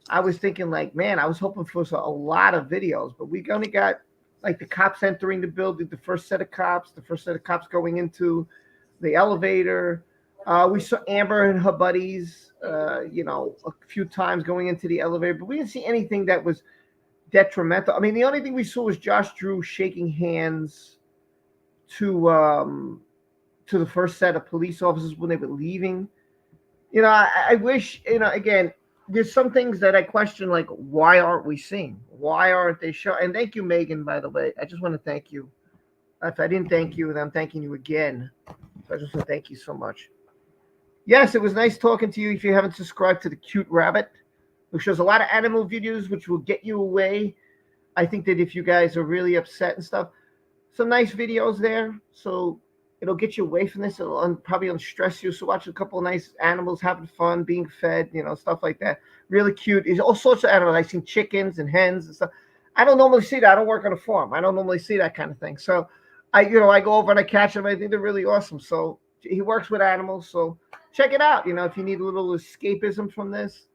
I was thinking, like, man, I was hoping for a lot of videos, but we only got, like, the cops entering the building, the first set of cops going into the elevator. We saw Amber and her buddies, a few times going into the elevator, but we didn't see anything that was detrimental. I mean, the only thing we saw was Josh Drew shaking hands to the first set of police officers when they were leaving. I wish, again, there's some things that I question, like why aren't we seeing? Why aren't they showing? And thank you, Megan. By the way, I just want to thank you. If I didn't thank you, then I'm thanking you again. So I just want to thank you so much. Yes, it was nice talking to you. If you haven't subscribed to the Cute Rabbit, who shows a lot of animal videos, which will get you away. I think that if you guys are really upset and stuff, some nice videos there. So it'll get you away from this. It'll probably unstress you. So watch a couple of nice animals having fun, being fed, stuff like that. Really cute. There's all sorts of animals. I've seen chickens and hens and stuff. I don't normally see that. I don't work on a farm. I don't normally see that kind of thing. So I go over and I catch them. I think they're really awesome. So he works with animals. So check it out. If you need a little escapism from this,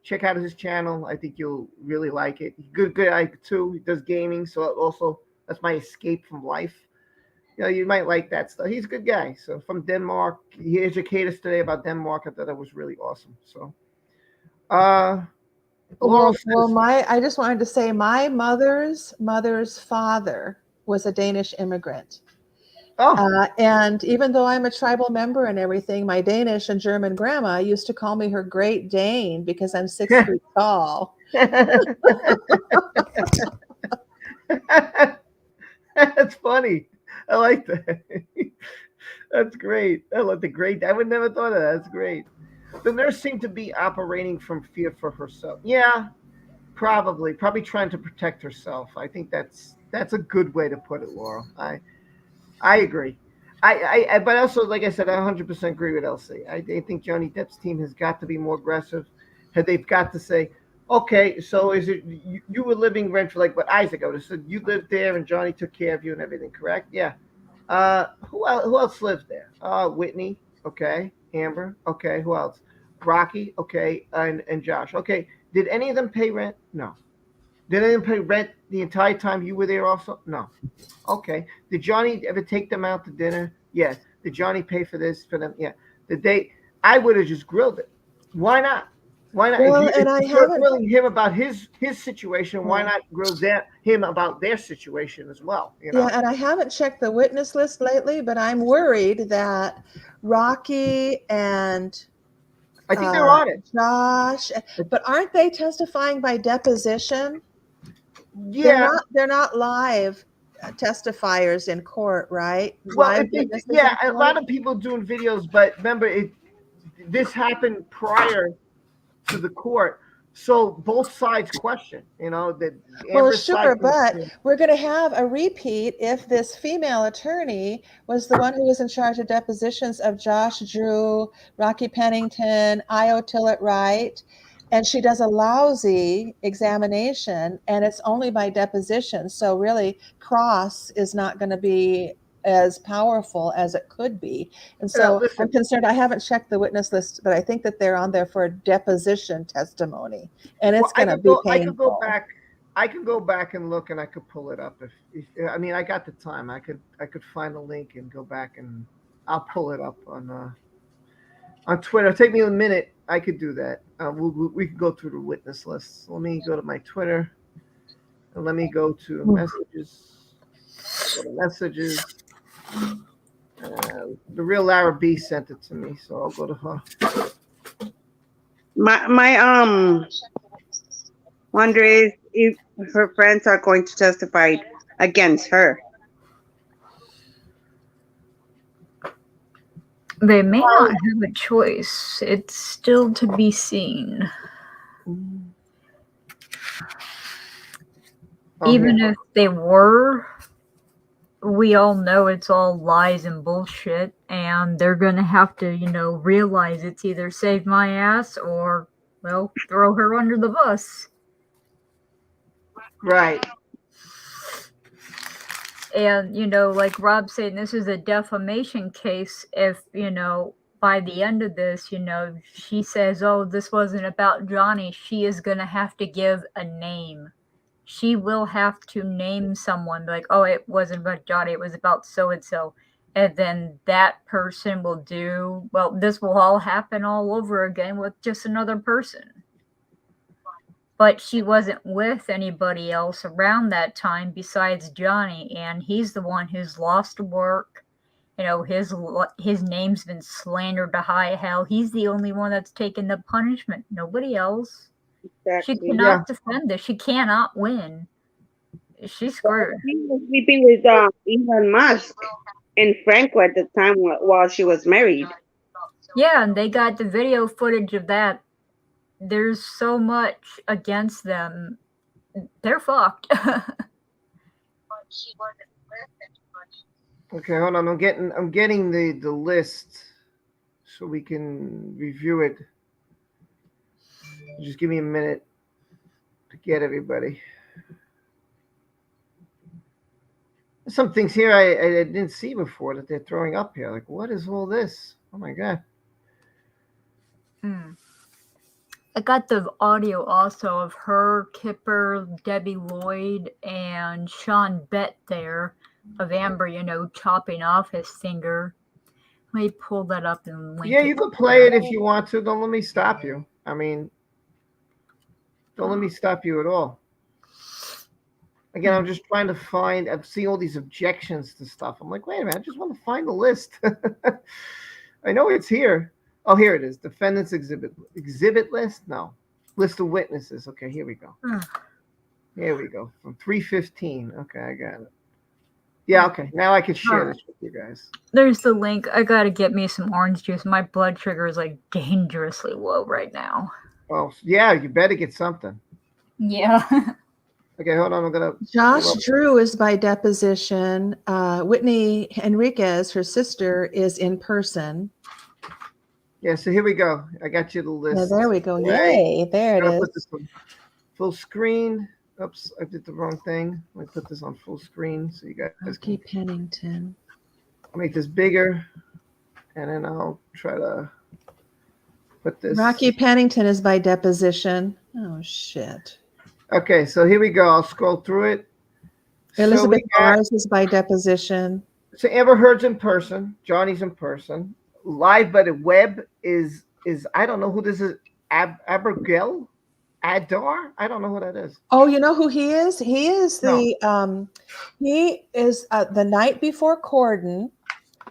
check out his channel. I think you'll really like it. Good guy too. He does gaming. So also that's my escape from life. You might like that stuff. He's a good guy. So from Denmark, he educated us today about Denmark. I thought that was really awesome. So, I just wanted to say my mother's father was a Danish immigrant. And even though I'm a tribal member and everything, my Danish and German grandma used to call me her Great Dane because I'm 6 feet tall. That's funny. I like that. That's great. I like the great. I would never thought of that. That's great. The nurse seemed to be operating from fear for herself. Yeah, probably trying to protect herself. I think that's a good way to put it, Laura. I agree. But also, like I said, I 100% agree with Elsie. I think Johnny Depp's team has got to be more aggressive. They've got to say, okay, so is it you were living rent for like what Isaac would have said? You lived there and Johnny took care of you and everything, correct? Yeah. Who else lived there? Whitney. Okay. Amber. Okay. Who else? Rocky. Okay. And Josh. Okay. Did any of them pay rent? No. Did any of them pay rent the entire time you were there also? No. Okay. Did Johnny ever take them out to dinner? Yes. Did Johnny pay for this for them? Yeah. I would have just grilled it. Why not? Why not? Well, if you're grilling him about his situation, why not grill him about their situation as well? Yeah, and I haven't checked the witness list lately, but I'm worried that Rocky and I think they're on it. Josh, but aren't they testifying by deposition? Yeah, they're not live testifiers in court, right? Well, a lot of people doing videos, but remember, this happened prior to the court, so both sides question. Well, sure, but we're going to have a repeat if this female attorney was the one who was in charge of depositions of Josh Drew, Rocky Pennington, Io Tillett Wright, and she does a lousy examination, and it's only by deposition. So really, cross is not going to be as powerful as it could be. And so I'm concerned. I haven't checked the witness list, but I think that they're on there for a deposition testimony, and it's going to be painful. I can go back and look, and I could pull it up if I got the time. I could find a link and go back, and I'll pull it up on Twitter. It'll take me a minute. I could do that. We could go through the witness list. Let me go to my Twitter, and let me go to messages. Go to messages. The real Lara B sent it to me, so I'll go to her. My wonder is if her friends are going to testify against her. They may not have a choice. It's still to be seen. Even if they were, we all know it's all lies and bullshit, and they're going to have to, realize it's either save my ass or, well, throw her under the bus. Right. And, like Rob saying, this is a defamation case. If, by the end of this, she says, oh, this wasn't about Johnny, she is going to have to give a name. She will have to name someone, like, oh, it wasn't about Johnny, it was about so-and-so. And then that person will this will all happen all over again with just another person. But she wasn't with anybody else around that time besides Johnny, and he's the one who's lost work You know, his name's been slandered to high hell. He's the only one that's taken the punishment. Nobody else. She Exactly. cannot defend this. She cannot win. She's screwed. He was sleeping with Elon Musk and Franco at the time while she was married. Yeah, and they got the video footage of that. There's so much against them. They're fucked. Okay, hold on. I'm getting the list so we can review it. Just give me a minute to get everybody. Some things here I didn't see before that they're throwing up here. Like, what is all this? Oh my god. I got the audio also of her, Kipper, Debbie Lloyd, and Sean Bett there of Amber, you know, chopping off his finger. Let me pull that up and link Yeah, it. you can play it if you want to. Don't let me stop you. I mean, don't let me stop you at all. Again, I'm just trying to find. I've seen all these objections to stuff. I'm like, wait a minute, I just want to find the list. I know it's here. Oh, here it is. Defendants exhibit list. No, list of witnesses. Okay, here we go. Here we go. From 315. Okay, I got it. Yeah. Okay, now I can share this with you guys. There's the link. I gotta get me some orange juice. My blood sugar is like dangerously low right now. Oh, yeah. You better get something. Yeah. Okay, hold on. I'm gonna. Josh Drew is by deposition. Whitney Enriquez, her sister, is in person. Yeah, so here we go. I got you the list. Yeah, there we go. Right. Yay, there it Gotta is. put this on full screen. Oops, I did the wrong thing. Let me put this on full screen so you guys Rocky can. Pennington. I'll make this bigger, and then I'll try to put this. Rocky Pennington is by deposition. Oh, shit. Okay, so here we go. I'll scroll through it. Elizabeth so Mars is by deposition. So Amber Heard's in person. Johnny's in person. Live by the web is I don't know who this is. Abigail Adar. I don't know who that is. Oh, you know who he is? He is the the night before Corden,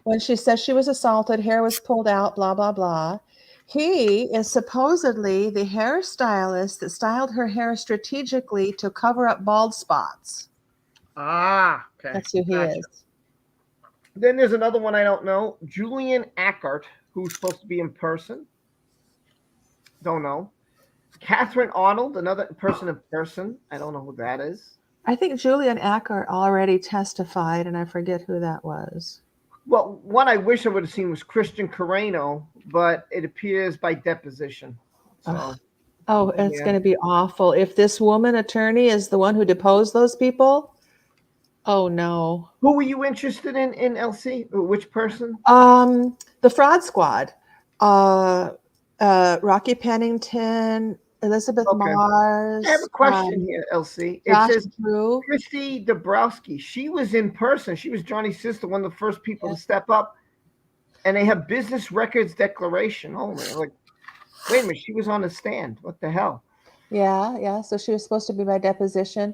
when she says she was assaulted, hair was pulled out, blah blah blah. He is supposedly the hairstylist that styled her hair strategically to cover up bald spots. Ah, okay. That's who he is. Then there's another one I don't know. Julian Ackert, who's supposed to be in person. Don't know. Catherine Arnold, another person in person. I don't know who that is. I think Julian Ackert already testified, and I forget who that was. Well, one I wish I would have seen was Christian Carreno, but it appears by deposition. So, oh, it's going to be awful. If this woman attorney is the one who deposed those people, oh no. Who were you interested in LC? Which person? The Fraud Squad. Rocky Pennington, Elizabeth Mars. I have a question here, LC. It Josh says Drew. Christy Dabrowski. She was in person. She was Johnny's sister, one of the first people to step up. And they have business records declaration only. Like, wait a minute, she was on the stand. What the hell? Yeah. So she was supposed to be by deposition.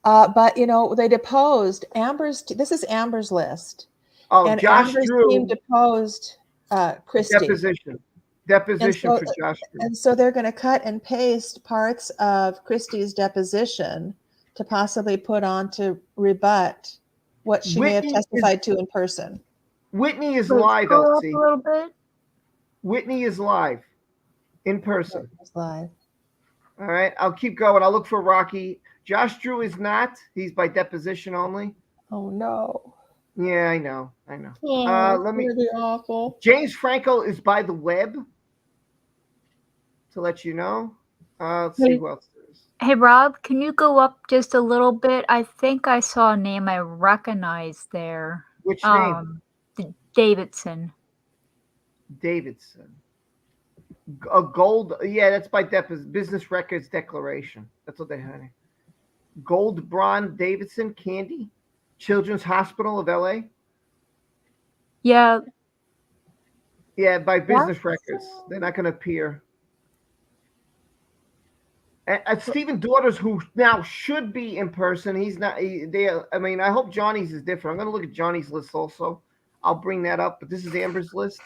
But, you know, they deposed this is Amber's list. Oh, and Josh Amber's Drew team deposed Christy. Deposition for Josh Drew. And so they're going to cut and paste parts of Christie's deposition to possibly put on to rebut what she may have testified to in person. Whitney is live, LC. A little bit. Whitney is live, in person. It's live. All right, I'll keep going. I'll look for Rocky. Josh Drew is not. He's by deposition only. Oh no. Yeah, I know. Oh, Let me. it's gonna be awful. James Franco is by the web. To let you know. Let's see who else there is. Hey, Rob, can you go up just a little bit? I think I saw a name I recognize there. Which name? Davidson. A gold. Yeah, that's by business records declaration. That's what they had. Gold Bron Davidson Candy, Children's Hospital of LA. Yeah. Yeah, by business records. They're not going to appear. And Stephen Daughters, who now should be in person, he's not. I mean, I hope Johnny's is different. I'm going to look at Johnny's list also. I'll bring that up. But this is Amber's list.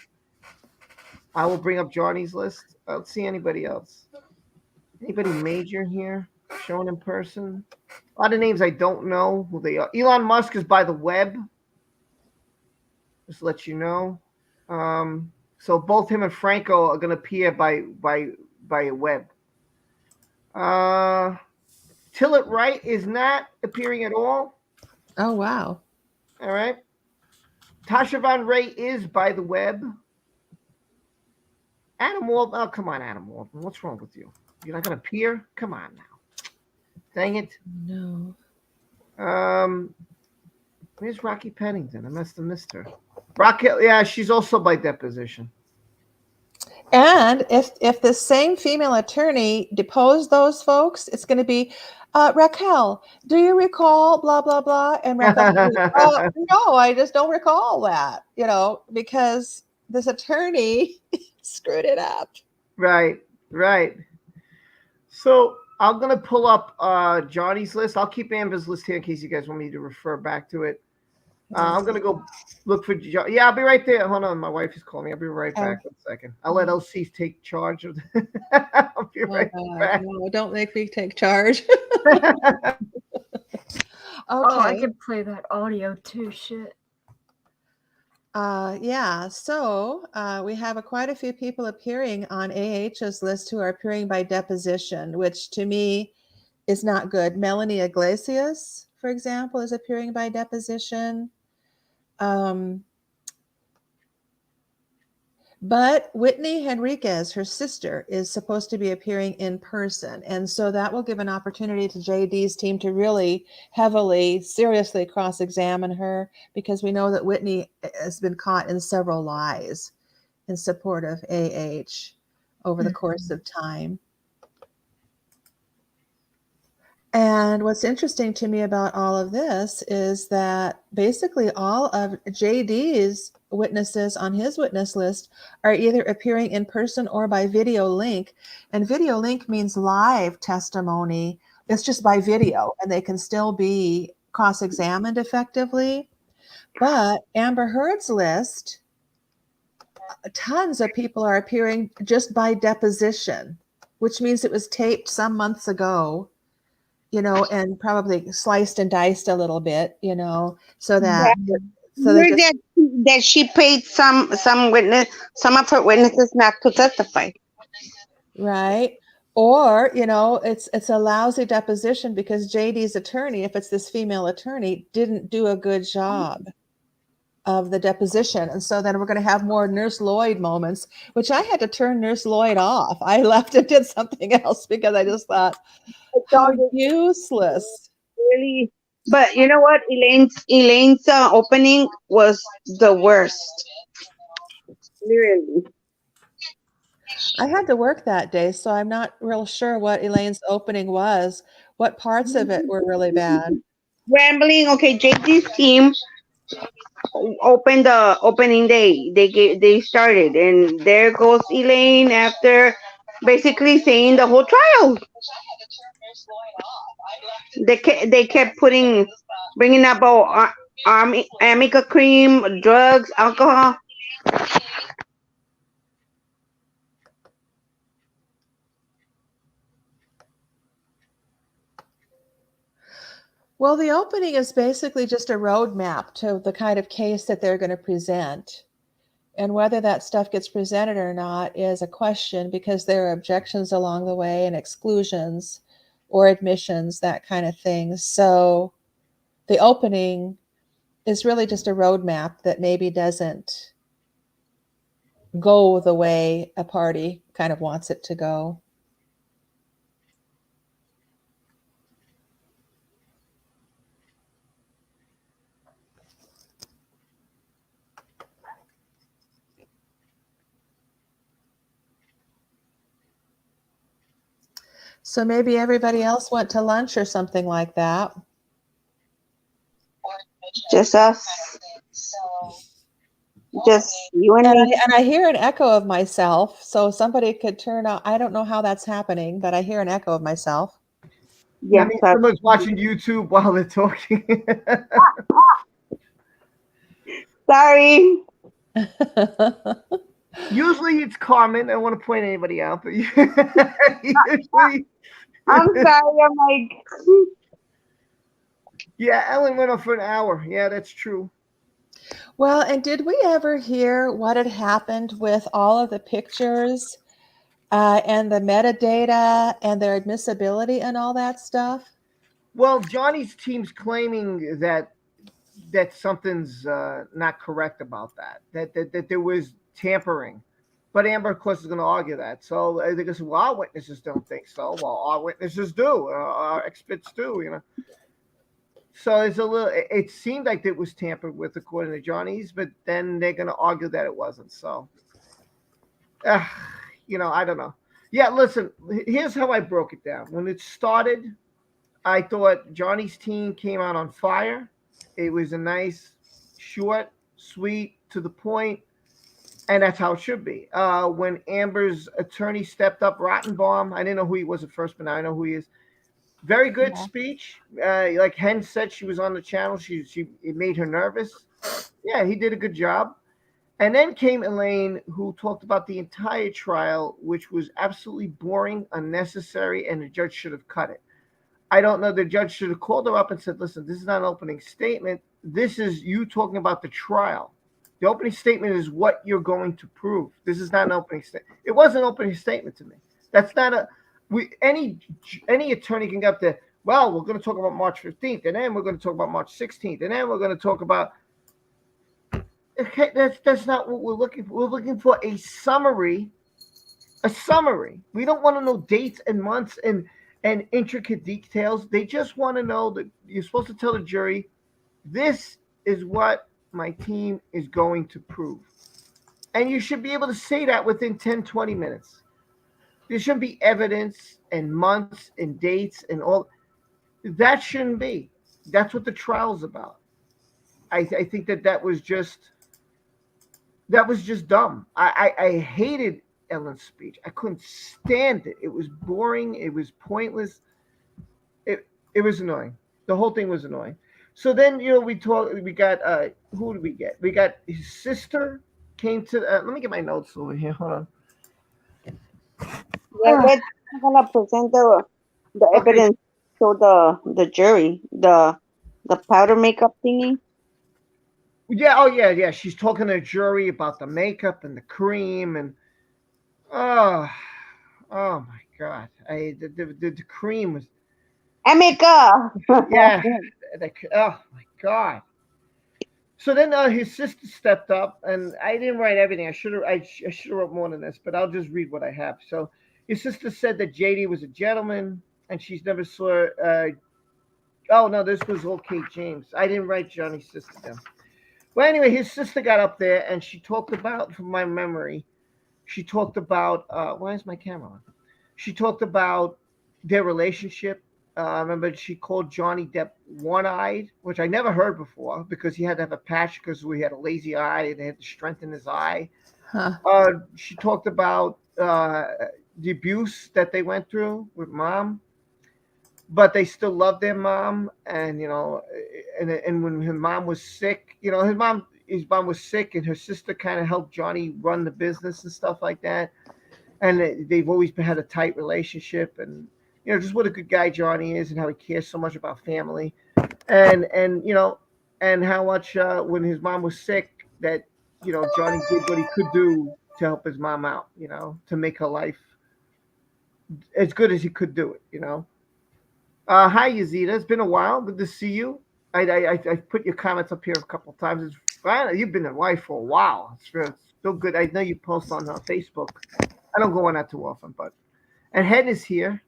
I will bring up Johnny's list. I don't see anybody else. Anybody major here shown in person? A lot of names I don't know who they are. Elon Musk is by the web. Just to let you know. So both him and Franco are going to appear by a web. Tillett Wright is not appearing at all. Oh, wow. All right. Tasha Von Ray is by the web. Adam Waldman. Oh, come on, Adam Waldman. What's wrong with you? You're not going to appear? Come on now. Dang it. No. Where's Rocky Pennington? I must have missed her. Raquel, yeah, she's also by deposition. And if the same female attorney deposed those folks, it's going to be, Raquel, do you recall blah, blah, blah? And Raquel, no, I just don't recall that, because this attorney screwed it up. Right. So I'm going to pull up Johnny's list. I'll keep Amber's list here in case you guys want me to refer back to it. I'm going to go look for John. Yeah, I'll be right there. Hold on. My wife is calling me. I'll be right back. 1 second. I'll let LC take charge of I'll be right back. No, don't make me take charge. Oh, I can play that audio too. Shit. Yeah, so we have quite a few people appearing on AH's list who are appearing by deposition, which to me is not good. Melanie Iglesias, for example, is appearing by deposition. But Whitney Henriquez, her sister, is supposed to be appearing in person. And so that will give an opportunity to JD's team to really heavily, seriously cross-examine her, because we know that Whitney has been caught in several lies in support of AH over the course of time. And what's interesting to me about all of this is that basically all of JD's witnesses on his witness list are either appearing in person or by video link. And video link means live testimony. It's just by video, and they can still be cross-examined effectively. But Amber Heard's list, tons of people are appearing just by deposition, which means it was taped some months ago, and probably sliced and diced a little bit, so that that she paid some of her witnesses not to testify. Right. Or, it's a lousy deposition because JD's attorney, if it's this female attorney, didn't do a good job of the deposition. And so then we're going to have more Nurse Lloyd moments, which I had to turn Nurse Lloyd off. I left and did something else because I just thought, how useless. Really. But you know what? Elaine's opening was the worst. Really. I had to work that day, so I'm not real sure what Elaine's opening was. What parts of it were really bad? Rambling. Okay, JD's team opened the opening day. They started, and there goes Elaine after basically saying the whole trial. They kept bringing up Amica cream, drugs, alcohol. Well, the opening is basically just a roadmap to the kind of case that they're going to present. And whether that stuff gets presented or not is a question, because there are objections along the way and exclusions or admissions, that kind of thing. So the opening is really just a roadmap that maybe doesn't go the way a party kind of wants it to go. So maybe everybody else went to lunch or something like that. Just us. Just you and me. And I hear an echo of myself. So somebody could turn on. I don't know how that's happening, but I hear an echo of myself. Yeah, I mean, someone's watching YouTube while they're talking. Sorry. Usually it's Carmen. I don't want to point anybody out, but usually. I'm sorry. I'm like, Yeah, Ellen went on for an hour. Yeah, that's true. Well, and did we ever hear what had happened with all of the pictures and the metadata and their admissibility and all that stuff? Well, Johnny's team's claiming that something's not correct about that. That there was tampering, but Amber, of course, is going to argue that. So they're going to say, "Well, our witnesses don't think so." Well, our witnesses do. Our experts do. You know. So it's a little. It seemed like it was tampered with, according to Johnny's, but then they're going to argue that it wasn't. So, you know, I don't know. Yeah, listen. Here's how I broke it down. When it started, I thought Johnny's team came out on fire. It was a nice, short, sweet, to the point, and that's how it should be. When Amber's attorney stepped up, Rottenbaum, I didn't know who he was at first, but now I know who he is. Very good speech. Like Hen said, she was on the channel. It made her nervous. Yeah, he did a good job. And then came Elaine, who talked about the entire trial, which was absolutely boring, unnecessary, and the judge should have cut it. I don't know. The judge should have called her up and said, listen, this is not an opening statement. This is you talking about the trial. The opening statement is what you're going to prove. This is not an opening statement. It was an opening statement to me. That's not a any attorney can get up there. Well, we're going to talk about March 15th, and then we're going to talk about March 16th, and then we're going to talk about. Okay, that's not what we're looking for. We're looking for a summary. A summary. We don't want to know dates and months and intricate details. They just want to know that you're supposed to tell the jury, this is what my team is going to prove. And you should be able to say that within 10, 20 minutes. There shouldn't be evidence and months and dates and all. That shouldn't be. That's what the trial's about. I think that was just dumb. I hated Ellen's speech. I couldn't stand it. It was boring. It was pointless. It was annoying. The whole thing was annoying. So then, you know, we got who did we get? We got his sister came to let me get my notes over here. Hold on. yeah, I'm gonna present the evidence to the jury, the powder makeup thingy. Yeah, oh yeah. She's talking to the jury about the makeup and the cream and oh my god. The cream was Emeka. yeah. Oh my god. So then his sister stepped up, and I didn't write everything. I should have wrote more than this, but I'll just read what I have. So his sister said that JD was a gentleman, and she's never saw. Oh no, this was all Kate James. I didn't write Johnny's sister down. Well, anyway, his sister got up there, and she talked about, from my memory, she talked about. Why is my camera on? She talked about their relationship. I remember she called Johnny Depp one-eyed, which I never heard before because he had to have a patch because he had a lazy eye and they had to strengthen his eye. Huh. She talked about the abuse that they went through with mom, but they still loved their mom. And, you know, and when his mom was sick, you know, his mom was sick and her sister kind of helped Johnny run the business and stuff like that. And they've always had a tight relationship, and you know, just what a good guy Johnny is and how he cares so much about family. And you know, and how much when his mom was sick that, you know, Johnny did what he could do to help his mom out, you know, to make her life as good as he could do it, you know. Hi Yazida, it's been a while. Good to see you. I put your comments up here a couple of times. It's fine. You've been a wife for a while. It's still good. I know you post on Facebook. I don't go on that too often, but and Hen is here.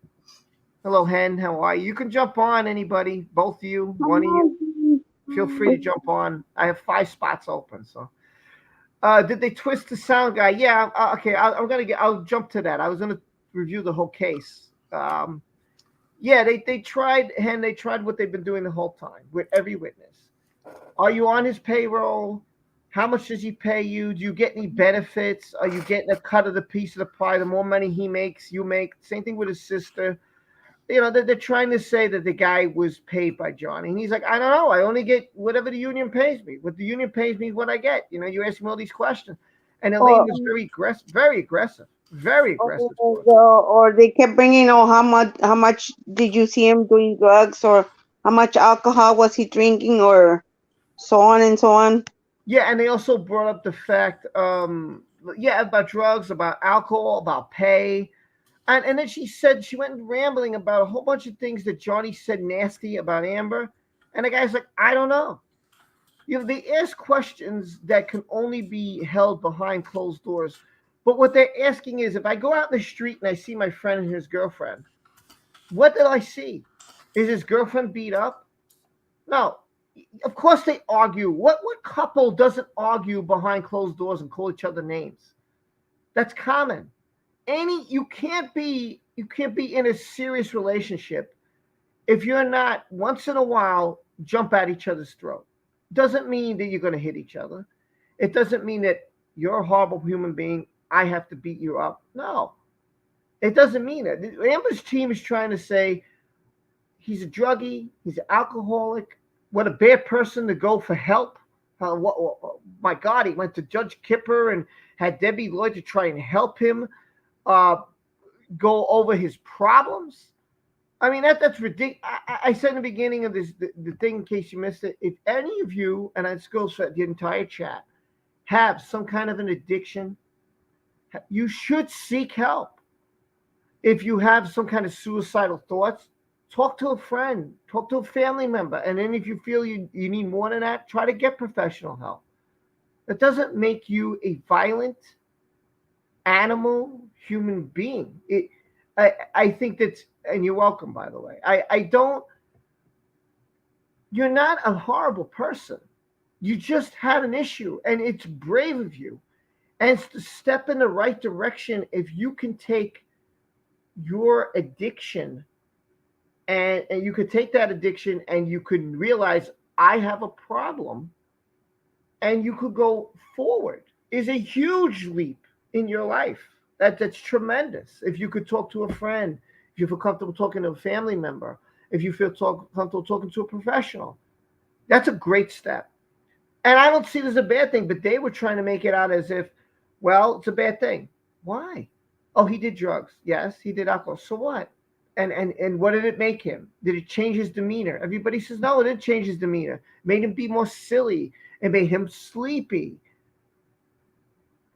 Hello, Hen. How are you? You can jump on, anybody, both of you, one of you. Feel free to jump on. I have 5 spots open. So, did they twist the sound guy? Yeah. Okay. I'll jump to that. I was gonna review the whole case. Yeah, they tried, Hen. They tried what they've been doing the whole time with every witness. Are you on his payroll? How much does he pay you? Do you get any benefits? Are you getting a cut of the piece of the pie? The more money he makes, you make. Same thing with his sister. they're trying to say that the guy was paid by Johnny, and he's like, I don't know, I only get whatever the union pays me. What the union pays me is what I get. You ask me all these questions, and Elaine was very aggressive, very aggressive, very aggressive. Or they kept bringing, how much did you see him doing drugs, or how much alcohol was he drinking, or so on and so on. Yeah, and they also brought up the fact, about drugs, about alcohol, about pay. And then she went rambling about a whole bunch of things that Johnny said nasty about Amber. And the guy's like, I don't know. They ask questions that can only be held behind closed doors. But what they're asking is, if I go out in the street and I see my friend and his girlfriend, what did I see? Is his girlfriend beat up? No. Of course they argue. What couple doesn't argue behind closed doors and call each other names? That's common. You can't be in a serious relationship if you're not once in a while jump at each other's throat. Doesn't mean that you're going to hit each other. It doesn't mean that you're a horrible human being. I have to beat you up. No, it doesn't mean it. Amber's team is trying to say he's a druggie, he's an alcoholic. What a bad person to go for help. My God, he went to Judge Kipper and had Debbie Lloyd to try and help him go over his problems. I mean, that's ridiculous. I said in the beginning of this, the thing, in case you missed it, if any of you, and it goes for the entire chat, have some kind of an addiction, you should seek help. If you have some kind of suicidal thoughts, talk to a friend, talk to a family member. And then if you feel you need more than that, try to get professional help. That doesn't make you a violent animal human being. I think that's, and you're welcome, by the way. You're not a horrible person. You just had an issue, and it's brave of you. And it's to step in the right direction if you can take your addiction and you could take that addiction and you could realize I have a problem and you could go forward is a huge leap in your life. That's tremendous. If you could talk to a friend, if you feel comfortable talking to a family member, if you feel comfortable talking to a professional, that's a great step. And I don't see it as a bad thing, but they were trying to make it out as if, well, it's a bad thing. Why? Oh, he did drugs. Yes, he did alcohol. So what? And what did it make him? Did it change his demeanor? Everybody says, no, it didn't change his demeanor. It made him be more silly. It made him sleepy.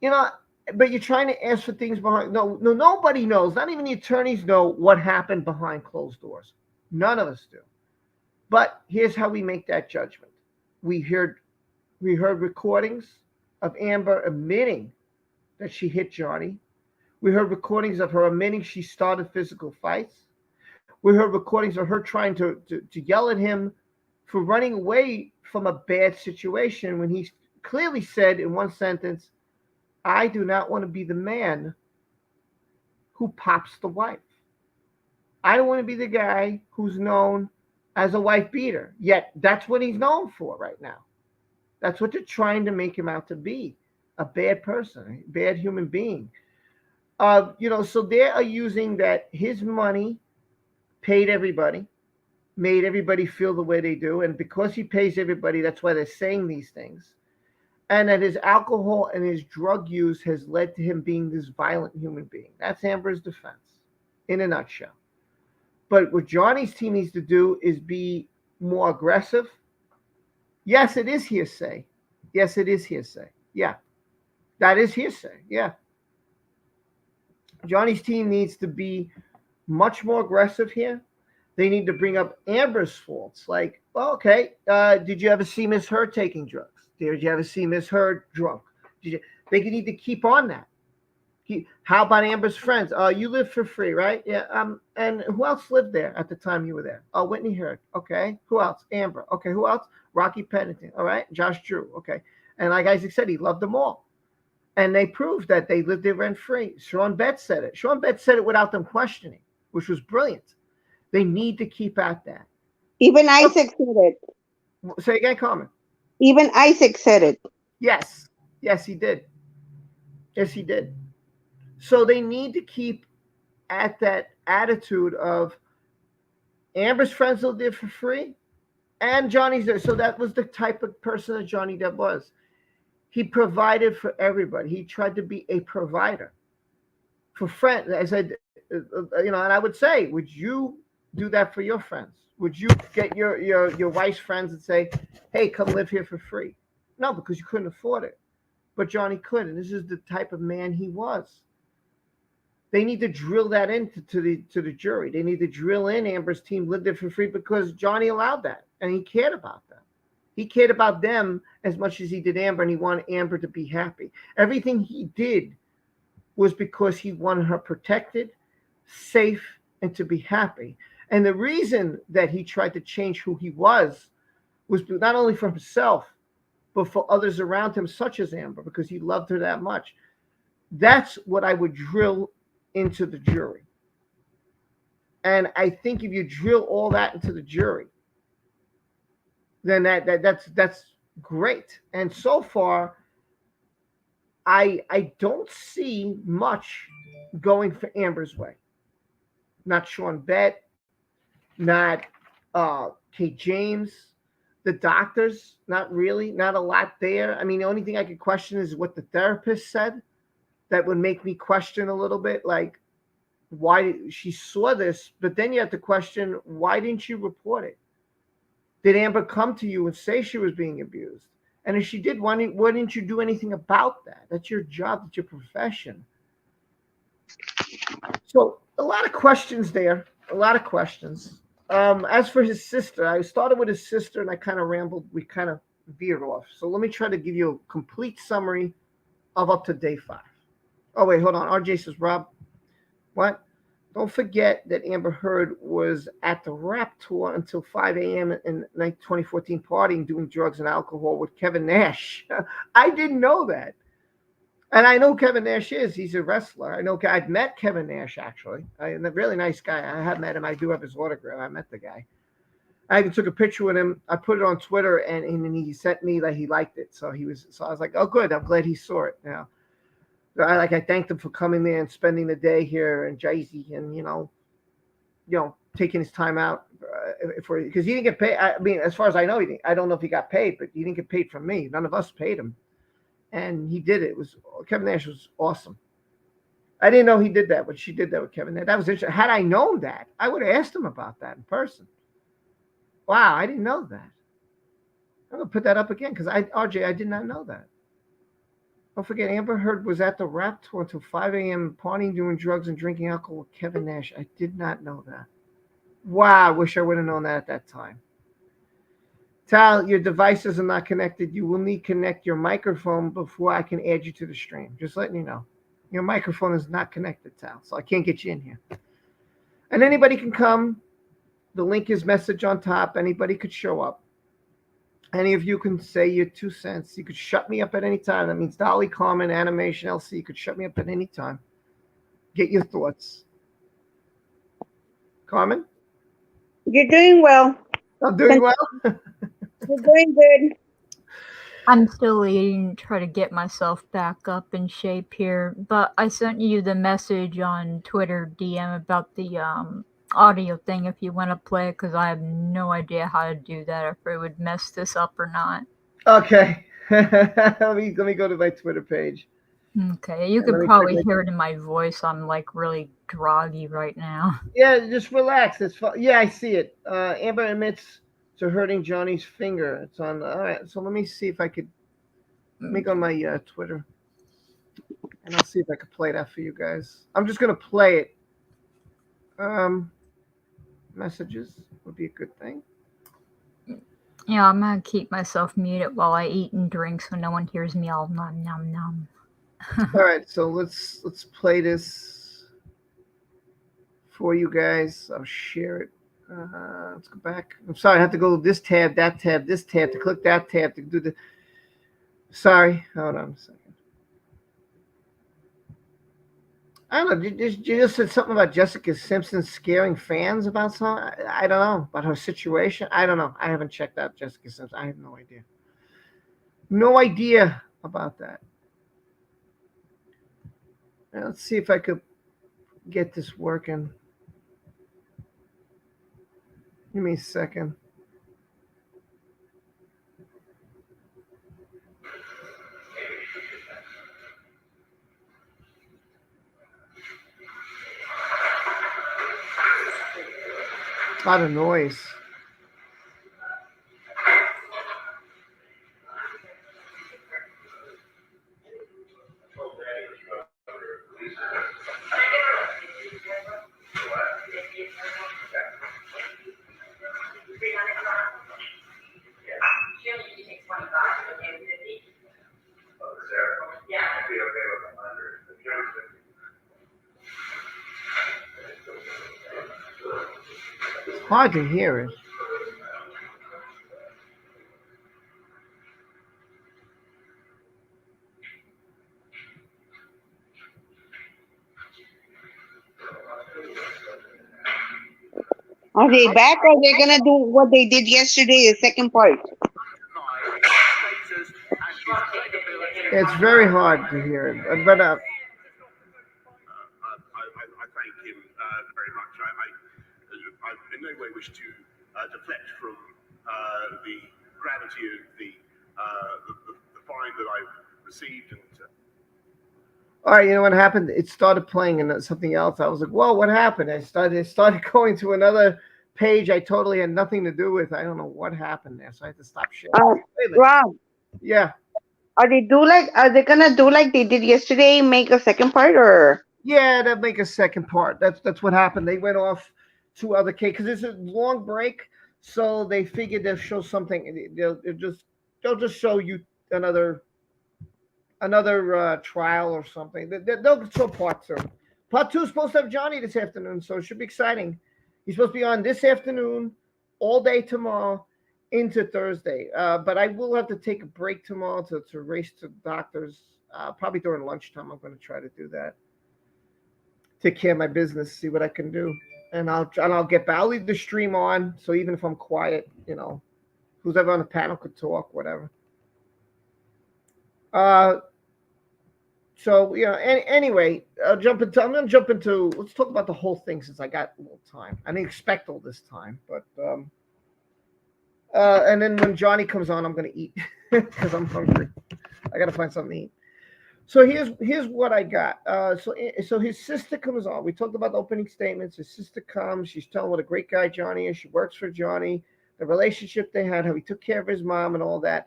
But you're trying to ask for things behind. No, nobody knows. Not even the attorneys know what happened behind closed doors. None of us do. But here's how we make that judgment. We heard recordings of Amber admitting that she hit Johnny. We heard recordings of her admitting she started physical fights. We heard recordings of her trying to yell at him for running away from a bad situation when he clearly said in one sentence, I do not want to be the man who pops the wife. I don't want to be the guy who's known as a wife beater. Yet that's what he's known for right now. That's what they're trying to make him out to be, a bad person, a bad human being. So they are using that his money paid everybody, made everybody feel the way they do. And because he pays everybody, that's why they're saying these things. And that his alcohol and his drug use has led to him being this violent human being. That's Amber's defense in a nutshell. But what Johnny's team needs to do is be more aggressive. Yes, it is hearsay. Yes, it is hearsay. Yeah, that is hearsay. Yeah. Johnny's team needs to be much more aggressive here. They need to bring up Amber's faults. Like, well, okay, did you ever see Miss Heard taking drugs? Did you ever see Miss Heard drunk? They need to keep on that. How about Amber's friends? You live for free, right? Yeah. And who else lived there at the time you were there? Oh, Whitney Heard. Okay. Who else? Amber. Okay. Who else? Rocky Pennington. All right. Josh Drew. Okay. And like Isaac said, he loved them all. And they proved that they lived there rent free. Sean Bett said it. Sean Bett said it without them questioning, which was brilliant. They need to keep at that. Even Isaac said it. Say again, Carmen. Even Isaac said it. Yes. Yes, he did. Yes, he did. So they need to keep at that attitude of Amber's friends lived there for free, and Johnny's there. So that was the type of person that Johnny Depp was. He provided for everybody. He tried to be a provider for friends. I said, and I would say, would you do that for your friends? Would you get your wife's friends and say, hey, come live here for free? No, because you couldn't afford it. But Johnny could, and this is the type of man he was. They need to drill that into the jury. They need to drill in Amber's team lived there for free because Johnny allowed that, and he cared about them. He cared about them as much as he did Amber, and he wanted Amber to be happy. Everything he did was because he wanted her protected, safe, and to be happy. And the reason that he tried to change who he was not only for himself, but for others around him, such as Amber, because he loved her that much. That's what I would drill into the jury. And I think if you drill all that into the jury, then that's great. And so far, I don't see much going for Amber's way. Not Sean Bett, not Kate James, the doctors, not really, not a lot there. I mean, the only thing I could question is what the therapist said. That would make me question a little bit, like, why she saw this, but then you have to question, why didn't you report it? Did Amber come to you and say she was being abused? And if she did, why didn't you do anything about that? That's your job, that's your profession. So a lot of questions there, a lot of questions. As for his sister, I started with his sister and I kind of rambled, we kind of veered off. So let me try to give you a complete summary of up to day 5. Oh, wait, hold on. RJ says, Rob, what? Don't forget that Amber Heard was at the rap tour until 5 a.m. in 2014 partying, doing drugs and alcohol with Kevin Nash. I didn't know that. And I know Kevin Nash is. He's a wrestler. I've met Kevin Nash, actually. A really nice guy. I have met him. I do have his autograph. I met the guy. I even took a picture with him. I put it on Twitter, and he sent me that he liked it. So I was like, oh, good. I'm glad he saw it now. I thanked him for coming there and spending the day here in Jersey, and taking his time out because he didn't get paid. I mean, as far as I know, I don't know if he got paid, but he didn't get paid from me. None of us paid him, and he did it. Kevin Nash was awesome. I didn't know he did that, but she did that with Kevin Nash. That was interesting. Had I known that, I would have asked him about that in person. Wow, I didn't know that. I'm gonna put that up again because RJ, I did not know that. Don't forget, Amber Heard was at the rap tour until 5 a.m. partying, doing drugs, and drinking alcohol with Kevin Nash. I did not know that. Wow, I wish I would have known that at that time. Tal, your devices are not connected. You will need to connect your microphone before I can add you to the stream. Just letting you know. Your microphone is not connected, Tal, so I can't get you in here. And anybody can come. The link is message on top. Anybody could show up. Any of you can say your 2 cents. You could shut me up at any time. That means Dolly, Carmen, Animation, LC. You could shut me up at any time. Get your thoughts. Carmen? You're doing well. I'm doing well? You're doing good. I'm still eating, try to get myself back up in shape here. But I sent you the message on Twitter DM about the audio thing if you want to play it, because I have no idea how to do that, if it would mess this up or not. Okay. let me go to my Twitter page. Okay, you can probably hear it in my voice. I'm like really groggy right now. Yeah, just relax. It's fun. Yeah, I see it. Amber admits to hurting Johnny's finger. It's on. All right, so let me see if I could make on my Twitter, and I'll see if I could play that for you guys. I'm just gonna play it. Messages would be a good thing. Yeah, I'm gonna keep myself muted while I eat and drink so no one hears me all nom nom nom. All right, so let's play this for you guys. I'll share it. Let's go back. I'm sorry, I have to go to this tab, that tab, this tab to click that tab to do the. Sorry, hold on a second. I don't know. You just said something about Jessica Simpson scaring fans about something. I don't know about her situation. I don't know. I haven't checked out Jessica Simpson. I have no idea. No idea about that. Now, let's see if I could get this working. Give me a second. A lot of noise. It's hard to hear it. Are they back or they're gonna do what they did yesterday, the second part? It's very hard to hear it, but I thank him very much. I in no way wish to deflect from the gravity of the fine that I've received. And all right, you know what happened? It started playing and something else. I was like, "Whoa, what happened?" It started going to another page I totally had nothing to do with. I don't know what happened there, so I had to stop sharing. Rob, Yeah, are they gonna do like they did yesterday, make a second part, or? yeah, they'll make a second part. That's what happened. They went off to other case because it's a long break, so they figured they'll show something. They'll just show you another trial or something. They'll show part two. Part two is supposed to have Johnny this afternoon, so it should be exciting. He's supposed to be on this afternoon, all day tomorrow, into Thursday. But I will have to take a break tomorrow to race to the doctors. Probably during lunchtime, I'm going to try to do that. Take care of my business, see what I can do, and I'll get back. I'll leave the stream on, so even if I'm quiet, who's ever on the panel could talk, whatever. So yeah. Anyway, I'm gonna jump into. Let's talk about the whole thing since I got a little time. I didn't expect all this time, but and then when Johnny comes on, I'm gonna eat because I'm hungry. I gotta find something to eat. So here's what I got. So his sister comes on. We talked about the opening statements. His sister comes. She's telling what a great guy Johnny is. She works for Johnny. The relationship they had, how he took care of his mom, and all that.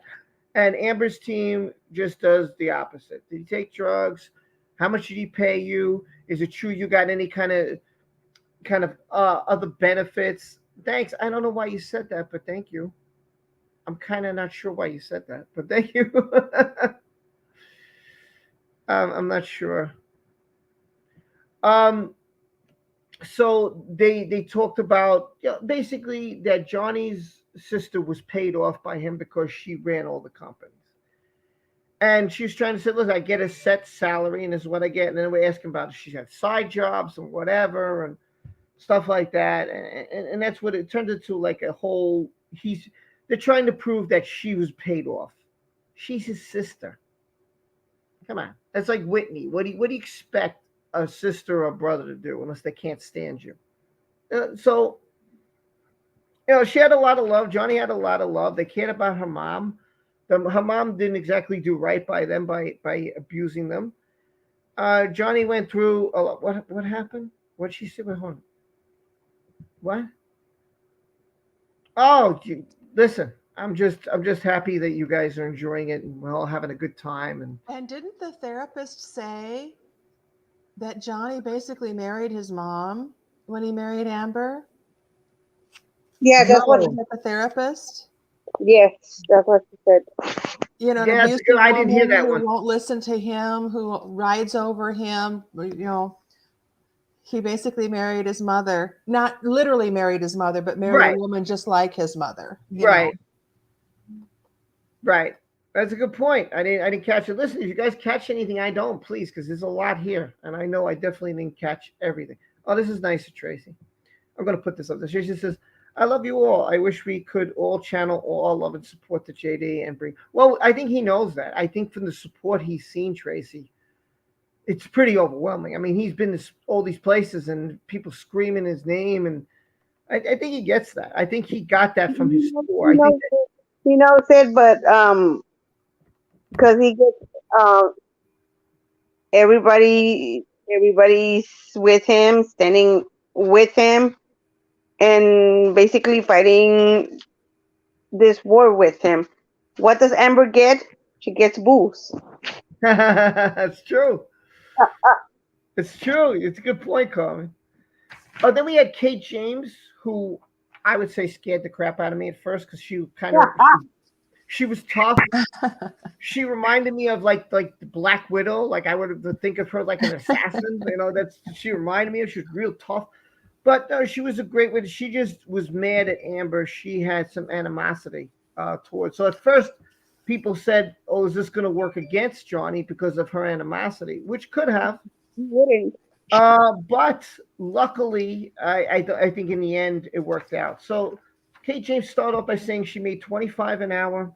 And Amber's team just does the opposite. Did he take drugs? How much did he pay you? Is it true you got any kind of other benefits? Thanks. I don't know why you said that, but thank you. I'm kind of not sure why you said that, but thank you. I'm not sure. So they talked about basically that Johnny's sister was paid off by him because she ran all the companies. And she was trying to say, look, I get a set salary and this is what I get. And then we're asking about she's had side jobs and whatever and stuff like that. And that's what it turned into, like a whole, they're trying to prove that she was paid off. She's his sister. Come on. That's like Whitney. What do you expect a sister or a brother to do unless they can't stand you? So she had a lot of love. Johnny had a lot of love. They cared about her mom. Her mom didn't exactly do right by them by abusing them. Johnny went through a lot. What happened? What did she say? Hold on. What? Oh, listen. I'm just happy that you guys are enjoying it and we're all having a good time. And didn't the therapist say that Johnny basically married his mom when he married Amber? Yeah, that's what the therapist. Yes, that's what she said. An abusive I didn't hear that who one. won't listen to him, who rides over him. He basically married his mother. Not literally married his mother, but married a woman just like his mother. Right. Right. That's a good point. I didn't catch it. Listen, if you guys catch anything, I don't, please, because there's a lot here, and I know I definitely didn't catch everything. Oh, this is nice of Tracy. I'm going to put this up there. Tracy says, I love you all. I wish we could all channel all our love and support to JD and bring. Well, I think he knows that. I think from the support he's seen, Tracy, it's pretty overwhelming. I mean, he's been to all these places and people screaming his name, and I think he gets that. I think he got that from his He store. I knows think it, he knows it, but because he gets everybody's with him, standing with him, and basically fighting this war with him. What does Amber get? She gets booze. that's true. It's true. It's a good point, Carmen. Oh, then we had Kate James, who I would say scared the crap out of me at first because she kind of she was tough. She reminded me of like the Black Widow. Like I would think of her like an assassin. That's she reminded me of. She was real tough, but she was a great witness. She just was mad at Amber. She had some animosity towards. So at first, people said, "Oh, is this going to work against Johnny because of her animosity?" Which could have. Wouldn't. But luckily, I think in the end it worked out. So Kate James started off by saying she made $25 an hour.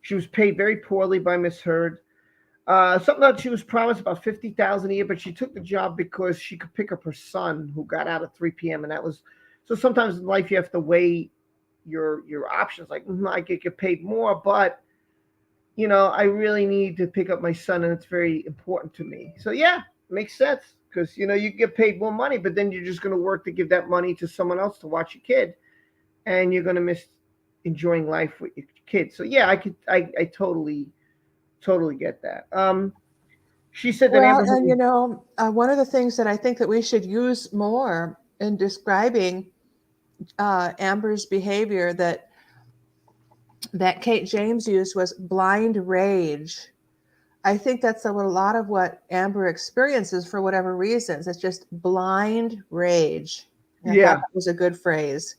She was paid very poorly by Miss Heard. Something that she was promised about $50,000 a year, but she took the job because she could pick up her son who got out at 3 p.m. And that was so. Sometimes in life you have to weigh your options. Like I could get paid more, but I really need to pick up my son, and it's very important to me. So yeah, makes sense because you get paid more money, but then you're just going to work to give that money to someone else to watch your kid, and you're going to miss enjoying life with your kids. So yeah, I totally get that. She said that Well, Amber and one of the things that I think that we should use more in describing Amber's behavior that Kate James used was blind rage. I think that's a lot of what Amber experiences for whatever reasons. It's just blind rage. I thought that was a good phrase.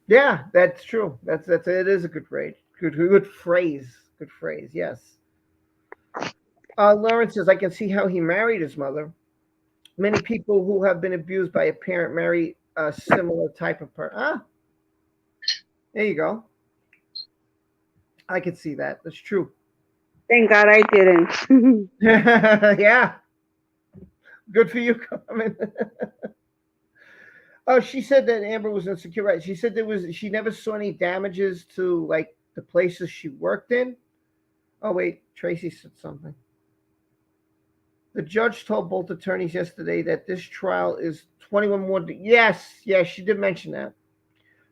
Yeah, that's true. That's it is a good phrase. Good phrase. Good phrase. Yes. Lawrence says, I can see how he married his mother. Many people who have been abused by a parent marry a similar type of person. There you go. I can see that. That's true. Thank God I didn't. Yeah. Good for you, Carmen. Oh, she said that Amber was insecure. Right. She said she never saw any damages to like the places she worked in. Oh wait, Tracy said something. The judge told both attorneys yesterday that this trial is 21 more. Yes, she did mention that.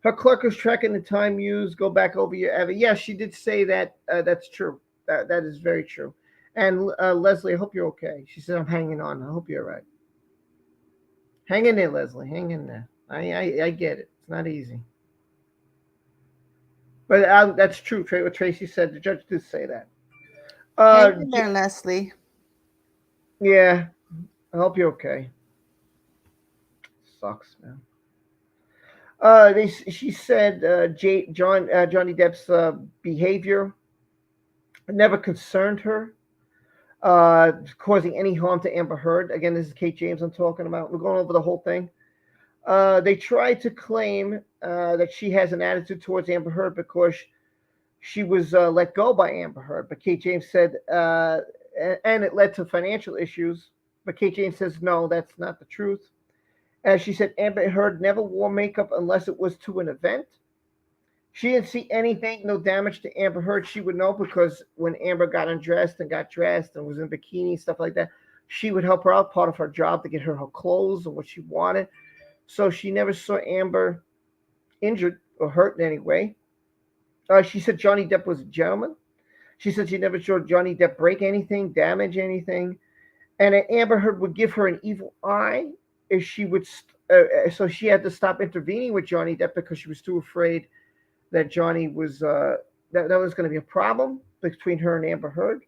Her clerk was tracking the time used. Go back over your ever. Yes, she did say that. That's true. That is very true. And Leslie, I hope you're okay. She said, I'm hanging on. I hope you're all right. Hang in there, Leslie. Hang in there. I get it. It's not easy. But that's true. What Tracy said. The judge did say that. Hang in there, Leslie. Yeah. I hope you're okay. Sucks, man. She said Johnny Depp's behavior never concerned her, causing any harm to Amber Heard. Again, this is Kate James I'm talking about. We're going over the whole thing. They tried to claim that she has an attitude towards Amber Heard because she was let go by Amber Heard. But Kate James said, and it led to financial issues. But Kate James says, no, that's not the truth. As she said, Amber Heard never wore makeup unless it was to an event. She didn't see anything, no damage to Amber Heard. She would know because when Amber got undressed and got dressed and was in bikini, stuff like that, she would help her out, part of her job, to get her clothes and what she wanted. So she never saw Amber injured or hurt in any way. She said Johnny Depp was a gentleman. She said she never saw Johnny Depp break anything, damage anything. And Amber Heard would give her an evil eye if she would. So she had to stop intervening with Johnny Depp because she was too afraid that Johnny was that was going to be a problem between her and Amber Heard.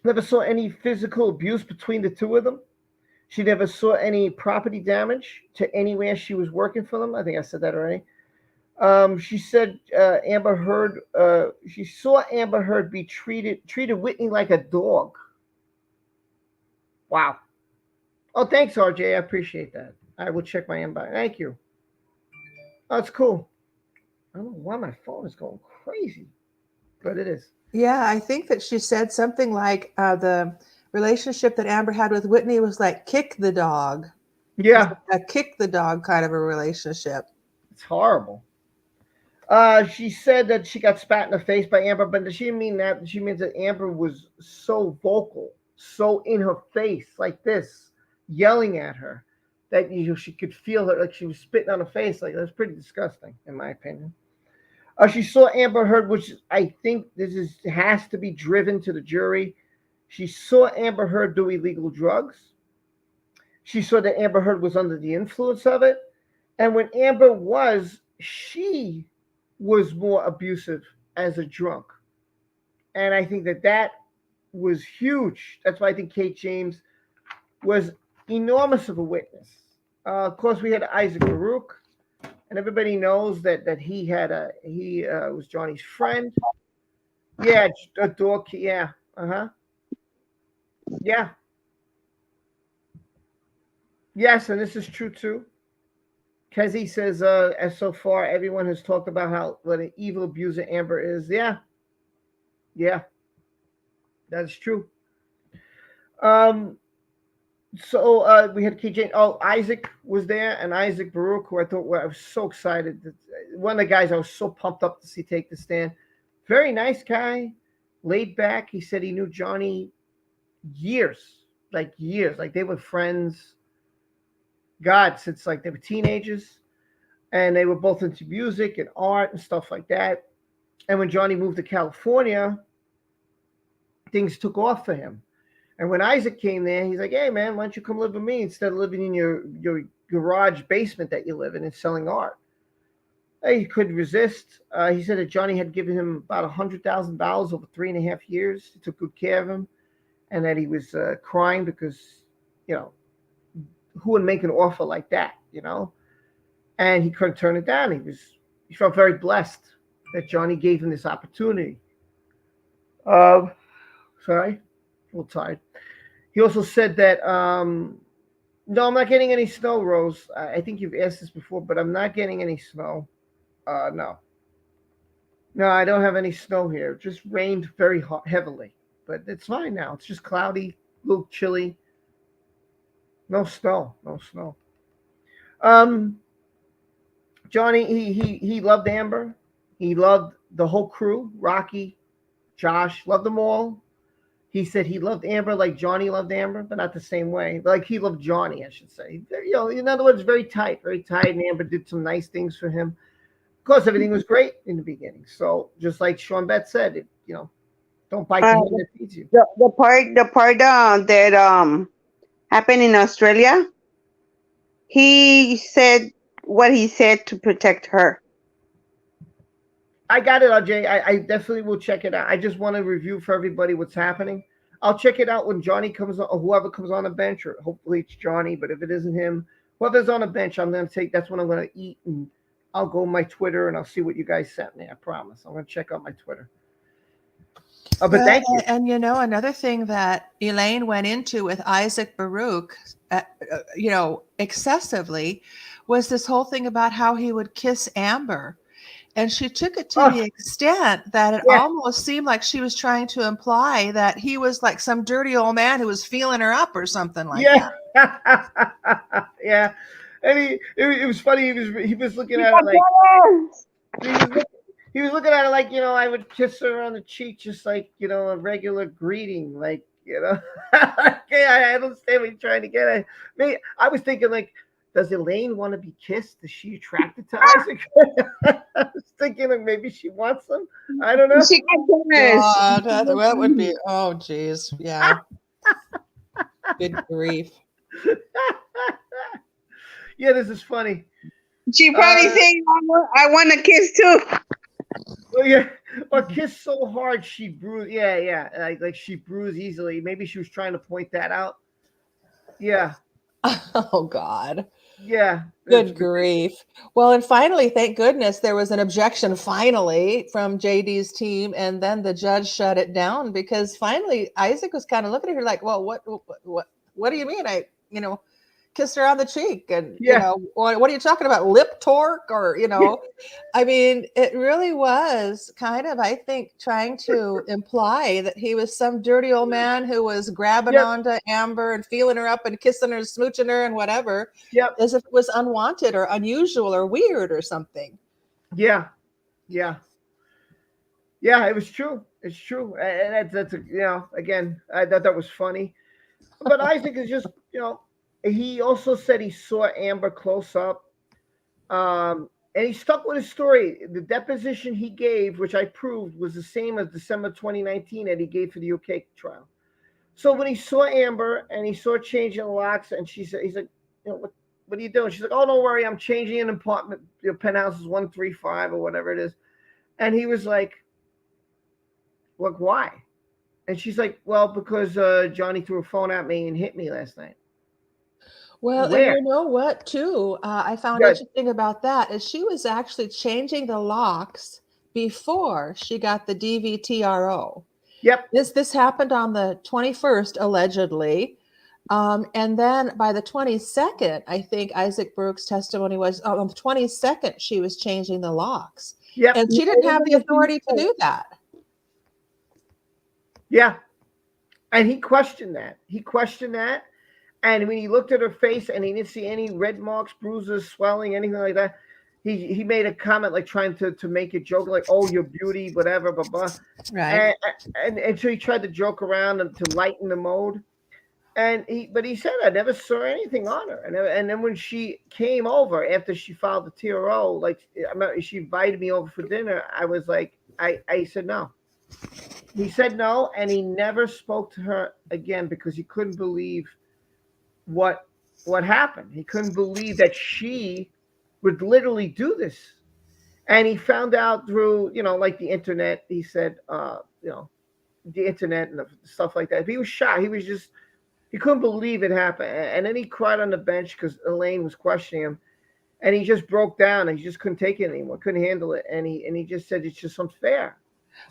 Never saw any physical abuse between the two of them. She never saw any property damage to anywhere she was working for them. I think I said that already. She said Amber Heard. She saw Amber Heard be treated Whitney like a dog. Wow. Oh, thanks, RJ. I appreciate that. I will check my inbox. Thank you. Oh, that's cool. I don't know why my phone is going crazy, but it is. Yeah, I think that she said something like the relationship that Amber had with Whitney was like kick the dog. Yeah, a kick the dog kind of a relationship. it's horrible. She said that she got spat in the face by Amber, but does she mean that? She means that Amber was so vocal, so in her face, like this, yelling at her, that she could feel her, like she was spitting on her face. Like that's pretty disgusting, in my opinion. She saw Amber Heard, which I think has to be driven to the jury. She saw Amber Heard do illegal drugs. She saw that Amber Heard was under the influence of it. And when Amber she was more abusive as a drunk. And I think that was huge. That's why I think Kate James was enormous of a witness. Of course, we had Isaac Baruch, and everybody knows that he was Johnny's friend. Yeah, a dog. Yeah, yeah. Yes, and this is true too. Kezi says, as so far, everyone has talked about what an evil abuser Amber is. Yeah, that's true. So we had KJ. Oh, Isaac was there, and Isaac Baruch, who I was so excited. One of the guys I was so pumped up to see take the stand. Very nice guy, laid back. He said he knew Johnny years, like they were friends. God, since like they were teenagers, and they were both into music and art and stuff like that. And when Johnny moved to California, things took off for him. And when Isaac came there, he's like, "Hey man, why don't you come live with me instead of living in your garage basement that you live in and selling art?" He couldn't resist. He said that Johnny had given him about $100,000 over 3.5 years. He took good care of him, and that he was crying because, who would make an offer like that, And he couldn't turn it down. He felt very blessed that Johnny gave him this opportunity. Sorry, a little tired. He also said that, no, I'm not getting any snow, Rose. I think you've asked this before, but I'm not getting any snow. No, I don't have any snow here. It just rained very heavily, but it's fine now. It's just cloudy, a little chilly. No snow. Johnny, he loved Amber. He loved the whole crew, Rocky, Josh, loved them all. He said he loved Amber like Johnny loved Amber, but not the same way. Like he loved Johnny, I should say. In other words, very tight. And Amber did some nice things for him. Of course, everything was great in the beginning. So just like Sean Bett said, don't bite the hand that feeds you. The part that happened in Australia, he said what he said to protect her. I got it, RJ. I definitely will check it out. I just want to review for everybody what's happening. I'll check it out when Johnny comes on, or whoever comes on the bench, or hopefully it's Johnny, but if it isn't him, whoever's on the bench, that's what I'm going to eat, and I'll go on my Twitter and I'll see what you guys sent me. I promise. I'm going to check out my Twitter. But thank you. And another thing that Elaine went into with Isaac Baruch, excessively, was this whole thing about how he would kiss Amber. And she took it to the extent that it almost seemed like she was trying to imply that he was like some dirty old man who was feeling her up or something like that. Yeah. And it was funny. He was looking at it like he was looking at it like, I would kiss her on the cheek, just like, a regular greeting, like, I understand what you're trying to get at. I was thinking, like, does Elaine want to be kissed? Is she attracted to Isaac? I was thinking that maybe she wants him. I don't know. She got that would be, oh, geez. Yeah. Good grief. Yeah, this is funny. She probably saying, I want to kiss too. Well, yeah, or kiss so hard she bruised. Yeah, like she bruised easily. Maybe she was trying to point that out. Yeah. Oh God. Yeah. Good grief. Well, and finally, thank goodness, there was an objection finally from JD's team, and then the judge shut it down because finally Isaac was kind of looking at her like, well, what do you mean? kissed her on the cheek, and Yeah. what are you talking about, lip torque, or I mean, it really was kind of, I think, trying to imply that he was some dirty old man who was grabbing Yep. onto Amber and feeling her up and kissing her, smooching her, and whatever, Yep. as if it was unwanted or unusual or weird or something. Yeah. It was true. It's true, and that's again, I thought that was funny, but Isaac is just he also said he saw Amber close up, and he stuck with his story. The deposition he gave, which I proved, was the same as December 2019 that he gave for the UK trial. So when he saw Amber and he saw changing the locks, and he's like, what are you doing? She's like, oh, don't worry, I'm changing an apartment. Your penthouse is 135 or whatever it is. And he was like, look, why? And she's like, well, because Johnny threw a phone at me and hit me last night. Well, Where? and you know what, too, I found Good. interesting about that is she was actually changing the locks before she got the DVTRO. Yep. This happened on the 21st, allegedly. And then by the 22nd, I think Isaac Brooks' testimony was on the 22nd, she was changing the locks. Yep. And she didn't have the authority to do that. Yeah. And he questioned that. And when he looked at her face and he didn't see any red marks, bruises, swelling, anything like that, he made a comment like trying to make a joke, like, oh, your beauty, whatever, blah, blah. Right. And so he tried to joke around and to lighten the mode. But he said, I never saw anything on her. And then when she came over after she filed the TRO, like she invited me over for dinner, I was like, I said no. He said no, and he never spoke to her again because he couldn't believe what happened. He couldn't believe that she would literally do this. And he found out through, like the internet, he said, the internet and stuff like that. But he was shocked. He couldn't believe it happened. And then he cried on the bench because Elaine was questioning him. And he just broke down and he just couldn't take it anymore, couldn't handle it. And he just said, it's just unfair.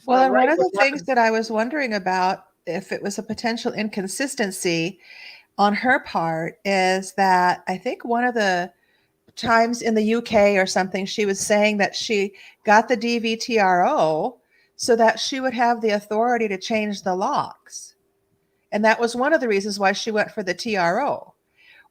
Well, and one of the things that I was wondering about, if it was a potential inconsistency on her part, is that I think one of the times in the UK or something, she was saying that she got the DVTRO so that she would have the authority to change the locks. And that was one of the reasons why she went for the TRO.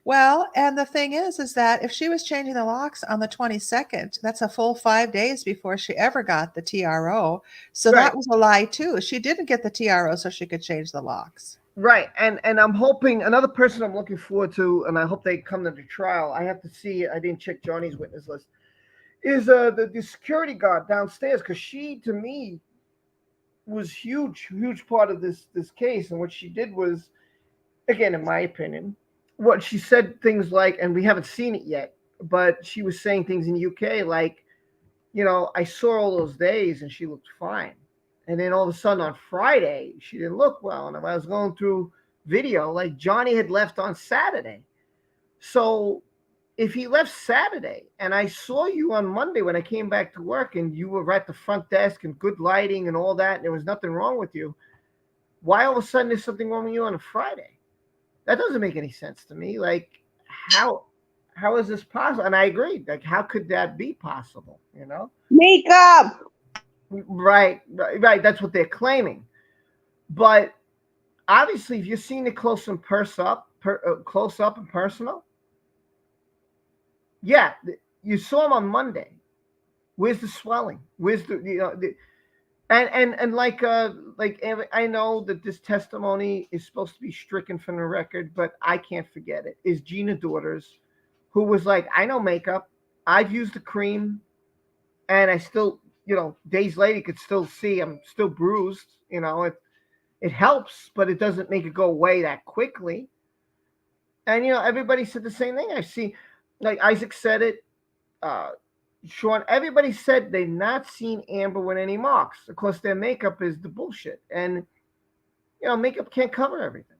Well, and the thing is that if she was changing the locks on the 22nd, that's a full 5 days before she ever got the TRO. So Right. that was a lie too. She didn't get the TRO so she could change the locks. Right. And I'm hoping another person I'm looking forward to, and I hope they come to the trial. I have to see, I didn't check Johnny's witness list, is the security guard downstairs, because she, to me, was huge part of this case. And what she did was, again, in my opinion, what she said things like, and we haven't seen it yet, but she was saying things in the UK like, I saw all those days and she looked fine. And then all of a sudden on Friday, she didn't look well. And I was going through video, like Johnny had left on Saturday. So if he left Saturday and I saw you on Monday when I came back to work and you were at the front desk and good lighting and all that, and there was nothing wrong with you, why all of a sudden there's something wrong with you on a Friday? That doesn't make any sense to me. Like, how is this possible? And I agree. Like, how could that be possible? Makeup. Right. That's what they're claiming. But obviously, if you're seeing it close and close up and personal, yeah, you saw him on Monday. Where's the swelling? Where's the And like I know that this testimony is supposed to be stricken from the record, but I can't forget it. Is Gina Daughters, who was like, I know makeup, I've used the cream, and I still, days later you could still see I'm still bruised. It helps, but it doesn't make it go away that quickly. And everybody said the same thing. I see, like Isaac said it. Sean, everybody said they've not seen Amber with any marks. Of course, their makeup is the bullshit. And, makeup can't cover everything.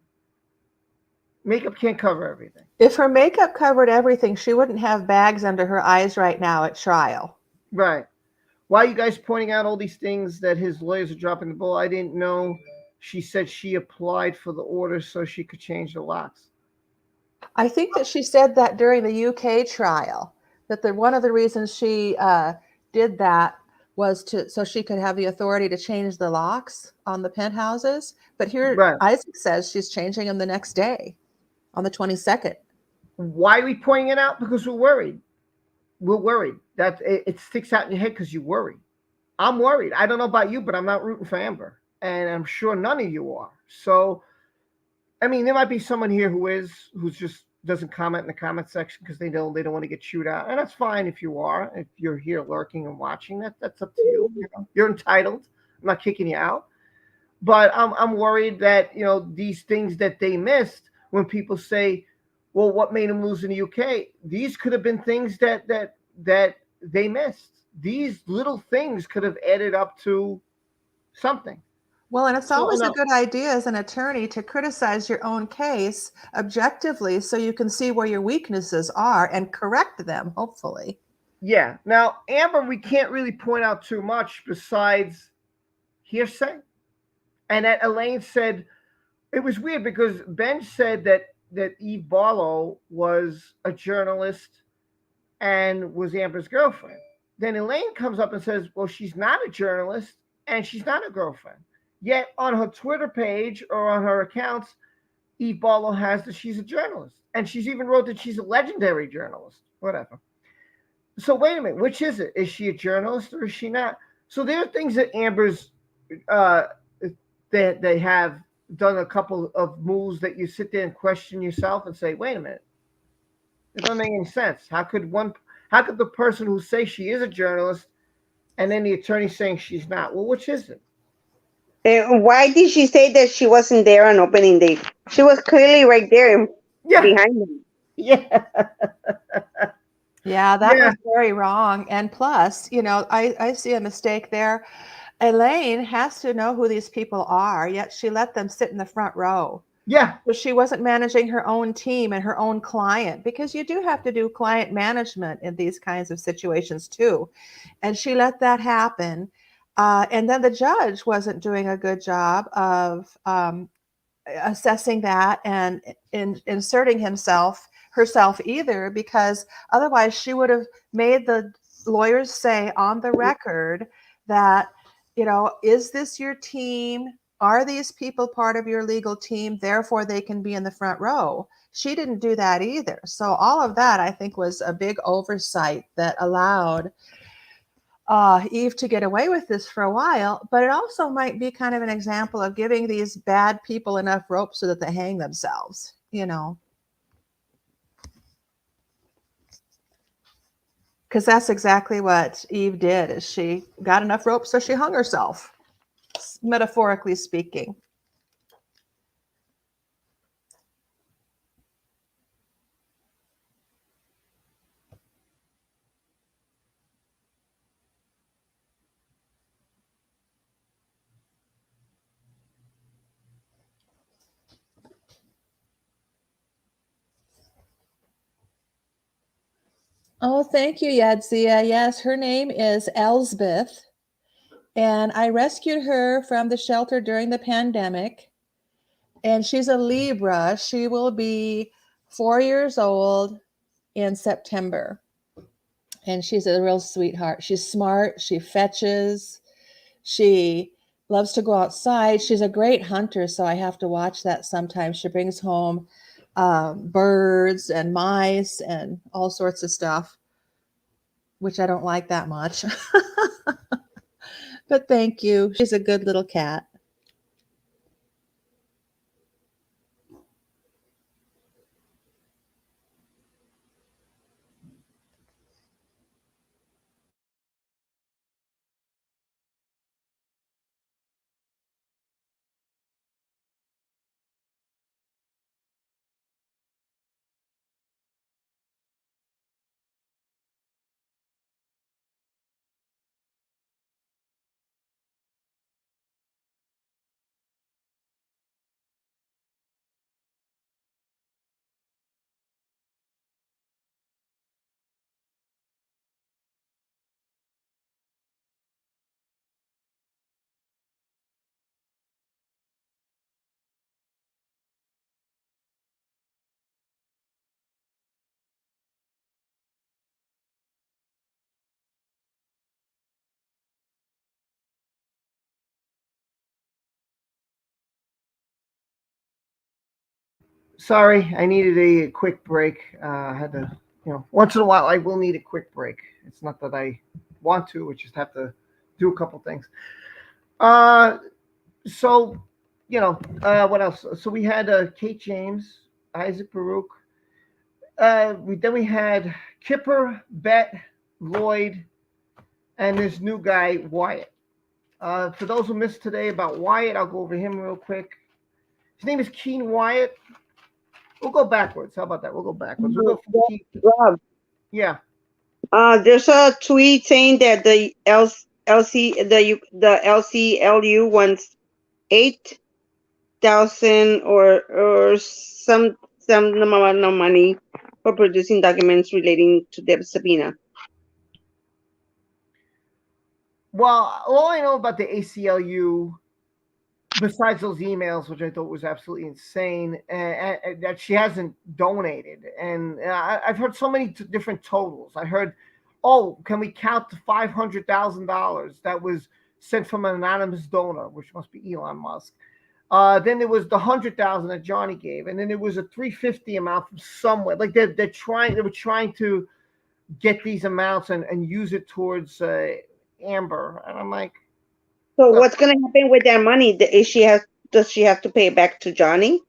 If her makeup covered everything, she wouldn't have bags under her eyes right now at trial. Right. Why are you guys pointing out all these things that his lawyers are dropping the ball? I didn't know she said she applied for the order so she could change the locks. I think that she said that during the UK trial, that one of the reasons she did that was so she could have the authority to change the locks on the penthouses. But here, Right. Isaac says she's changing them the next day, on the 22nd. Why are we pointing it out? Because we're worried. We're worried that it sticks out in your head because you're worried. I'm worried. I don't know about you, but I'm not rooting for Amber, and I'm sure none of you are. So, I mean, there might be someone here who's just doesn't comment in the comment section because they don't want to get chewed out, and that's fine if you are. If you're here lurking and watching, that's up to you. You're entitled. I'm not kicking you out, but I'm worried that these things that they missed when people say, "Well, what made them lose in the UK?" These could have been things that they missed. These little things could have added up to something. Well, and it's always a good idea as an attorney to criticize your own case objectively so you can see where your weaknesses are and correct them, hopefully. Yeah. Now, Amber, we can't really point out too much besides hearsay. And that Elaine said, it was weird because Ben said that Eve Barlow was a journalist and was Amber's girlfriend. Then Elaine comes up and says, well, she's not a journalist and she's not a girlfriend. Yet on her Twitter page or on her accounts, Eve Barlow has that she's a journalist. And she's even wrote that she's a legendary journalist, whatever. So wait a minute, which is it? Is she a journalist or is she not? So there are things that Amber's, they have done a couple of moves that you sit there and question yourself and say, wait a minute, it doesn't make any sense. How could the person who says she is a journalist and then the attorney saying she's not? Well, which is it? Why did she say that she wasn't there on opening day? She was clearly right there behind them. Yeah. Yeah, that was very wrong. And plus, I see a mistake there. Elaine has to know who these people are, yet she let them sit in the front row. Yeah. So she wasn't managing her own team and her own client, because you do have to do client management in these kinds of situations too. And she let that happen. And then the judge wasn't doing a good job of assessing that and inserting herself either, because otherwise she would have made the lawyers say on the record that, is this your team? Are these people part of your legal team? Therefore, they can be in the front row. She didn't do that either. So all of that, I think, was a big oversight that allowed Eve to get away with this for a while. But it also might be kind of an example of giving these bad people enough rope so that they hang themselves, Because that's exactly what Eve did, is she got enough rope so she hung herself, metaphorically speaking. Oh, thank you, Yadzia. Yes, her name is Elsbeth, and I rescued her from the shelter during the pandemic. And she's a Libra. She will be 4 years old in September. And she's a real sweetheart. She's smart. She fetches. She loves to go outside. She's a great hunter, so I have to watch that sometimes. She brings home birds and mice and all sorts of stuff, which I don't like that much. But thank you. She's a good little cat. Sorry, I needed a quick break. I had to, once in a while I will need a quick break. It's not that I want to, I just have to do a couple things. So, what else? So we had Kate James, Isaac Baruch. Then we had Kipper, Bett, Lloyd, and this new guy, Wyatt. For those who missed today about Wyatt, I'll go over him real quick. His name is Keenan Wyatt. We'll go backwards. How about that? We'll go backwards. We'll go from Keen. Rob, Yeah. there's a tweet saying that the LCLU wants 8,000 or some amount of money for producing documents relating to the subpoena. Well, all I know about the ACLU, besides those emails, which I thought was absolutely insane, and that she hasn't donated. And I've heard so many different totals. I heard, oh, can we count the $500,000 that was sent from an anonymous donor, which must be Elon Musk. Then there was the 100,000 that Johnny gave, and then there was a 350 amount from somewhere. Like they were trying to get these amounts and use it towards Amber, and I'm like, so what's going to happen with that money? Does she have to pay it back to Johnny?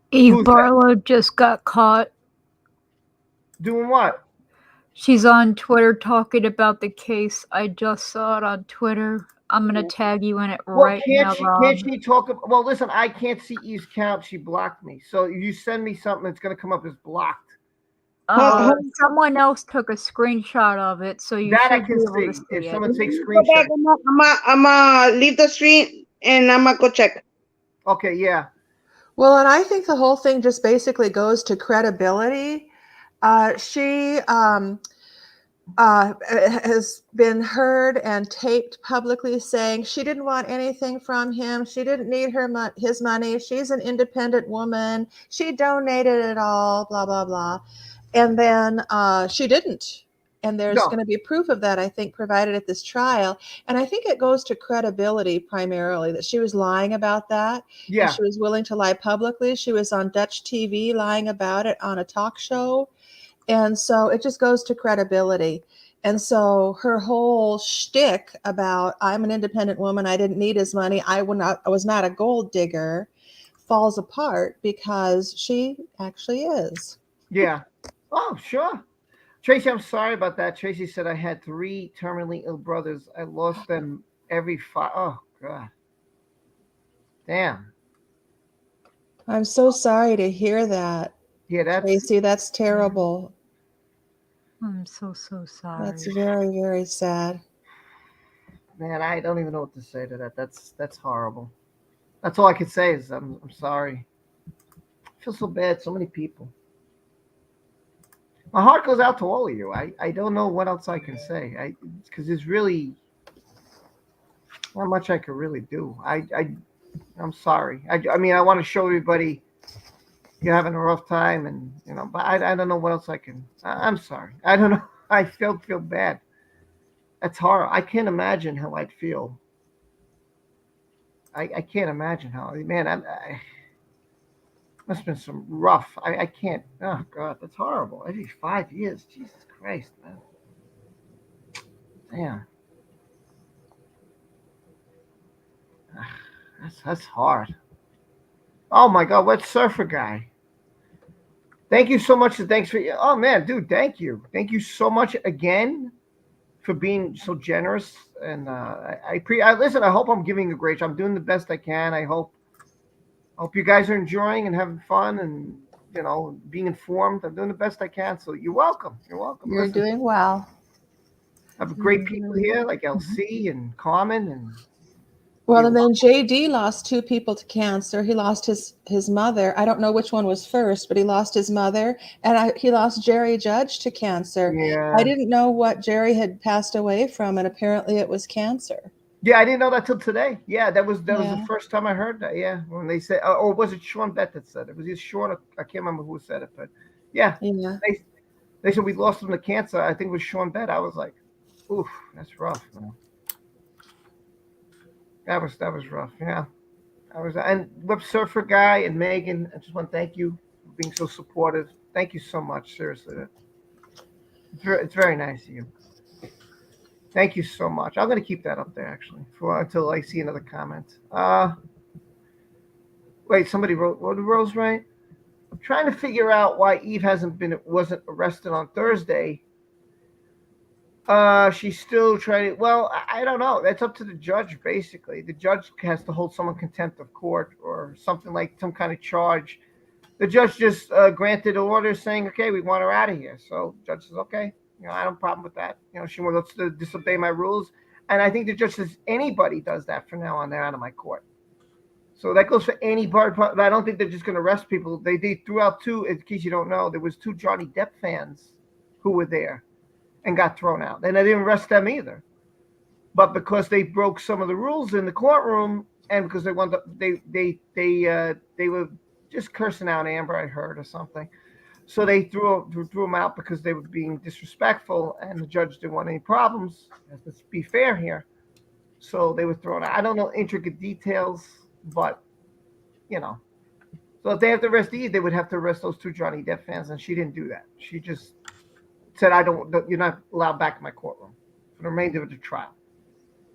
Eve Barlow just got caught. Doing what? She's on Twitter talking about the case. I just saw it on Twitter. I'm gonna tag you in it right now, Rob. Can't she talk? Well, listen, I can't see Eve's count. She blocked me. So if you send me something, it's gonna come up as blocked. Someone else took a screenshot of it, so you that should I can be able to see. see If it. someone takes Go back, screenshot. I'm gonna leave the stream and I'm gonna go check. Okay, yeah. Well, and I think the whole thing just basically goes to credibility. She has been heard and taped publicly saying she didn't want anything from him. She didn't need his money. She's an independent woman. She donated it all, blah, blah, blah. And then she didn't. And there's going to be proof of that, I think, provided at this trial. And I think it goes to credibility primarily, that she was lying about that. Yeah. And she was willing to lie publicly. She was on Dutch TV lying about it on a talk show. And so it just goes to credibility. And so her whole shtick about, I'm an independent woman, I didn't need his money, I was not a gold digger, falls apart because she actually is. Yeah. Oh, sure. Tracy, I'm sorry about that. Tracy said I had 3 terminally ill brothers. I lost them every 5. Oh, God. Damn. I'm so sorry to hear that. Yeah, Tracy, that's terrible. I'm so sorry. That's very, very sad. Man, I don't even know what to say to that. That's horrible. That's all I can say is I'm sorry. I feel so bad. So many people. My heart goes out to all of you. I don't know what else I can say. Because there's really not much I could really do. I'm sorry. I mean, I want to show everybody you're having a rough time, and but I don't know what else I can. I'm sorry. I don't know. I feel bad. That's horrible. I can't imagine how I'd feel. I can't imagine how. Man, I must have been some rough. I can't. Oh God, that's horrible. Every 5 years, Jesus Christ, man. Damn. That's hard. Oh my God, what surfer guy? Thank you so much. Thanks for. Oh man, dude, thank you so much again for being so generous. And I listen. I hope I'm giving a great job. I'm doing the best I can. I hope you guys are enjoying and having fun and being informed. I'm doing the best I can. So you're welcome. You're welcome. You're doing well. I have great people here like LC and Carmen and. Well, and then JD lost 2 people to cancer. He lost his mother. I don't know which one was first, but he lost his mother, and he lost Jerry Judge to cancer. Yeah. I didn't know what Jerry had passed away from, and apparently it was cancer. Yeah, I didn't know that till today. Yeah, that was the first time I heard that. Yeah, when they said, or was it Sean Bett that said it? Was it Sean? I can't remember who said it, but yeah. They said we lost him to cancer. I think it was Sean Bett. I was like, oof, that's rough, man. That was rough. Yeah, And Web Surfer guy and Megan, I just want to thank you for being so supportive. Thank you so much, seriously. It's very nice of you. Thank you so much. I'm gonna keep that up there actually for until I see another comment. Wait, somebody wrote Rose right? I'm trying to figure out why Eve wasn't arrested on Thursday. She's still trying to. Well, I don't know. That's up to the judge. Basically, the judge has to hold someone contempt of court or something like some kind of charge. The judge just granted an order saying, "Okay, we want her out of here." So the judge says, "Okay, I don't have a problem with that. She wants to disobey my rules." And I think the judge says anybody does that from now on, they're out of my court. So that goes for anybody. But I don't think they're just going to arrest people. They threw out two. In case you don't know, there was 2 Johnny Depp fans who were there and got thrown out, and they didn't arrest them either. But because they broke some of the rules in the courtroom, and because they wanted, they were just cursing out Amber, I heard, or something. So they threw them out because they were being disrespectful, and the judge didn't want any problems. Let's be fair here. So they were thrown out. I don't know intricate details, but So if they have to arrest Eve, they would have to arrest those 2 Johnny Depp fans, and she didn't do that. She just said, you're not allowed back in my courtroom for the remainder of the trial.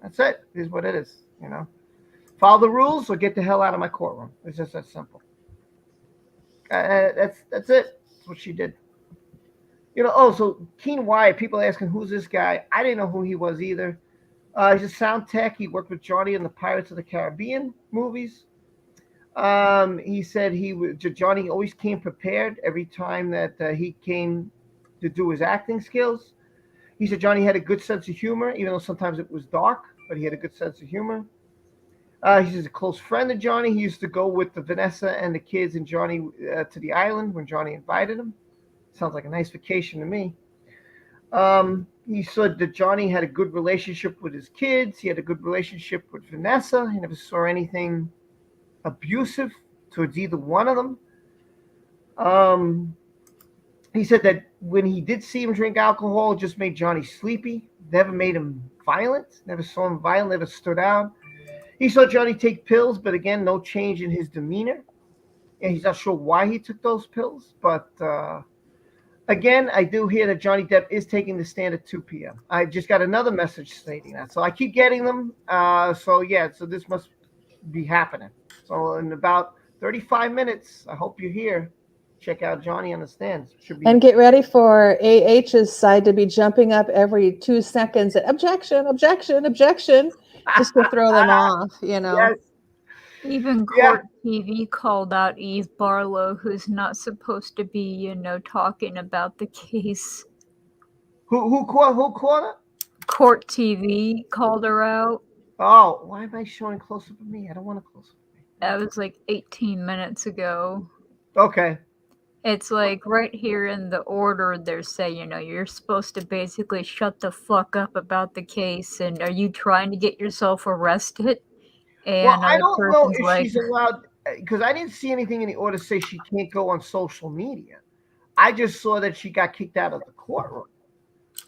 That's it. It is what it is, Follow the rules or get the hell out of my courtroom. It's just that simple. That's it. That's what she did. So Keenan Wyatt, people asking, who's this guy? I didn't know who he was either. He's a sound tech. He worked with Johnny in the Pirates of the Caribbean movies. He said Johnny always came prepared every time that he came to do his acting skills. He said Johnny had a good sense of humor, even though sometimes it was dark, but he had a good sense of humor. He's a close friend of Johnny. He used to go with Vanessa and the kids and Johnny to the island when Johnny invited him. Sounds like a nice vacation to me. He said that Johnny had a good relationship with his kids. He had a good relationship with Vanessa. He never saw anything abusive towards either one of them. He said that when he did see him drink alcohol, it just made Johnny sleepy. Never made him violent. Never saw him violent. Never stood out. He saw Johnny take pills, but again, no change in his demeanor. And he's not sure why he took those pills. But again, I do hear that Johnny Depp is taking the stand at 2 p.m. I just got another message stating that. So I keep getting them. So this must be happening. So in about 35 minutes, I hope you're here. Check out Johnny on the stands. And get ready for AH's side to be jumping up every 2 seconds at objection, objection, objection, just to throw them off, Yes. Even Court TV called out Eve Barlow, who's not supposed to be, talking about the case. Who called her? Court TV called her out. Oh, why am I showing close up of me? I don't want to close up of me. That was like 18 minutes ago. Okay. It's like right here in the order, they're saying, you're supposed to basically shut the fuck up about the case. And are you trying to get yourself arrested? And well, I don't know if she's allowed, because I didn't see anything in the order say she can't go on social media. I just saw that she got kicked out of the courtroom.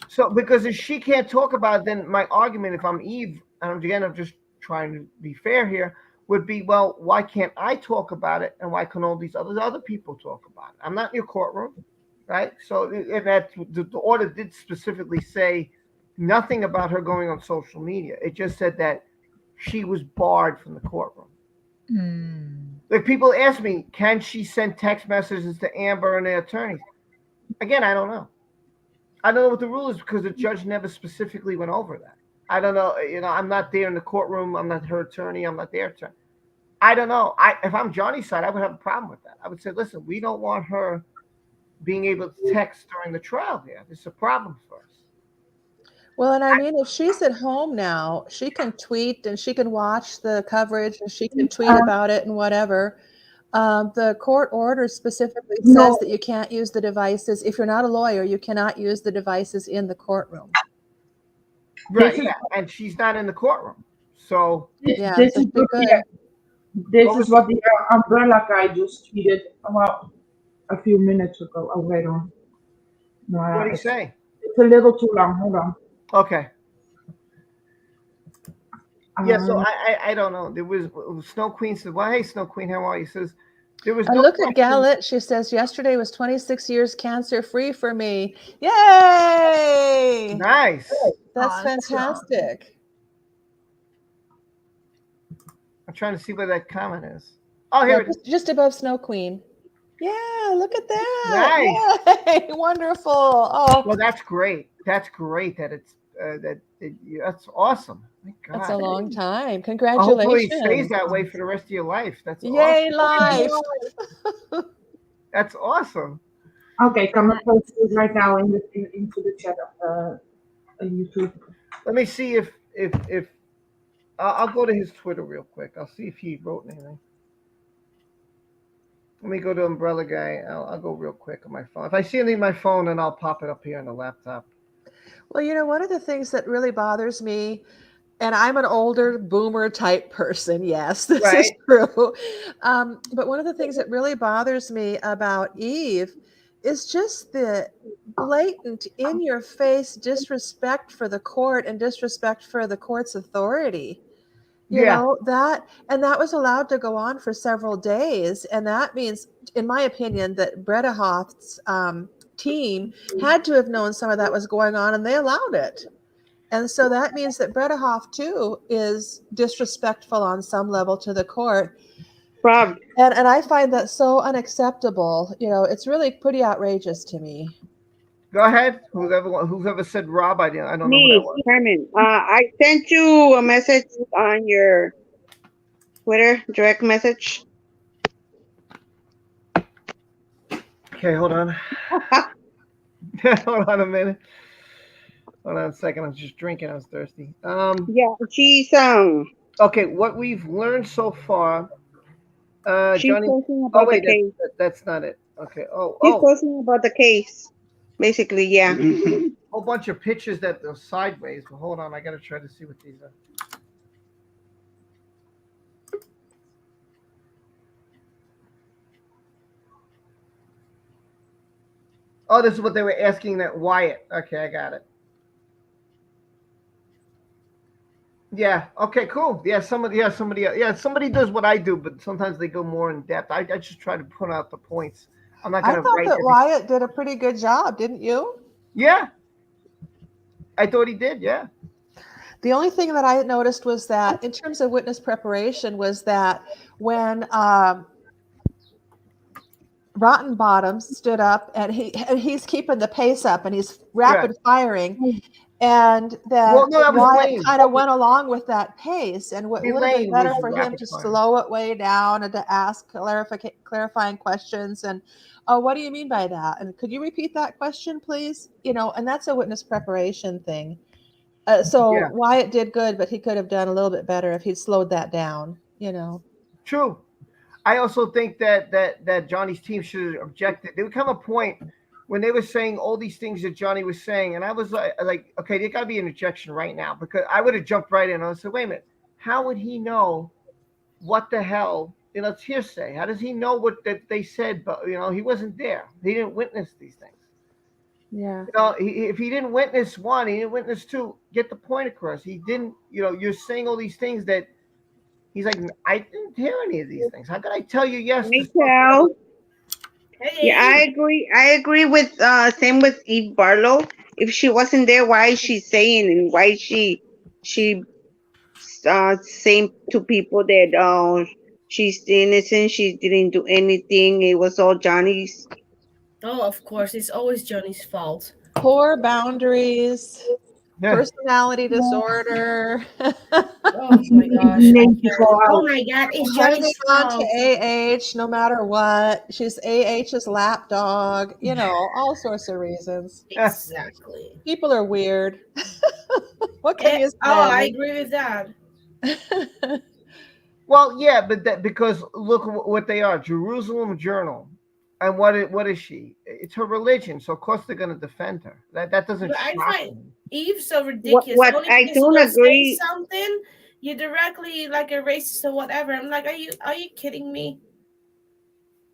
So, because if she can't talk about it, then my argument, if I'm Eve, and again, I'm just trying to be fair here, would be, well, why can't I talk about it, and why can all these other people talk about it? I'm not in your courtroom, right? So if the order did specifically say nothing about her going on social media. It just said that she was barred from the courtroom. Like people ask me, can she send text messages to Amber and their attorneys? Again, I don't know. I don't know what the rule is because the judge never specifically went over that. I don't know. I'm not there in the courtroom. I'm not her attorney. I'm not their attorney. I don't know. If I'm Johnny's side, I would have a problem with that. I would say, listen, we don't want her being able to text during the trial here. This is a problem for us. Well, and I mean, if she's at home now, she can tweet and she can watch the coverage and she can tweet about it and whatever. The court order specifically says that you can't use the devices. If you're not a lawyer, you cannot use the devices in the courtroom. Right, yeah, and she's not in the courtroom. So, yeah, this is what the umbrella guy just tweeted about a few minutes ago. Oh, wait on. No, what did he say? It's a little too long. Hold on. Okay. Yeah, so I don't know. There was Snow Queen said, "Well, hey, Snow Queen, how are you?" Says there was I no look at question. Gallet. She says, yesterday was 26 years cancer free for me. Yay! Nice. That's Awesome. fantastic. I'm trying to see where that comment is. Oh, here Yeah, it is. just above Snow Queen. Yeah, look at that. Nice. Yay, wonderful. Oh, Well, that's great. That's great that it's that's awesome. My that's God. a long time. Hopefully it stays Congratulations. that way for the rest of your life. That's Yay, awesome. life. That's awesome. Okay, come and post this right now into the chat of YouTube. Let me see if I'll go to his Twitter real quick. I'll see if he wrote anything. Let me go to Umbrella Guy. I'll go real quick on my phone. If I see anything on my phone, then I'll pop it up here on the laptop. Well, one of the things that really bothers me, and I'm an older boomer type person, yes, this is Right. true. But one of the things that really bothers me about Eve is just the blatant, in your face disrespect for the court and disrespect for the court's authority. Yeah. That was allowed to go on for several days. And that means, in my opinion, that Breda Hoff's team had to have known some of that was going on, and they allowed it. And so that means that Breda Hoff, too, is disrespectful on some level to the court. Rob. And I find that so unacceptable. It's really pretty outrageous to me. Go ahead. Whoever said Rob, I don't know who that Me, was. Herman. I sent you a message on your Twitter, direct message. Okay, hold on. Hold on a minute. Hold on a second. I'm just drinking. I was thirsty. Yeah, she's Okay, what we've learned so far. she's Johnny. talking Oh about wait, the case. that's not it. Okay. She's talking about the case. Basically, yeah. Whole bunch of pictures that are sideways. But hold on, I gotta try to see what these are. Oh, this is what they were asking that Wyatt. Okay, I got it. Yeah. Okay. Cool. Yeah. Somebody does what I do, but sometimes they go more in depth. I just try to put out the points. I'm not I gonna thought write that every- Wyatt did a pretty good job, didn't you? Yeah. I thought he did. Yeah. The only thing that I noticed was that, in terms of witness preparation, was that when Rotten Bottoms stood up and he's keeping the pace up and he's rapid firing, and that that was Wyatt Lane. kind of went along with that pace, and what would have been Lane better was for him rapid to fire. slow it way down and to ask clarifying questions. And what do you mean by that? And could you repeat that question, please? And that's a witness preparation thing. So Wyatt did good, but he could have done a little bit better if he'd slowed that down. True. I also think that Johnny's team should have objected. There would come a point when they were saying all these things that Johnny was saying, and I was like, okay, there got to be an objection right now, because I would have jumped right in and I said, wait a minute, how would he know what the hell? It's hearsay. How does he know what that they said? But he wasn't there. He didn't witness these things. Yeah. If he didn't witness one, he didn't witness two. Get the point across. He didn't. You're saying all these things that he's like, I didn't hear any of these things. How could I tell you yes? Yeah, I agree with same with Eve Barlow. If she wasn't there, why is she saying, and why is she saying to people that she's innocent, she didn't do anything, it was all Johnny's. Oh, of course, it's always Johnny's fault. Poor boundaries, personality disorder. Oh my gosh! Oh my God! It's Hanging Johnny's on fault. to no matter what. She's AH's lapdog. All sorts of reasons. Exactly. People are weird. What can you say? Oh, I agree with that. Well, yeah, but because look what they are, Jerusalem Journal, and what is she? It's her religion, so of course they're going to defend her. That doesn't. But I shock find me. Eve so ridiculous. What Only I because don't you agree- say something, you're directly like a racist or whatever. I'm like, are you kidding me?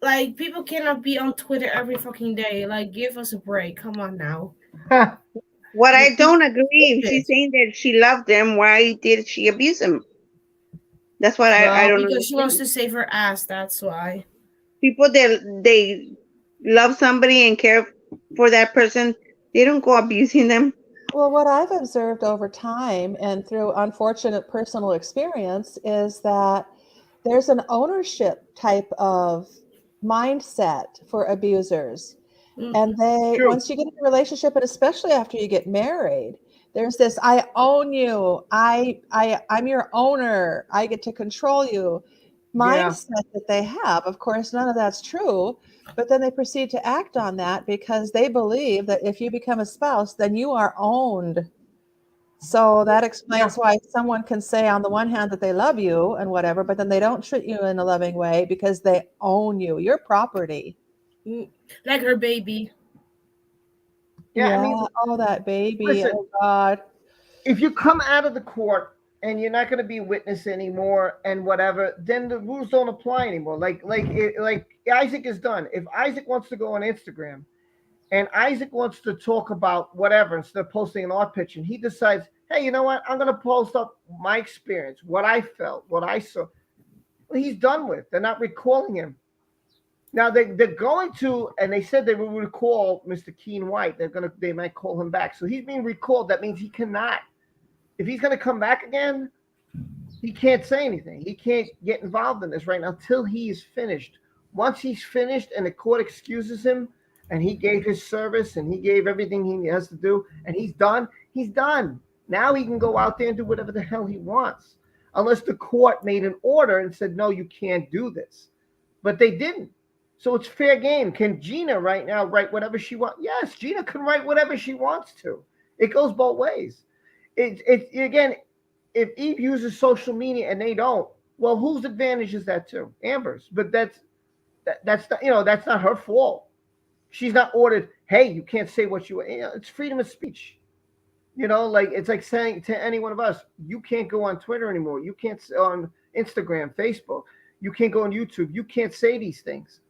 Like, people cannot be on Twitter every fucking day. Like, give us a break. Come on now. What I don't agree, if she's saying that she loved them, why did she abuse him? That's what I Well, don't because she wants understand. to save her ass. That's why. People that they love somebody and care for that person, they don't go abusing them. Well, what I've observed over time and through unfortunate personal experience is that there's an ownership type of mindset for abusers. And they, True. once you get in a relationship, and especially after you get married, there's this, I own you. I'm your owner. I get to control you Yeah. mindset that they have. Of course, none of that's true, but then they proceed to act on that because they believe that if you become a spouse, then you are owned. So that explains why someone can say on the one hand that they love you and whatever, but then they don't treat you in a loving way because they own you. You're property. Like her baby. Yeah, Yeah. I mean, Oh, that baby. listen, Oh God. if you come out of the court and you're not going to be a witness anymore and whatever, then the rules don't apply anymore. Like Isaac is done. If Isaac wants to go on Instagram and Isaac wants to talk about whatever instead of posting an art picture, and he decides, hey, you know what? I'm going to post up my experience, what I felt, what I saw. Well, he's done with. They're not recalling him. Now they're going to, and they said they will recall Mr. Keenan Wyatt. They might call him back. So he's being recalled. That means he cannot. If he's going to come back again, he can't say anything. He can't get involved in this right now until he is finished. Once he's finished and the court excuses him and he gave his service and he gave everything he has to do and he's done, he's done. Now he can go out there and do whatever the hell he wants. Unless the court made an order and said, no, you can't do this. But they didn't. So it's fair game. Can Gina right now write whatever she wants? Yes, Gina can write whatever she wants to. It goes both ways. It again, if Eve uses social media and they don't, well, whose advantage is that too? Amber's. But that's not, that's not her fault. She's not ordered, hey, you can't say what it's freedom of speech. Like it's like saying to any one of us, you can't go on Twitter anymore. You can't on Instagram, Facebook. You can't go on YouTube. You can't say these things.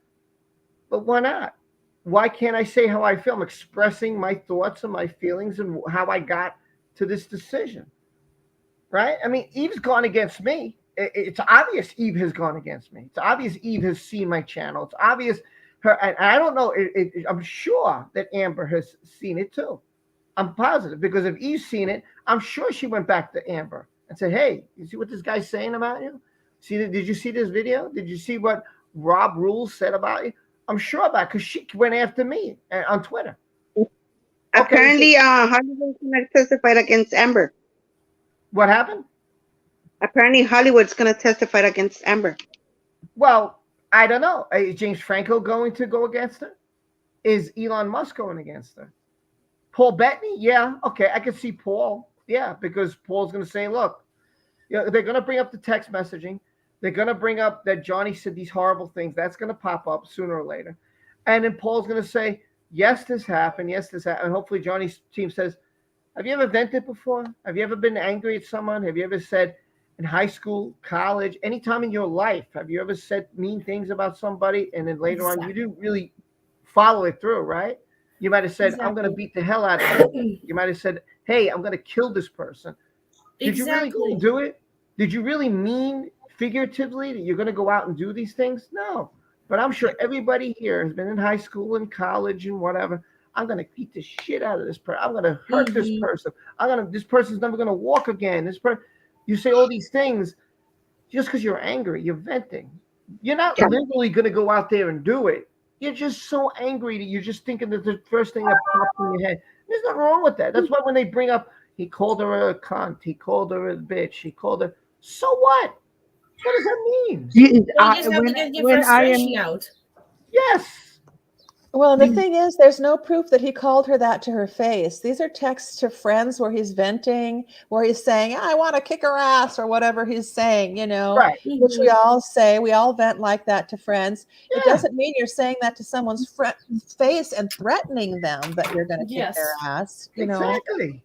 But why not? Why can't I say how I feel? I'm expressing my thoughts and my feelings and how I got to this decision. Right? I mean, Eve's gone against me. It's obvious Eve has gone against me. It's obvious Eve has seen my channel. It's obvious her, and I don't know. I'm sure that Amber has seen it too. I'm positive because if Eve's seen it, I'm sure she went back to Amber and said, "Hey, you see what this guy's saying about you? Did you see this video? Did you see what Rob Rules said about you?" I'm sure about because she went after me on Twitter. Apparently, Hollywood's gonna testify against Amber. What happened? Apparently, Hollywood's gonna testify against Amber. Well, I don't know. Is James Franco going to go against her? Is Elon Musk going against her? Paul Bettany? Yeah, okay, I can see Paul. Yeah, because Paul's going to say, look, they're going to bring up the text messaging. They're going to bring up that Johnny said these horrible things. That's going to pop up sooner or later. And then Paul's going to say, yes, this happened. Yes, this happened. And hopefully Johnny's team says, have you ever vented before? Have you ever been angry at someone? Have you ever said in high school, college, anytime in your life, have you ever said mean things about somebody? And then later on, you didn't really follow it through, right? You might have said, I'm going to beat the hell out of you. You might have said, hey, I'm going to kill this person. Did you really go and do it? Did you really mean figuratively that you're going to go out and do these things? No. But I'm sure everybody here has been in high school and college and whatever. I'm going to beat the shit out of this person. I'm going to hurt this person. This person's never going to walk again. You say all these things just because you're angry. You're venting. You're not literally going to go out there and do it. You're just so angry that you're just thinking that the first thing that pops in your head. There's nothing wrong with that. That's why when they bring up, he called her a cunt, he called her a bitch, he called her. So what? What does that mean? You just have to get your frustration out. Yes. Well, the thing is, there's no proof that he called her that to her face. These are texts to friends where he's venting, where he's saying, I want to kick her ass or whatever he's saying, right. Which we all say. We all vent like that to friends. Yeah. It doesn't mean you're saying that to someone's face and threatening them that you're going to kick their ass, Exactly.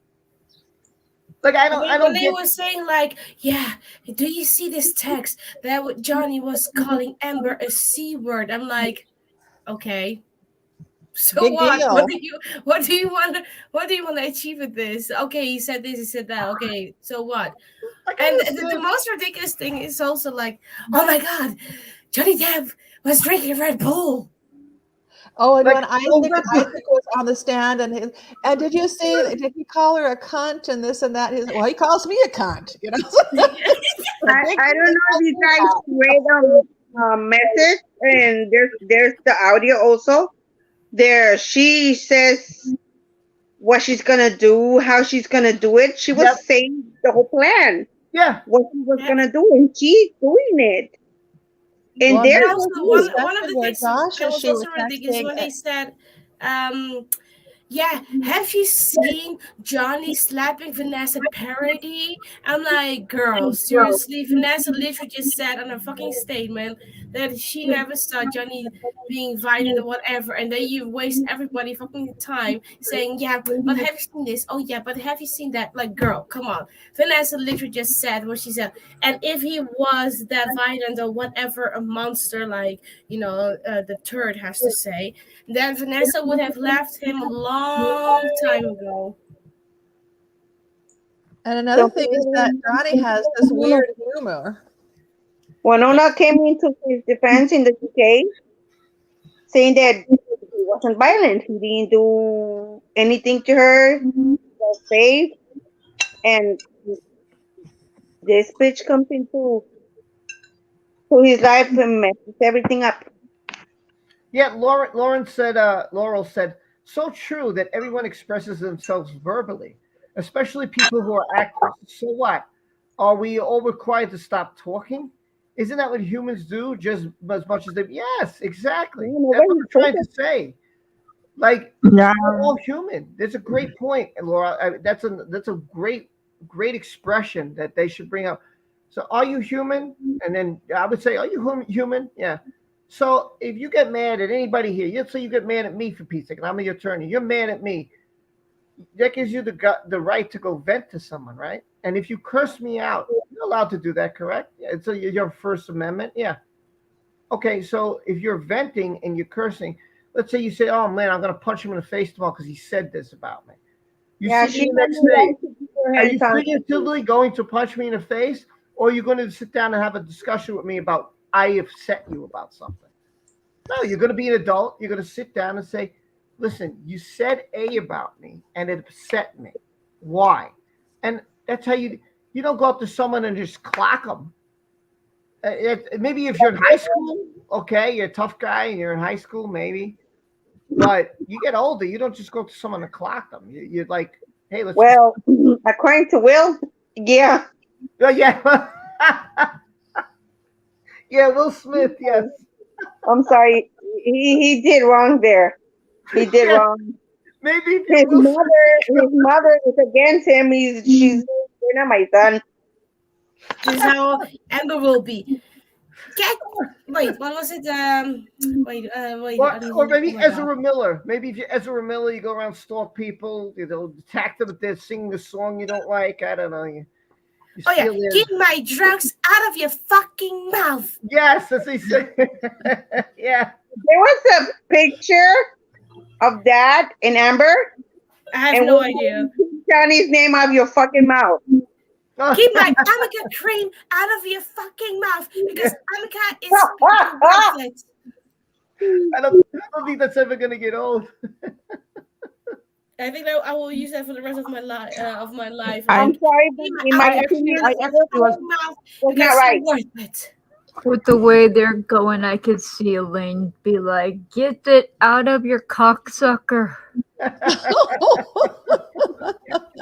Like I don't when they were saying like, yeah, do you see this text that Johnny was calling Amber a C word? I'm like, okay. So big what? Deal. What do you want to achieve with this? Okay, he said this, he said that. Okay, so what? And the most ridiculous thing is also like, oh my God, Johnny Depp was drinking Red Bull. Oh, and Like, when Isaac was on the stand, and did you see? Did he call her a cunt and this and that? Well, he calls me a cunt. You know. I don't know if you guys read message, and there's the audio also. There, she says what she's gonna do, how she's gonna do it. She was saying the whole plan. Yeah, what she was gonna do, and she's doing it. And Well, there's Also, one of the things that was also ridiculous when they said, yeah, have you seen Johnny slapping Vanessa parody? I'm like, girl, seriously, Vanessa literally just said on a fucking statement that she never saw Johnny being violent or whatever, and then you waste everybody fucking time saying, yeah, but have you seen this? Oh yeah, but have you seen that? Like, girl, come on. Vanessa literally just said what she said. And if he was that violent or whatever, a monster, like, the turd has to say, then Vanessa would have left him a long time ago. And another thing is that Johnny has this weird humor. Winona came into his defense in the UK, saying that he wasn't violent. He didn't do anything to her. He was safe. And this bitch comes into his life and messes everything up. Yeah, Laurel said, so true that everyone expresses themselves verbally, especially people who are actors. So what? Are we all required to stop talking? Isn't that what humans do just as much as they? Yes, exactly. That's what I'm trying to say. Like, we're all human. That's a great point, Laura. That's a great expression that they should bring up. So, are you human? And then I would say, are you human? Yeah. So if you get mad at anybody here, let's say you get mad at me for Pete's sake, and I'm the attorney, you're mad at me. That gives you the right to go vent to someone, right? And if you curse me out, you're allowed to do that, correct? It's your First Amendment, yeah. Okay, so if you're venting and you're cursing, let's say you say, "Oh man, I'm gonna punch him in the face tomorrow because he said this about me." You see me the next day. Are you figuratively going to punch me in the face, or are you going to sit down and have a discussion with me about I upset you about something? No, you're going to be an adult. You're going to sit down and say, listen, you said A about me and it upset me. Why? And that's how you don't go up to someone and just clock them. Maybe if you're in high school, okay, you're a tough guy and you're in high school, maybe. But you get older, you don't just go to someone and clock them. You're like, hey, let's. Well, according to Will, yeah. Yeah. Yeah, Will Smith, yes. I'm sorry. He did wrong there. He did wrong. Maybe his mother is against him. You're not my son. This is how Amber will be. Wait, what was it? Wait. Or maybe Ezra Miller. Maybe if you're Ezra Miller, you go around stalk people, attack them if they're singing a song you don't like. I don't know. You keep my drugs out of your fucking mouth. Yes, as they say. Yeah. There was a picture of that in Amber. I have no idea. Keep Johnny's name out of your fucking mouth. Keep my Amica cream out of your fucking mouth because Amica is worth it. I don't think that's ever gonna get old. I think that I will use that for the rest of my life. I'm sorry, but in my opinion, was not right. Worth it. With the way they're going, I could see Elaine be like, "Get it out of your cocksucker."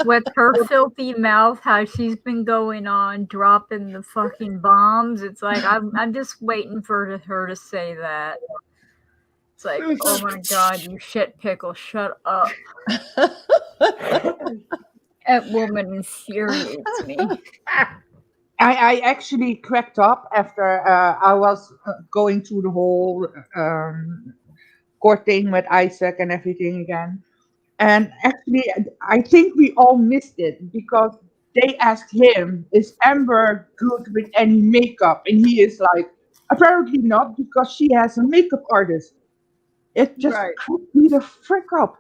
With her filthy mouth, how she's been going on, dropping the fucking bombs. It's like I'm just waiting for her to say that. It's like, oh my god, you shit pickle, shut up. That woman infuriates me. I actually cracked up after I was going through the whole court thing with Isaac and everything again. And actually, I think we all missed it because they asked him, is Amber good with any makeup? And he is like, apparently not, because she has a makeup artist. It just cracked me the frick up.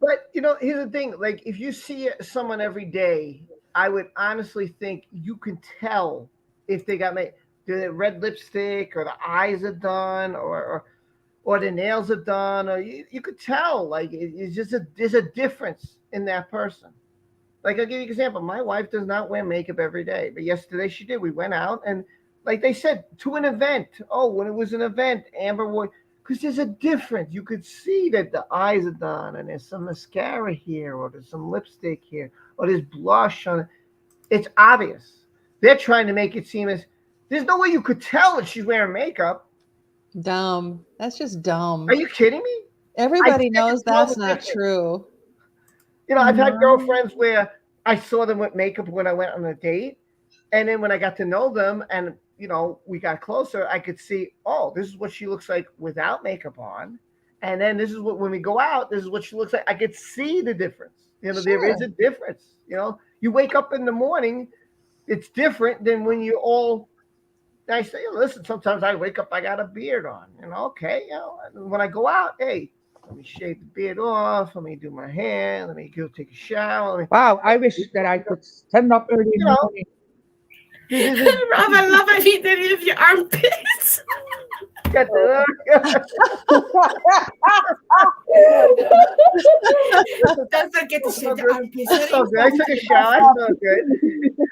But, here's the thing. Like, if you see someone every day, I would honestly think you can tell if they got made. The red lipstick, or the eyes are done, or the nails are done, or you could tell. Like it's just there's a difference in that person. Like I'll give you an example. My wife does not wear makeup every day, but yesterday she did. We went out and, like they said, to an event. Oh, when it was an event, Amber wore, because there's a difference. You could see that the eyes are done, and there's some mascara here, or there's some lipstick here, or there's blush on it. It's obvious. They're trying to make it seem as there's no way you could tell that she's wearing makeup. Dumb. That's just dumb. Are you kidding me? Everybody knows that's not true. You know, I've had No. girlfriends where I saw them with makeup when I went on a date, and then when I got to know them and we got closer, I could see, oh, this is what she looks like without makeup on, and then this is what when we go out, this is what she looks like. I could see the difference. There is a difference. You wake up in the morning, it's different than when you all. I say, listen, sometimes I wake up, I got a beard on. Okay, when I go out, hey. Let me shave the beard off. Let me do my hair. Let me go take a shower. Wow, I wish that I could stand up early in the morning. Rob, I love if you did it with your armpits. Don't forget to shave the armpits. That's so good. I took a shower. I felt good.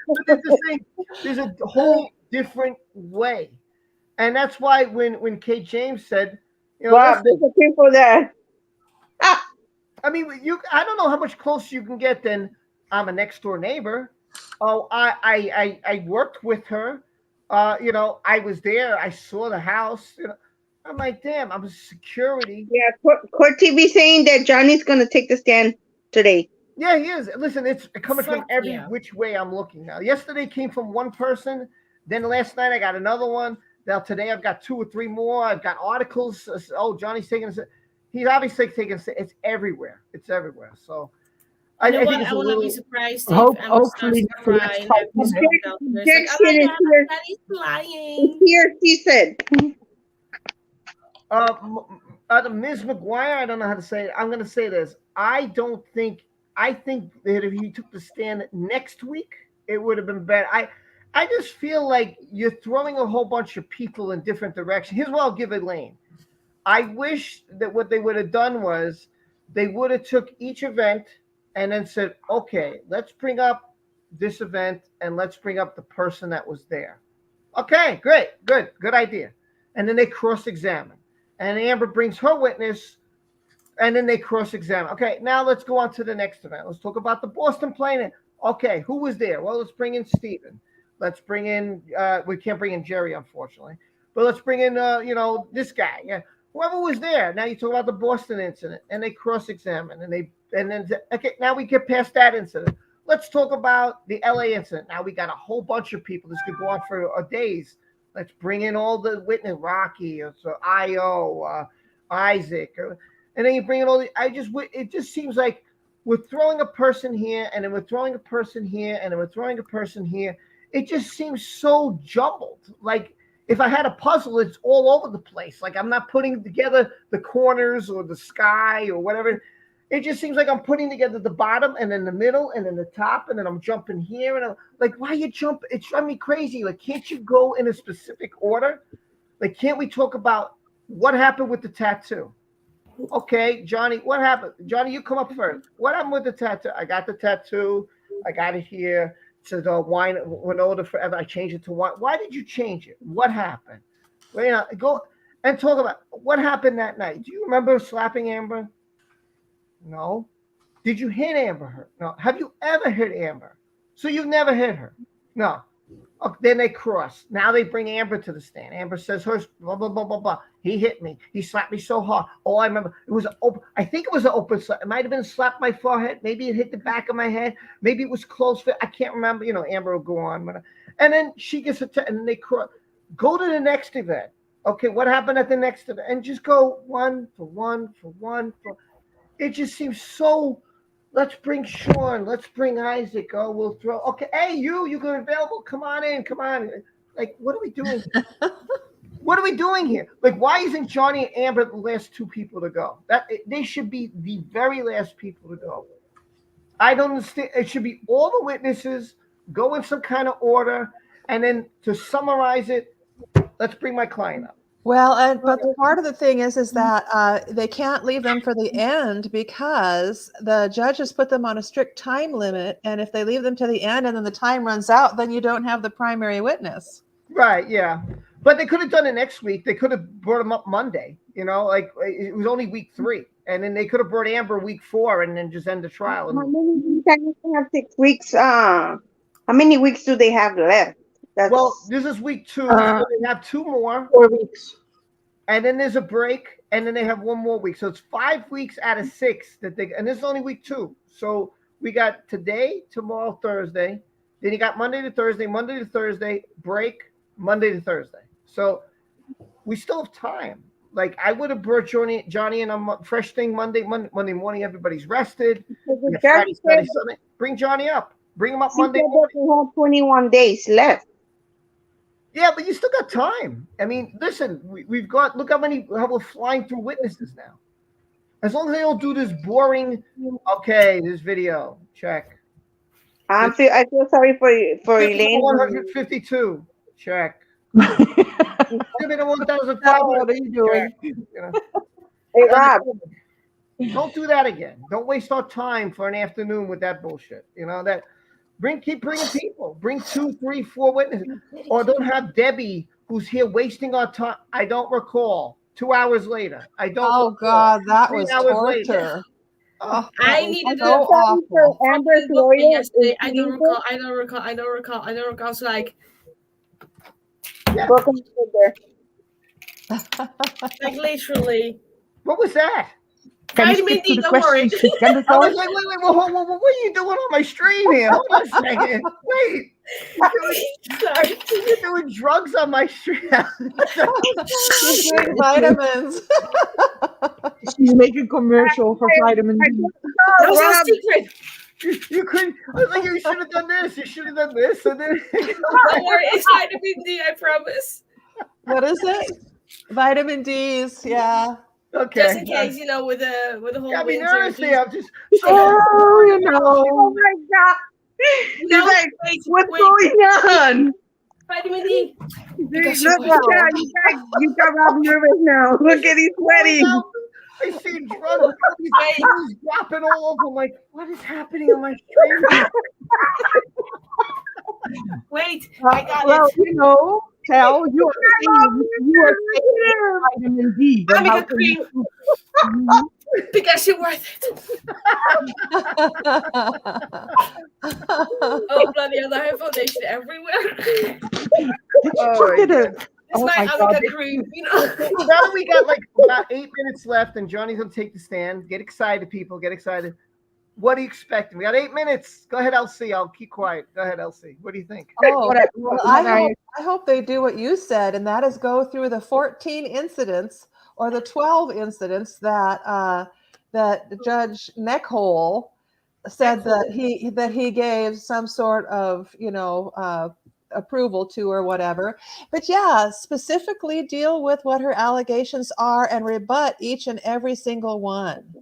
But that's the thing. There's a whole different way. And that's why when Kate James said, Wow, there's a people there. I mean, I don't know how much closer you can get than I'm a next door neighbor. Oh, I worked with her. I was there. I saw the house. I'm like, damn, I'm a security. Yeah, Court TV saying that Johnny's gonna take the stand today. Yeah, he is. Listen, it's coming from every which way I'm looking now. Yesterday came from one person. Then last night I got another one. Now today I've got 2 or 3 more. I've got articles. Oh, Johnny's taking. He's obviously taking. It's everywhere. It's everywhere. So I think what? it's I a will not little. be surprised if Emma starts to cry and have this Jackson is here. Daddy's lying. It's here, she said. Ms. McGuire, I don't know how to say it. I'm going to say this. I think that if he took the stand next week, it would have been better. I just feel like you're throwing a whole bunch of people in different directions. Here's what I'll give Elaine. I wish that what they would have done was they would have took each event and then said, okay, let's bring up this event and let's bring up the person that was there. Okay, great, good idea. And then they cross-examine. And Amber brings her witness, and then they cross-examine. Okay, now let's go on to the next event. Let's talk about the Boston plane. Okay, who was there? Well, let's bring in Stephen. Let's bring in, we can't bring in Jerry, unfortunately. But let's bring in, this guy. Yeah, whoever was there. Now you talk about the Boston incident, and they cross-examine. And then, okay, now we get past that incident. Let's talk about the LA incident. Now we got a whole bunch of people. This could go on for days. Let's bring in all the witness, Rocky, or so Io, Isaac, and then you bring in all the. It just seems like we're throwing a person here, and then we're throwing a person here, and then we're throwing a person here. It just seems so jumbled. Like if I had a puzzle, it's all over the place. Like I'm not putting together the corners or the sky or whatever. It just seems like I'm putting together the bottom and then the middle and then the top and then I'm jumping here and I'm like, why you jump? It's driving me crazy. Like, can't you go in a specific order? Like, can't we talk about what happened with the tattoo? Okay, Johnny, what happened? Johnny, you come up first. What happened with the tattoo? I got the tattoo. I got it here. It says wine Winona forever. I changed it to wine. Why did you change it? What happened? Well, go and talk about what happened that night. Do you remember slapping Amber? No. Did you hit Amber? No. Have you ever hit Amber? So you've never hit her? No. Okay, then they cross. Now they bring Amber to the stand. Amber says hers, blah, blah, blah, blah, blah. He hit me. He slapped me so hard. Oh, I remember. It was open. I think it was an open slap. It might have been slapped my forehead. Maybe it hit the back of my head. Maybe it was close fit. I can't remember. Amber will go on. And then she gets and then they cross. Go to the next event. Okay, what happened at the next event? And just go one for one for one for. It just seems so. Let's bring Sean. Let's bring Isaac. Oh, we'll throw. Okay, hey, you got available? Come on in. Come on. Like, what are we doing? What are we doing here? Like, why isn't Johnny and Amber the last 2 people to go? They should be the very last people to go. I don't understand. It should be all the witnesses go in some kind of order, and then to summarize it, let's bring my client up. Well, but the part of the thing is that they can't leave them for the end because the judge has put them on a strict time limit. And if they leave them to the end and then the time runs out, then you don't have the primary witness. Right, yeah. But they could have done it next week. They could have brought him up Monday, like it was only week 3. And then they could have brought Amber week 4 and then just end the trial. How many weeks? I think they have 6 weeks. How many weeks do they have left? Well, this is week 2. So they have 2 more. 4 weeks. And then there's a break, and then they have 1 more week. So it's 5 weeks out of 6 and this is only week 2. So we got today, tomorrow, Thursday. Then you got Monday to Thursday, break, Monday to Thursday. So we still have time. Like I would have brought Johnny in on fresh thing Monday morning. Everybody's rested. Friday, Saturday, Sunday. Bring Johnny up. Bring him up Monday morning. We have 21 days left. Yeah, but you still got time. I mean, listen, we've got, look how we're flying through witnesses now. As long as they don't do this boring, okay, this video, check. I feel sorry for Elaine. 152, check. Give me the 1,500. What are you doing? Hey, Rob. Don't do that again. Don't waste our time for an afternoon with that bullshit. Keep bringing people. Bring 2, 3, 4 witnesses. Or don't have Debbie, who's here wasting our time. I don't recall. 2 hours later. I don't recall. God, that 3 was hours torture. later. Oh, I needed so awful. Amber's lawyer lawyer yesterday. is I don't recall. So like, broken like literally. What was that? Can you Vitamin stick to D, the don't worry. questions? Can we I go? was like, wait, what are you doing on my stream here? Hold on a second. Wait. Sorry. You're doing drugs on my stream. She's doing vitamins. She's making commercial for vitamin D. That was our secret. You couldn't. I was like, you should have done this. You should have done this. And then Don't worry, it's vitamin D, I promise. What is it? Vitamin D's, yeah. Okay. Just in case, with the whole Got me winter. nervous there. I'm just. Oh, Oh my God. No, He's like, wait, what's wait. going on? Vitamin D. Look at that. You got Rob nervous now. Look at he's sweating. I see drugs. He's dropping all over. I'm like, what is happening on my stream? Wait, I got Well, it. Tell you are taking vitamin D. But I'm how a can you- cream. Because you're worth it. Oh, bloody hell, I have foundation everywhere. Look at it. It's Oh like my I'm God. a cream, Now that we got like about 8 minutes left and Johnny's going to take the stand. Get excited, people. Get excited. What are you expecting? We got 8 minutes. Go ahead, LC. I'll keep quiet. Go ahead, LC. What do you think? Oh, well, I hope they do what you said, and that is go through the 14 incidents or the 12 incidents that Judge Neckhole said that he gave some sort of approval to or whatever. But yeah, specifically deal with what her allegations are and rebut each and every single one.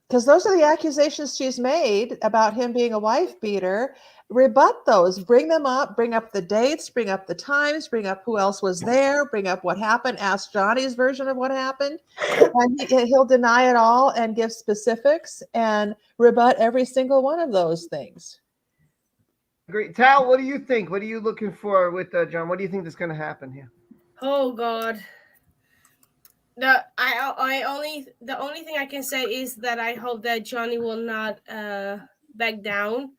Because those are the accusations she's made about him being a wife beater. Rebut those, bring them up, bring up the dates, bring up the times, bring up who else was there, bring up what happened, ask Johnny's version of what happened. And he'll deny it all and give specifics and rebut every single one of those things. Great. Tal, what do you think? What are you looking for with John? What do you think is going to happen here? Oh God. The only thing I can say is that I hope that Johnny will not back down,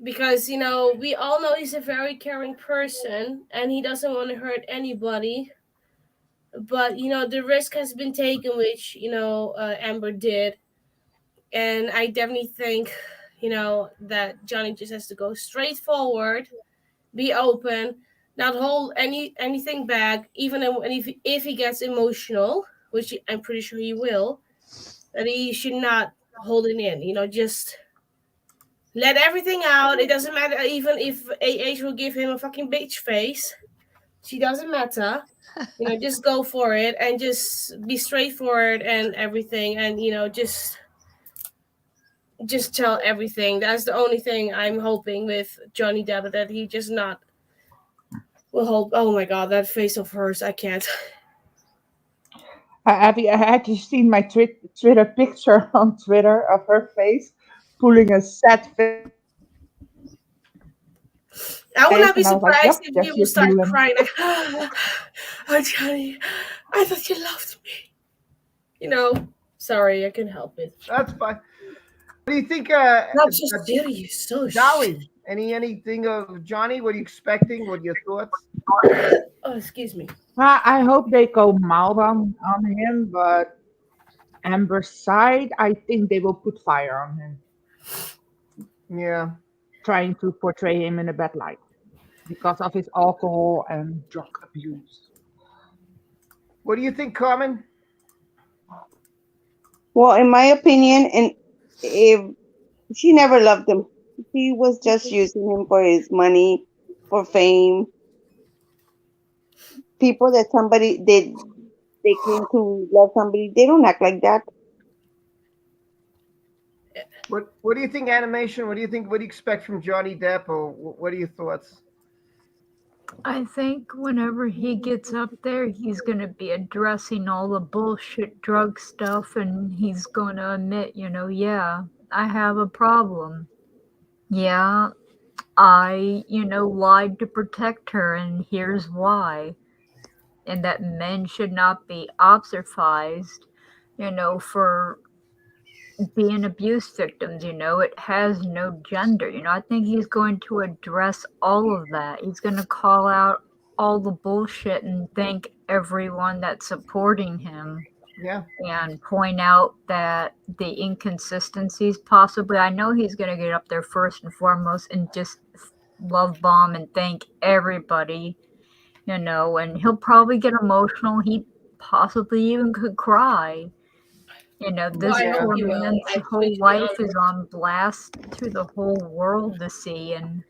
because we all know he's a very caring person and he doesn't want to hurt anybody. But the risk has been taken, which Amber did, and I definitely think that Johnny just has to go straight forward, be open, not hold anything back, even if he gets emotional, which I'm pretty sure he will, that he should not hold it in. Just let everything out. It doesn't matter even if AH will give him a fucking bitch face. She doesn't matter. Just go for it and just be straightforward and everything, and just just tell everything. That's the only thing I'm hoping with Johnny Depp, that he just not will hope. Oh my god, that face of hers, I can't. Had you seen my Twitter picture on Twitter of her face, pulling a sad face, I would not be and I was like, surprised "Yep, if that's you will just start you." And crying like, oh Johnny, I thought you loved me. Sorry, I can help it. That's fine. What do you think? Not so serious. So Dolly, anything of Johnny? What are you expecting? What are your thoughts? Oh, excuse me. I hope they go mild on him, but Amber's side, I think they will put fire on him, Yeah. trying to portray him in a bad light because of his alcohol and drug abuse. What do you think, Carmen? Well, in my opinion, and if she never loved him, she was just using him for his money, for fame. People that they claim to love somebody, they don't act like that. What do you think, animation? What do you think? What do you expect from Johnny Depp, or what are your thoughts? I think whenever he gets up there, he's going to be addressing all the bullshit drug stuff, and he's going to admit, yeah, I have a problem. Yeah, I, lied to protect her, and here's why. And that men should not be ostracized, for being abuse victims. It has no gender. I think he's going to address all of that. He's going to call out all the bullshit and thank everyone that's supporting him. Yeah. And point out that the inconsistencies possibly. I know he's going to get up there first and foremost and just love bomb and thank everybody, and he'll probably get emotional. He possibly even could cry. This I hope poor he will. man's To whole be life honest. is on blast to the whole world to see, and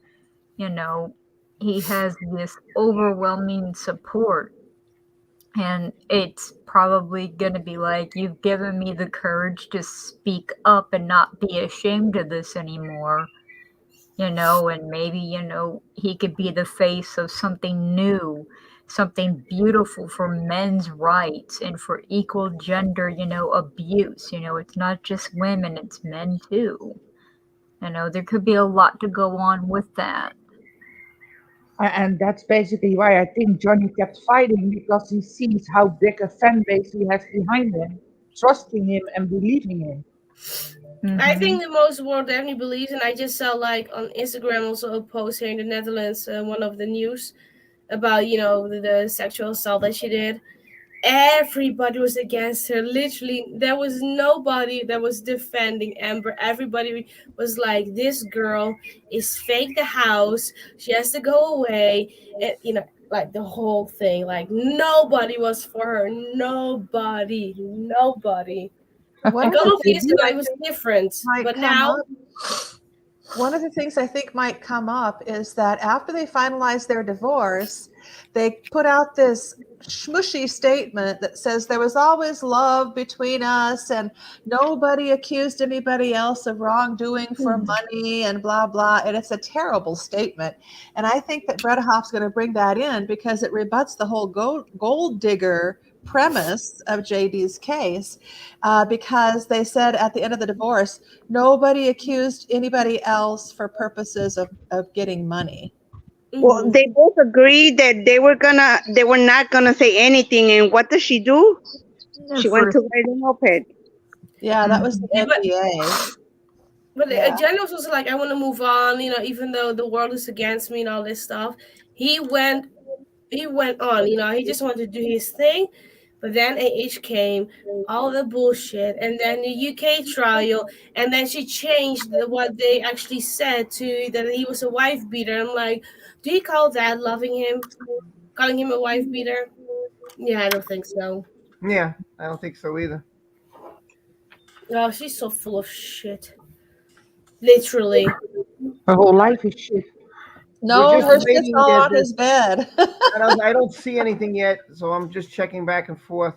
he has this overwhelming support. And it's probably going to be like, you've given me the courage to speak up and not be ashamed of this anymore. And maybe, he could be the face of something new, something beautiful for men's rights and for equal gender, abuse. It's not just women, it's men too. There could be a lot to go on with that. And that's basically why I think Johnny kept fighting, because he sees how big a fan base he has behind him, trusting him and believing him. I think the most world definitely believes, and I just saw like on Instagram also a post here in the Netherlands, one of the news about the sexual assault that she did. Everybody was against her. Literally, there was nobody that was defending Amber. Everybody was like, "This girl is fake the house. She has to go away." And like the whole thing. Like nobody was for her. Nobody. One A of the couple of years things ago, I it was think different, might but come now. up. One of the things I think might come up is that after they finalize their divorce, they put out this smushy statement that says there was always love between us and nobody accused anybody else of wrongdoing for money and blah, blah. And it's a terrible statement. And I think that Brett Hoff's going to bring that in because it rebuts the whole gold digger premise of JD's case, because they said at the end of the divorce, nobody accused anybody else for purposes of getting money. Well, they both agreed that they were not gonna say anything. And what does she do? She went to ride a moped. Yeah, that was the NDA. But Yeah. Jenny was also like, I want to move on, even though the world is against me and all this stuff. He went on, he just wanted to do his thing. But then AH came, all the bullshit, and then the UK trial, and then she changed what they actually said to that he was a wife beater. I'm like, do you call that loving him? Calling him a wife beater? Yeah, I don't think so. Yeah, I don't think so either. Oh, she's so full of shit. Literally. Her whole life is shit. No, We're just her shit's waiting all that on his bed. I don't see anything yet, so I'm just checking back and forth.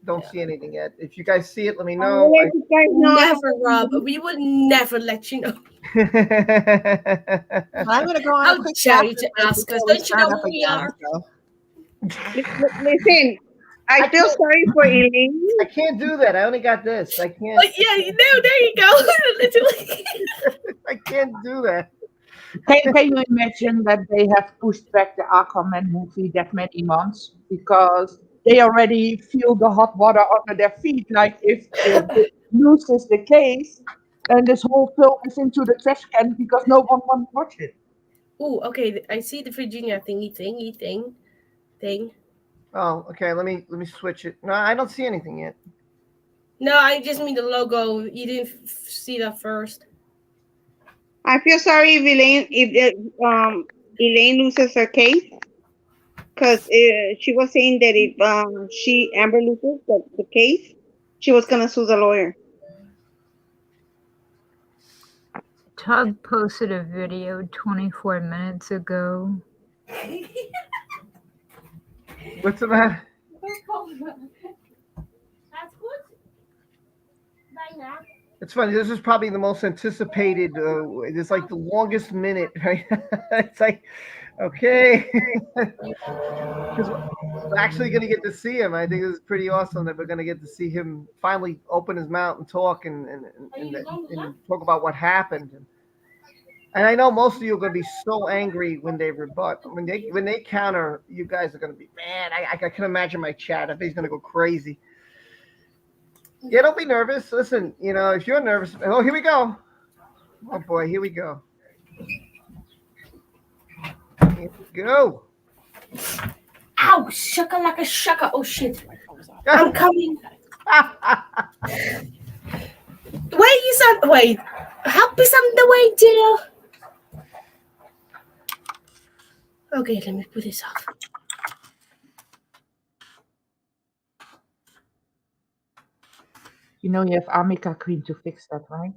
don't see anything yet. If you guys see it, let me I'll know. let you guys know. I Never, Rob. We would never let you know. I'm going to go on a How quick dare you bathroom to break ask us? before we Don't you start know up who we again. are? So. Listen, I feel sorry for Elaine. I can't do that. I only got this. I can't. But yeah, no, there you go. Literally. I can't do that. Can you imagine that they have pushed back the Aquaman movie that many months because they already feel the hot water under their feet? Like if it loses the case, then this whole film is into the trash can because no one wants to watch it. Ooh, okay. I see the Virginia thing. Oh, okay. Let me switch it. No, I don't see anything yet. No, I just mean the logo. You didn't see that first. I feel sorry if Elaine loses her case, because she was saying that if Amber loses the case, she was gonna sue the lawyer. Tug posted a video 24 minutes ago. What's the matter? It's funny. This is probably the most anticipated. It's like the longest minute, right? It's like, okay, because we're actually going to get to see him. I think this is pretty awesome that we're going to get to see him finally open his mouth and talk and talk about what happened. And I know most of you are going to be so angry when they rebut. When they counter, you guys are going to be, man, I can imagine my chat. I think he's going to go crazy. Yeah, don't be nervous. Listen, if you're nervous, oh, here we go. Oh boy, here we go. Here we go. Ow, shaka like a shaka. Oh shit. I'm coming. Wait, help is on the way, dear. Okay, let me put this off. You know you have Amica Queen to fix that, right?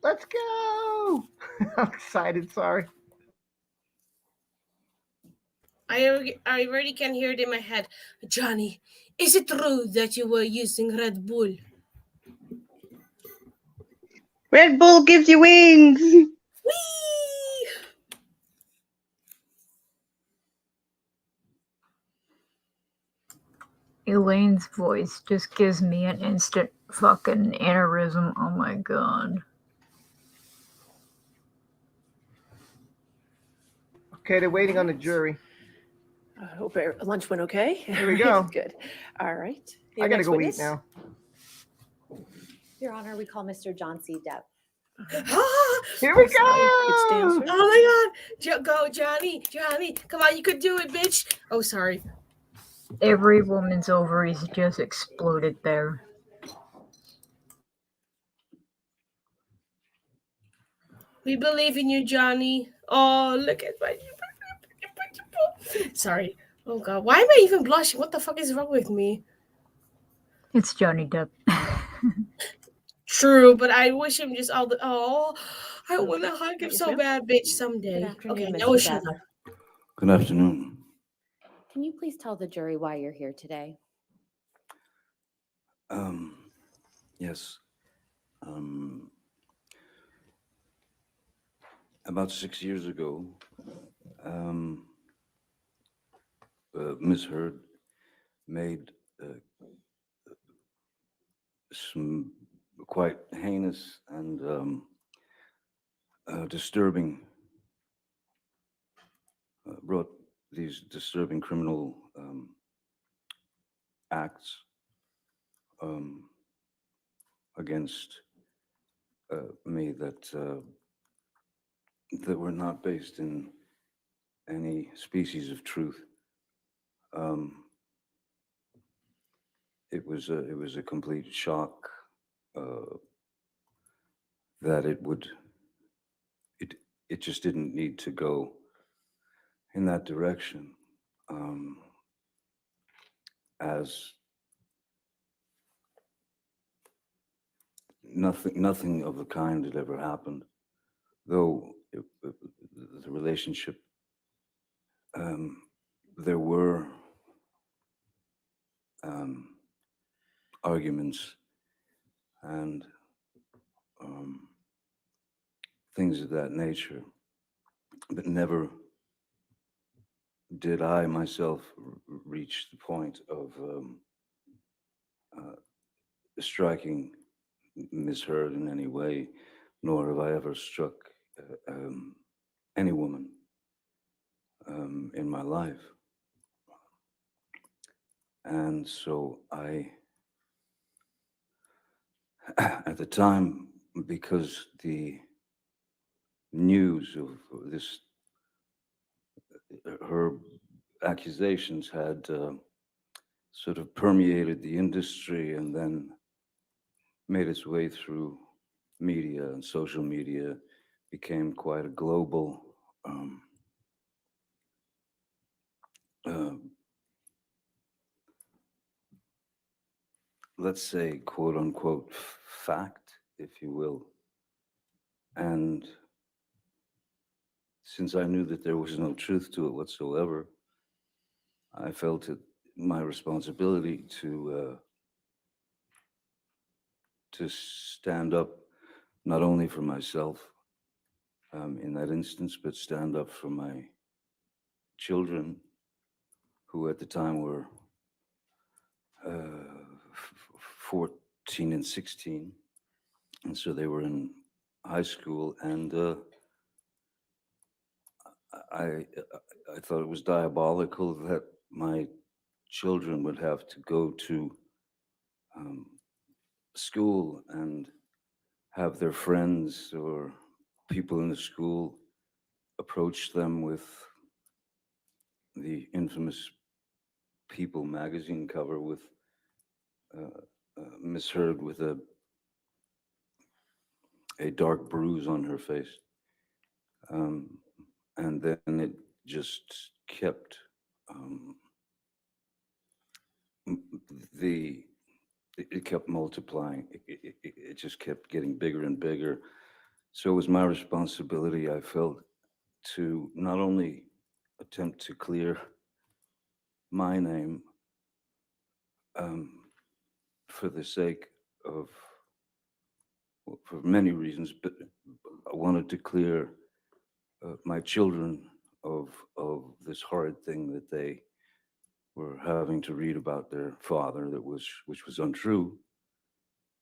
Let's go. I'm excited. Sorry. I already can hear it in my head. Johnny, is it true that you were using Red Bull? Red Bull gives you wings. Whee! Elaine's voice just gives me an instant fucking aneurysm. Oh my god. Okay, they're waiting on the jury. I hope lunch went okay. Here we go. Good. All right. I Your gotta next go witness? eat now. Your Honor, we call Mr. John C. Depp. Here we Sorry, it stands go. for- Oh my god. Go, Johnny. Come on, you could do it, bitch. Oh, sorry. Every woman's ovaries just exploded there. We believe in you, Johnny. Oh, look at my... Sorry. Oh god, why am I even blushing? What the fuck is wrong with me? It's Johnny Depp. True, but I wish him just all the... Oh, I want to hug him so bad, bitch, someday. Good afternoon, Okay, Mr. no Depp. sugar. Good afternoon. Can you please tell the jury why you're here today? Yes. About 6 years ago, Ms. Heard made some quite heinous and disturbing, brought these disturbing criminal acts against me that were not based in any species of truth. It was a complete shock that it just didn't need to go in that direction, as nothing of the kind had ever happened, though the relationship, there were arguments and things of that nature, but never did I myself reach the point of striking Miss Heard in any way, nor have I ever struck any woman in my life. And so at the time, because the news of this, her accusations had sort of permeated the industry and then made its way through media, and social media became quite a global let's say, quote unquote, fact, if you will. And since I knew that there was no truth to it whatsoever, I felt it my responsibility to stand up not only for myself in that instance, but stand up for my children, who at the time were 14 and 16, and so they were in high school, and I thought it was diabolical that my children would have to go to school and have their friends or people in the school approach them with the infamous People magazine cover with Miss Heard with a dark bruise on her face. And then it just kept it kept multiplying. It just kept getting bigger and bigger. So it was my responsibility, I felt, to not only attempt to clear my name for the sake of, for many reasons, but I wanted to clear my children of this horrid thing that they were having to read about their father, which was untrue.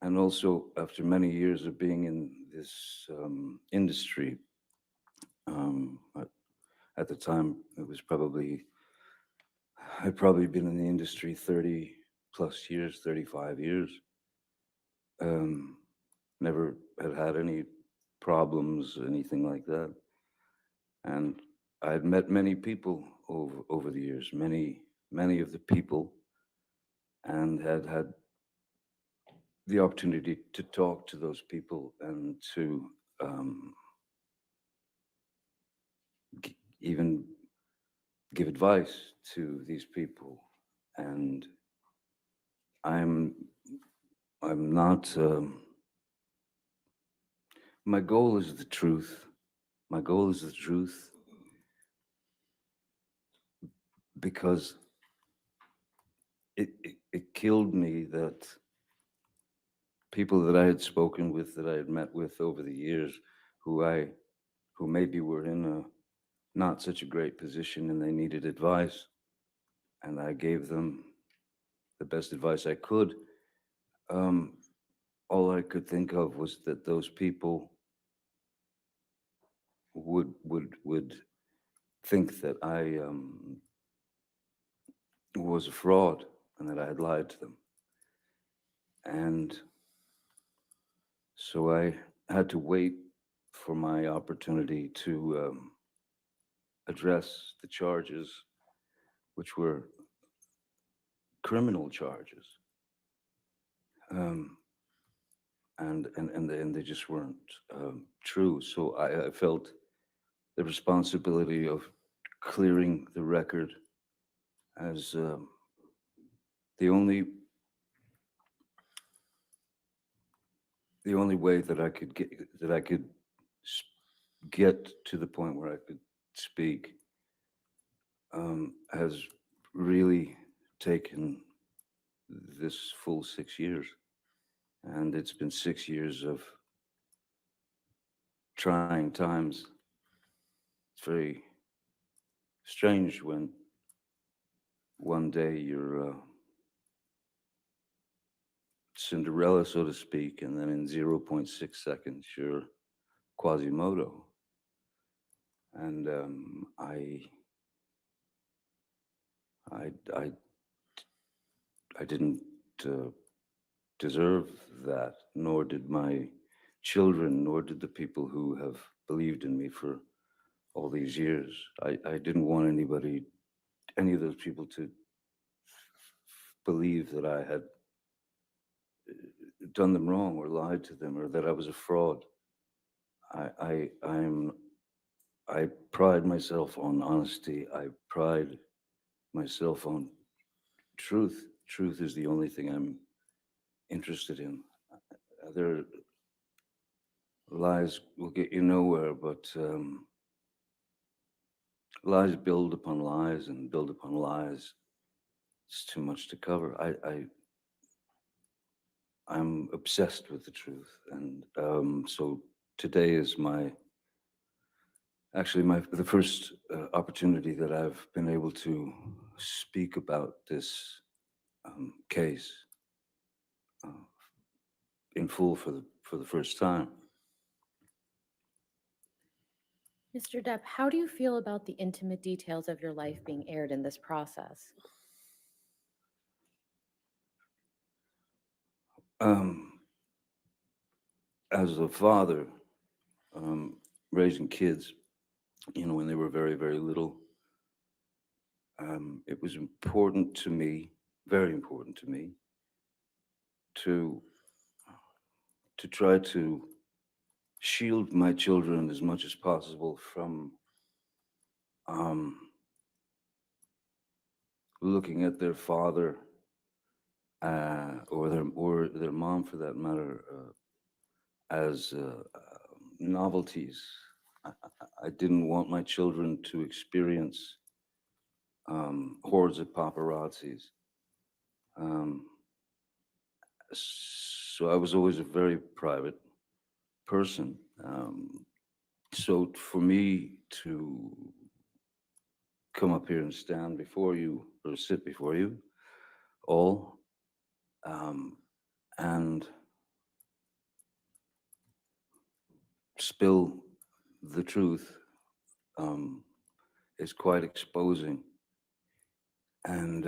And also, after many years of being in this industry, at the time, it was I'd probably been in the industry 30 plus years, 35 years. Never had any problems, anything like that. And I had met many people over the years, many of the people, and had the opportunity to talk to those people and to even give advice to these people. And I'm not, my goal is the truth. My goal is the truth, because it killed me that people that I had spoken with, that I had met with over the years, who maybe were in a not such a great position and they needed advice, and I gave them the best advice I could. All I could think of was that those people would think that I was a fraud and that I had lied to them. And so I had to wait for my opportunity to address the charges, which were criminal charges. and they just weren't true. So I felt the responsibility of clearing the record as the only way that I could get to the point where I could speak has really taken this full 6 years. And it's been 6 years of trying times. It's very strange when one day you're Cinderella, so to speak, and then in 0.6 seconds you're Quasimodo. And I didn't deserve that, nor did my children, nor did the people who have believed in me for all these years. I didn't want any of those people to believe that I had done them wrong or lied to them or that I was a fraud. I pride myself on honesty. I pride myself on truth. Truth is the only thing I'm interested in. Other lies will get you nowhere, but lies build upon lies and build upon lies. It's too much to cover. I'm obsessed with the truth, and so today is the first opportunity that I've been able to speak about this case in full for the first time. Mr. Depp, how do you feel about the intimate details of your life being aired in this process? As a father, raising kids, when they were very, very little, it was important to me, very important to me, to try to shield my children as much as possible from looking at their father or their mom, for that matter, as novelties. I didn't want my children to experience hordes of paparazzis. So I was always a very private person. So for me to come up here and stand before you or sit before you all and spill the truth is quite exposing. And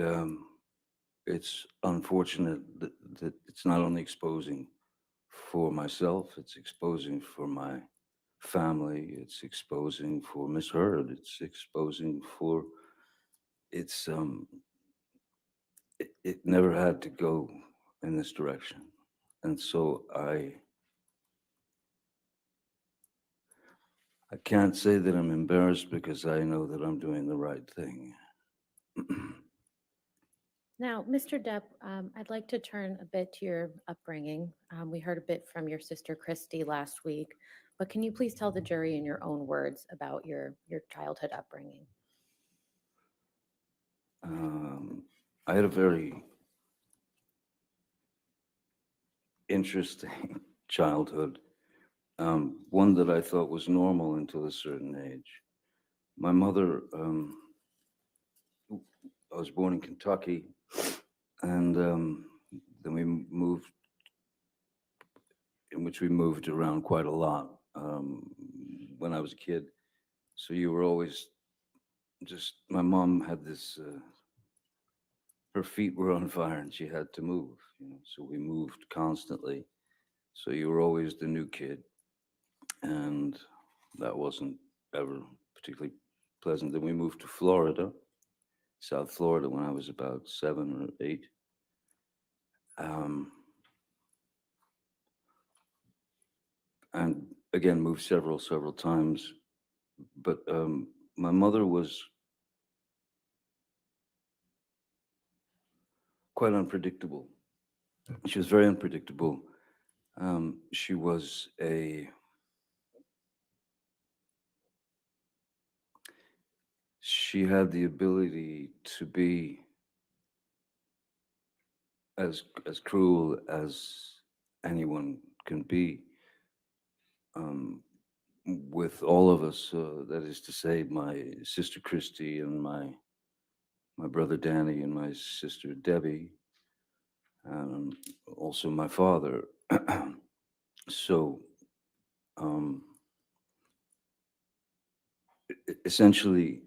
it's unfortunate that it's not only exposing for myself, it's exposing for my family, it's exposing for Miss Heard, it's exposing for, it never had to go in this direction. And so I can't say that I'm embarrassed because I know that I'm doing the right thing. Now, Mr. Depp, I'd like to turn a bit to your upbringing. We heard a bit from your sister Christy last week, but can you please tell the jury in your own words about your childhood upbringing? I had a very interesting childhood, one that I thought was normal until a certain age. My mother, I was born in Kentucky, and then we moved around quite a lot when I was a kid. So you were always my mom had this, her feet were on fire and she had to move, so we moved constantly. So you were always the new kid, and that wasn't ever particularly pleasant. Then we moved to Florida, South Florida, when I was about 7 or 8. and again, moved several times. But my mother was quite unpredictable. She was very unpredictable. She was she had the ability to be as cruel as anyone can be, with all of us. That is to say, my sister Christy and my brother Danny and my sister Debbie, also my father. So essentially,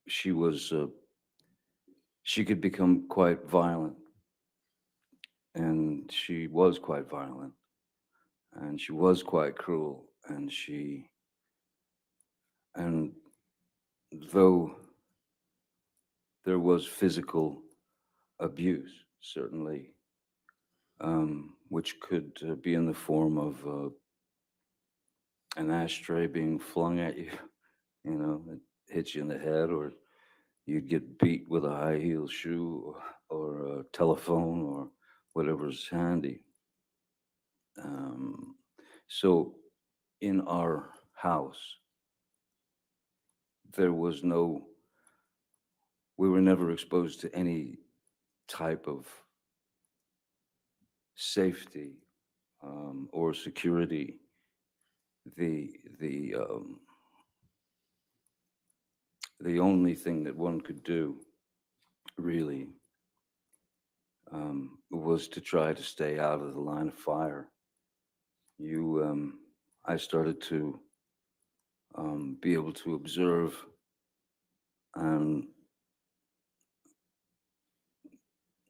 she was she could become quite violent, and she was quite violent, and she was quite cruel, and though there was physical abuse, certainly, which could be in the form of an ashtray being flung at you, it hits you in the head, or you'd get beat with a high heel shoe or a telephone or whatever's handy. So in our house, we were never exposed to any type of safety or security. The only thing that one could do really was to try to stay out of the line of fire. I started to be able to observe, and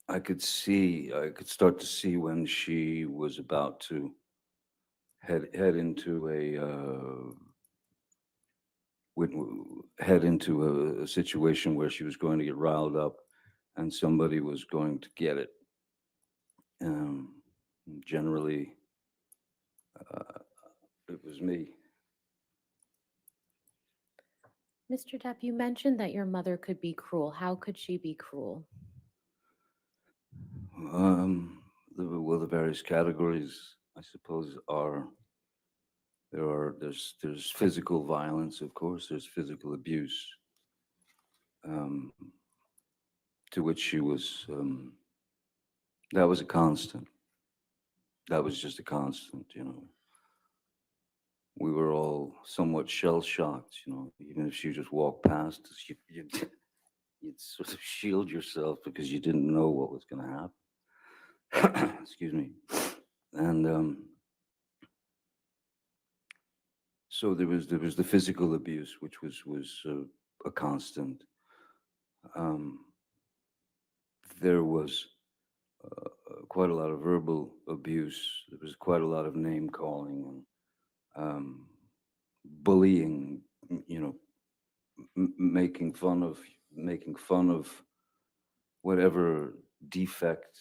I could start to see when she was about to head into a situation where she was going to get riled up, and somebody was going to get it. Generally, it was me. Mr. Depp, you mentioned that your mother could be cruel. How could she be cruel? The various categories, I suppose, there's physical violence, of course. There's physical abuse, to which she was. That was a constant. That was just a constant, We were all somewhat shell shocked, Even if she just walked past us, you'd sort of shield yourself because you didn't know what was going to happen. Excuse me. And so there was the physical abuse, which was a constant. There was quite a lot of verbal abuse. There was quite a lot of name calling and bullying. Making fun of whatever defect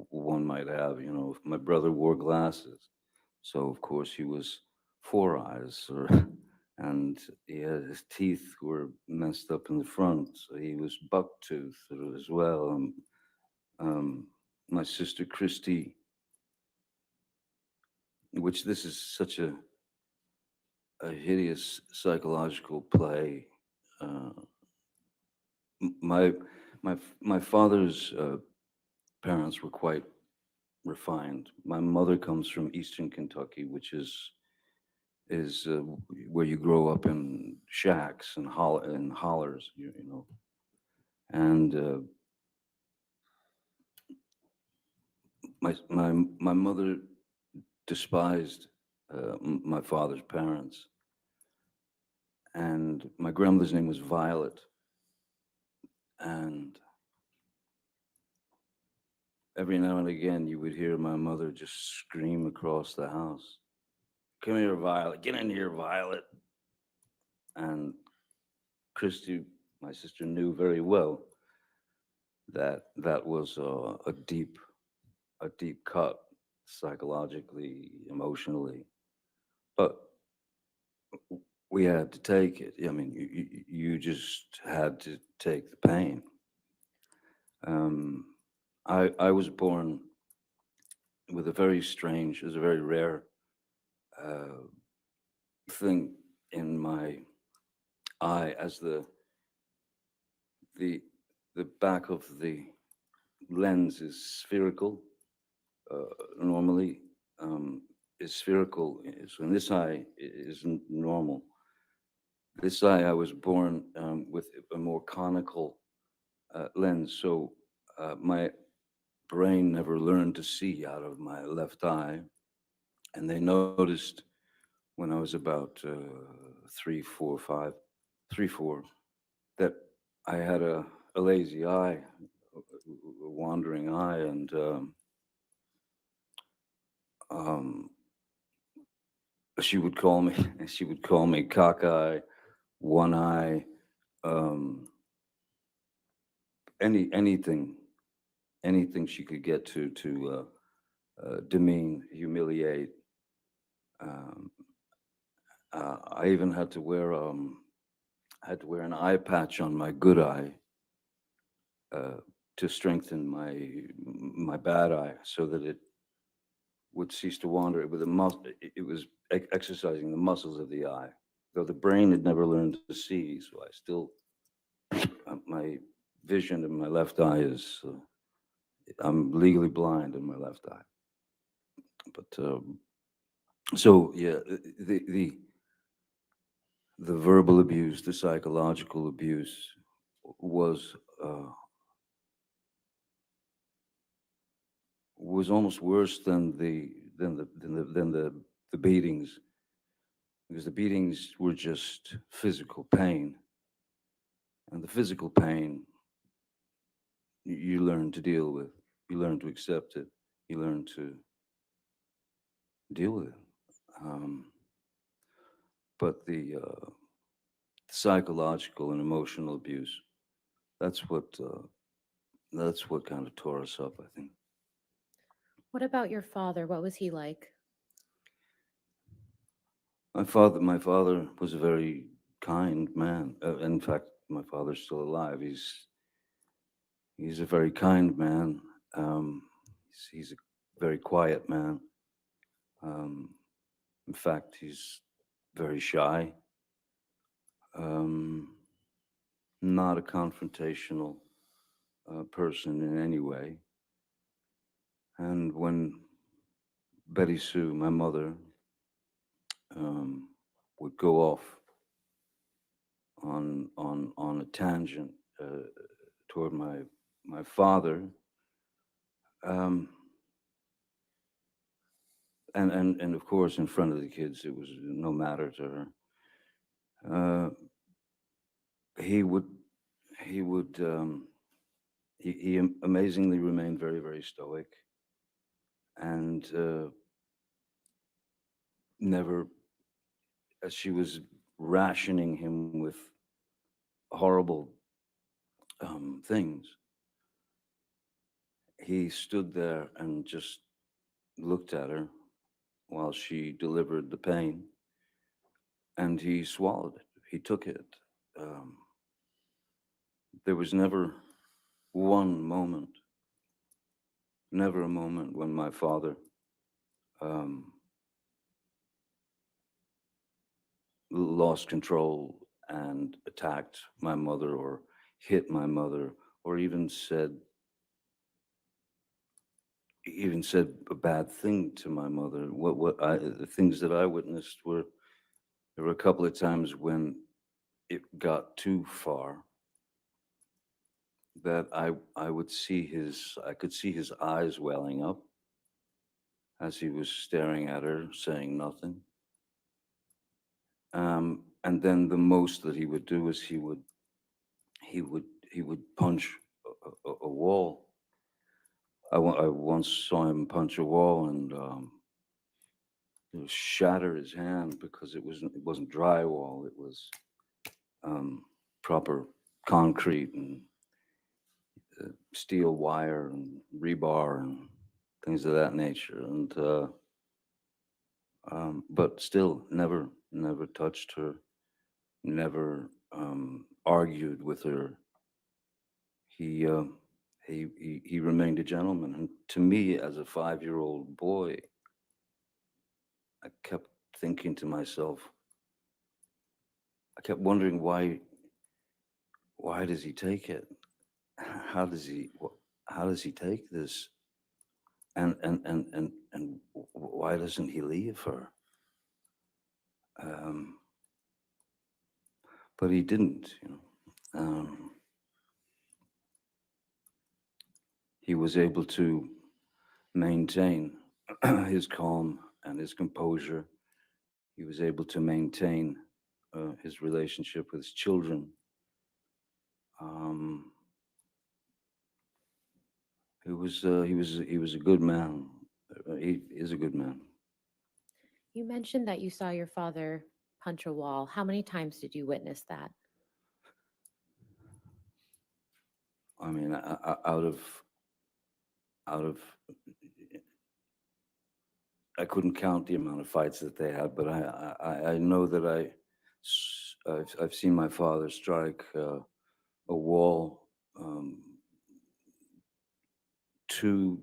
one might have. If my brother wore glasses, so of course he was four eyes, and his teeth were messed up in the front, so he was buck-toothed as well. My sister Christy, which this is such a hideous psychological play. My father's parents were quite refined. My mother comes from Eastern Kentucky, which is where you grow up in shacks and hollers, And my mother despised my father's parents, and my grandmother's name was Violet, and every now and again you would hear my mother just scream across the house, "Come here, Violet, get in here, Violet." And Christy, my sister, knew very well that that was a deep cut psychologically, emotionally, but we had to take it. I mean, you just had to take the pain. I was born with a very strange, it was a very rare thing in my eye, as the the back of the lens is spherical. Normally, is spherical. So in this eye isn't normal. This eye, I was born with a more conical lens, so my brain never learned to see out of my left eye, and they noticed when I was about 3, 4, 5, 3, 4, that I had a lazy eye, a wandering eye, and she would call me cockeye, one eye, anything she could get to demean, humiliate. I even had to wear an eye patch on my good eye to strengthen my bad eye, so that it would cease to wander. With it was exercising the muscles of the eye, though the brain had never learned to see. So I still, my vision in my left eye is, I'm legally blind in my left eye. But so yeah, the verbal abuse, the psychological abuse was almost worse than the beatings, because the beatings were just physical pain, and the physical pain you learn to deal with, you learn to accept it, you learn to deal with it. But the psychological and emotional abuse, that's what kind of tore us up, I think. What about your father? What was he like? My father was a very kind man. In fact, my father's still alive. He's a very kind man. He's a very quiet man. In fact, he's very shy. Not a confrontational person in any way. And when Betty Sue, my mother, would go off on a tangent toward my father, and of course in front of the kids it was no matter to her. He amazingly remained very, very stoic, and never, as she was rationing him with horrible things, he stood there and just looked at her while she delivered the pain, and he swallowed it. He took it. There was never one moment, never a moment when my father lost control and attacked my mother or hit my mother, or even said a bad thing to my mother. The things that I witnessed were, there were a couple of times when it got too far, that I could see his eyes welling up as he was staring at her, saying nothing. And then the most that he would do is he would punch a wall. I once saw him punch a wall and shatter his hand, because it wasn't drywall. It was proper concrete and steel wire and rebar and things of that nature. And but still, never touched her, never argued with her. He remained a gentleman, and to me, as a 5-year-old boy, I kept thinking to myself, I kept wondering why does he take it? How does he take this? And why doesn't he leave her? But he didn't, you know. He was able to maintain his calm and his composure. He was able to maintain his relationship with his children. He was a good man. He is a good man. You mentioned that you saw your father punch a wall. How many times did you witness that? I mean, out of, I couldn't count the amount of fights that they had, but I know that I've seen my father strike a wall 2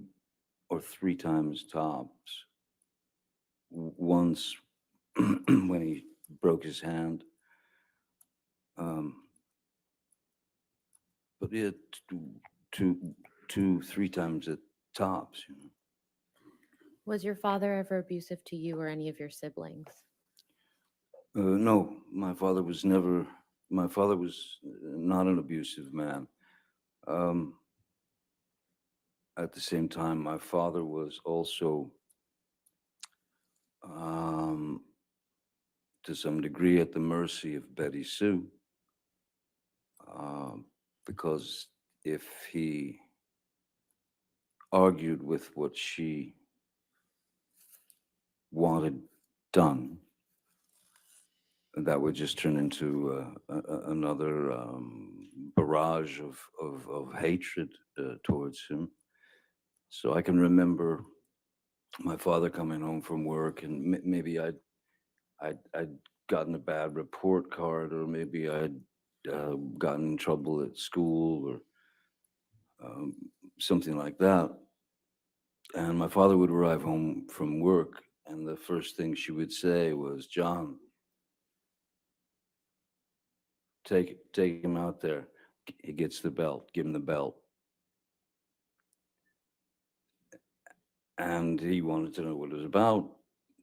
or 3 times tops. Once when he broke his hand, but yeah, 2, 3 times at tops. You know. Was your father ever abusive to you or any of your siblings? No, my father was never. My father was not an abusive man. At the same time, my father was also, to some degree, at the mercy of Betty Sue, because if he argued with what she wanted done, that would just turn into another barrage of hatred towards him. So I can remember my father coming home from work, and maybe I'd gotten a bad report card, or maybe I'd gotten in trouble at school, or something like that. And my father would arrive home from work, and the first thing she would say was, "John, take him out there. He gets the belt. Give him the belt." And he wanted to know what it was about,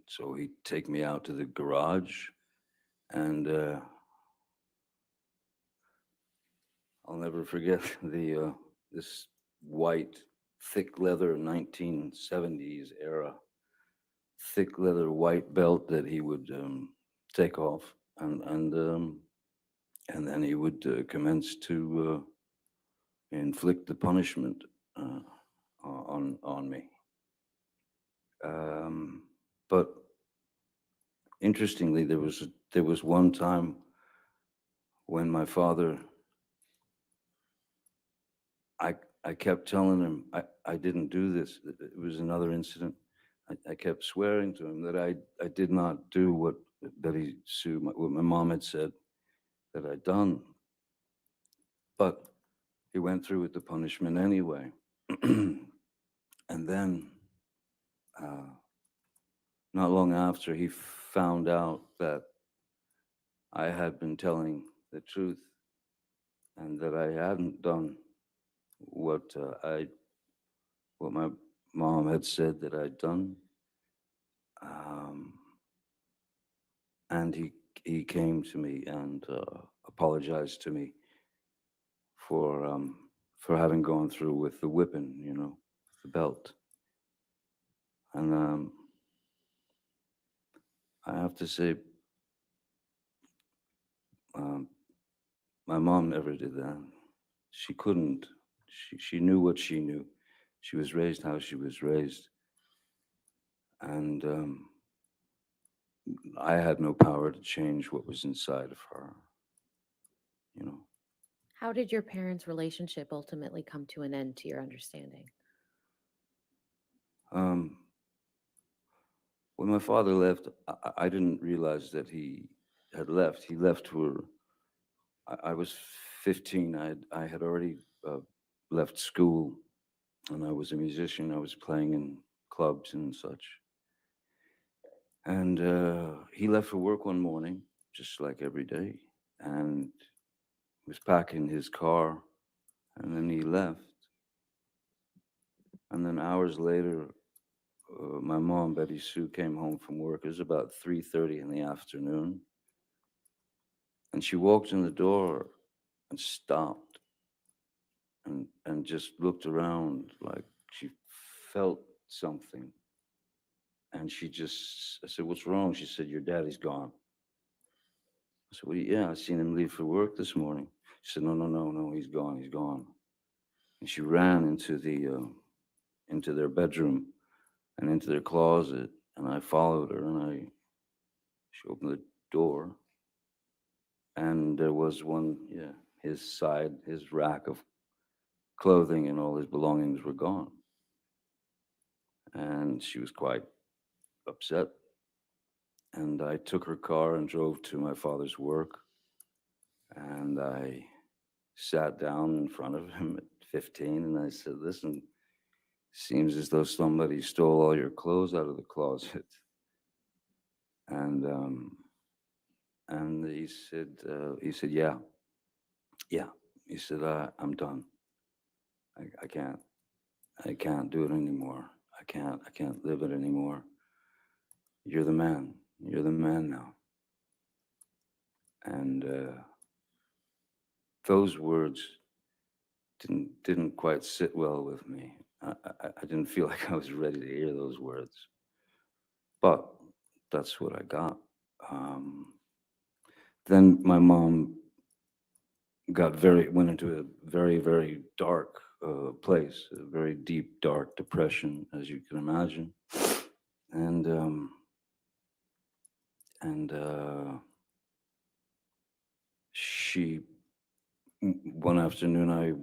so he'd take me out to the garage, and I'll never forget this white, thick leather 1970s era, thick leather white belt that he would take off, and then he would commence to inflict the punishment on me. But interestingly, there was one time when my father, I kept telling him I didn't do this. It was another incident. I kept swearing to him that I did not do what Betty Sue, what my mom had said that I'd done. But he went through with the punishment anyway. And then, not long after, he found out that I had been telling the truth and that I hadn't done what my mom had said that I'd done. And he came to me and apologized to me for having gone through with the whipping, you know, the belt. And I have to say, my mom never did that. She couldn't. She knew what she knew. She was raised how she was raised. And I had no power to change what was inside of her, you know. How did your parents' relationship ultimately come to an end, to your understanding? Um, when my father left, I didn't realize that he had left. He left for, I was 15. I had already left school, and I was a musician. I was playing in clubs and such. And he left for work one morning, just like every day, and was packing his car, and then he left. And then hours later, my mom, Betty Sue, came home from work. It was about 3:30 in the afternoon. And she walked in the door and stopped and just looked around like she felt something. And I said, "What's wrong?" She said, "Your daddy's gone." I said, "Well, yeah, I seen him leave for work this morning." She said, No, he's gone, he's gone. And she ran into their bedroom and into their closet, and I followed her, and she opened the door, and there was his rack of clothing and all his belongings were gone. And she was quite upset. And I took her car and drove to my father's work, and I sat down in front of him at 15, and I said, "Listen, seems as though somebody stole all your clothes out of the closet." And he said, "Yeah. He said, "I'm done. I can't do it anymore. I can't live it anymore. You're the man. You're the man now." And those words didn't quite sit well with me. I didn't feel like I was ready to hear those words, but that's what I got. Then my mom went into a very, very dark place, a very deep, dark depression, as you can imagine. And one afternoon, I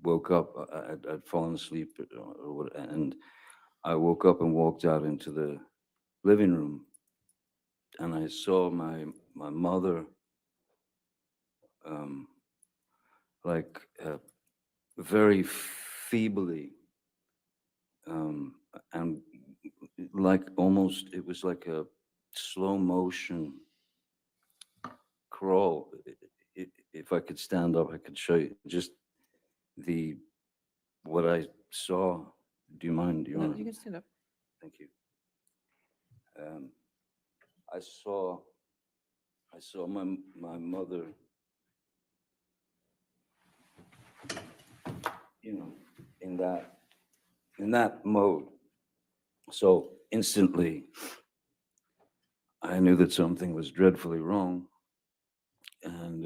woke up. I'd fallen asleep, and I woke up and walked out into the living room, and I saw my mother, like very feebly, and like almost it was like a slow motion crawl. If I could stand up, I could show you just what I saw. Do you mind? Do you No, want? you can stand up. Thank you. I saw my mother, in that mode. So instantly, I knew that something was dreadfully wrong, and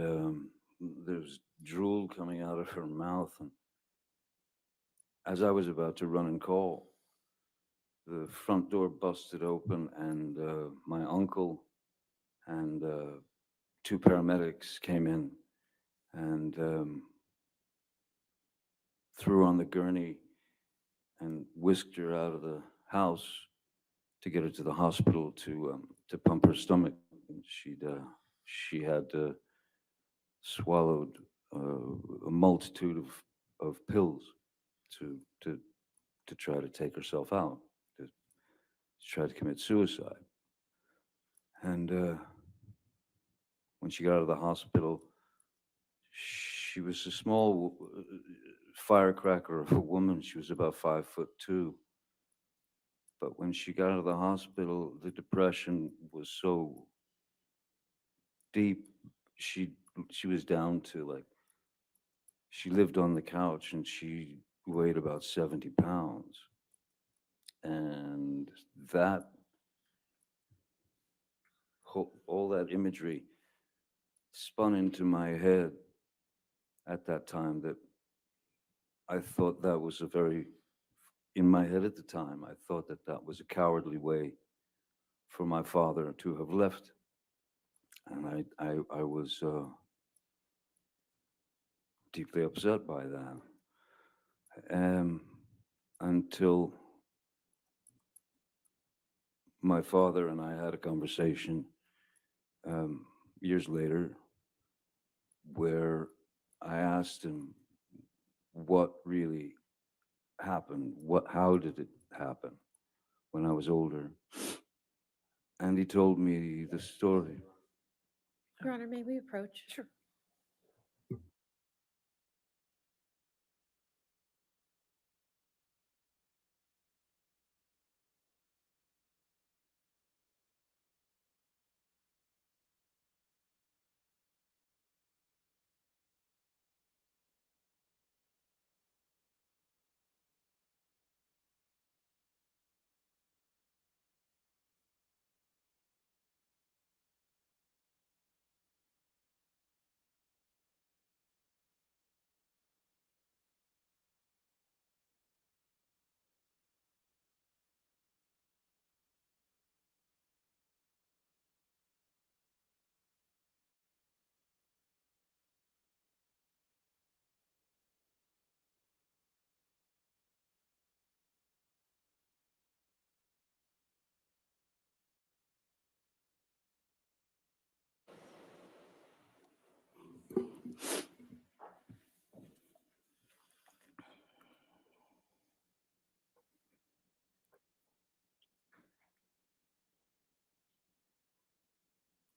there's drool coming out of her mouth. And as I was about to run and call, the front door busted open, and my uncle and two paramedics came in and threw her on the gurney and whisked her out of the house to get her to the hospital to pump her stomach. She had swallowed a multitude of pills to try to take herself out, to try to commit suicide. And when she got out of the hospital, she was a small firecracker of a woman. She was about 5'2". But when she got out of the hospital, the depression was so deep. She was down to she lived on the couch, and she weighed about 70 pounds. And all that imagery spun into my head at that time, that I thought that was in my head at the time, I thought that was a cowardly way for my father to have left. And I was deeply upset by that. Until my father and I had a conversation years later where I asked him what really happened, how did it happen when I was older, and he told me the story. Your Honor, may we approach? Sure.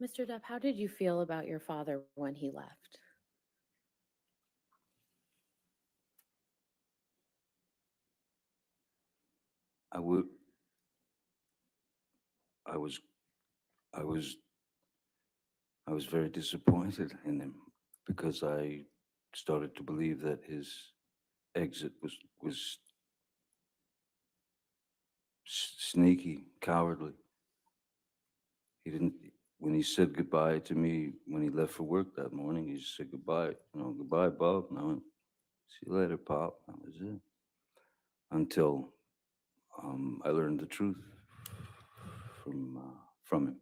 Mr. Depp, how did you feel about your father when he left? I would, I was, I was, I was very disappointed in him because I started to believe that his exit was sneaky, cowardly. He didn't, when he said goodbye to me, when he left for work that morning, he just said goodbye, goodbye, Bob. No, see you later, Pop. That was it. Until I learned the truth from him.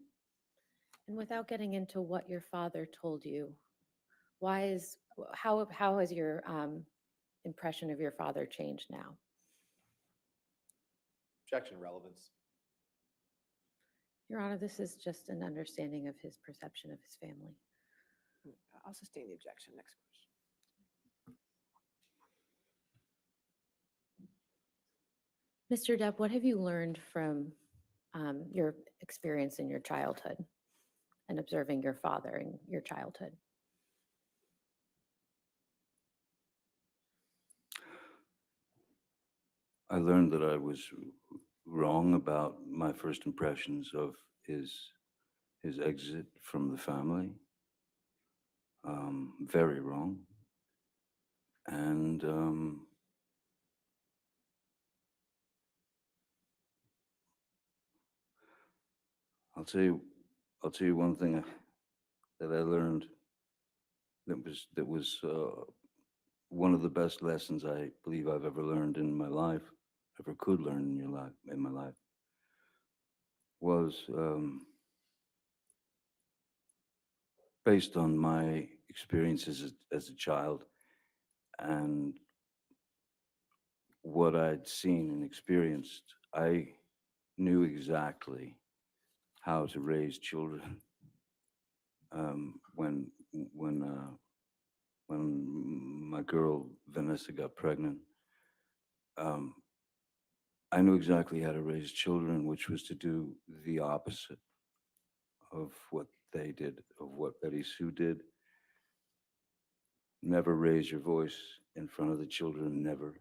And without getting into what your father told you, how has your impression of your father changed now? Objection, relevance. Your Honor, this is just an understanding of his perception of his family. I'll sustain the objection. Next question. Mr. Depp, what have you learned from your experience in your childhood and observing your father in your childhood? I learned that I was wrong about my first impressions of his exit from the family. Very wrong. And I'll tell you one thing that I learned that was one of the best lessons I believe I've ever learned in my life, ever could learn in my life, was based on my experiences as a child and what I'd seen and experienced. I knew exactly how to raise children when my girl Vanessa got pregnant. I knew exactly how to raise children, which was to do the opposite of what they did, of what Betty Sue did. Never raise your voice in front of the children, never.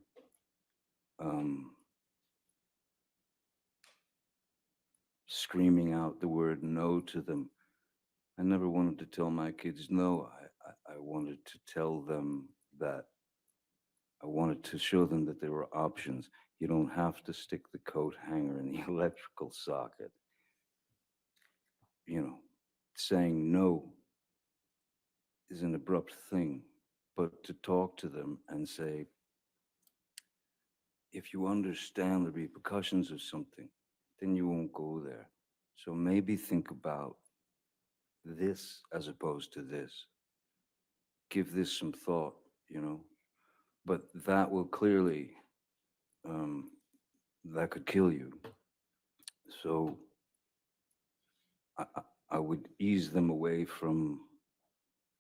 Screaming out the word no to them. I never wanted to tell my kids no. I wanted to tell them that I wanted to show them that there were options. You don't have to stick the coat hanger in the electrical socket. Saying no is an abrupt thing, but to talk to them and say, if you understand the repercussions of something, then you won't go there. So maybe think about this as opposed to this. Give this some thought, but that will clearly, that could kill you. So I would ease them away from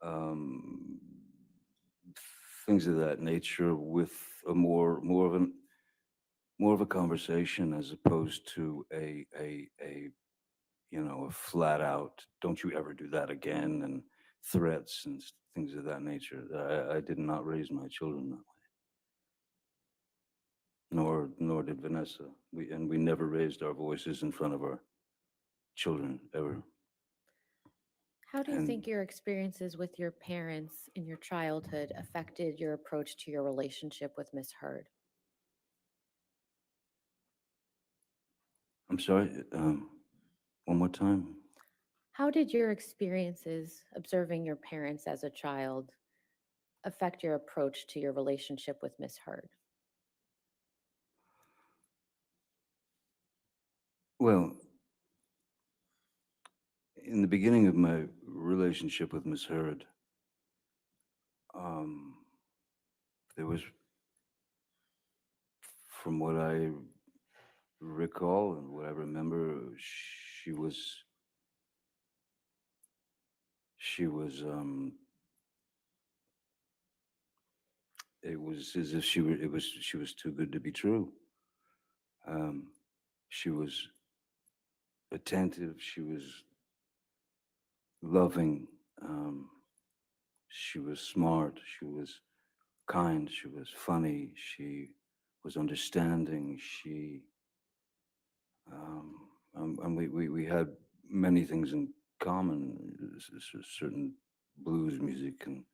um, things of that nature with a more of a conversation as opposed to a a flat out, don't you ever do that again, and threats and things of that nature. I did not raise my children that way, nor did Vanessa. We never raised our voices in front of our children ever. How do you And think your experiences with your parents in your childhood affected your approach to your relationship with Miss Heard? I'm sorry, one more time. How did your experiences observing your parents as a child affect your approach to your relationship with Miss Heard? Well, in the beginning of my relationship with Miss Heard, there was, from what I recall and what I remember, she was it was as if she was too good to be true. She was attentive, she was loving, she was smart, she was kind, she was funny, she was understanding, and we had many things in common, certain blues music and,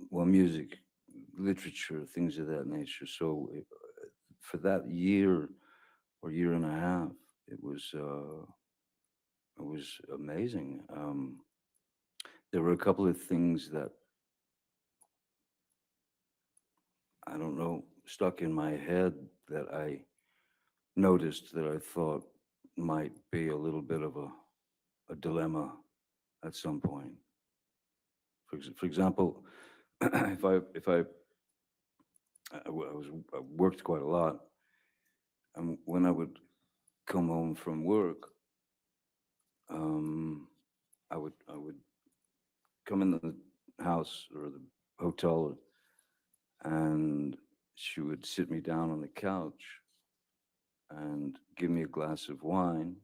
well, music, literature, things of that nature. So for that year or year and a half, it was amazing. There were a couple of things that, I don't know, stuck in my head that I noticed that I thought might be a little bit of a dilemma at some point. For example, I worked quite a lot, and when I would come home from work, I would come in the house or the hotel, and she would sit me down on the couch and give me a glass of wine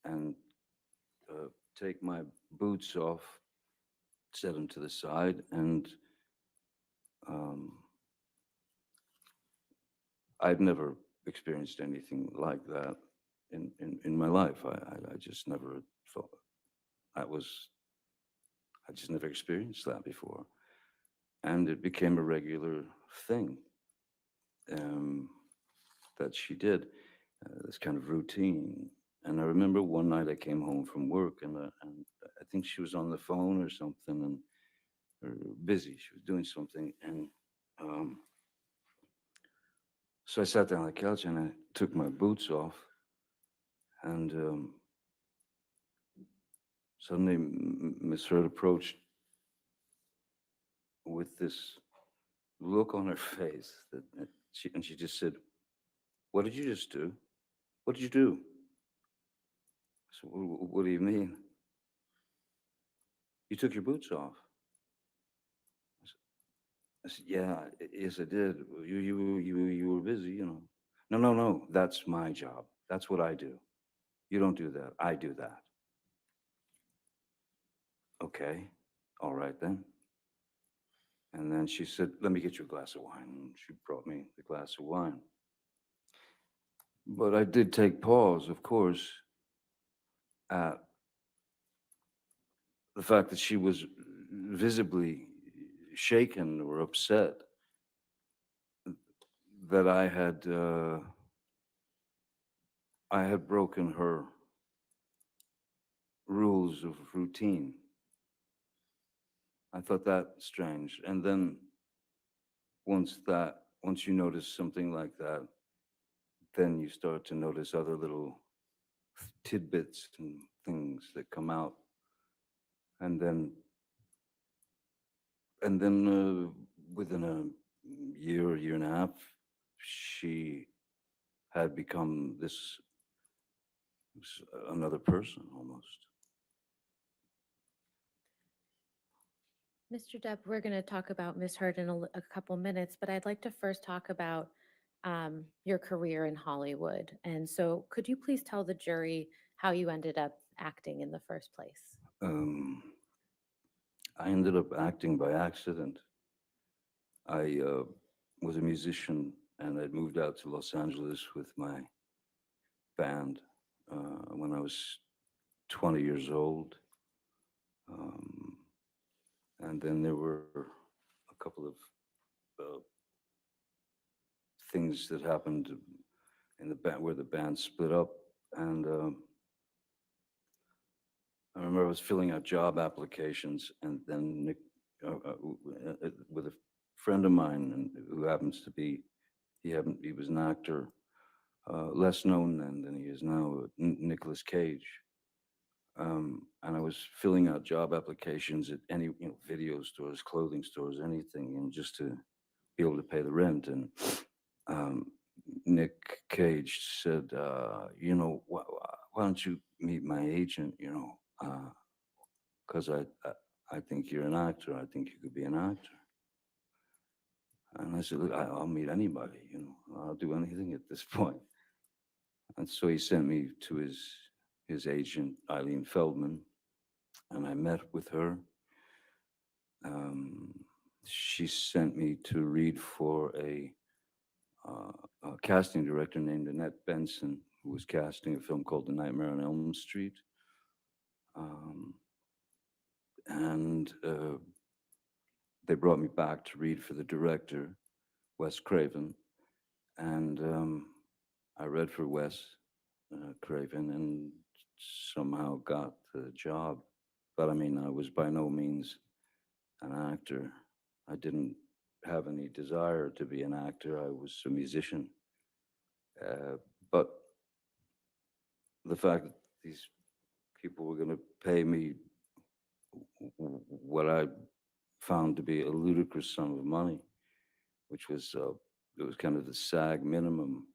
and take my boots off, set them to the side, and I'd never experienced anything like that in my life. I just never thought that was, I just never experienced that before. And it became a regular thing that she did, this kind of routine. And I remember one night I came home from work, and I think she was on the phone or something, and or busy. She was doing something, and so I sat down on the couch and I took my boots off, and suddenly Miss Heard approached with this look on her face that she just said, "What did you just do? What did you do?" So what do you mean? You took your boots off. I said, "Yeah, yes, I did. You were busy, you know." No. That's my job. That's what I do. You don't do that. I do that. Okay, all right then. And then she said, "Let me get you a glass of wine." And she brought me the glass of wine. But I did take pause, of course, at the fact that she was visibly shaken or upset that I had broken her rules of routine. I thought that strange. And then once you notice something like that, then you start to notice other little tidbits and things that come out. And then within a year and a half, she had become this was another person almost. Mr. Depp, we're going to talk about Miss Heard in a couple minutes, but I'd like to first talk about your career in Hollywood. And so could you please tell the jury how you ended up acting in the first place? I ended up acting by accident. I was a musician and I'd moved out to Los Angeles with my band when I was 20 years old. And then there were a couple of things that happened in the band where the band split up. And I remember I was filling out job applications, and then Nick, with a friend of mine who happens to be, he was an actor, less known then than he is now, Nicolas Cage. And I was filling out job applications at any, video stores, clothing stores, anything, just to be able to pay the rent. And Nick Cage said, why don't you meet my agent, because I think you're an actor. I think you could be an actor. And I said, look, I'll meet anybody, I'll do anything at this point. And so he sent me to his agent, Eileen Feldman, and I met with her. She sent me to read for a casting director named Annette Benson, who was casting a film called The Nightmare on Elm Street. And they brought me back to read for the director, Wes Craven. And I read for Wes Craven and somehow got the job. But I mean, I was by no means an actor. I didn't have any desire to be an actor. I was a musician. But the fact that these people were going to pay me what I found to be a ludicrous sum of money, which was it was kind of the SAG minimum.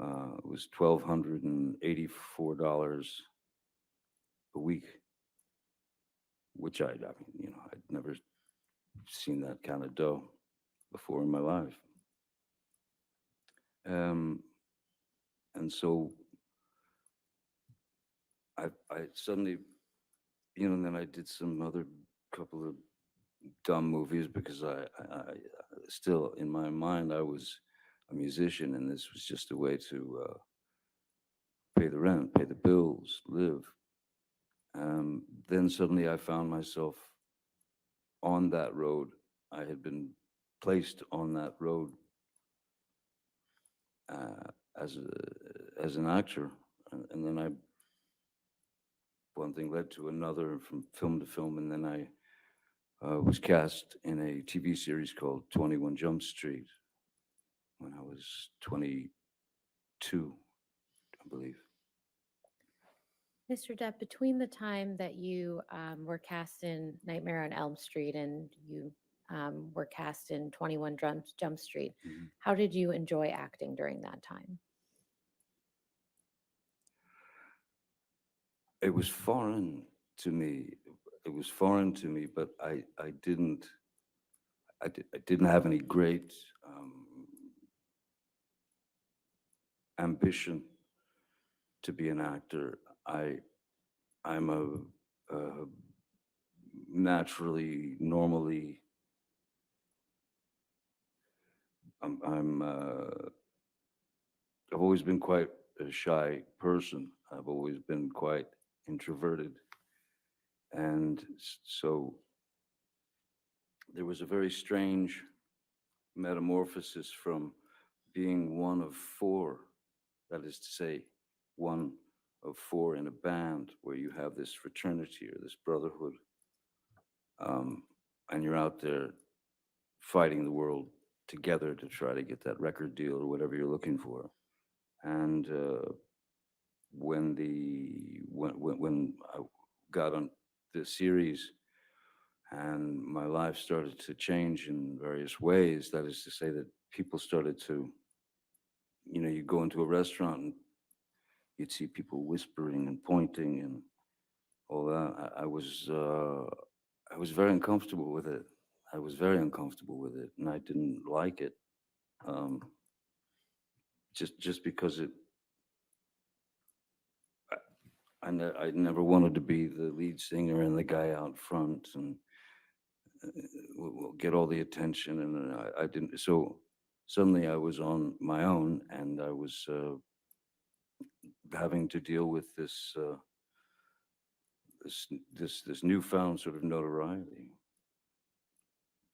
It was $1,284 a week, which I'd never seen that kind of dough before in my life. And so I suddenly, and then I did some other couple of dumb movies because I still, in my mind, I was a musician, and this was just a way to pay the rent, pay the bills, live. Then suddenly I found myself on that road. I had been placed on that road as an actor, and then one thing led to another from film to film, and then I was cast in a TV series called 21 Jump Street when I was 22, I believe. Mr. Depp, between the time that you were cast in Nightmare on Elm Street and you were cast in 21 Jump Street, how did you enjoy acting during that time? It was foreign to me. It was foreign to me, but I didn't have any great ambition to be an actor. I'm a naturally, normally, I've always been quite a shy person. I've always been quite introverted. And so there was a very strange metamorphosis from being one of four, that is to say, one of four in a band where you have this fraternity or this brotherhood, and you're out there fighting the world together to try to get that record deal or whatever you're looking for. And when I got on the series and my life started to change in various ways, that is to say that people started to, you go into a restaurant and you'd see people whispering and pointing and all that. I was very uncomfortable with it. I was very uncomfortable with it, and I didn't like it. Um, just because I never wanted to be the lead singer and the guy out front and will get all the attention, and I didn't. So suddenly I was on my own, and I was having to deal with this newfound sort of notoriety,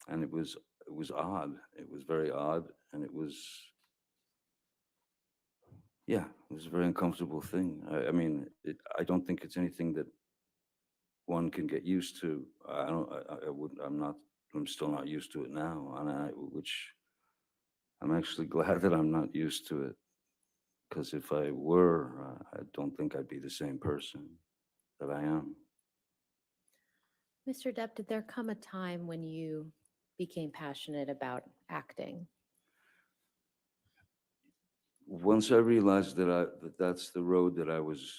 and it was odd. It was very odd, and it was, yeah, it was a very uncomfortable thing. I mean, I don't think it's anything that one can get used to. I don't. I wouldn't. I'm not. I'm still not used to it now, and which I'm actually glad that I'm not used to it, because if I were, I don't think I'd be the same person that I am. Mr. Depp, did there come a time when you became passionate about acting? Once I realized that that's the road that I was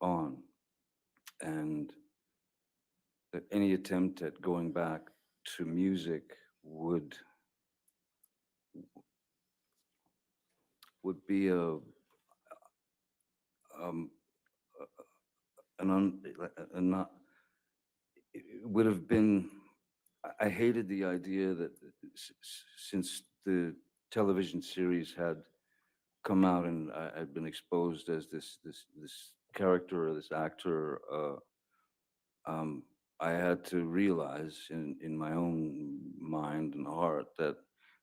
on, and that any attempt at going back to music would be um, a not, it would have been, I hated the idea that since the television series had come out and I'd been exposed as this character or this actor, I had to realize in my own mind and heart that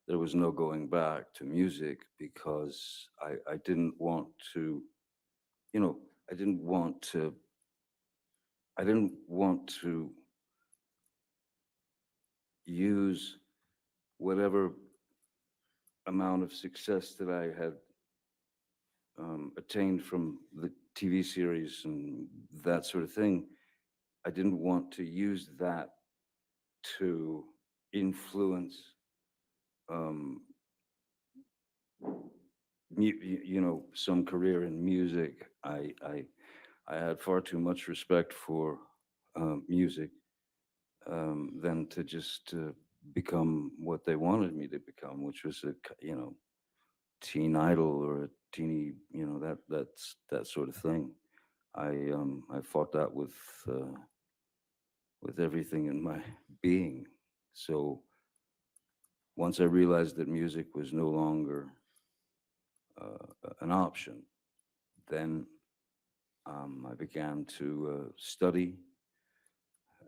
there was no going back to music, because I didn't want to, you know, I didn't want to use whatever amount of success that I had attained from the TV series and that sort of thing. I didn't want to use that to influence, some career in music. I had far too much respect for music than to just become what they wanted me to become, which was teen idol or a teeny, that sort of thing. I fought that with everything in my being. So once I realized that music was no longer an option, then I began to study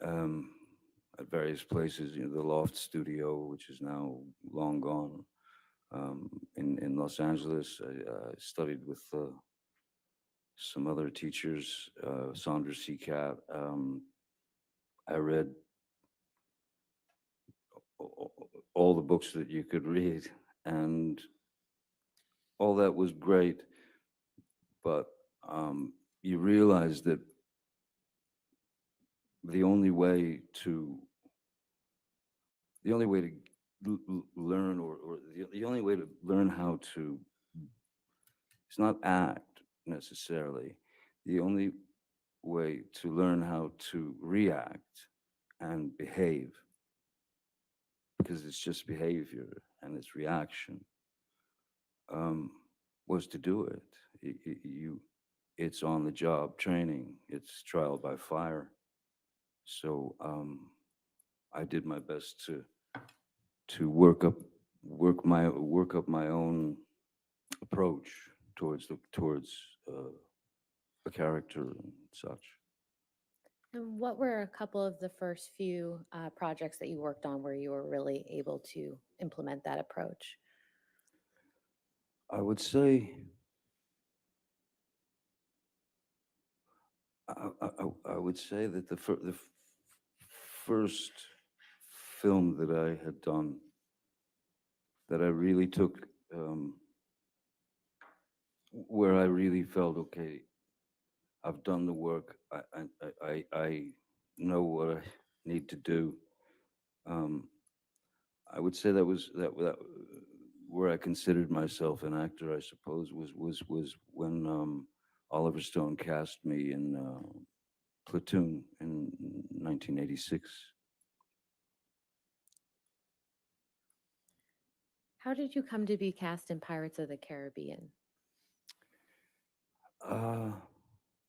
at various places. The Loft Studio, which is now long gone, in Los Angeles. I studied with some other teachers, Sandra Seacat. I read all the books that you could read, and all that was great, but you realize that the only way to learn, or the only way to learn how to, it's not act necessarily, the only way to learn how to react and behave, because it's just behavior and it's reaction, was to do it. It's on the job training, it's trial by fire. So I did my best to work up my own approach towards a character and such. And what were a couple of the first few projects that you worked on where you were really able to implement that approach? I would say I would say that the first film that I had done that I really took, where I really felt, okay, I've done the work, I know what I need to do. I would say that was where I considered myself an actor, I suppose, was when Oliver Stone cast me in Platoon in 1986. How did you come to be cast in Pirates of the Caribbean?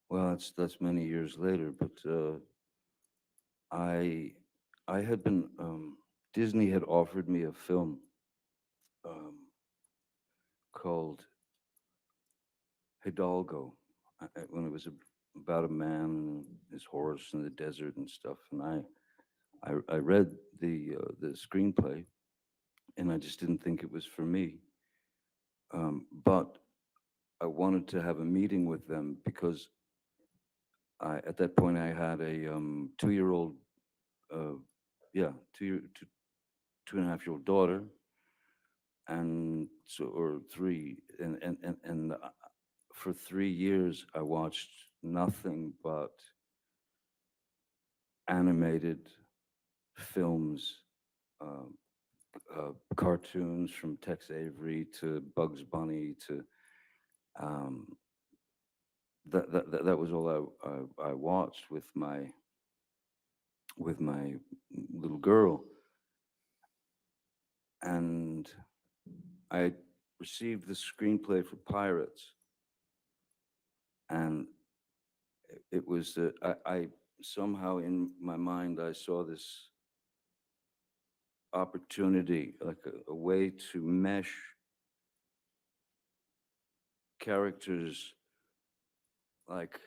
Well, that's many years later, but I had been Disney had offered me a film called Hidalgo when it was about a man and his horse in the desert and stuff, and I read the screenplay, and I just didn't think it was for me. But I wanted to have a meeting with them because at that point I had a 2-year-old, yeah, 2.5-year-old daughter, and so or 3, and for 3 years I watched nothing but animated films, cartoons from Tex Avery to Bugs Bunny to that was all I watched with my little girl, and I received the screenplay for Pirates, and it was that I somehow in my mind I saw this opportunity, like a way to mesh characters like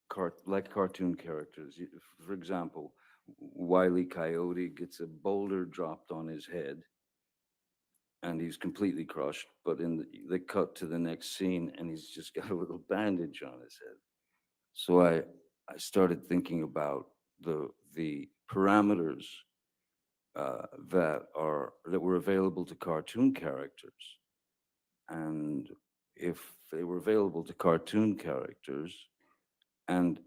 cartoon characters. For example, Wile E. Coyote gets a boulder dropped on his head and he's completely crushed, but they cut to the next scene and he's just got a little bandage on his head. So I started thinking about the parameters that were available to cartoon characters, and if they were available to cartoon characters, and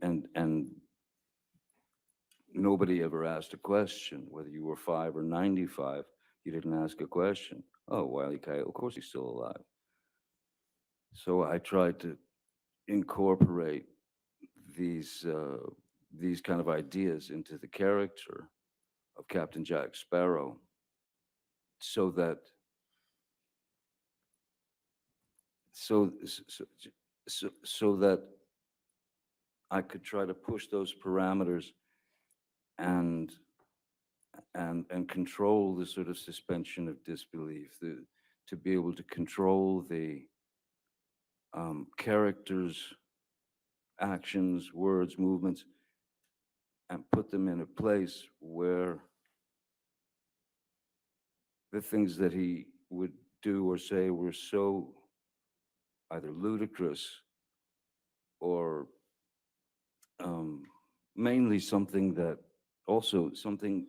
nobody ever asked a question, whether you were 5 or 95, you didn't ask a question. Oh, Wile E. Coyote, of course he's still alive. So I tried to incorporate these kind of ideas into the character of Captain Jack Sparrow, so that I could try to push those parameters and control the sort of suspension of disbelief, to be able to control the characters' actions, words, movements, and put them in a place where the things that he would do or say were so either ludicrous or mainly something that also something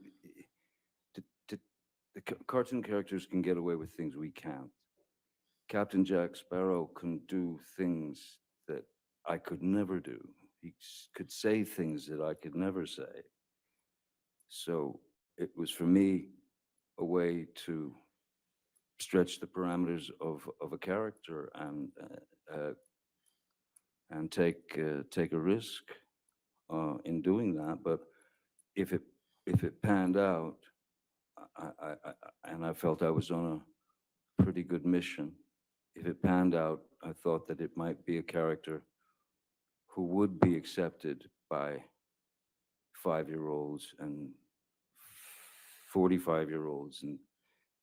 the cartoon characters can get away with things we can't. Captain Jack Sparrow can do things that I could never do. He could say things that I could never say. So it was for me a way to stretch the parameters of a character and take a risk in doing that. But if it panned out, and I felt I was on a pretty good mission. If it panned out, I thought that it might be a character who would be accepted by 5-year-olds and 45-year-olds and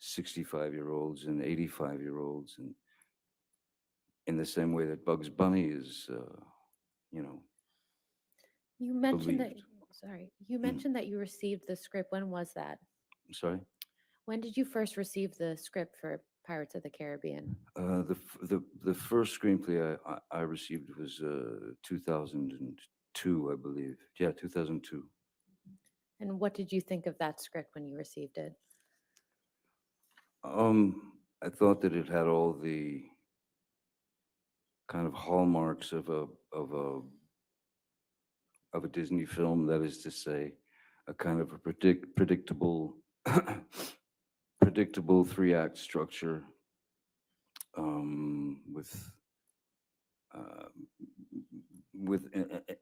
65-year-olds and 85-year-olds, and in the same way that Bugs Bunny is, You mentioned believed. you mentioned that you received the script. When was that? Sorry. When did you first receive the script for Pirates of the Caribbean? The first screenplay I received was 2002, I believe. Yeah, 2002. And what did you think of that script when you received it? I thought that it had all the kind of hallmarks of a Disney film. That is to say, a kind of a predictable 3-act structure, with uh,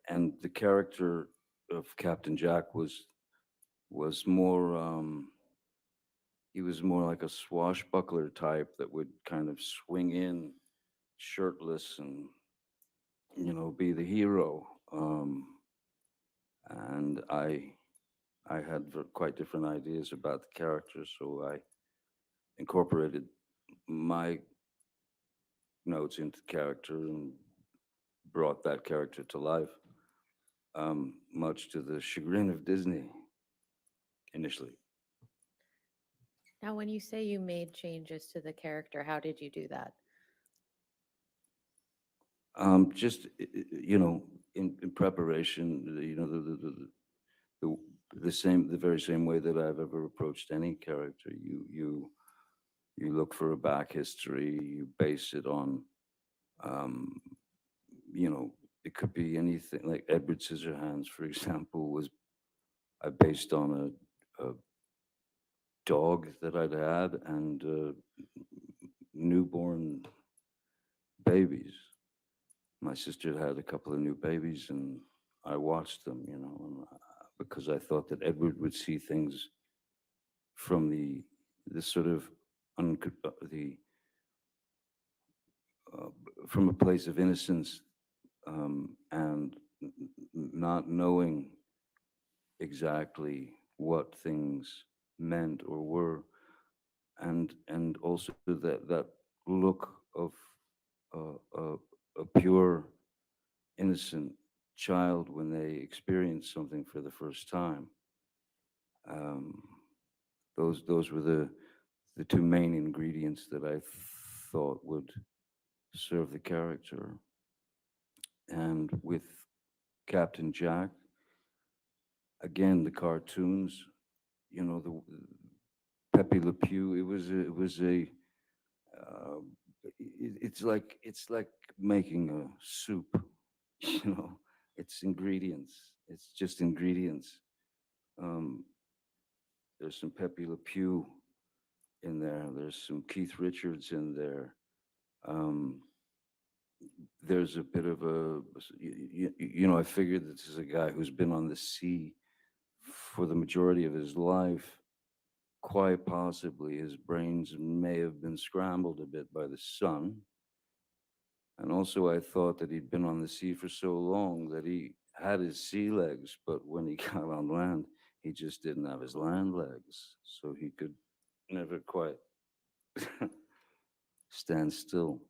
and the character of Captain Jack was more he was more like a swashbuckler type that would kind of swing in shirtless and be the hero. And I had quite different ideas about the character, so I incorporated my notes into the character and brought that character to life, much to the chagrin of Disney initially. Now, when you say you made changes to the character, how did you do that? Just in preparation, the very same way that I've ever approached any character. You look for a back history. You base it on, it could be anything. Like Edward Scissorhands, for example, was I based on a dog that I'd had and newborn babies. My sister had a couple of new babies, and I watched them, because I thought that Edward would see things from the sort of uh, from a place of innocence, and not knowing exactly what things meant or were, and also that look of a pure innocent child when they experience something for the first time. Um, those were the two main ingredients that I thought would serve the character. And with Captain Jack, again, the cartoons, the Pepe Le Pew. Uh, it's like making a soup. you know, it's ingredients. It's just ingredients. Um, there's some Pepe Le Pew in there. There's some Keith Richards in there. Um, there's a bit of I figured this is a guy who's been on the sea for the majority of his life. Quite possibly his brains may have been scrambled a bit by the sun. And also I thought that he'd been on the sea for so long that he had his sea legs, but when he got on land, he just didn't have his land legs. So he could never quite stand still.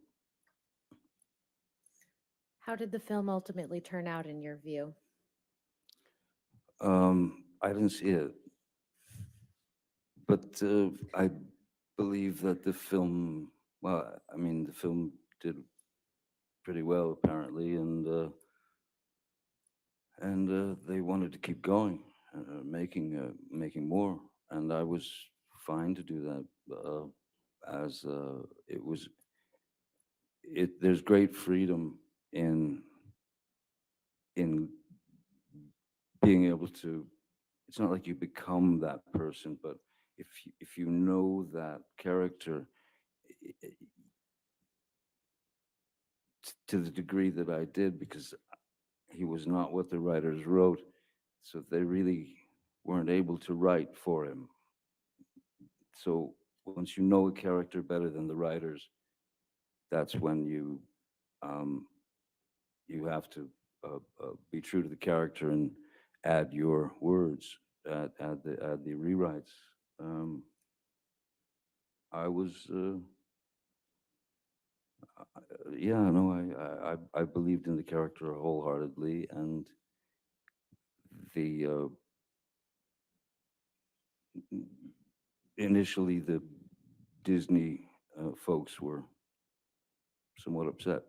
How did the film ultimately turn out in your view? I didn't see it, but I believe that the film, the film did pretty well apparently, and they wanted to keep going, making more, and I was fine to do that, as it was. There's great freedom in being able to. It's not like you become that person, but if you know that character to the degree that I did, because he was not what the writers wrote, so they really weren't able to write for him. So once you know a character better than the writers, that's when you have to be true to the character and add your words, add the rewrites. I was, yeah, no, I believed in the character wholeheartedly, and the initially the Disney folks were somewhat upset.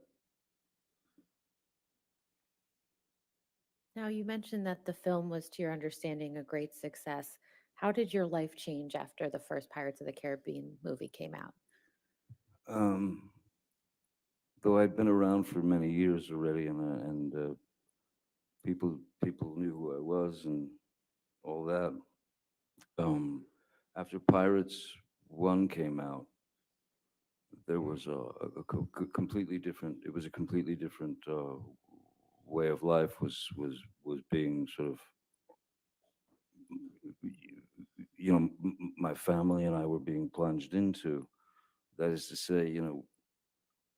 Now, you mentioned that the film was, to your understanding, a great success. How did your life change after the first Pirates of the Caribbean movie came out? Though I'd been around for many years already, and people knew who I was and all that. After Pirates 1 came out, there was completely different, it was a completely different way of life was being sort of, my family and I were being plunged into. That is to say,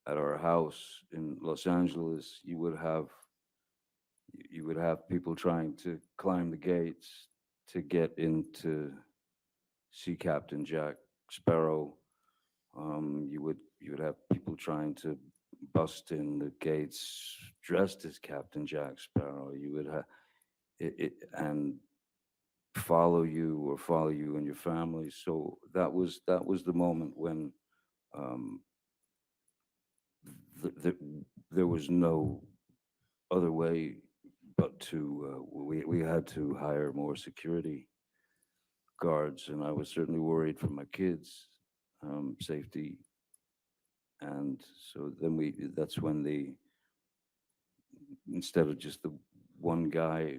at our house in Los Angeles, you would have people trying to climb the gates to get into see Captain Jack Sparrow. You would have people trying to bust in the gates dressed as Captain Jack Sparrow. You would have and follow you and your family. So that was the moment when um, there was no other way but to we had to hire more security guards, and I was certainly worried for my kids' safety. And so then that's when instead of just the one guy,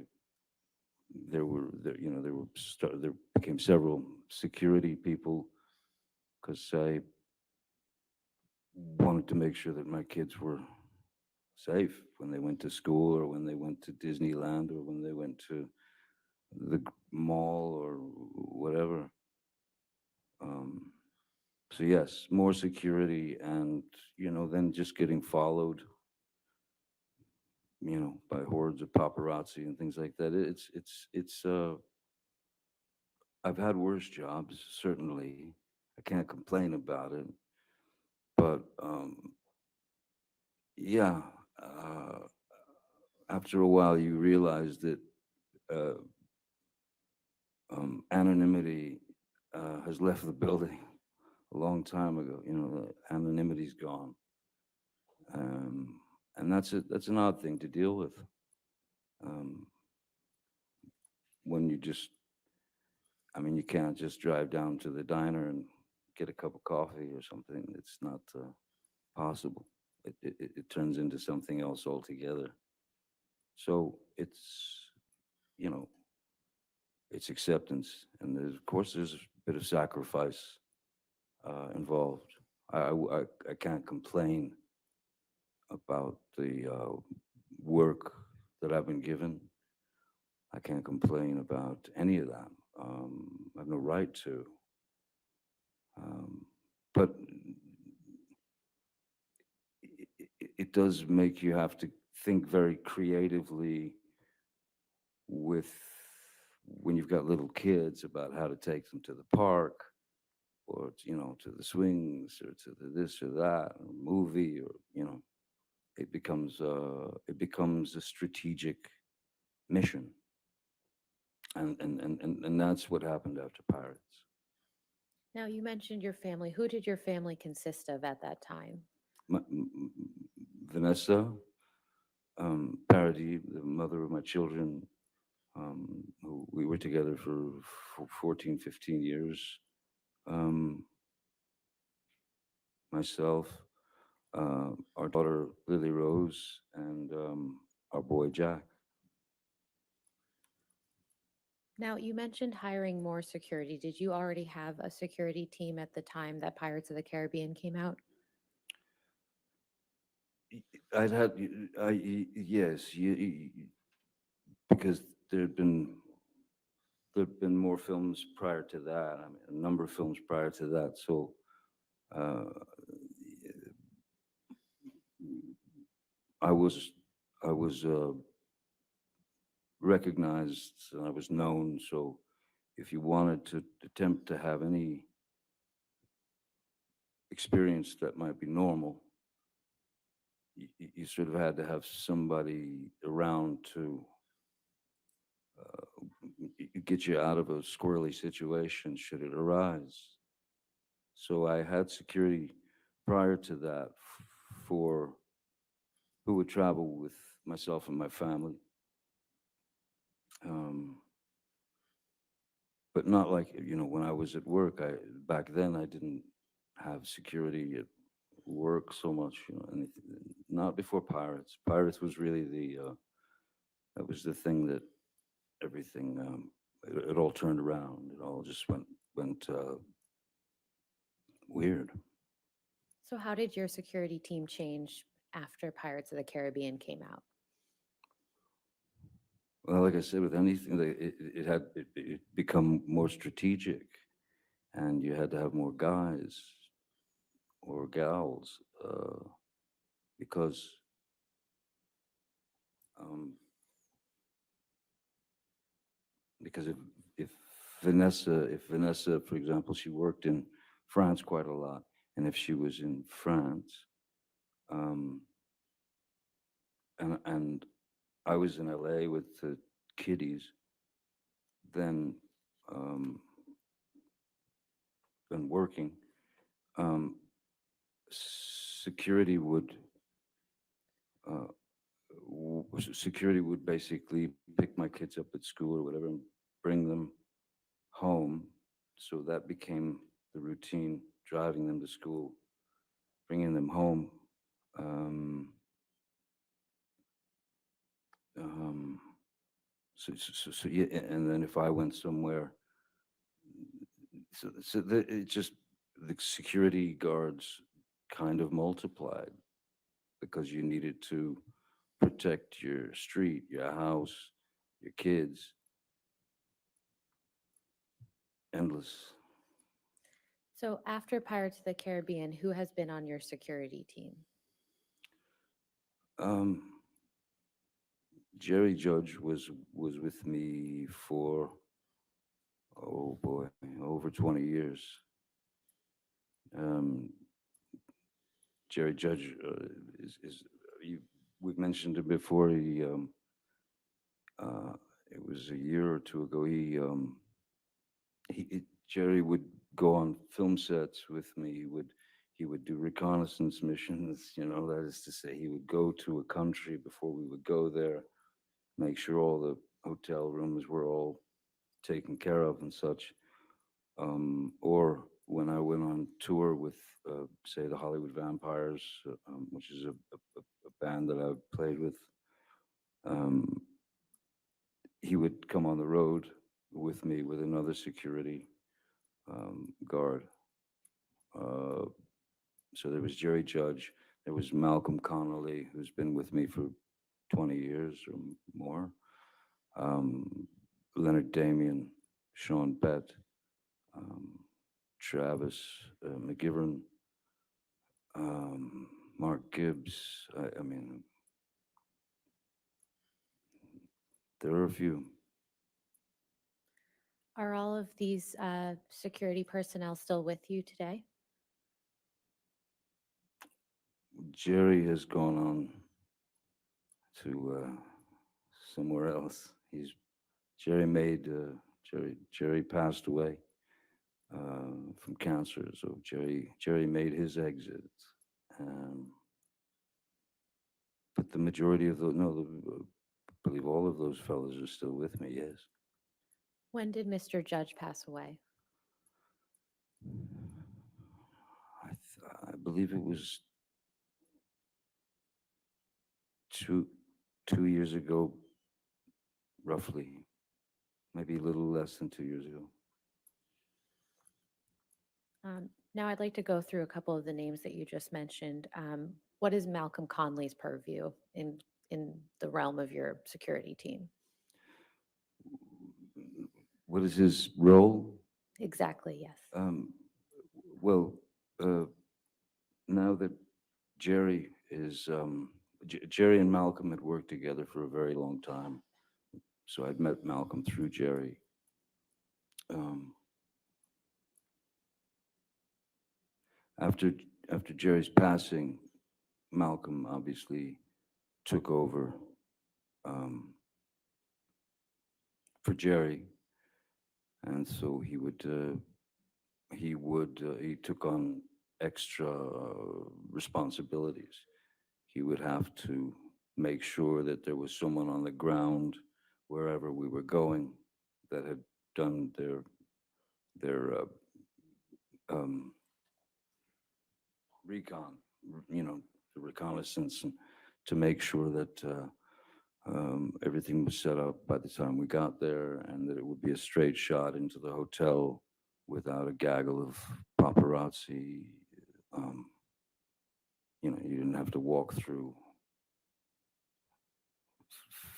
there became several security people, because I wanted to make sure that my kids were safe when they went to school, or when they went to Disneyland, or when they went to the mall, or whatever. So yes, more security, and then just getting followed, by hordes of paparazzi and things like that. It's I've had worse jobs, certainly. I can't complain about it, but yeah, after a while you realize that uh, anonymity has left the building a long time ago. Anonymity's gone, and that's an odd thing to deal with. Um, when you can't just drive down to the diner and get a cup of coffee or something. It's not possible. It turns into something else altogether. So you know, it's acceptance, and of course there's a bit of sacrifice involved. I can't complain about the work that I've been given. I can't complain about any of that. I have no right to. But it does make you have to think very creatively with when you've got little kids about how to take them to the park, or to the swings, or to the this or that, or movie, or it becomes a strategic mission, and that's what happened after Pirates. Now, you mentioned your family. Who did your family consist of at that time? Vanessa Paradis, the mother of my children, who we were together for 14, 15 years. Myself, our daughter Lily Rose, and our boy Jack. Now, you mentioned hiring more security. Did you already have a security team at the time that Pirates of the Caribbean came out? Yes, because there'd been more films prior to that. I mean, a number of films prior to that. So uh, I was recognized, and I was known. So if you wanted to attempt to have any experience that might be normal, you sort of had to have somebody around to get you out of a squirrely situation should it arise. So I had security prior to that for who would travel with myself and my family. But not like, when I was at work. Back then I didn't have security at work so much, not before Pirates. Pirates was really that was the thing that everything, it all turned around. It all just went weird. So how did your security team change after Pirates of the Caribbean came out? Well, like I said, with anything, it become more strategic, and you had to have more guys or gals because um, because if if Vanessa, for example, she worked in France quite a lot, and if she was in France, um, and I was in LA with the kiddies, then been working, um, security would security would basically pick my kids up at school or whatever and bring them home. So that became the routine, driving them to school, bringing them home. Um, um, so yeah, and then if I went somewhere, it just, the security guards kind of multiplied because you needed to protect your street, your house, your kids. Endless. So after Pirates of the Caribbean, who has been on your security team? Jerry Judge was with me for, oh boy, over 20 years. Jerry Judge is we've mentioned it before. It was a year or two ago. Jerry would go on film sets with me. He would do reconnaissance missions. That is to say, he would go to a country before we would go there, make sure all the hotel rooms were all taken care of and such. Or when I went on tour with, say, the Hollywood Vampires, which is a band that I've played with, he would come on the road with me with another security guard. So there was Jerry Judge, there was Malcolm Connolly, who's been with me for 20 years or more, Leonard Damian, Sean Bett, Travis McGivern, Mark Gibbs. I mean, there are a few. Are all of these security personnel still with you today? Jerry has gone on to somewhere else. Jerry passed away from cancer, so Jerry made his exit. But the majority of those, no, I believe all of those fellows are still with me. Yes. When did Mr. Judge pass away? I believe it was two years ago, roughly, maybe a little less than 2 years ago. Now I'd like to go through a couple of the names that you just mentioned. What is Malcolm Conley's purview in the realm of your security team? What is his role? Exactly, yes. Well, now that Jerry Jerry and Malcolm had worked together for a very long time, so I'd met Malcolm through Jerry. After Jerry's passing, Malcolm obviously took over for Jerry, and so he took on extra responsibilities. He would have to make sure that there was someone on the ground wherever we were going that had done their recon, the reconnaissance, and to make sure that everything was set up by the time we got there, and that it would be a straight shot into the hotel without a gaggle of paparazzi. you didn't have to walk through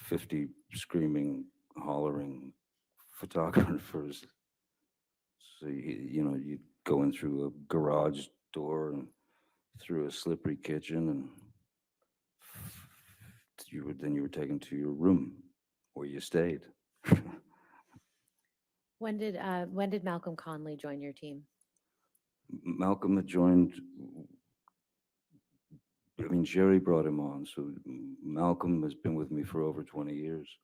50 screaming, hollering photographers. So you'd go in through a garage door and through a slippery kitchen, and you were taken to your room where you stayed. When did Malcolm Conley join your team? Malcolm had joined. I mean, Jerry brought him on, so Malcolm has been with me for over 20 years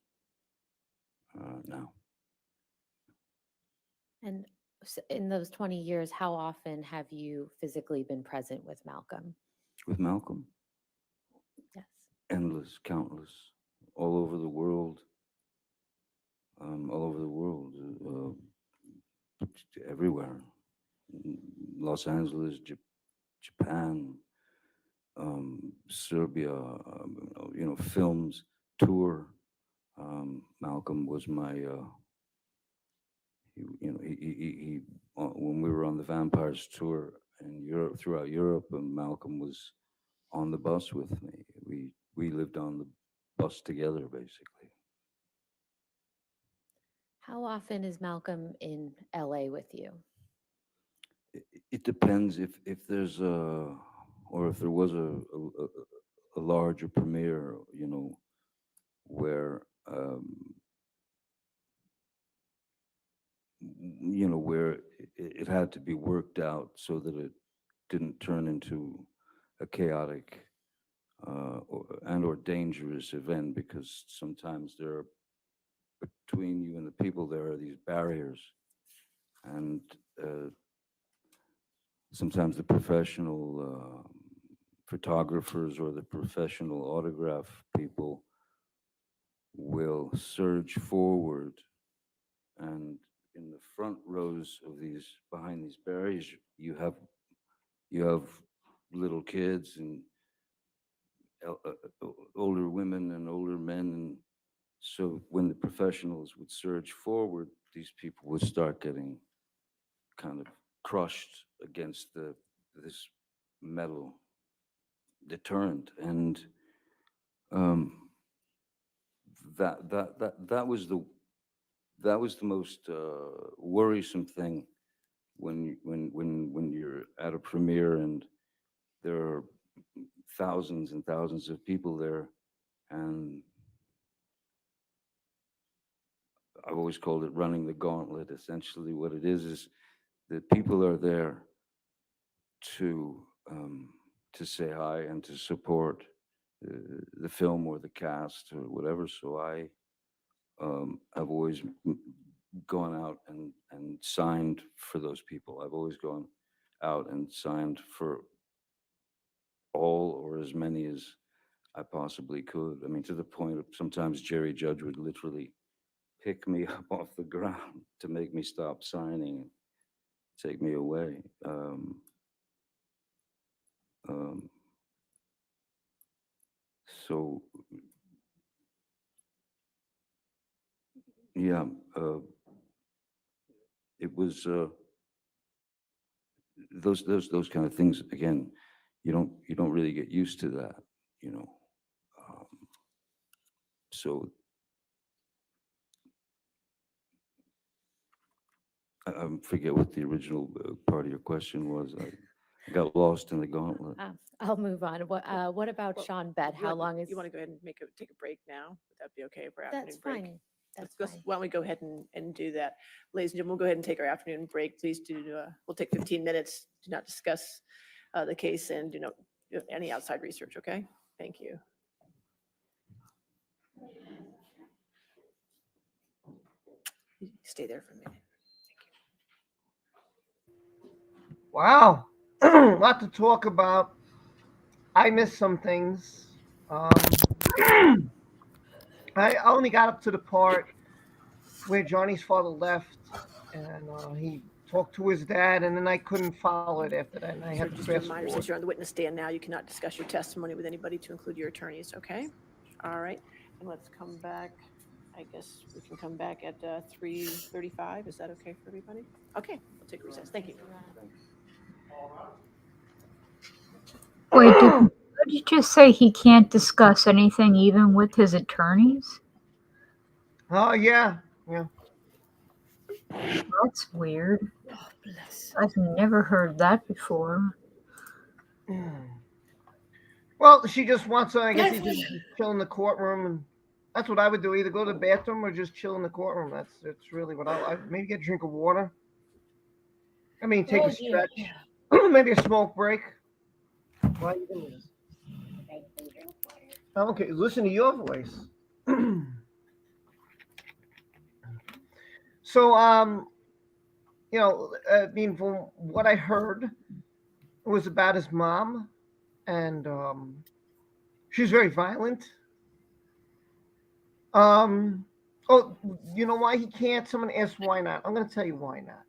now. And in those 20 years, how often have you physically been present with Malcolm? With Malcolm? Yes. Endless, countless, all over the world. Everywhere. Los Angeles, Japan, Serbia, films, tour. Malcolm was my, he when we were on the Vampires tour in Europe, throughout Europe, and Malcolm was on the bus with me. We lived on the bus together, basically. How often is Malcolm in LA with you? It depends if there's or if there was a larger premiere, where where it had to be worked out so that it didn't turn into a chaotic or dangerous event, because sometimes between you and the people there are these barriers, and sometimes the professional photographers or the professional autograph people will surge forward, and in the front rows of behind these barriers, you have little kids and older women and older men, and so when the professionals would surge forward, these people would start getting kind of crushed against this metal deterrent, and that was the most worrisome thing when you're at a premiere and there are thousands and thousands of people there, and I've always called it running the gauntlet. Essentially, what it is that people are there to say hi and to support the film or the cast or whatever. So I have always gone out and signed for those people. I've always gone out and signed for all or as many as I possibly could. I mean, to the point of sometimes Jerry Judge would literally pick me up off the ground to make me stop signing and take me away. So yeah, it was those kind of things. Again, you don't really get used to that, so I forget what the original part of your question was. I got lost in the gauntlet. I'll move on. What about Sean Bett? How long is? You want to go ahead and take a break now? Would that be okay for That's afternoon break? fine. That's Let's fine. why don't we go ahead and do that, ladies and gentlemen? We'll go ahead and take our afternoon break. Please do. We'll take 15 minutes. Do not discuss the case and do any outside research. Okay. Thank you. Stay there for a minute. Wow, a lot to talk about. I missed some things. I only got up to the part where Johnny's father left, and he talked to his dad, and then I couldn't follow it after that, and I So had to just a fast reminder, forward. since you're on the witness stand now, you cannot discuss your testimony with anybody, to include your attorneys. Okay. All right. And let's come back. I guess we can come back at 3:35. Is that okay for everybody? Okay. We'll take a recess. Thank you. Wait, did you just say he can't discuss anything even with his attorneys? Oh, yeah. Yeah. That's weird. Oh, bless. I've never heard that before. Well, she just wants to, I guess, he just chill in the courtroom, and that's what I would do. Either go to the bathroom or just chill in the courtroom. That's really what I maybe get a drink of water. I mean, take a stretch. Maybe a smoke break. Why are you doing this? Okay, listen to your voice. So, you know, I mean, from what I heard, it was about his mom, and she was very violent. Oh, you know why he can't? Someone asked why not. I'm going to tell you why not.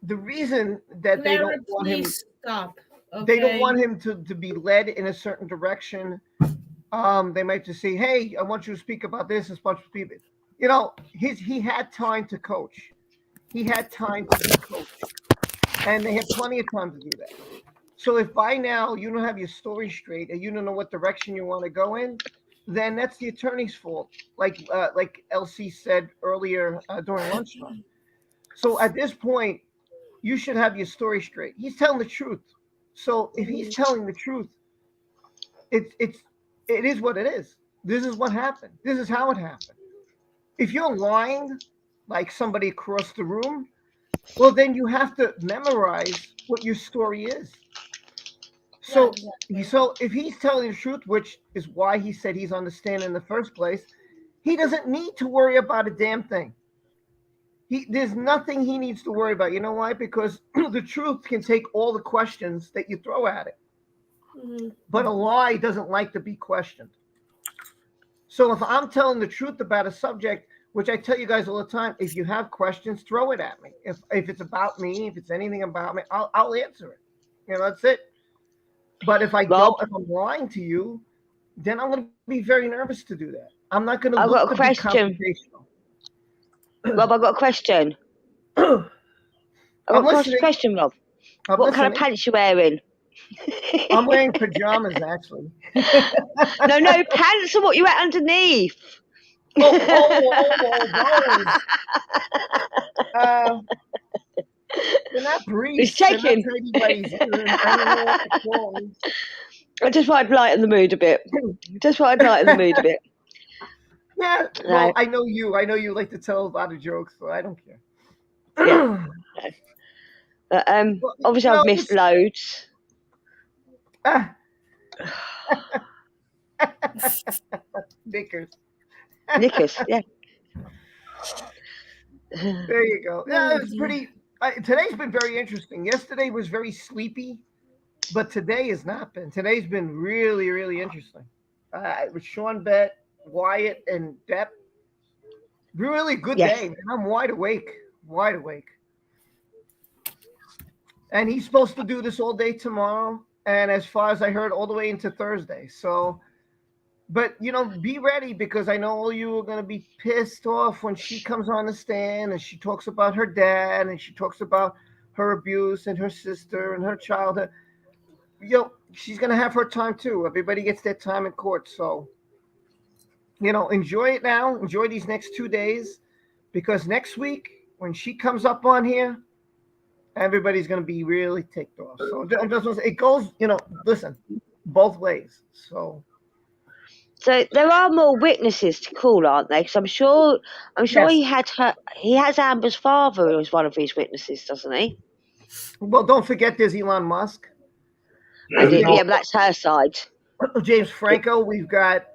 The reason that they Clara, don't want him, please stop. they don't Okay. want him to be led in a certain direction. They might just say, "Hey, I want you to speak about this as much as people." You know, he had time to coach. He had time to be coached, and they had plenty of time to do that. So if by now you don't have your story straight and you don't know what direction you want to go in, then that's the attorney's fault. Like LC said earlier during lunchtime. So at this point, you should have your story straight. He's telling the truth. So if he's telling the truth, it is what it is. This is what happened. This is how it happened. If you're lying like somebody across the room, well, then you have to memorize what your story is. So, so if he's telling the truth, which is why he said he's on the stand in the first place, he doesn't need to worry about a damn thing. There's nothing he needs to worry about. You know why? Because the truth can take all the questions that you throw at it. But a lie doesn't like to be questioned. So if I'm telling the truth about a subject, which I tell you guys all the time, if you have questions, throw it at me. If it's about me, if it's anything about me, I'll answer it. You know, that's it. But if if I'm lying to you, then I'm going to be very nervous to do that. I'm not going to look to be confrontational. Rob, I've got a question. I've got a question, Rob. What kind of pants you wearing? I'm wearing pajamas, actually. No, pants are what you wear underneath. Those. They're not briefs. It's taken. I just thought I'd lighten the mood a bit. Yeah, well, I know you. I know you like to tell a lot of jokes, so I don't care. Yeah. But, obviously, I've missed loads. Knickers, yeah. There you go. Yeah, it's pretty. Today's been very interesting. Yesterday was very sleepy, but today has not been. Today's been really, really interesting. With Sean, Bett, Wyatt, and Depp. Really good day, man. I'm wide awake. And he's supposed to do this all day tomorrow. And as far as I heard, all the way into Thursday. So, but, you know, be ready, because I know all you are going to be pissed off when she comes on the stand and she talks about her dad and she talks about her abuse and her sister and her childhood. You know, she's going to have her time too. Everybody gets their time in court. So, you know, enjoy it now. Enjoy these next 2 days, because next week when she comes up on here, everybody's going to be really ticked off. So it goes, you know, listen, both ways. So there are more witnesses to call, aren't there? Because I'm sure yes. he has Amber's father as one of his witnesses, doesn't he? Well, don't forget there's Elon Musk. Yeah, but that's her side. James Franco. We've got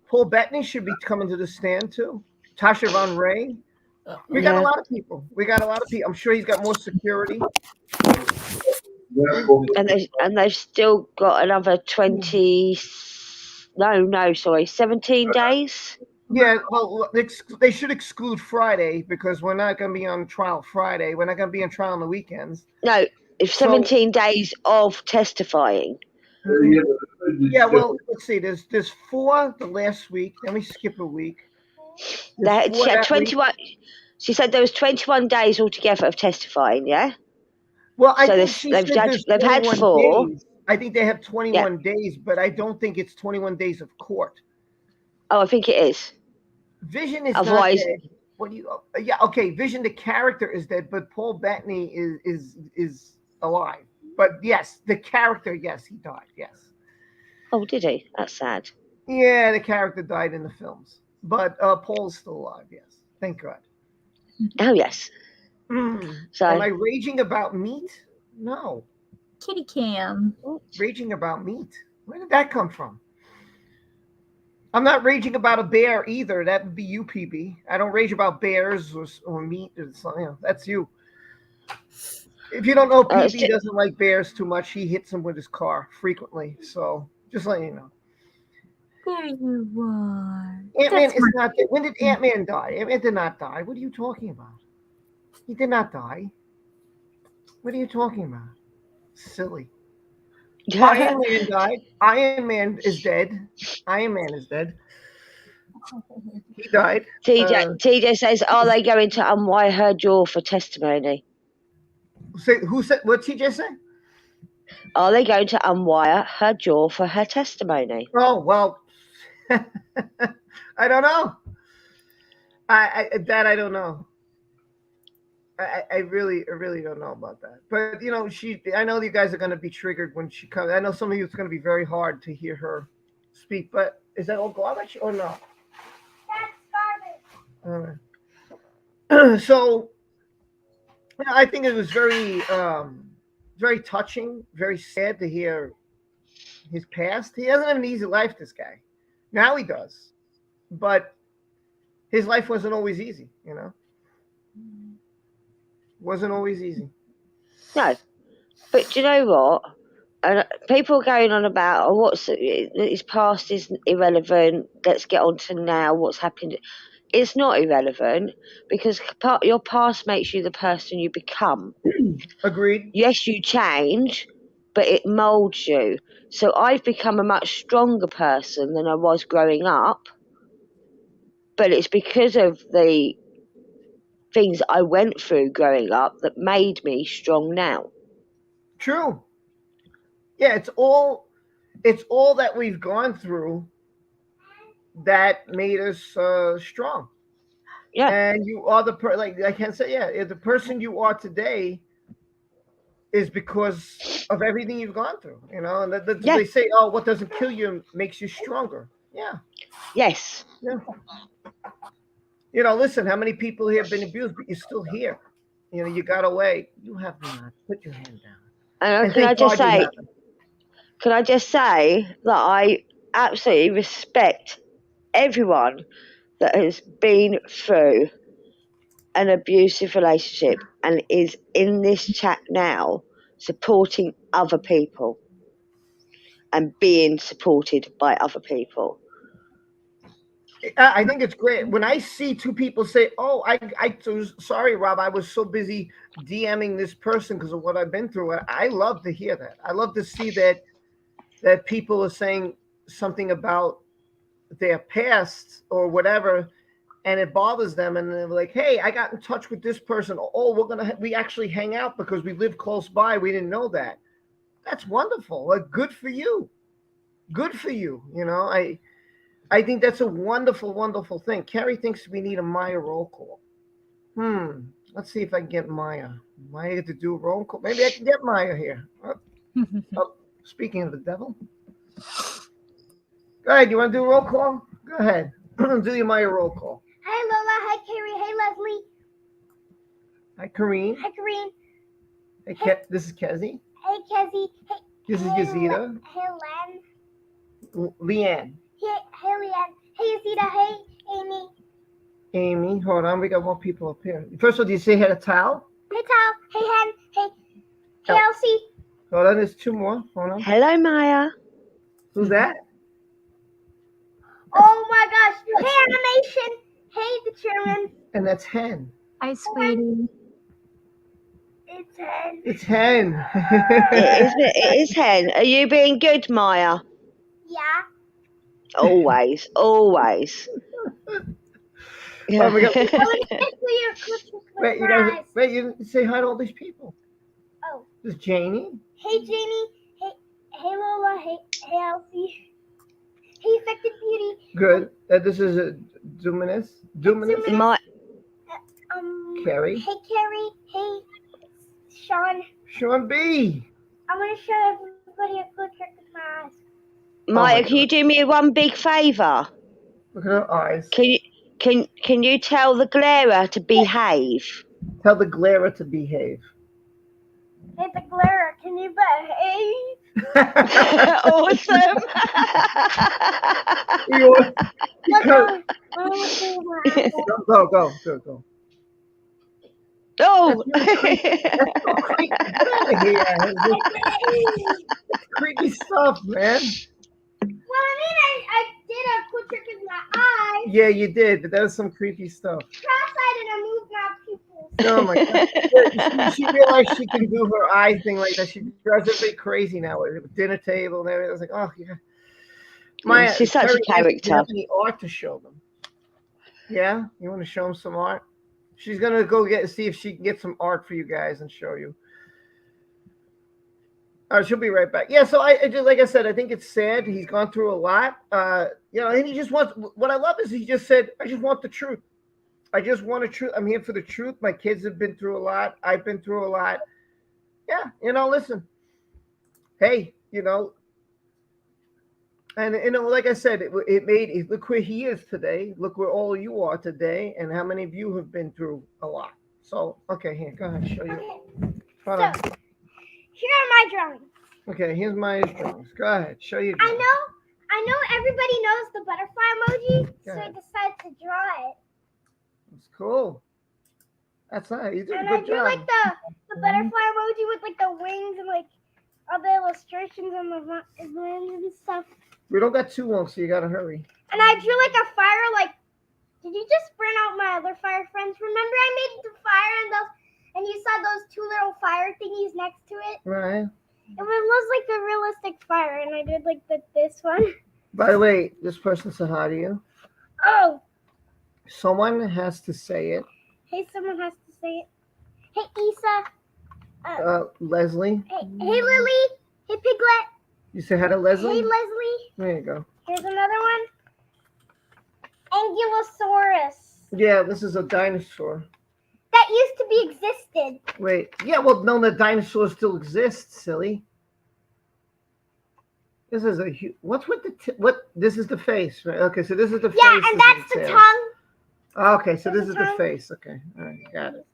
Paul Bettany should be coming to the stand too. Tasha Von Ray. We got a lot of people. I'm sure he's got more security. And they've still got another 17 days. Yeah, well, they should exclude Friday, because we're not going to be on trial Friday. We're not going to be on trial on the weekends. No, it's 17 days of testifying. Yeah, well, let's see. There's 4 the last week. Then we skip a week. She had 21. She said there was 21 days altogether of testifying. Yeah. Well, I think they've had 4. Days. I think they have 21 days, but I don't think it's 21 days of court. Oh, I think it is. Vision is Otherwise, not dead. What do you? Yeah, okay. Vision, the character, is dead, but Paul Bettany is alive. But yes, the character, yes, he died. Yes. Oh, did he? That's sad. Yeah, the character died in the films, but Paul's still alive. Yes, thank God. Oh, yes. So, am I raging about meat? No. Kitty Cam. Raging about meat. Where did that come from? I'm not raging about a bear either. That would be you, PB. I don't rage about bears or meat. Or something. That's you. If you don't know, PB doesn't like bears too much. He hits them with his car frequently. So just letting you know. There you are. Ant-Man is not dead. When did Ant-Man die? Ant-Man did not die. What are you talking about? He did not die. What are you talking about? Silly. Iron Man died. Iron Man is dead. Iron Man is dead. He died. TJ says, are they going to unwire her jaw for testimony? Who said? What TJ say? Are they going to unwire her jaw for her testimony? Oh, well, I don't know. I don't know. I really don't know about that. But you know, I know you guys are going to be triggered when she comes. I know some of you it's going to be very hard to hear her speak. But is that all garbage or no? That's garbage. So, I think it was very, very touching, very sad to hear his past. He doesn't have an easy life, this guy. Now he does, but his life wasn't always easy. You know. Wasn't always easy. No, but do you know what? And people are going on about his past is irrelevant. Let's get on to now. What's happened? It's not irrelevant because your past makes you the person you become. Agreed. Yes, you change, but it molds you. So I've become a much stronger person than I was growing up. But it's because of the things I went through growing up that made me strong now. True. Yeah, it's all that we've gone through that made us strong. Yeah. And you are like I can say, yeah, the person you are today is because of everything you've gone through. You know, and they say, oh, what doesn't kill you makes you stronger. Yeah. Yes. Yeah. You know, listen, how many people here have been abused, but you're still here? You know, you got away. You have not. Put your hand down. And can I just say that I absolutely respect everyone that has been through an abusive relationship and is in this chat now supporting other people and being supported by other people. I think it's great when I see two people say, "Oh, sorry, Rob, I was so busy DMing this person because of what I've been through." I love to hear that. I love to see that people are saying something about their past or whatever, and it bothers them, and they're like, "Hey, I got in touch with this person. Oh, we actually hang out because we live close by. We didn't know that." That's wonderful. Like, good for you. Good for you. You know, I think that's a wonderful, wonderful thing. Carrie thinks we need a Maya roll call. Let's see if I can get Maya. Maya to do a roll call. Maybe I can get Maya here. Speaking of the devil. Go ahead. You want to do a roll call? Go ahead. Do your Maya roll call. Hi, Lola. Hi, Carrie. Hey, Leslie. Hi, Kareen. Hi, Kareen. Hey, this is Kezi. Hey, Kezi. Hey, This is Yazida. Hey, Len. Leanne. Hey, Leanne. Hey, Yazida. Hey, Amy. Amy. Hold on. We got more people up here. First of all, do you say hey to Tal? Hey, Tal. Hey, Hen. Hey, Elsie. Hold on. There's two more. Hold on. Hello, Maya. Who's that? Oh, my gosh. Hey, Animation. Hey, the chairman. And that's Hen. Hi, sweetie. It's Hen. It's Hen. It is Hen. Are you being good, Maya? Yeah. Always. Always. Oh, we got, wait, you guys, you say hi to all these people. Oh. This is Janie. Hey, Janie. Hey Lola, hey Elsie, hey Affected Beauty. Good. This is a Duminus. My Carrie. Hey Carrie, hey Sean. Sean B. I want to show everybody a good trick with my eyes. Maya, can you do me one big favour? Look at her eyes. Can you tell the glarer to behave? Tell the glarer to behave. Hey the glare, can you behave? Awesome. Go. Oh. That's creepy stuff, man. Well, I mean, I did a cool trick with my eyes. Yeah, you did, but that was some creepy stuff. Cross-eyed and I moved my pupils. Oh my God. She realized she can do her eye thing like that. She drives everybody crazy now with the dinner table and everything. I was like, oh, yeah. Maya, she's such a character. Do you have any art to show them? Yeah? You want to show them some art? She's going to go see if she can get some art for you guys and show you. All right, she'll be right back. Yeah, so I just, like I said, I think it's sad. He's gone through a lot. And he just wants, what I love is he just said, I just want the truth. I just want the truth. I'm here for the truth. My kids have been through a lot. I've been through a lot. Yeah, listen. Hey, and like I said, look where he is today. Look where all you are today, and how many of you have been through a lot. So, okay, here, go ahead, show you. Hold on. Here are my drawings. Okay, here's my drawings. Go ahead, show you. I know everybody knows the butterfly emoji, so I decided to draw it. That's cool. That's nice. You did a good And I drew job. like the butterfly emoji with like the wings and like all the illustrations and the wings and stuff. We don't got too long, so you gotta hurry. And I drew like a fire, like, did you just burn out my other fire friends? Remember I made the fire and you saw those two little fire thingies next to it? Right. It was like a realistic fire, and I did like this one. By the way, this person said hi to you. Oh. Someone has to say it. Hey, someone has to say it. Hey, Issa. Leslie. Hey, Lily. Hey, Piglet. You say hi to Leslie? Hey, Leslie. There you go. Here's another one. Ankylosaurus. Yeah, this is a dinosaur. That used to be existed. Wait. Yeah, well, no, the dinosaur still exists, silly. This is a huge... What's with the... This is the face, right? Okay, so this is the face. Yeah, and that's the tongue. Okay, so this is the face. Okay, all right, got it.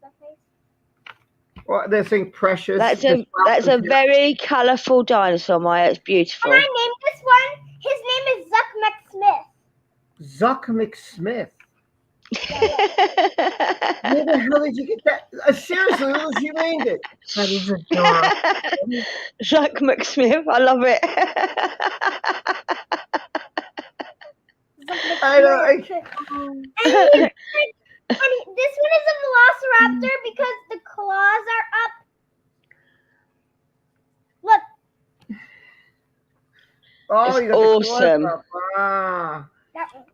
Well, they're saying precious. That's a very colourful dinosaur, Maya. It's beautiful. And I named this one. His name is Zuck McSmith. Zuck McSmith. Where the hell did you get that? Seriously, who was you named it? That is adorable. Zuck McSmith. I love it. I know. And this one is a velociraptor because the claws are up. Look. Oh, it's you got awesome. The claws up. Ah. That one.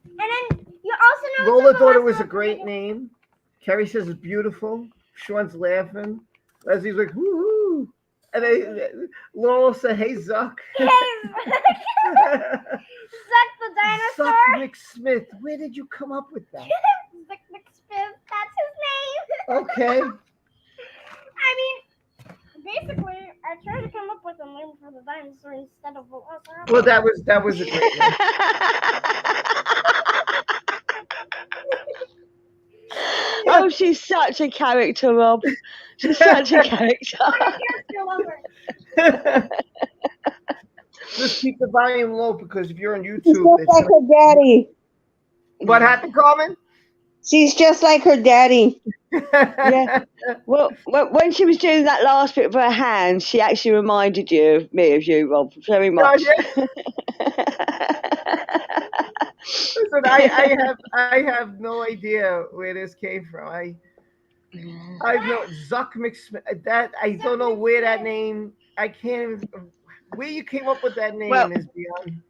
And then you also know Lola thought it was a great name. Carrie says it's beautiful. Sean's laughing. Leslie's like, woo-hoo. And Laurel said, hey, Zuck. Hey, Zuck the dinosaur. Zuck McSmith. Where did you come up with that? Zuck McSmith. That's his name. Okay. I mean, basically, I tried to come up with a name for the dinosaur instead of velociraptor. Well, that was a great name. Oh, she's such a character, Rob. She's such a character. Just keep the volume low because if you're on YouTube, She's just like her daddy. What happened, Carmen? She's just like her daddy. Yeah. Well, when she was doing that last bit of her hand, she actually reminded of you, Rob, very much. Listen, I have no idea where this came from. I know Zuck McSmith. That I don't know where that name. I can't even. Where you came up with that name is beyond.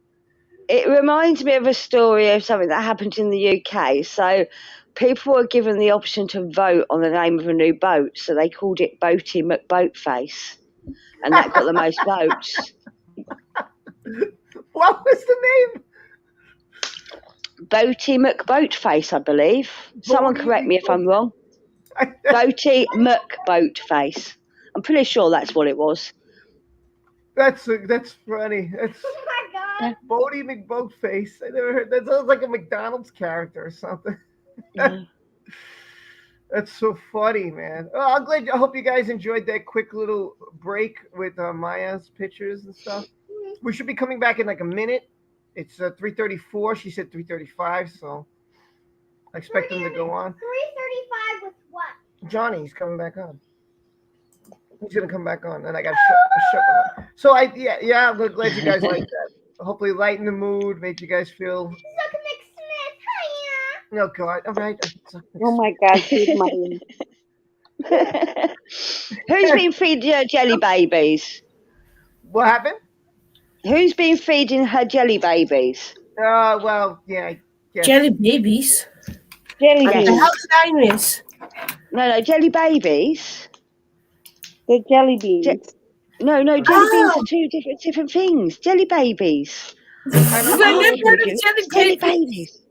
It reminds me of a story of something that happened in the UK. So people were given the option to vote on the name of a new boat. So they called it Boaty McBoatface. And that got the most votes. What was the name? Boaty McBoatface, I believe. Someone Bodie correct me if I'm wrong. Boaty McBoatface. I'm pretty sure that's what it was. That's funny. That's Oh my god. Bodie McBoatface. I never heard that. Sounds like a McDonald's character or something. Yeah. That's so funny, man. Oh, I'm glad. I hope you guys enjoyed that quick little break with Maya's pictures and stuff. We should be coming back in like a minute. It's 3:34. She said 3:35, so I expect them to go on. 3:35 with what? Johnny's coming back on. He's gonna come back on, and I got to shut them up. So yeah. I'm glad you guys like that. Hopefully, lighten the mood, make you guys feel. Zuck McSmith, hiya. Oh God! All right. Oh my God, she's my. Who's been feeding her jelly babies? What happened? Who's been feeding her jelly babies? Well, yeah. Jelly babies. Jelly Yes. beans. The hell did I miss? No, jelly babies. The jelly beans. No, jelly beans are two different things. Jelly babies. Jelly babies.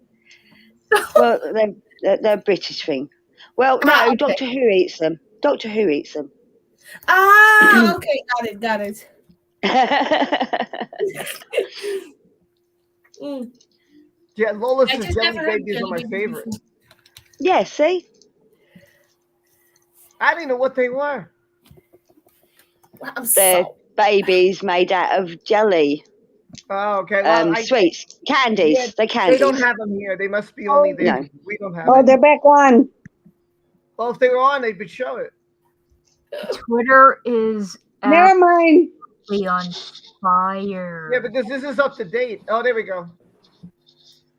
Well, they're a British thing. Well, no, okay. Doctor Who eats them. Doctor Who eats them. Ah, okay, got it. Yeah, Lola's I just jelly never heard babies are my jelly favorite. babies. Yeah, see? I didn't know what they were. They're babies made out of jelly. Oh, okay. Well, Sweets, candies. Yeah, they're candies. They don't have them here. They must be only there. No. We don't have Oh, them. they're back on. Well, if they were on, they'd show it. Twitter is Never mind. absolutely on fire. Yeah, because this is up to date. Oh, there we go.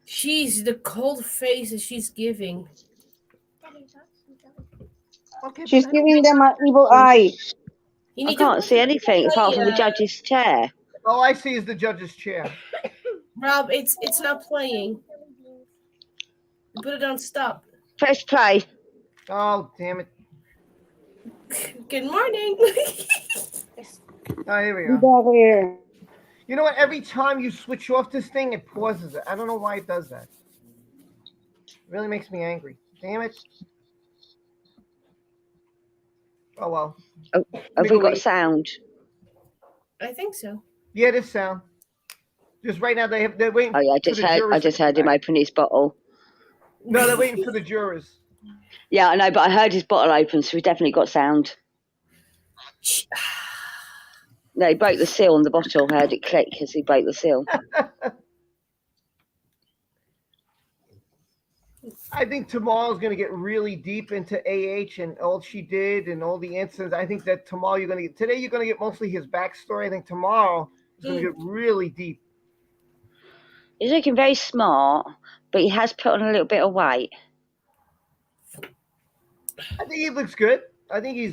She's the cold face that she's giving. She's giving them an evil eye. I can't see anything apart from the judge's chair. All I see is the judge's chair. Rob, it's not playing. Put it on stop. Press play. Oh, damn it. Good morning. Oh, here we Get go. over here. You know what? Every time you switch off this thing, it pauses it. I don't know why it does that. It really makes me angry. Damn it. Oh, well. Oh, have we got sound? I think so. Yeah, this sound. Just right now, they're waiting. Oh yeah, I for just the heard. jurors I just to come heard him back. open his bottle. No, they're waiting for the jurors. Yeah, I know, but I heard his bottle open, so we definitely got sound. No, he broke the seal on the bottle. I heard it click as he broke the seal. I think tomorrow's going to get really deep into AH and all she did and all the incidents. I think that tomorrow you're going to get, today you're going to get mostly his backstory. I think tomorrow is going to get really deep. He's looking very smart, but he has put on a little bit of weight. I think he looks good. I think he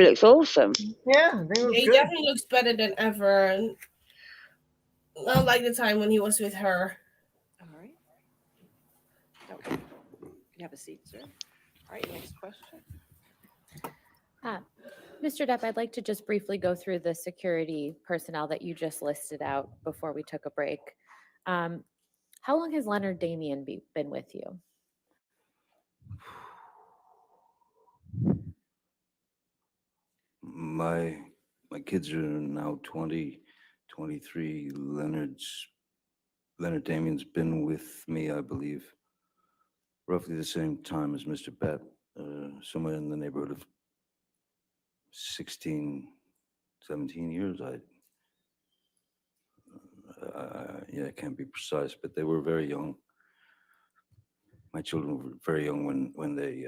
looks awesome. Yeah, I think he looks He good. definitely looks better than ever. And not like the time when he was with her. All right. Okay. You have a seat, sir. All right, next question. Mr. Depp, I'd like to just briefly go through the security personnel that you just listed out before we took a break. How long has Leonard Damien been with you? My kids are now 20, 23. Leonard Damien's been with me, I believe, roughly the same time as Mr. Bett, somewhere in the neighborhood of 16, 17 years. I can't be precise, but they were very young. My children were very young when they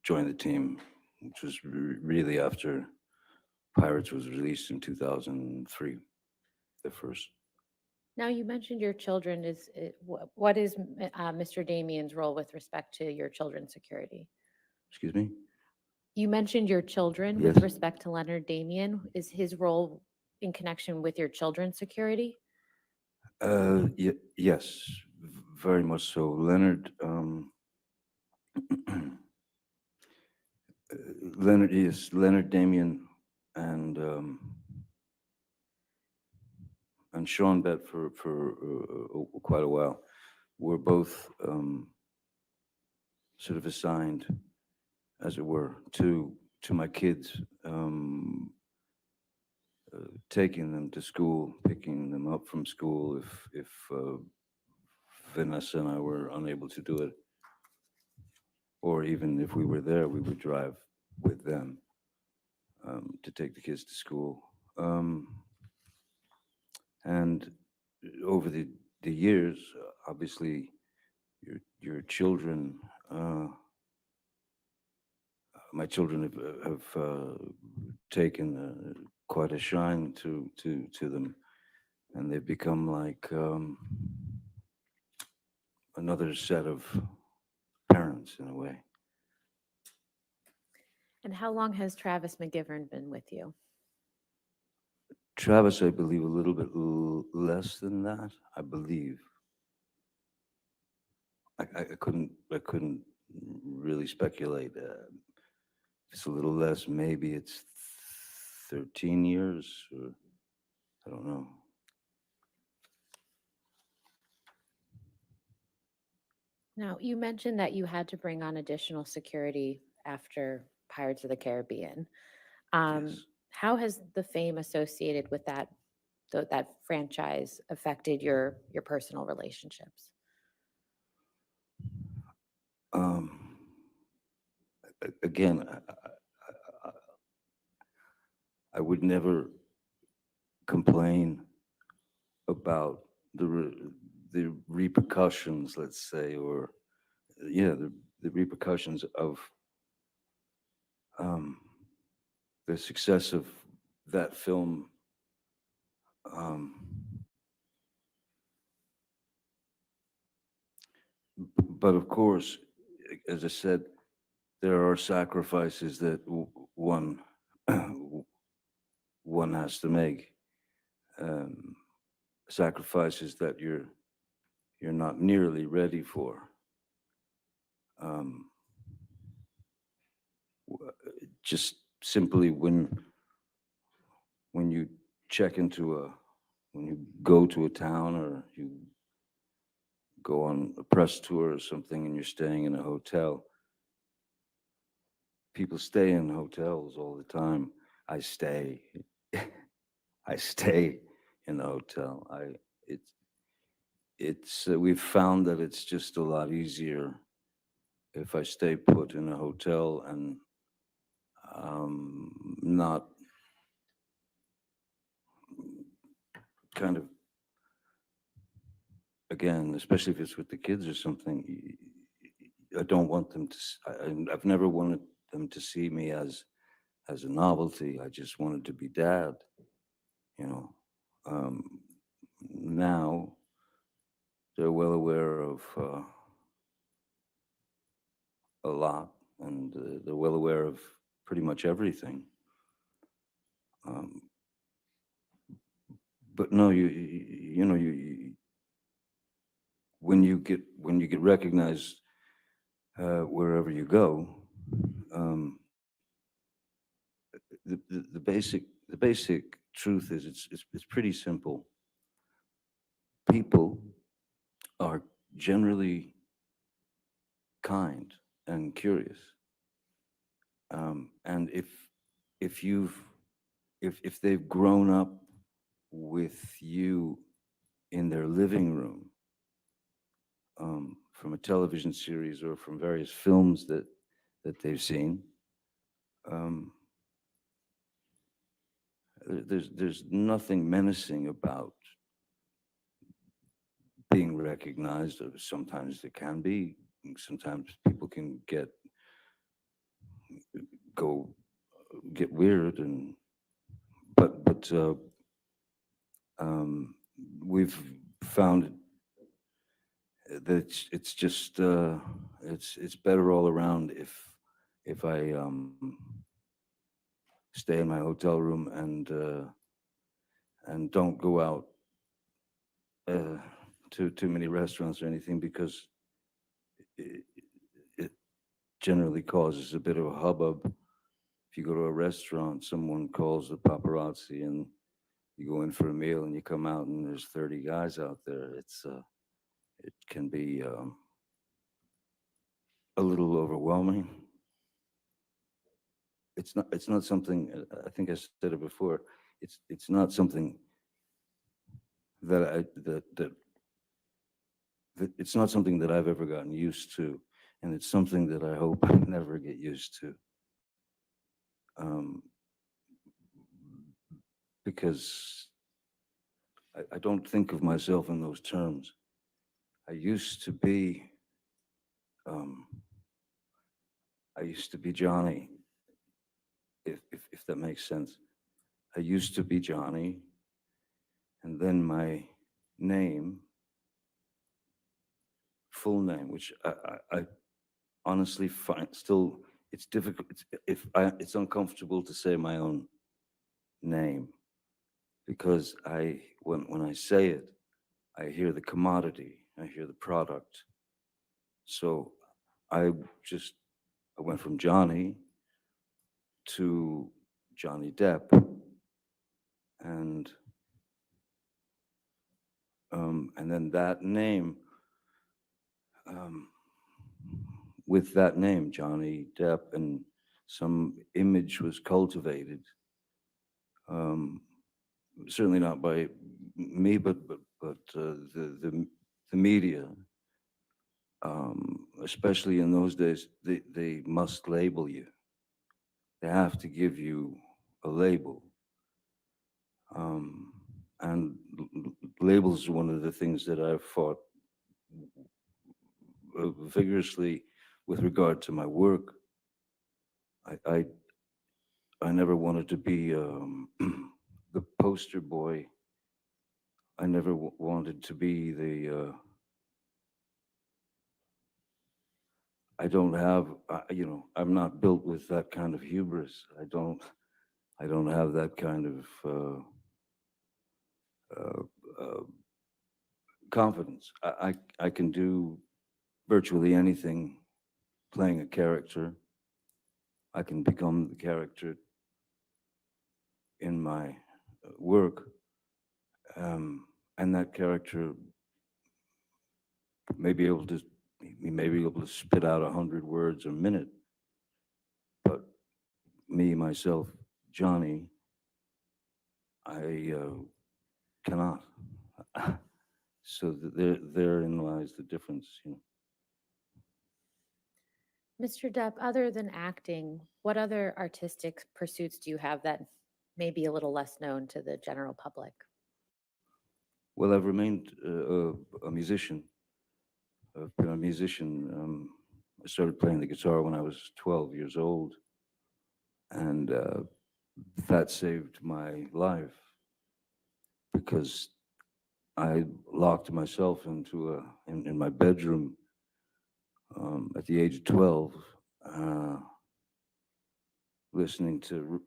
joined the team, which was really after Pirates was released in 2003, the first. Now, you mentioned your children. What is Mr. Damien's role with respect to your children's security? Excuse me? You mentioned your children Yes. with respect to Leonard Damien. Is his role in connection with your children's security? Yes, very much so. Leonard, Leonard Damien and and Sean Bett for quite a while, were both sort of assigned, as it were, to my kids, taking them to school, picking them up from school if Vanessa and I were unable to do it, or even if we were there, we would drive with them to take the kids to school. And over the years, obviously, your children, my children have taken quite a shine to them, and they've become like another set of parents in a way. And how long has Travis McGivern been with you? Travis, I believe, a little bit less than that. I believe. I couldn't really speculate. It's a little less. Maybe it's 13 years, or I don't know. Now, you mentioned that you had to bring on additional security after Pirates of the Caribbean. Yes. How has the fame associated with that franchise affected your personal relationships? Again, I would never complain about the repercussions, let's say, or the repercussions of the success of that film. But of course, as I said, there are sacrifices that one has to make. Sacrifices that you're not nearly ready for. Just simply when you when you go to a town, or you go on a press tour or something, and you're staying in a hotel. People stay in hotels all the time. I stay in the hotel. We've found that it's just a lot easier if I stay put in a hotel and not kind of, again, especially if it's with the kids or something, I don't want them to, I've never wanted them to see me as a novelty. I just wanted to be dad, you know. Now they're well aware of a lot, and they're well aware of pretty much everything. But no, you know, when you get recognized wherever you go, the basic truth is it's pretty simple. People are generally kind and curious, and if they've grown up with you in their living room, from a television series or from various films that they've seen, there's nothing menacing about being recognized. Sometimes there can be. Sometimes people can get weird, but we've found that it's just it's better all around if I stay in my hotel room and don't go out to too many restaurants or anything, because it generally causes a bit of a hubbub. If you go to a restaurant, someone calls the paparazzi, and you go in for a meal and you come out and there's 30 guys out there. It can be a little overwhelming. It's not something, I think I said it before, it's not something that it's not something that I've ever gotten used to, and it's something that I hope I never get used to. Because I don't think of myself in those terms. I used to be Johnny, if that makes sense. I used to be Johnny, and then my name, full name, which I honestly find still, it's difficult, it's uncomfortable to say my own name, because when I say it, I hear the commodity, I hear the product. So I went from Johnny to Johnny Depp, and then that name, with that name, Johnny Depp, and some image was cultivated. Certainly not by me, but the media, especially in those days, they must label you. They have to give you a label. And labels are one of the things that I've fought vigorously with regard to my work. I never wanted to be the poster boy. I never wanted to be the. I don't have, I'm not built with that kind of hubris. I don't have that kind of confidence. I can do virtually anything playing a character. I can become the character in my work, and that character may be able to spit out 100 words a minute, but me, myself, Johnny, I cannot. So therein lies the difference. Mr. Depp, other than acting, what other artistic pursuits do you have that may be a little less known to the general public? Well, I've remained a musician. I've been a musician. I started playing the guitar when I was 12 years old, and that saved my life, because I locked myself into in my bedroom at the age of 12, listening to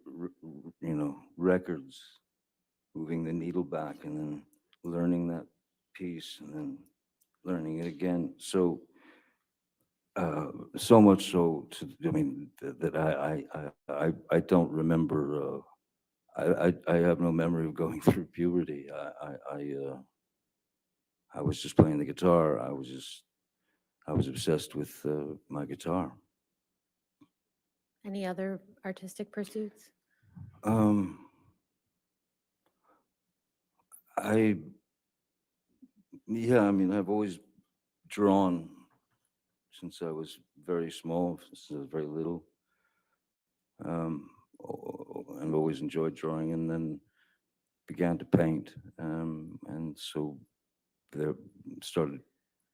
records, moving the needle back, and then learning that piece, and then learning it again. So so much so that I don't remember. I have no memory of going through puberty. I was just playing the guitar. I was obsessed with my guitar. Any other artistic pursuits? I've always drawn since I was very small, since I was very little. And always enjoyed drawing, and then began to paint. And so there started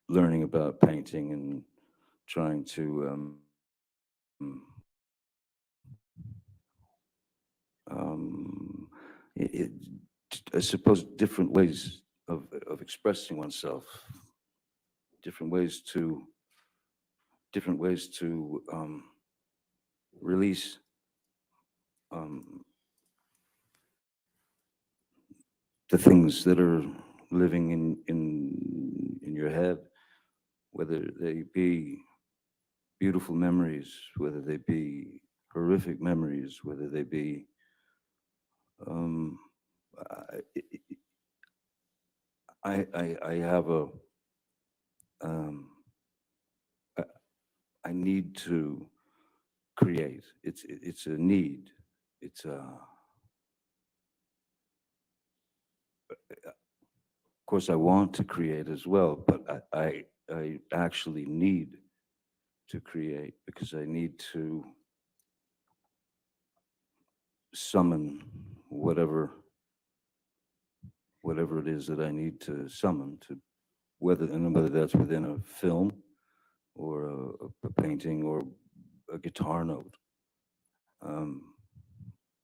learning about painting and trying to I suppose different ways of expressing oneself, different ways to release the things that are living in your head, whether they be beautiful memories, whether they be horrific memories, whether they be I have a, I I need to create. It's a need. It's a, of course, I want to create as well, but I actually need to create because I need to summon whatever it is that I need to summon to whether that's within a film or a painting or a guitar note.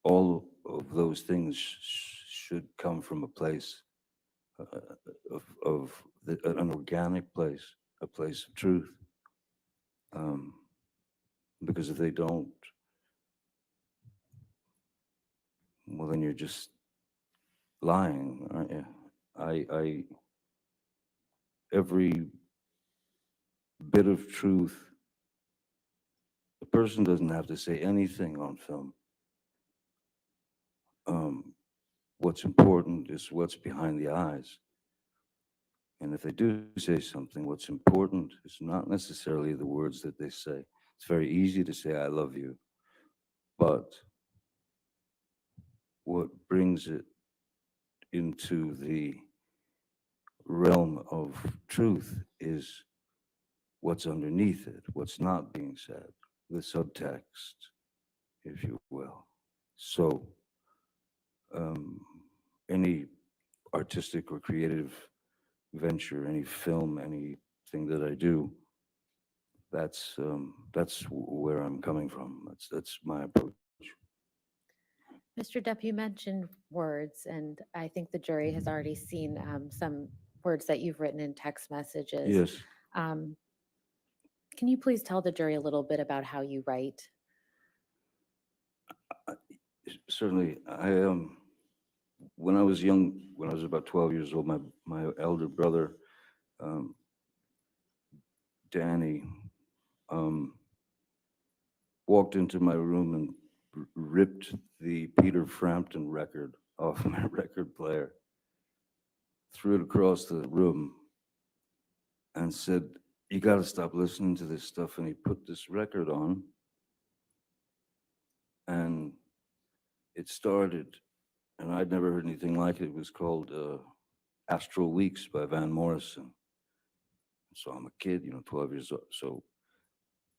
All of those things should come from a place an organic place, a place of truth. Because if they don't, well, then you're just lying, aren't you? Every bit of truth, the person doesn't have to say anything on film. What's important is what's behind the eyes. And if they do say something, what's important is not necessarily the words that they say. It's very easy to say, I love you. But what brings it into the realm of truth is what's underneath it, what's not being said, the subtext, if you will. So any artistic or creative venture, any film, anything that I do, that's where I'm coming from. That's my approach. Mr. Depp, you mentioned words, and I think the jury has already seen some words that you've written in text messages. Yes. Can you please tell the jury a little bit about how you write? Certainly. When I was young, when I was about 12 years old, my elder brother, Danny, walked into my room and ripped the Peter Frampton record off my record player, threw it across the room, and said, "You got to stop listening to this stuff." And he put this record on, and it started, and I'd never heard anything like it. It was called Astral Weeks by Van Morrison. So I'm a kid, 12 years old. So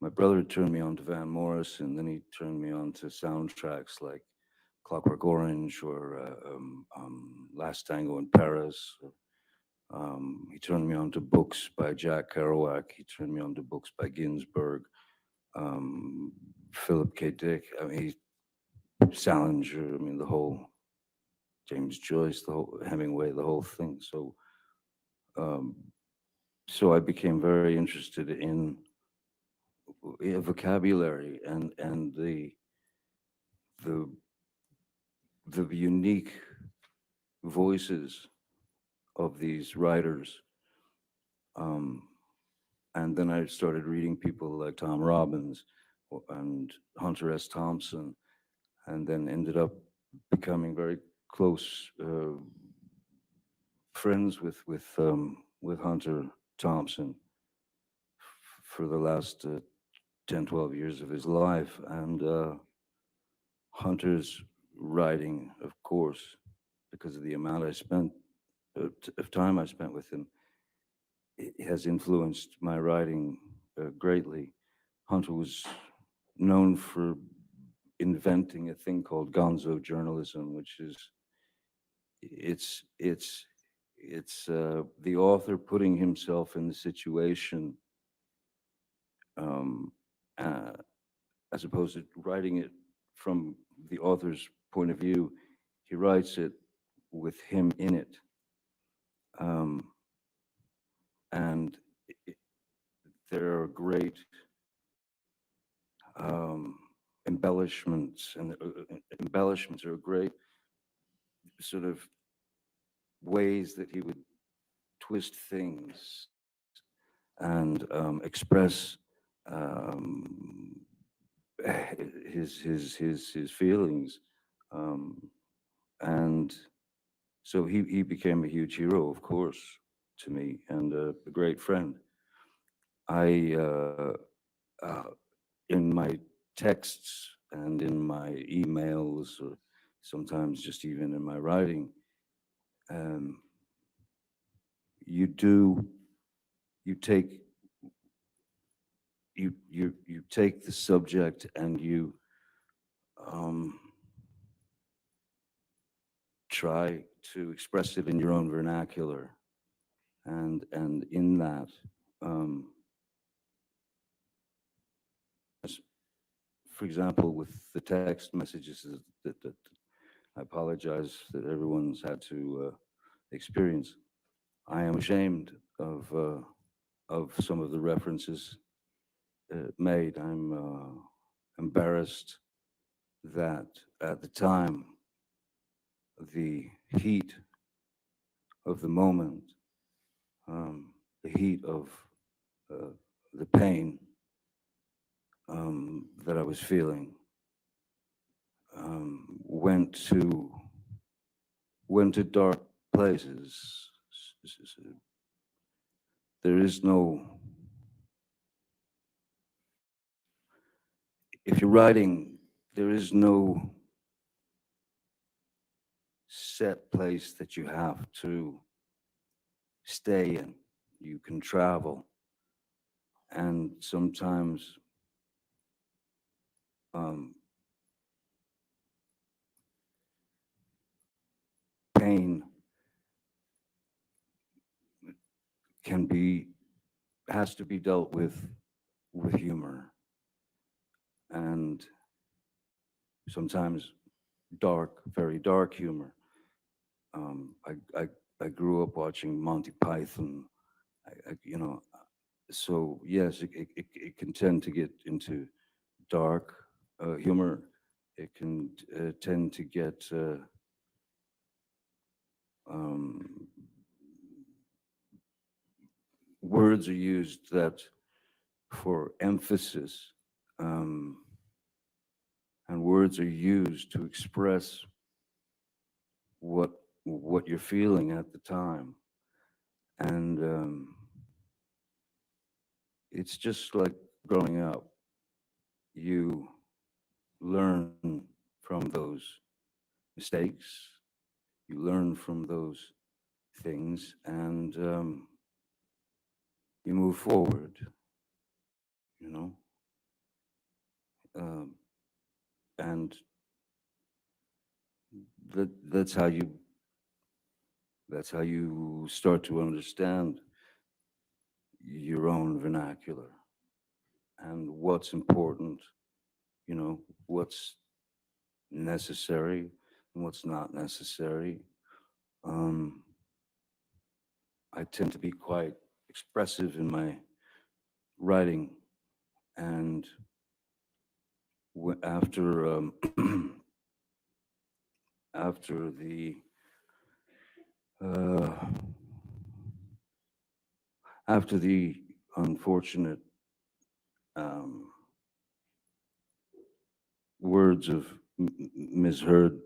my brother turned me on to Van Morrison, then he turned me on to soundtracks like Clockwork Orange or Last Tango in Paris. He turned me on to books by Jack Kerouac. He turned me on to books by Ginsberg, Philip K. Dick. Salinger. The whole James Joyce, the whole Hemingway, the whole thing. So I became very interested in vocabulary and the unique voices of these writers. And then I started reading people like Tom Robbins and Hunter S. Thompson, and then ended up becoming very close friends with Hunter Thompson for the last 10, 12 years of his life. And Hunter's writing, of course, because of the amount I spent, of time I spent with him, it has influenced my writing greatly. Hunter was known for inventing a thing called gonzo journalism, which is, it's the author putting himself in the situation as opposed to writing it from the author's point of view. He writes it with him in it. And there are great embellishments, and embellishments are great sort of ways that he would twist things and express his feelings, and So he became a huge hero, of course, to me, and a great friend. I, in my texts and in my emails, or sometimes just even in my writing, you take you take the subject and you try to express it in your own vernacular, and in that, for example, with the text messages that I apologize that everyone's had to experience. I am ashamed of some of the references made. I'm embarrassed that at the time, the heat of the moment, the heat of the pain that I was feeling, went to dark places. There is no, if you're writing, there is no set place that you have to stay in. You can travel, and sometimes pain has to be dealt with humor, and sometimes dark, very dark humor. I grew up watching Monty Python, so yes, it can tend to get into dark humor. It can tend to get words are used that for emphasis, and words are used to express what you're feeling at the time, and it's just like growing up. You learn from those mistakes, you learn from those things, and you move forward, you know. And that's how you start to understand your own vernacular and what's important, what's necessary and what's not necessary. I tend to be quite expressive in my writing, and after after the unfortunate words of Ms. Heard,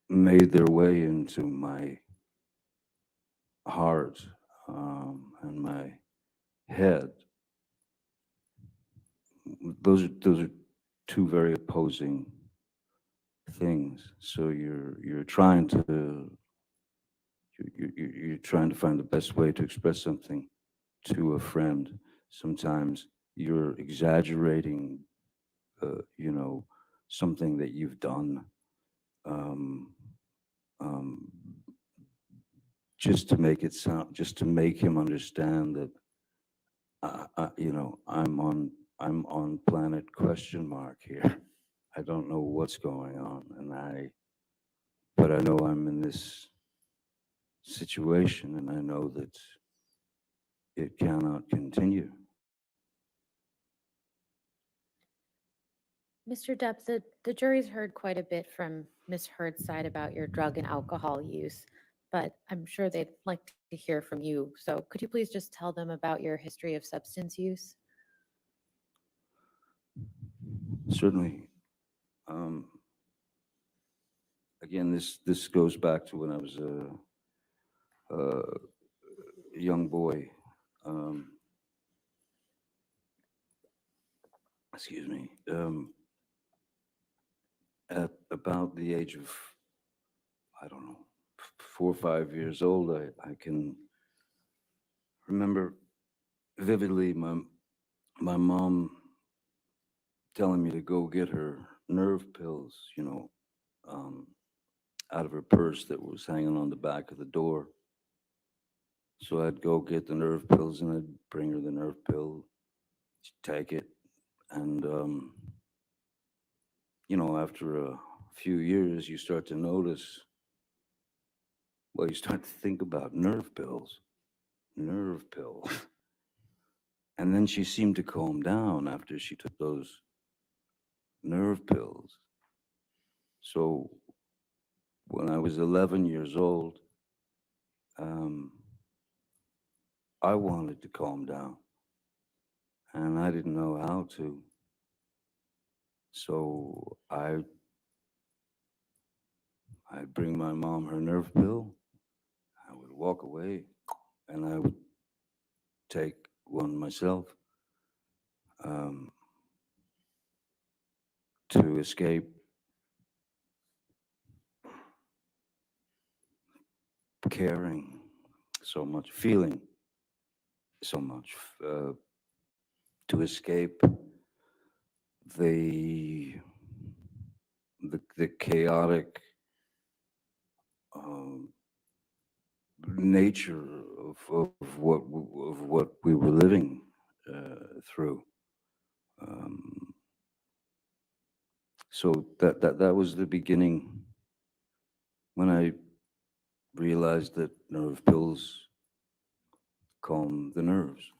made their way into my heart and my head. Those are two very opposing things. So you're trying to find the best way to express something to a friend. Sometimes you're exaggerating, something that you've done, just to make him understand that, I'm on planet question mark here. I don't know what's going on, but I know I'm in this situation, and I know that it cannot continue. Mr. Depp, the jury's heard quite a bit from Ms. Heard's side about your drug and alcohol use, but I'm sure they'd like to hear from you. So could you please just tell them about your history of substance use? Certainly. Again, this goes back to when I was a young boy. Excuse me. At about the age of, I don't know, 4 or 5 years old, I can remember vividly my mom telling me to go get her nerve pills, out of her purse that was hanging on the back of the door. So I'd go get the nerve pills and I'd bring her the nerve pill, she'd take it, and after a few years, you start to notice, well, you start to think about nerve pills. And then she seemed to calm down after she took those nerve pills. So when I was 11 years old, I wanted to calm down, and I didn't know how to. So I'd bring my mom her nerve pill, I would walk away, and I would take one myself to escape caring so much, feeling so much, to escape the chaotic nature of what we were living through. So that was the beginning when I realized that nerve pills calm the nerves.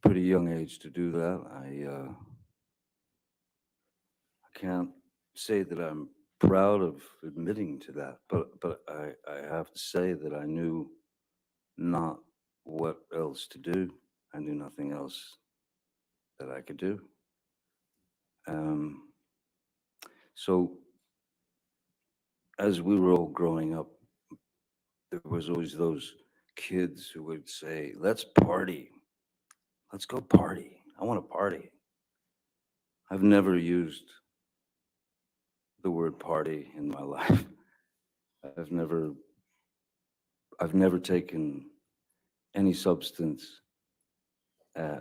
Pretty young age to do that. I can't say that I'm proud of admitting to that, but I have to say that I knew not what else to do. I knew nothing else that I could do. So as we were all growing up, there was always those kids who would say, let's party. Let's go party. I want to party. I've never used the word party in my life. I've never taken any substance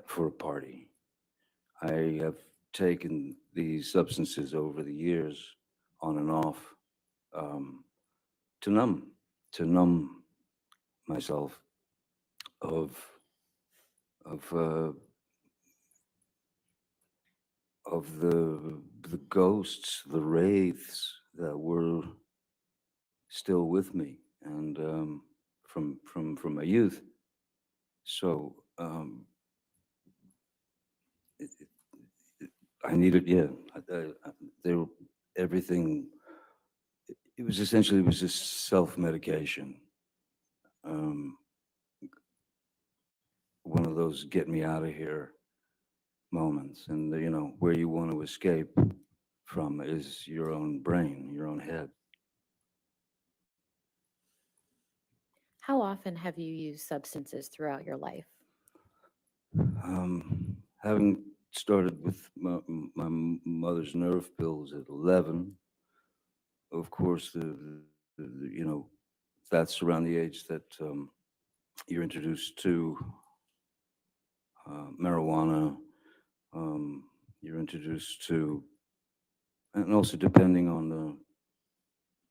for a party. I have taken these substances over the years, on and off, to numb myself of the ghosts, the wraiths that were still with me, and from my youth. So I needed, they were everything. It was just self-medication. One of those get me out of here moments, and where you want to escape from is your own brain, your own head. How often have you used substances throughout your life? Having started with my mother's nerve pills at 11, of course, that's around the age that you're introduced to marijuana. You're introduced to, and also depending on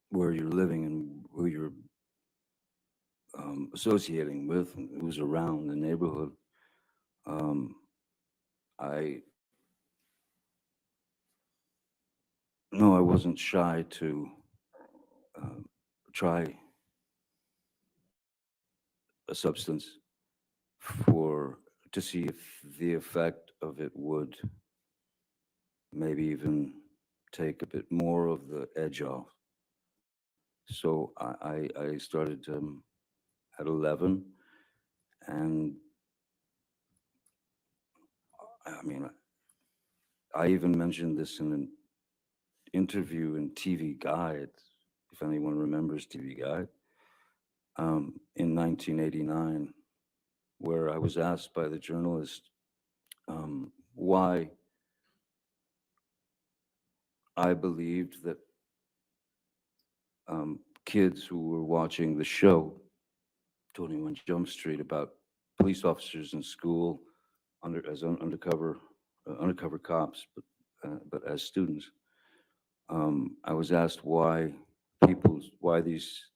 where you're living and who you're associating with and who's around the neighborhood. I wasn't shy to try a substance to see if the effect of it would maybe even take a bit more of the edge off. So I started at 11, and I mean, I even mentioned this in an interview in TV Guide, if anyone remembers TV Guide, in 1989, where I was asked by the journalist why I believed that kids who were watching the show 21 Jump Street about police officers in school as undercover cops, but as students. I was asked why these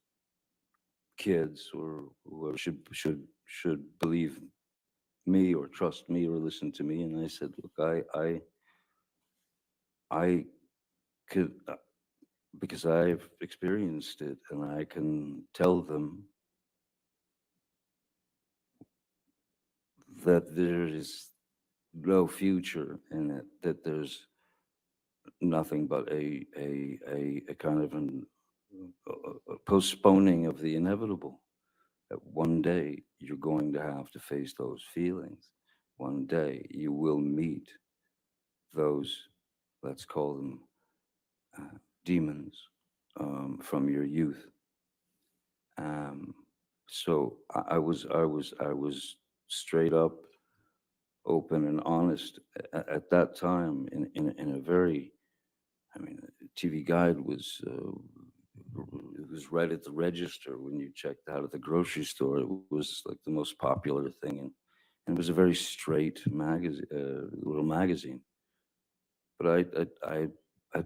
kids or whoever should believe me or trust me or listen to me, and I said, look, I could, because I've experienced it, and I can tell them that there is no future in it, that there's nothing but a kind of a postponing of the inevitable. That one day you're going to have to face those feelings. One day you will meet those, let's call them demons from your youth. So I was straight up, open and honest at that time in a very, I mean, TV Guide was it was right at the register when you checked out at the grocery store. It was like the most popular thing, and it was a very straight magazine, little magazine. But I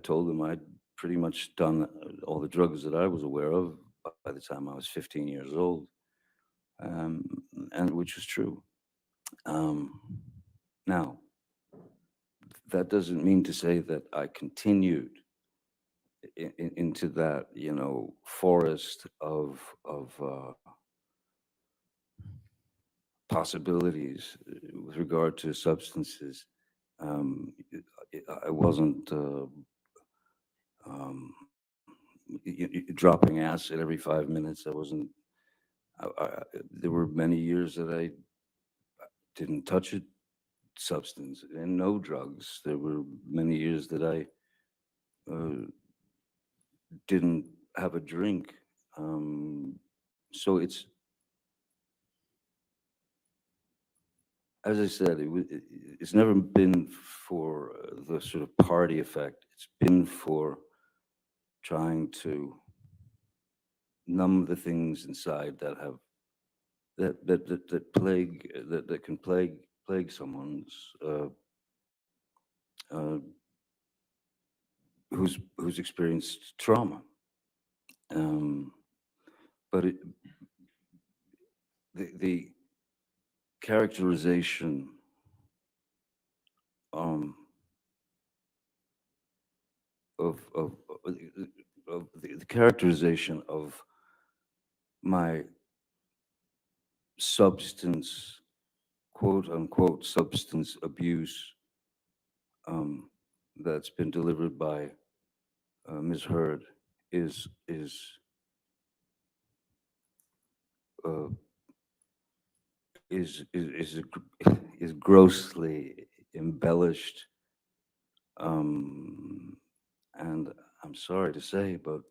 told them I'd pretty much done all the drugs that I was aware of by the time I was 15 years old, and which was true. Now, that doesn't mean to say that I continued into that, forest of possibilities with regard to substances. I wasn't dropping acid every 5 minutes. I wasn't. There were many years that I didn't touch a substance and no drugs. There were many years that I didn't have a drink. So as I said, it's never been for the sort of party effect. It's been for trying to numb the things inside that can plague someone's who's experienced trauma. But the characterization of the characterization of my substance, quote unquote, substance abuse that's been delivered by Ms. Heard is grossly embellished, and I'm sorry to say, but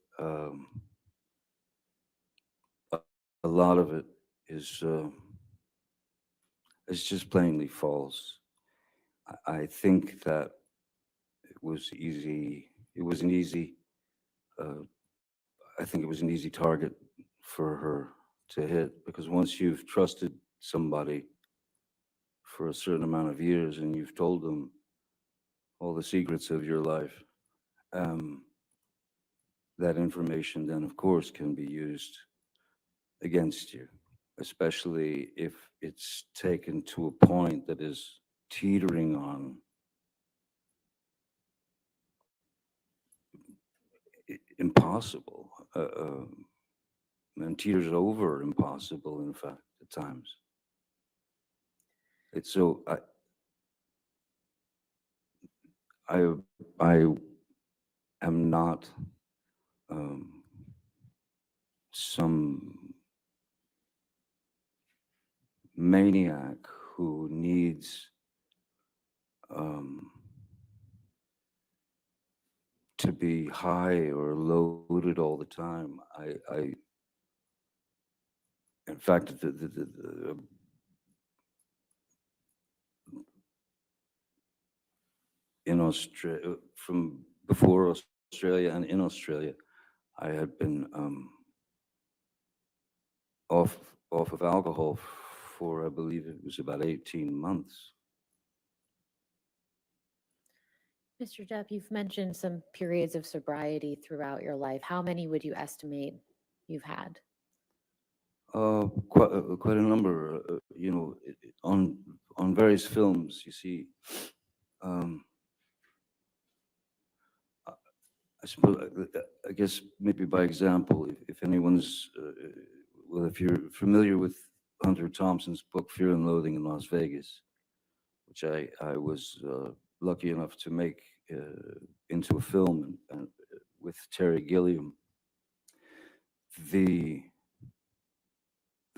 a lot of it is just plainly false. I think that it was easy. It was an easy. I think it was an easy target for her to hit, because once you've trusted somebody for a certain amount of years and you've told them all the secrets of your life, that information then, of course, can be used against you, especially if it's taken to a point that is teetering on impossible, and teeters over impossible, in fact, at times. It's so I am not some maniac who needs be high or loaded all the time. In fact, in Australia, from before Australia and in Australia, I had been off of alcohol for, I believe it was about 18 months. Mr. Depp, you've mentioned some periods of sobriety throughout your life. How many would you estimate you've had? Quite a number. You know, on various films, you see. I suppose, I guess maybe by example, if anyone's, well, if you're familiar with Hunter Thompson's book, Fear and Loathing in Las Vegas, which I was lucky enough to make into a film and with Terry Gilliam. The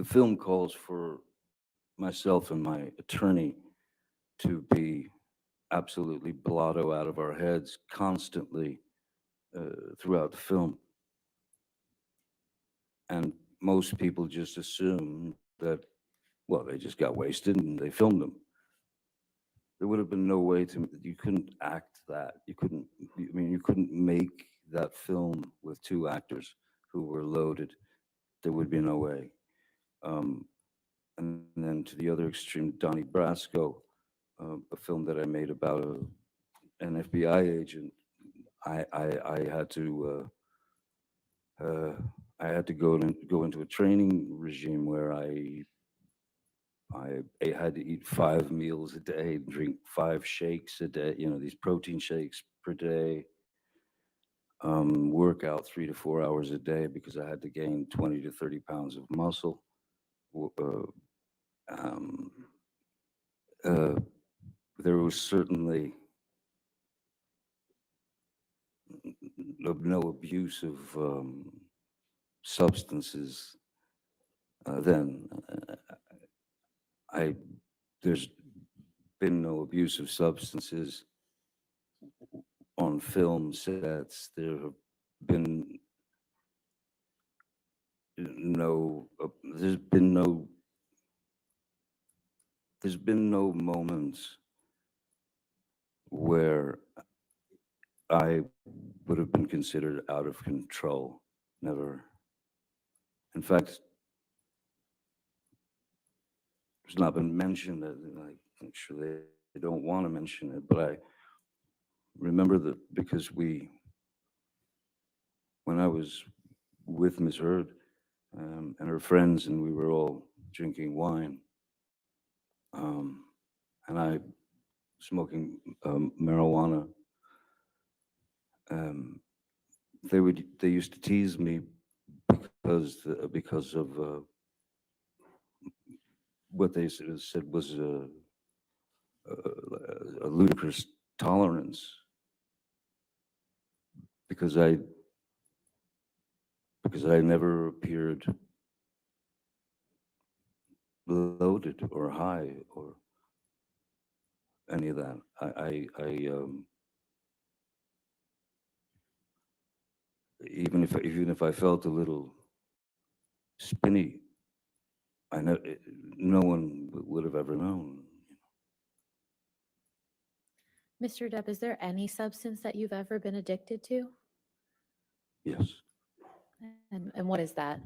film calls for myself and my attorney to be absolutely blotto out of our heads constantly throughout the film. And most people just assume that, well, they just got wasted and they filmed them. There would have been no way you couldn't act that. You couldn't make that film with two actors who were loaded. There would be no way. And then to the other extreme, Donnie Brasco, a film that I made about an FBI agent. I had to go into a training regime where I had to eat 5 meals a day, drink 5 shakes a day. You know, these protein shakes per day. Work out 3 to 4 hours a day because I had to gain 20 to 30 pounds of muscle. There was certainly no abuse of substances then. There's been no abuse of substances on film sets. There have been there's been no moments where I would have been considered out of control. Never. In fact, it's not been mentioned. I'm sure they don't want to mention it, but I remember that because when I was with Ms. Heard and her friends, and we were all drinking wine, and I smoking marijuana, they used to tease me because of what they said was a ludicrous tolerance, because I never appeared loaded or high or any of that. Even if I felt a little spinny, no one would have ever known. Mr. Depp, is there any substance that you've ever been addicted to? Yes. And what is that?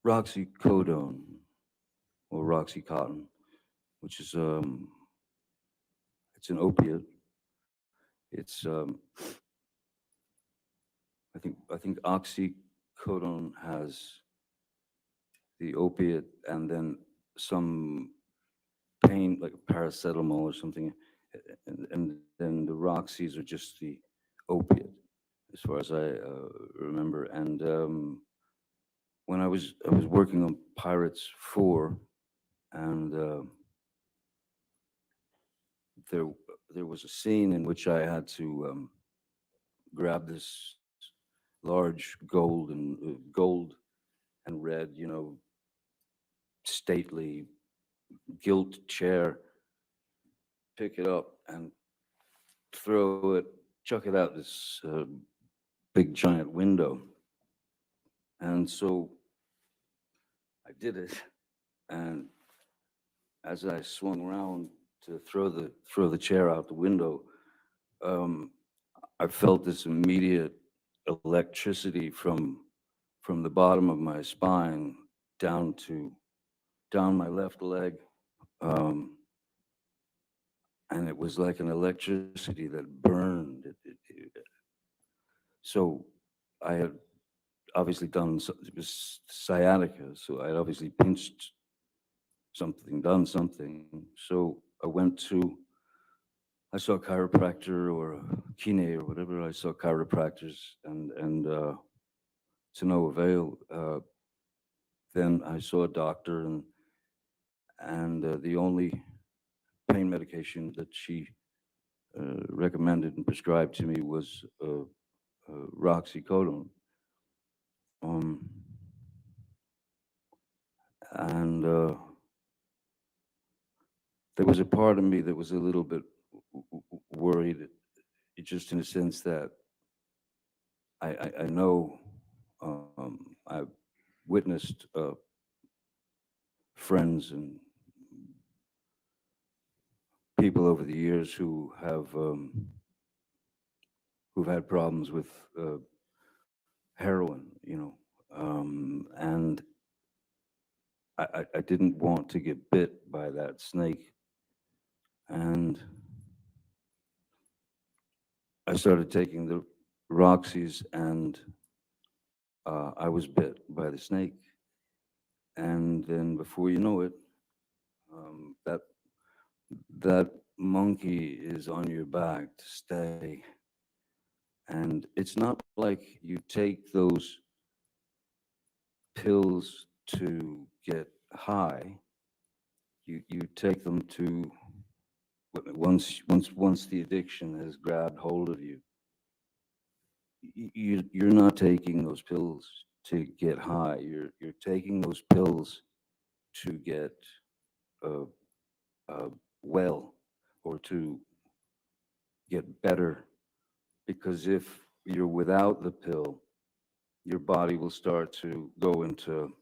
Roxycodone or Roxycontin, which is it's an opiate. It's I think oxycodone has the opiate and then some pain like paracetamol or something, and then the Roxys are just the opiate, as far as I remember. And when I was working on Pirates 4, and there was a scene in which I had to grab this large gold and red, stately gilt chair, pick it up and chuck it out this big giant window. And so I did it. And as I swung around to throw the chair out the window, I felt this immediate electricity from the bottom of my spine down my left leg. And it was like an electricity that burned. So I had obviously it was sciatica, so I had obviously pinched something, done something. So I saw a chiropractor or a kine or whatever. I saw chiropractors and to no avail. Then I saw a doctor and the only pain medication that she recommended and prescribed to me was roxycodone. And there was a part of me that was a little bit worried, just in a sense that I know I've witnessed friends and people over the years who have who've had problems with heroin, and I didn't want to get bit by that snake. And I started taking the Roxys, and I was bit by the snake. And then before you know it, that monkey is on your back to stay. And it's not like you take those pills to get high. You take them to once the addiction has grabbed hold of you. You're not taking those pills to get high. You're taking those pills to get well, or to get better. Because if you're without the pill, your body will start to go into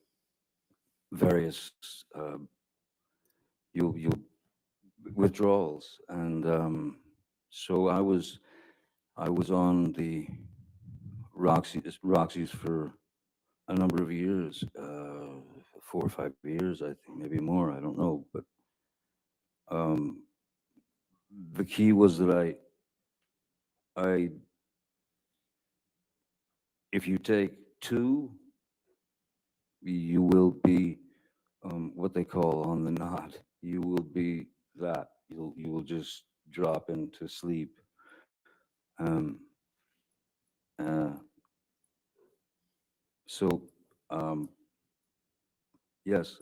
various you'll withdrawals. And so I was on the Roxy's for a number of years, 4 or 5 years, I think, maybe more, I don't know. But the key was that if you take 2, you will be what they call on the knot. You will be that. You will just drop into sleep. So yes,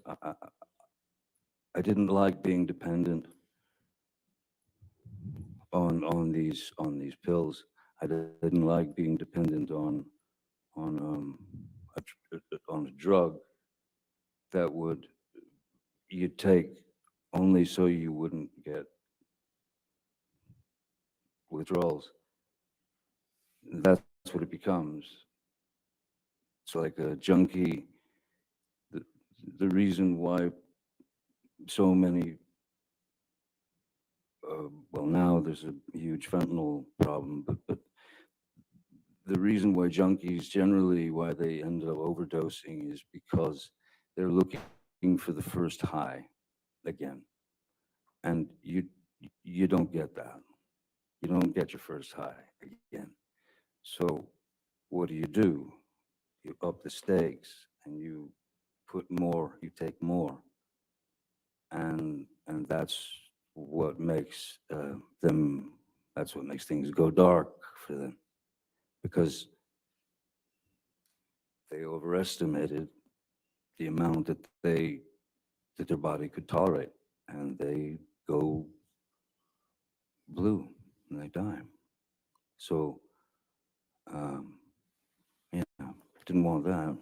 I didn't like being dependent on these pills. I didn't like being dependent on a drug that you take only so you wouldn't get withdrawals. That's what it becomes. It's like a junkie. The reason why so many, well, now there's a huge fentanyl problem, but the reason why junkies generally, why they end up overdosing, is because they're looking for the first high again. And you don't get that. You don't get your first high again. So what do? You up the stakes and you put more, you take more. And that's what makes that's what makes things go dark for them, because they overestimated the amount that their body could tolerate, and they go blue and they die. So didn't want that.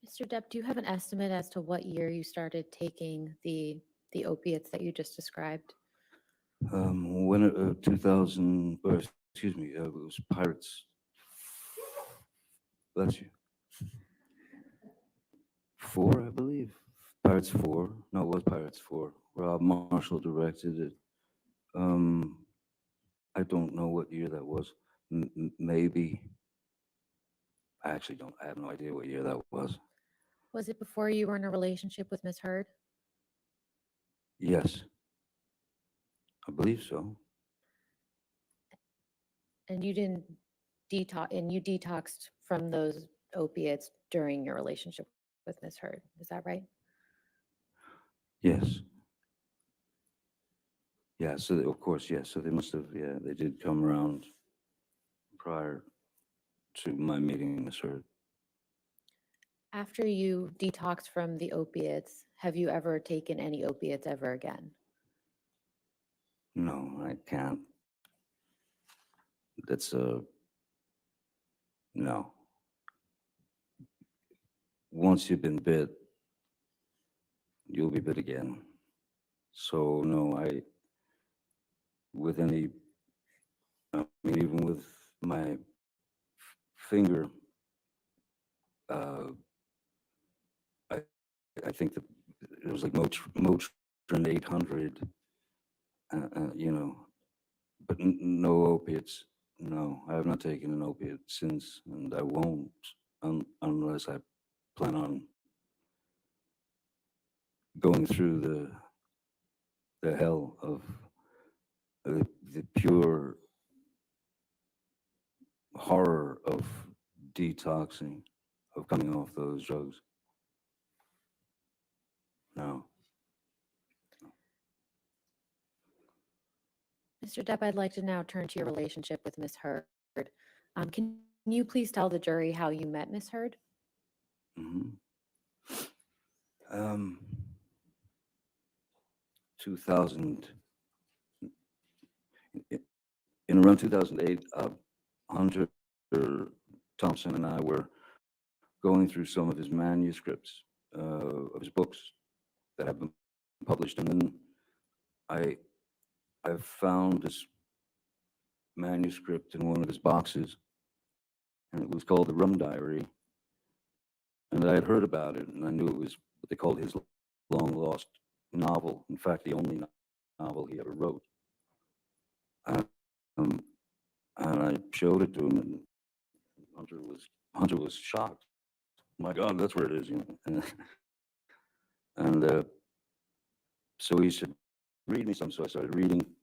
Mr. Depp, do you have an estimate as to what year you started taking the opiates that you just described? When 2000, or excuse me, it was Pirates. Bless you. 4, I believe. Pirates 4. No, it was Pirates 4. Rob Marshall directed it. I don't know what year that was. Maybe. I actually don't. I have no idea what year that was. Was it before you were in a relationship with Miss Heard? Yes, I believe so. And you didn't detox, and you detoxed from those opiates during your relationship with Miss Heard. Is that right? Yes. Yeah, so of course, yes. So they must have, yeah, they did come around prior to my meeting Miss Heard. After you detoxed from the opiates, have you ever taken any opiates ever again? No, I can't. That's no. Once you've been bit, you'll be bit again. So no, with any, I mean, even with my finger, I think that it was like Motrin 800, you know, but no opiates. No, I have not taken an opiate since, and I won't unless I plan on going through the hell of the pure horror of detoxing, of coming off those drugs. No. Mr. Depp, I'd like to now turn to your relationship with Miss Heard. Can you please tell the jury how you met Miss Heard? Mm-hmm. 2000, in around 2008, Hunter Thompson and I were going through some of his manuscripts of his books that have been published, and then I found this manuscript in one of his boxes, and it was called The Rum Diary, and I had heard about it, and I knew it was what they called his long-lost novel. In fact, the only novel he ever wrote. And I showed it to him, and Hunter was shocked. My God, that's where it is, you know. And so he said, "Read me some." So I started reading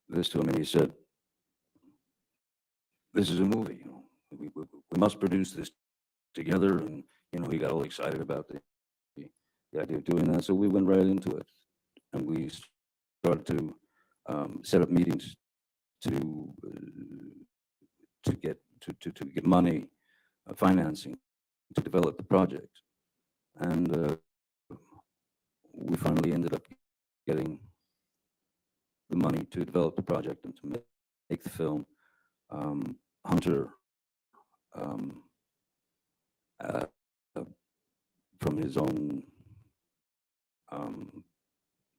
this to him, and he said, "This is a movie. You know, we must produce this together." And you know, he got all excited about the idea of doing that. So we went right into it, and we started to set up meetings to get money, financing to develop the project, and we finally ended up getting the money to develop the project and to make the film. Hunter, from his own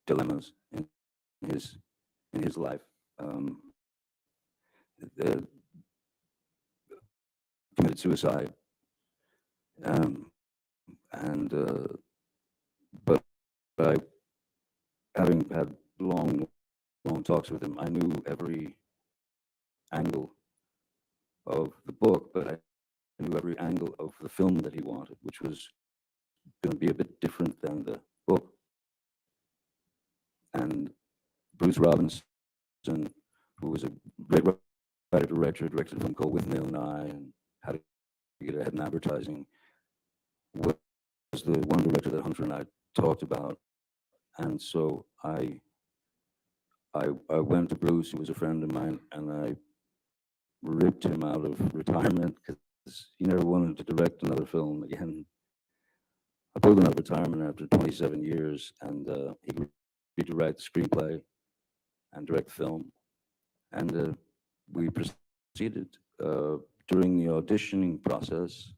dilemmas in his life, committed suicide, but I, having had long talks with him, I knew every angle of the book, but I knew every angle of the film that he wanted, which was going to be a bit different than the book. And Bruce Robinson, who was a great writer-director, directed a film called With Nail and I and How to Get Ahead in Advertising, was the one director that Hunter and I talked about. And so I went to Bruce, who was a friend of mine, and I ripped him out of retirement because he never wanted to direct another film again. I pulled him out of retirement after 27 years, and he agreed to write the screenplay and direct the film. And we proceeded. During the auditioning process,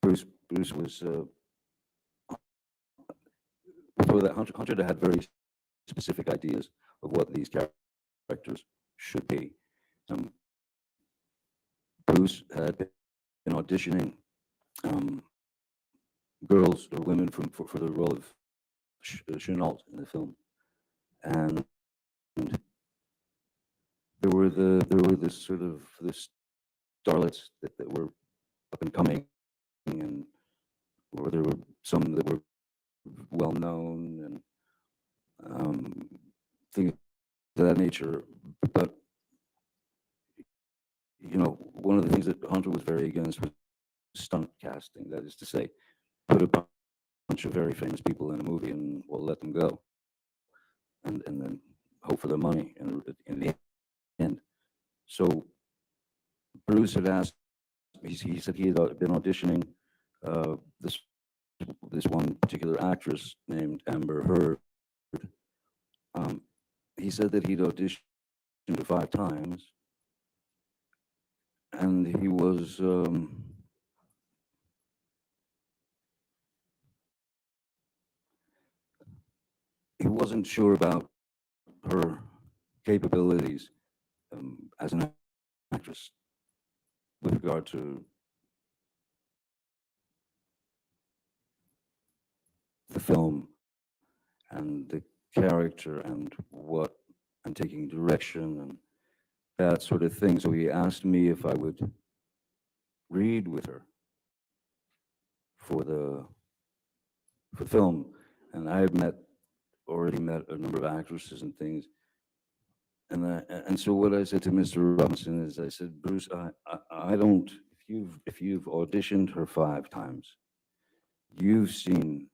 Bruce was before that, Hunter had very specific ideas of what these characters should be. Bruce had been auditioning girls or women for the role of Chenault in the film, and there were this sort of this starlets that were up and coming, and or there were some that were well known and things of that nature. But you know, one of the things that Hunter was very against was stunt casting. That is to say, put a bunch of very famous people in a movie and we'll let them go, and then hope for the money in the end. So Bruce had asked. He said he had been auditioning this one particular actress named Amber Heard. He said that he'd auditioned her 5 times, and he wasn't sure about her capabilities as an actress with regard to the film and the character and taking direction and that sort of thing. So he asked me if I would read with her for the film, and I had already met a number of actresses and things. And so what I said to Mr. Robinson is, I said, Bruce, I don't. If you've auditioned her 5 times, you've seen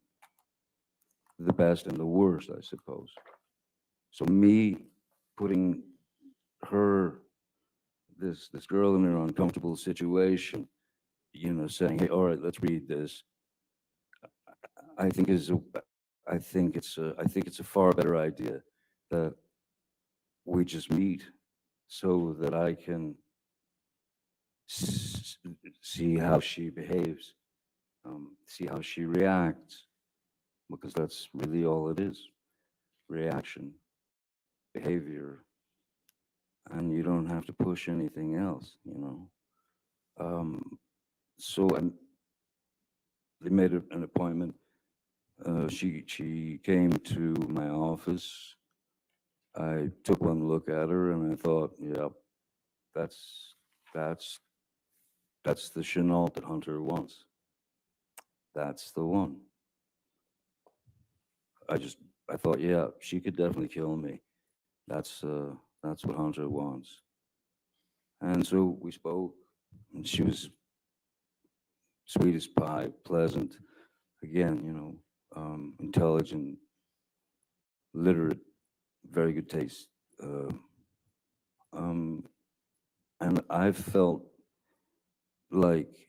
the best and the worst, I suppose. So me putting her, this girl in an uncomfortable situation, you know, saying, hey, all right, let's read this. I think it's a far better idea that we just meet so that I can see how she behaves, see how she reacts, because that's really all it is, reaction, behavior, and you don't have to push anything else, you know. So they made an appointment. She came to my office. I took one look at her and I thought, yeah, that's the Chenault that Hunter wants. That's the one. I thought, yeah, she could definitely kill me. That's what Hunter wants. And so we spoke, and she was sweet as pie, pleasant, again, you know, intelligent, literate, very good taste. And I felt like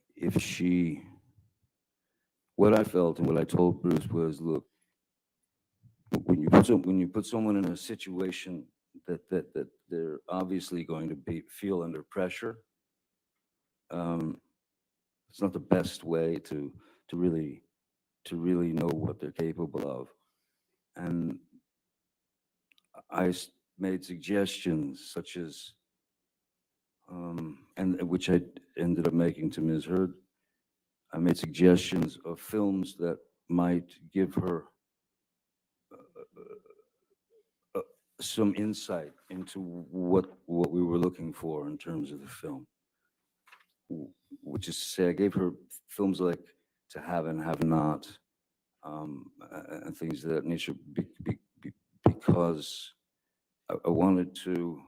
what I felt and what I told Bruce was, look, when you put someone in a situation that they're obviously going to feel under pressure, it's not the best way to really know what they're capable of. And I made suggestions such as, and which I ended up making to Ms. Heard. I made suggestions of films that might give her some insight into what we were looking for in terms of the film, which is to say, I gave her films like To Have and Have Not, and things of that nature, because I wanted to.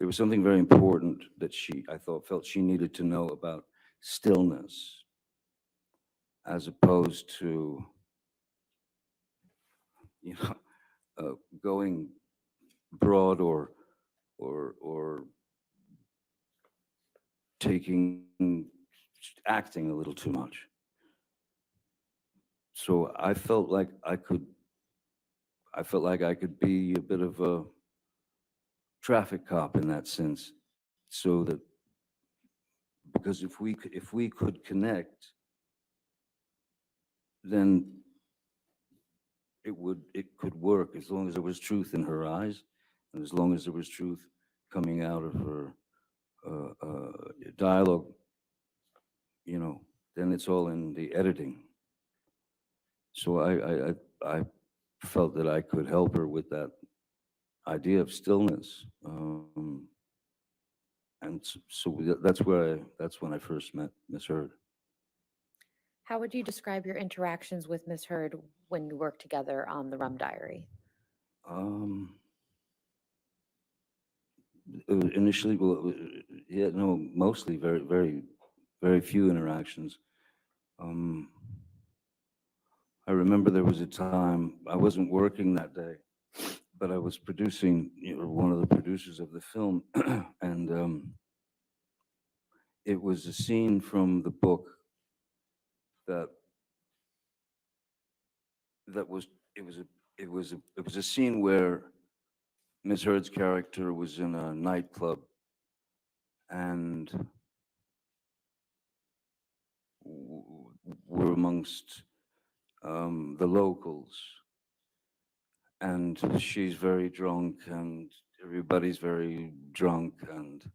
There was something very important that I felt she needed to know about stillness, as opposed to, you know, going broad or acting a little too much. So I felt like I could be a bit of a traffic cop in that sense, so that, because if we could connect, then it could work as long as there was truth in her eyes, and as long as there was truth coming out of her dialogue, then it's all in the editing. So I felt that I could help her with that idea of stillness. And that's when I first met Miss Heard. How would you describe your interactions with Miss Heard when you worked together on the Rum Diary? Initially, well, yeah, no, mostly very, very, very few interactions. I remember there was a time I wasn't working that day, but I was producing, one of the producers of the film, and it was a scene from the book that was it was a scene where Miss Heard's character was in a nightclub and we're amongst the locals, and she's very drunk and everybody's very drunk, and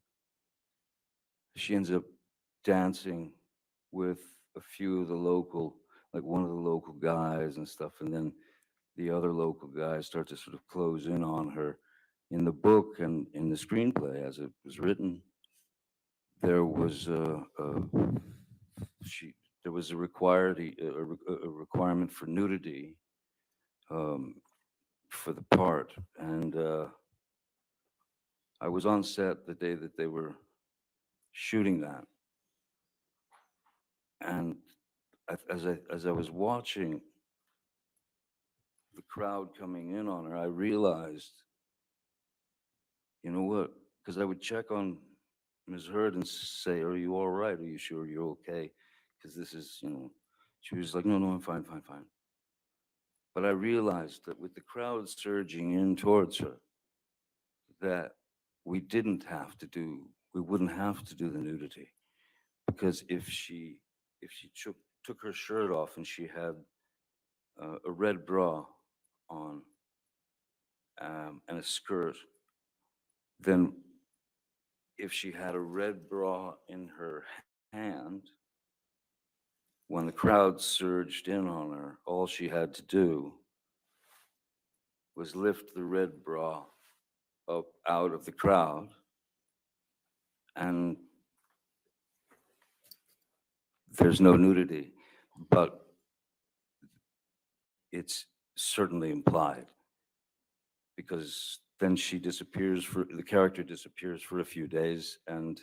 she ends up dancing with a few of the local, like one of the local guys and stuff, and then the other local guys start to sort of close in on her. In the book and in the screenplay as it was written, there was there was a requirement for nudity for the part, and I was on set the day that they were shooting that, and as I was watching the crowd coming in on her, I realized, you know what? Because I would check on Ms. Heard and say, "Are you all right? Are you sure you're okay?" Because this is, she was like, "No, no, I'm fine, fine, fine." But I realized that with the crowd surging in towards her, that we wouldn't have to do the nudity, because if she took her shirt off and she had a red bra on and a skirt, then if she had a red bra in her hand, when the crowd surged in on her, all she had to do was lift the red bra up out of the crowd, and there's no nudity, but it's certainly implied, because then the character disappears for a few days, and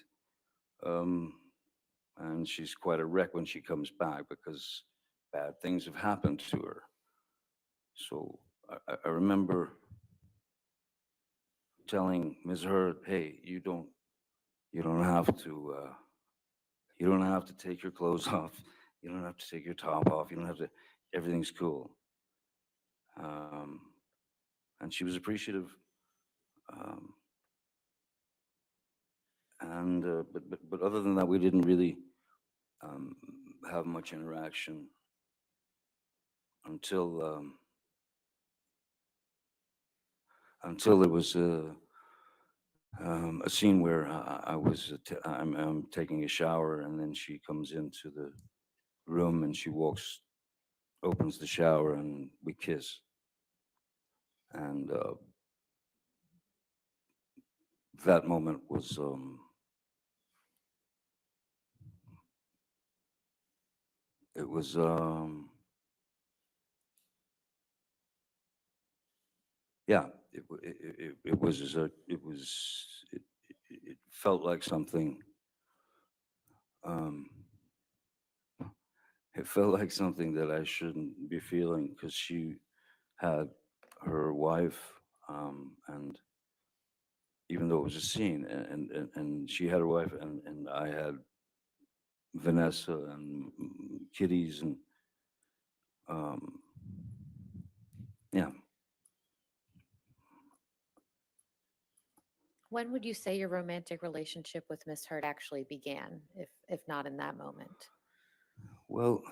she's quite a wreck when she comes back because bad things have happened to her. So I remember telling Ms. Heard, "Hey, you don't have to take your clothes off. You don't have to take your top off. You don't have to. Everything's cool." And she was appreciative. But other than that, we didn't really have much interaction until there was a scene where I'm taking a shower, and then she comes into the room and she opens the shower, and we kiss. And that moment was it was yeah, it felt like something. It felt like something that I shouldn't be feeling, because she had her wife, and even though it was a scene, and she had her wife, and I had Vanessa and kitties, and yeah. When would you say your romantic relationship with Miss Heard actually began, if not in that moment? Well,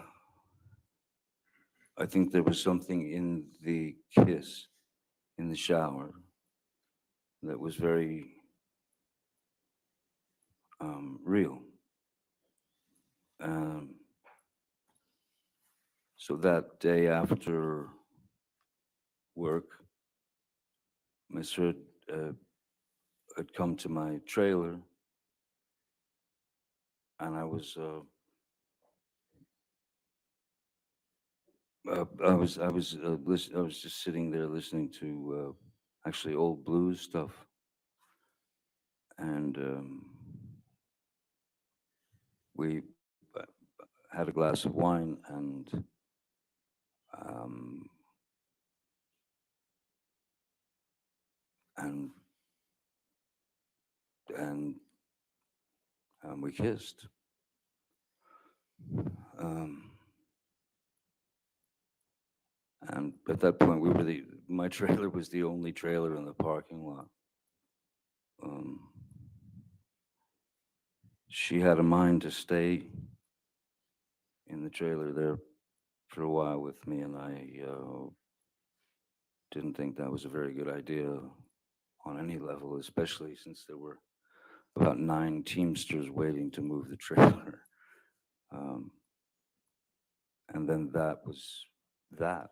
I think there was something in the kiss in the shower that was very real. So that day after work, Miss Hood had come to my trailer, and I was just sitting there listening to actually old blues stuff, and we had a glass of wine, and and and we kissed. And at that point, my trailer was the only trailer in the parking lot. She had a mind to stay in the trailer there for a while with me, and I didn't think that was a very good idea on any level, especially since there were about 9 Teamsters waiting to move the trailer. And then that was that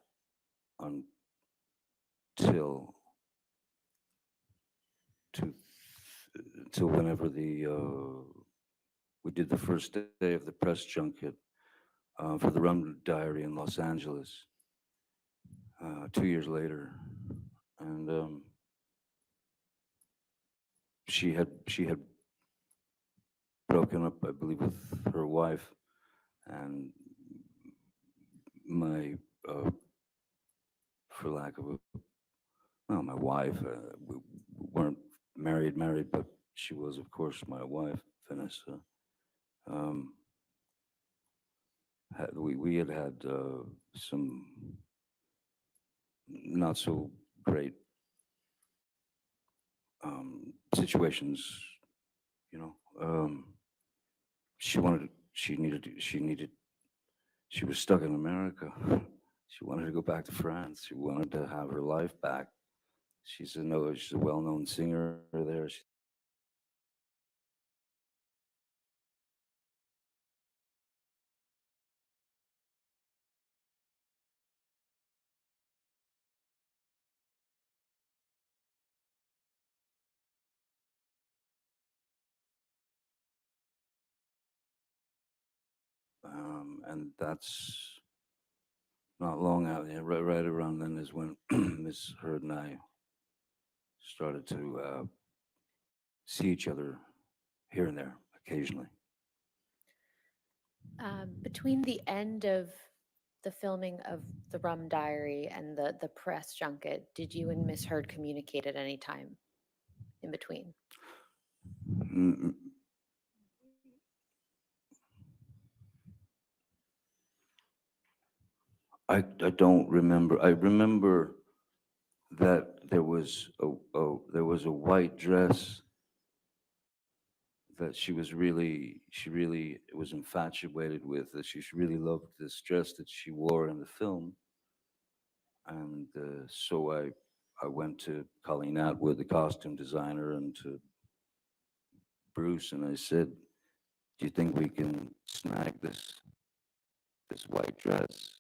until whenever we did the first day of the press junket for the Rum Diary in Los Angeles 2 years later, and she had broken up, I believe, with her wife, and my for lack of my wife, we weren't married, but she was, of course, my wife, Vanessa. We had some not so great situations, you know. She was stuck in America. She wanted to go back to France. She wanted to have her life back. She's a well-known singer there. And that's not long out. Right around then is when Miss Heard and I started to see each other here and there occasionally. Between the end of the filming of the Rum Diary and the press junket, did you and Miss Heard communicate at any time in between? I don't remember. I remember that there was a white dress that she really was infatuated with. That she really loved this dress that she wore in the film, and so I went to Colleen Atwood, the costume designer, and to Bruce, and I said, "Do you think we can snag this white dress?"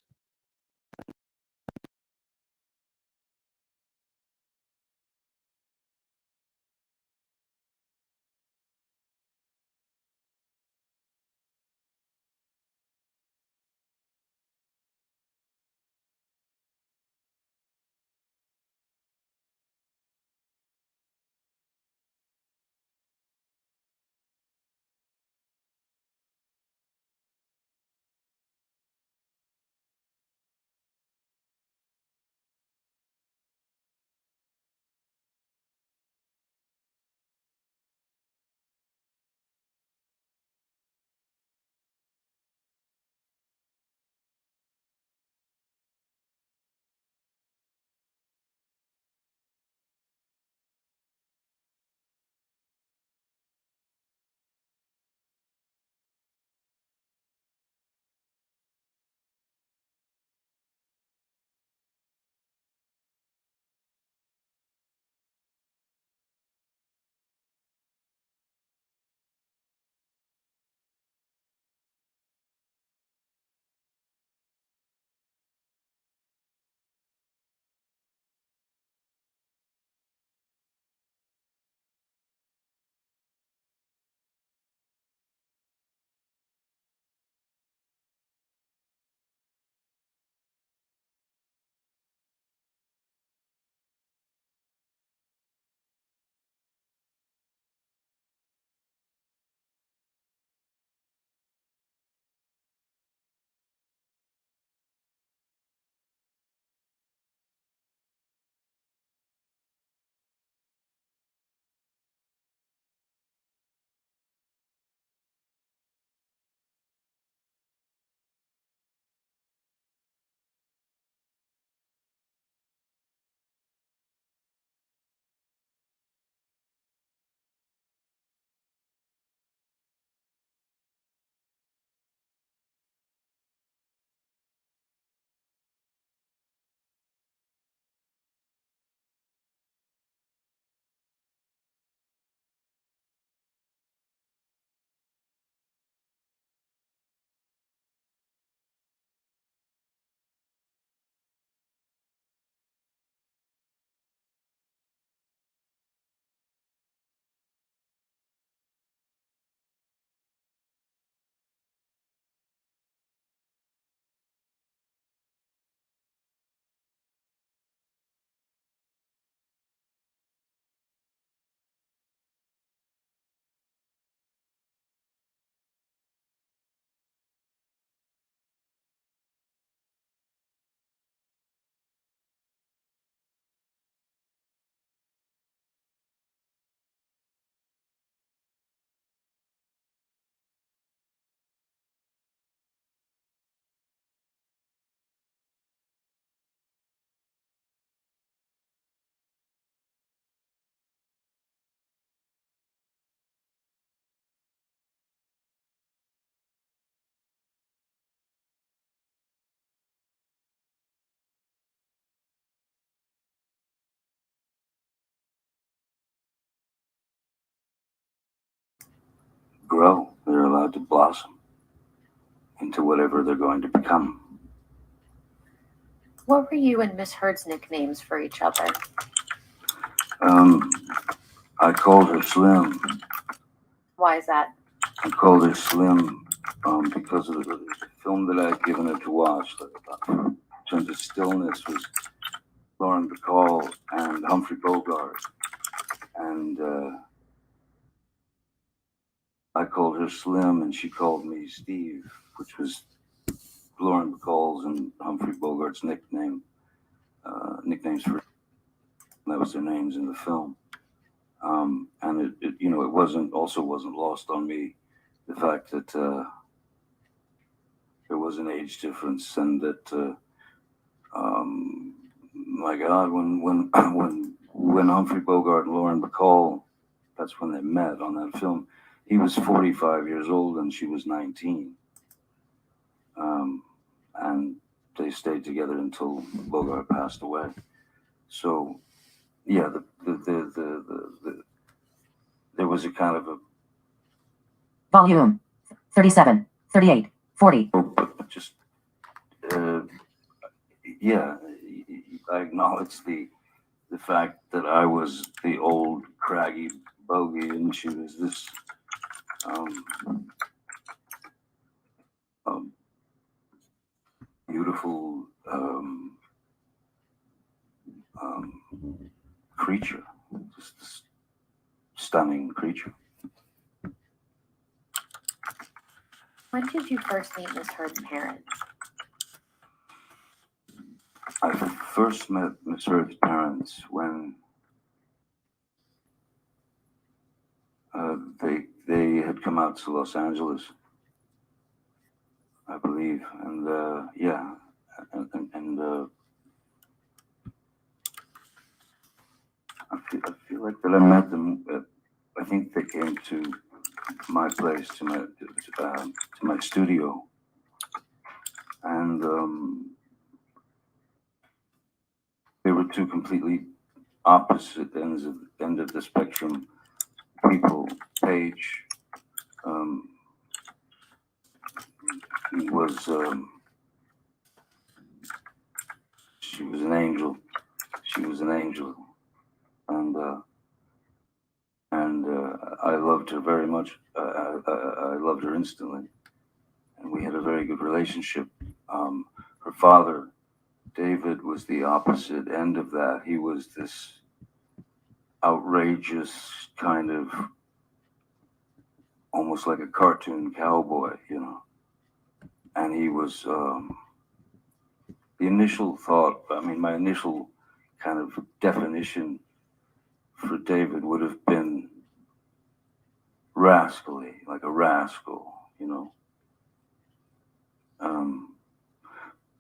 grow. They're allowed to blossom into whatever they're going to become. What were you and Miss Heard's nicknames for each other? I called her Slim. Why is that? I called her Slim because of the film that I'd given her to watch, in terms of stillness, was Lauren Bacall and Humphrey Bogart. And I called her Slim and she called me Steve, which was Lauren Bacall's and Humphrey Bogart's nicknames for, that was their names in the film. And it wasn't lost on me the fact that there was an age difference, and that my God, when Humphrey Bogart and Lauren Bacall, that's when they met on that film. He was 45 years old and she was 19, and they stayed together until Bogart passed away. So, yeah, there was a kind of a Volume 37, 38, 40. Just, yeah, I acknowledge the fact that I was the old craggy bogey and she was this beautiful creature, just this stunning creature. When did you first meet Miss Heard's parents? I first met Miss Heard's parents when they had come out to Los Angeles, I believe, and yeah, and I feel like that I met them. I think they came to my place, to my studio, and they were two completely opposite end of the spectrum people. Paige was she was an angel. She was an angel, and I loved her very much. I loved her instantly, and we had a very good relationship. Her father, David, was the opposite end of that. He was this outrageous kind of, almost like a cartoon cowboy, and he was the initial thought, my initial kind of definition for David would have been rascally, like a rascal,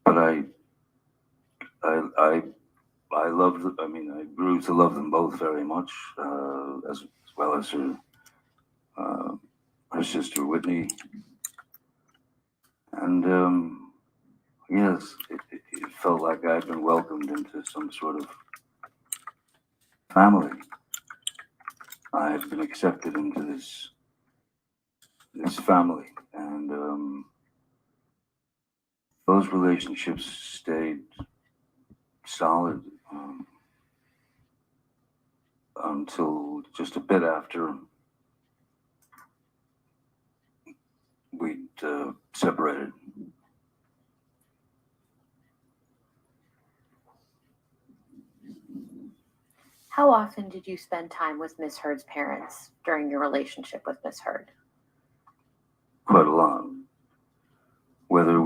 but I loved them. I grew to love them both very much, as well as her sister Whitney. And yes, it felt like I'd been welcomed into some sort of family. I had been accepted into this family, and those relationships stayed solid until just a bit after we'd separated. How often did you spend time with Miss Heard's parents during your relationship with Miss Heard? Quite a lot. Whether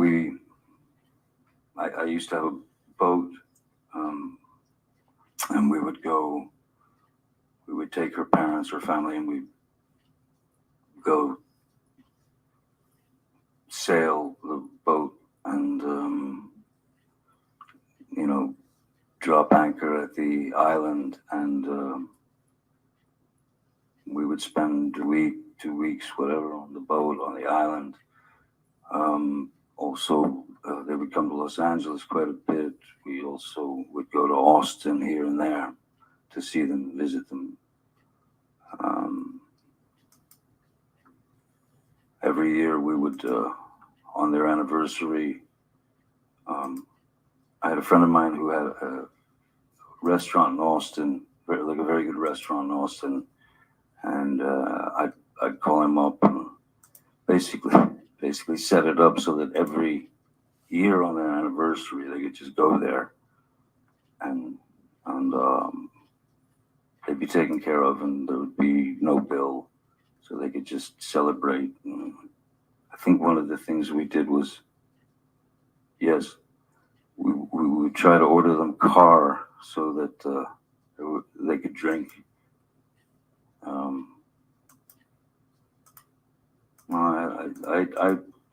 I used to have a boat, and we would take her parents, her family, and we'd go sail the boat and, drop anchor at the island, and we would spend a week, 2 weeks, whatever, on the boat, on the island. Also, they would come to Los Angeles quite a bit. We also would go to Austin here and there to see them, visit them. every year we would, on their anniversary, I had a friend of mine who had a restaurant in Austin, like a very good restaurant in Austin, and I'd call him up and basically set it up so that every year on their anniversary they could just go there and they'd be taken care of and there would be no bill, so they could just celebrate. And I think one of the things we did was, yes, we would try to order them car so that they could drink.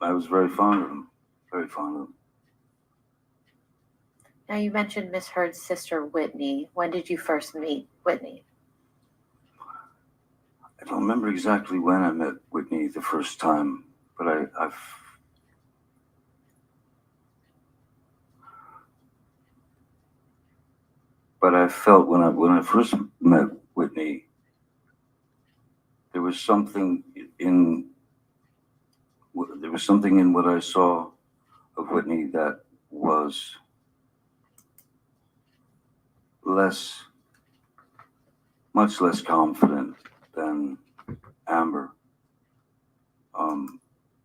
I was very fond of them, very fond of them. Now, you mentioned Miss Heard's sister, Whitney. When did you first meet Whitney? I don't remember exactly when I met Whitney the first time, but I felt when I first met Whitney, there was something in what I saw of Whitney that was much less confident than Amber.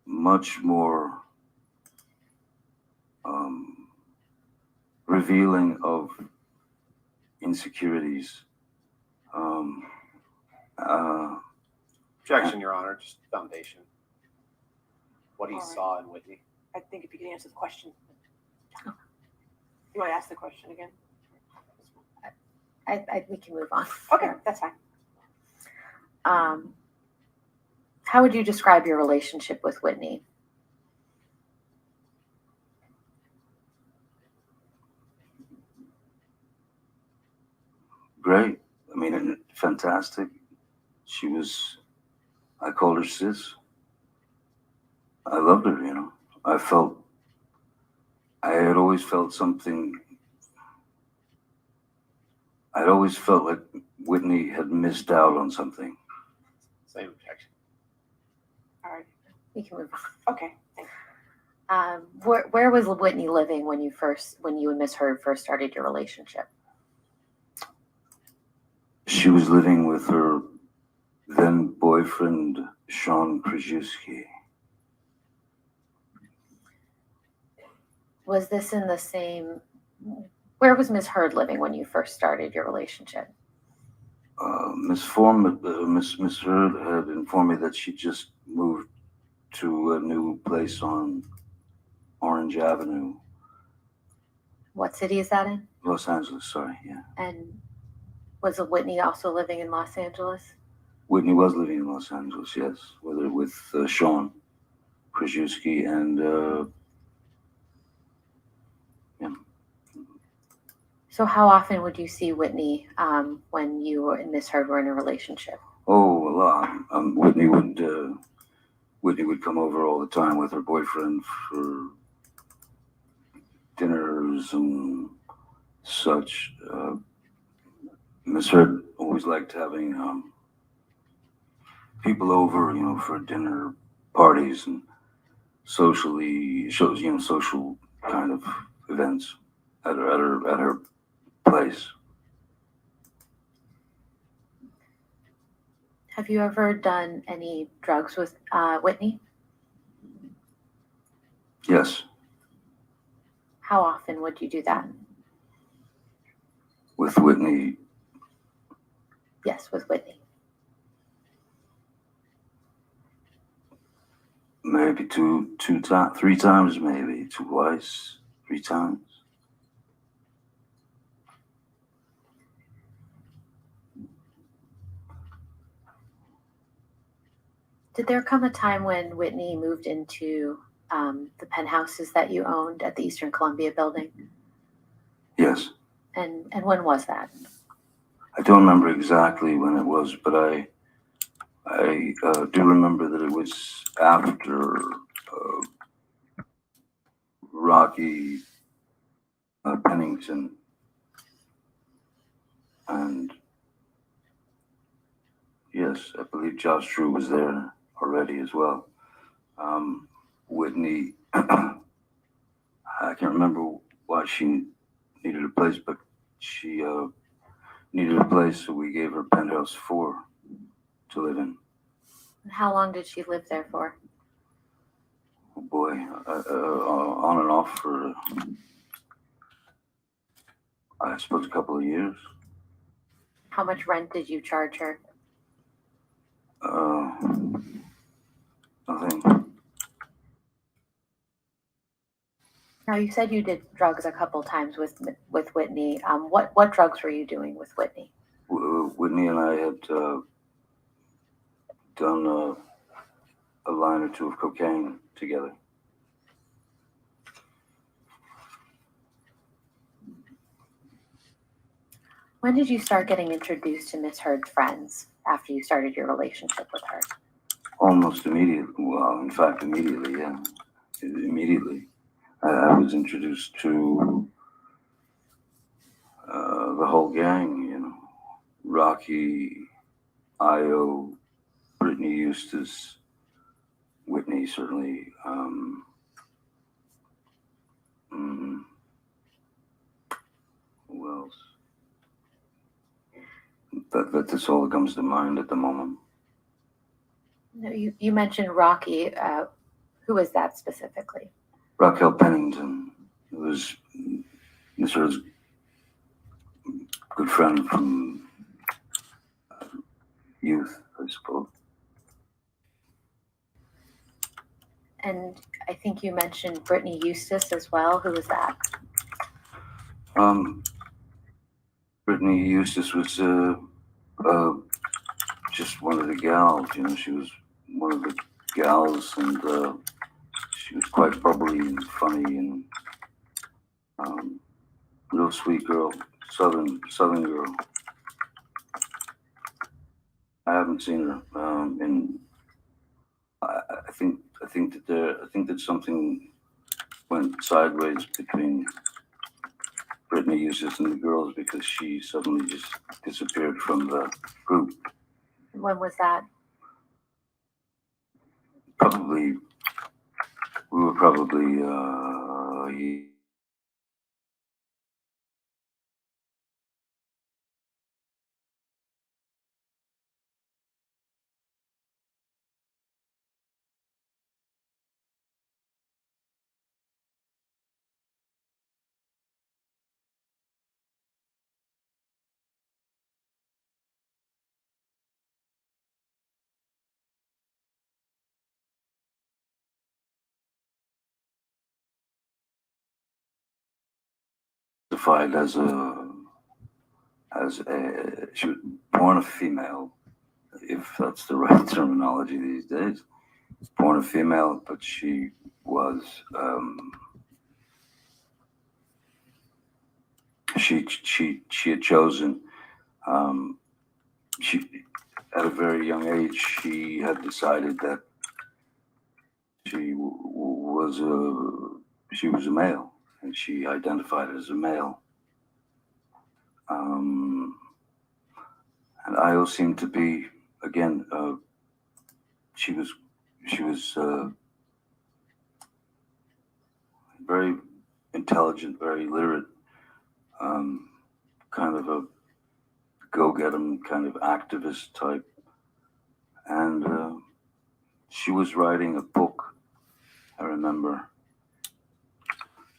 Much more revealing of insecurities. Objection, Your Honor, just foundation. What he All right. saw in Whitney. I think if you can answer the question. You want to ask the question again? We can move on. Okay, that's fine. How would you describe your relationship with Whitney? Great. I mean, fantastic. I called her sis. I loved her, you know. I had always felt something. I'd always felt like Whitney had missed out on something. Same objection. All right, we can move on. Okay. Where was Whitney living when you and Miss Heard first started your relationship? She was living with her then boyfriend, Sean Krajewski. Was this in the same? Where was Miss Heard living when you first started your relationship? Miss Heard had informed me that she just moved to a new place on Orange Avenue. What city is that in? Los Angeles, sorry, yeah. And was Whitney also living in Los Angeles? Whitney was living in Los Angeles, yes, with Sean Krajewski and yeah. So how often would you see Whitney when you and Miss Heard were in a relationship? Oh, a lot. Whitney would come over all the time with her boyfriend for dinners and such. Miss Heard always liked having people over, for dinner parties and social kind of events at her place. Have you ever done any drugs with Whitney? Yes, How often would you do that? with Whitney. Yes, with Whitney. Maybe three times, maybe twice, 3 times. Did there come a time when Whitney moved into the penthouses that you owned at the Eastern Columbia building? Yes. And when was that? I don't remember exactly when it was, but I do remember that it was after Rocky Pennington, and yes, I believe Josh Drew was there already as well. Whitney, I can't remember why she needed a place, but she needed a place, so we gave her penthouse 4 to live in. How long did she live there for? Oh boy, on and off for, I suppose, a couple of years. How much rent did you charge her? Nothing. Now, you said you did drugs a couple times with Whitney. What drugs were you doing with Whitney? Whitney and I had done a line or 2 of cocaine together. When did you start getting introduced to Miss Heard's friends after you started your relationship with her? Almost immediately. Well, in fact, immediately, yeah. Immediately. I was introduced to the whole gang, you know. Rocky, Io, Brittany Eustace, Whitney, certainly. Who else? That's all that comes to mind at the moment. No, you mentioned Rocky. Who is that specifically? Raquel Pennington, who was Miss Heard's good friend from youth, I suppose. And I think you mentioned Brittany Eustace as well. Who was that? Brittany Eustace was just one of the gals, you know. She was one of the gals, and she was quite bubbly and funny and real sweet girl, southern girl. I haven't seen her, and I think that something went sideways between Brittany Eustace and the girls, because she suddenly just disappeared from the group. When was that? We were probably defined as she was born a female, if that's the right terminology these days. Born a female, but she was she had chosen she at a very young age she had decided that she was a male, and she identified as a male. And Io seemed to be, again, she was very intelligent, very literate, kind of a go-get-em kind of activist type. And she was writing a book, I remember.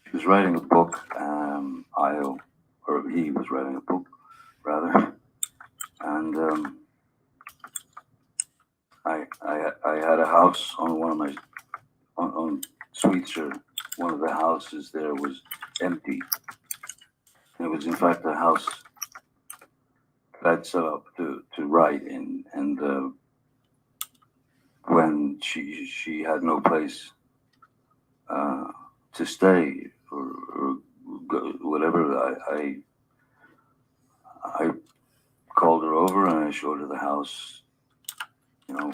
She was writing a book, Io, or he was writing a book, rather. And I had a house on one of my, on Sweetser, one of the houses there was empty. It was in fact a house that I'd set up to write in, and when she had no place to stay or go, whatever, I called her over and I showed her the house, you know,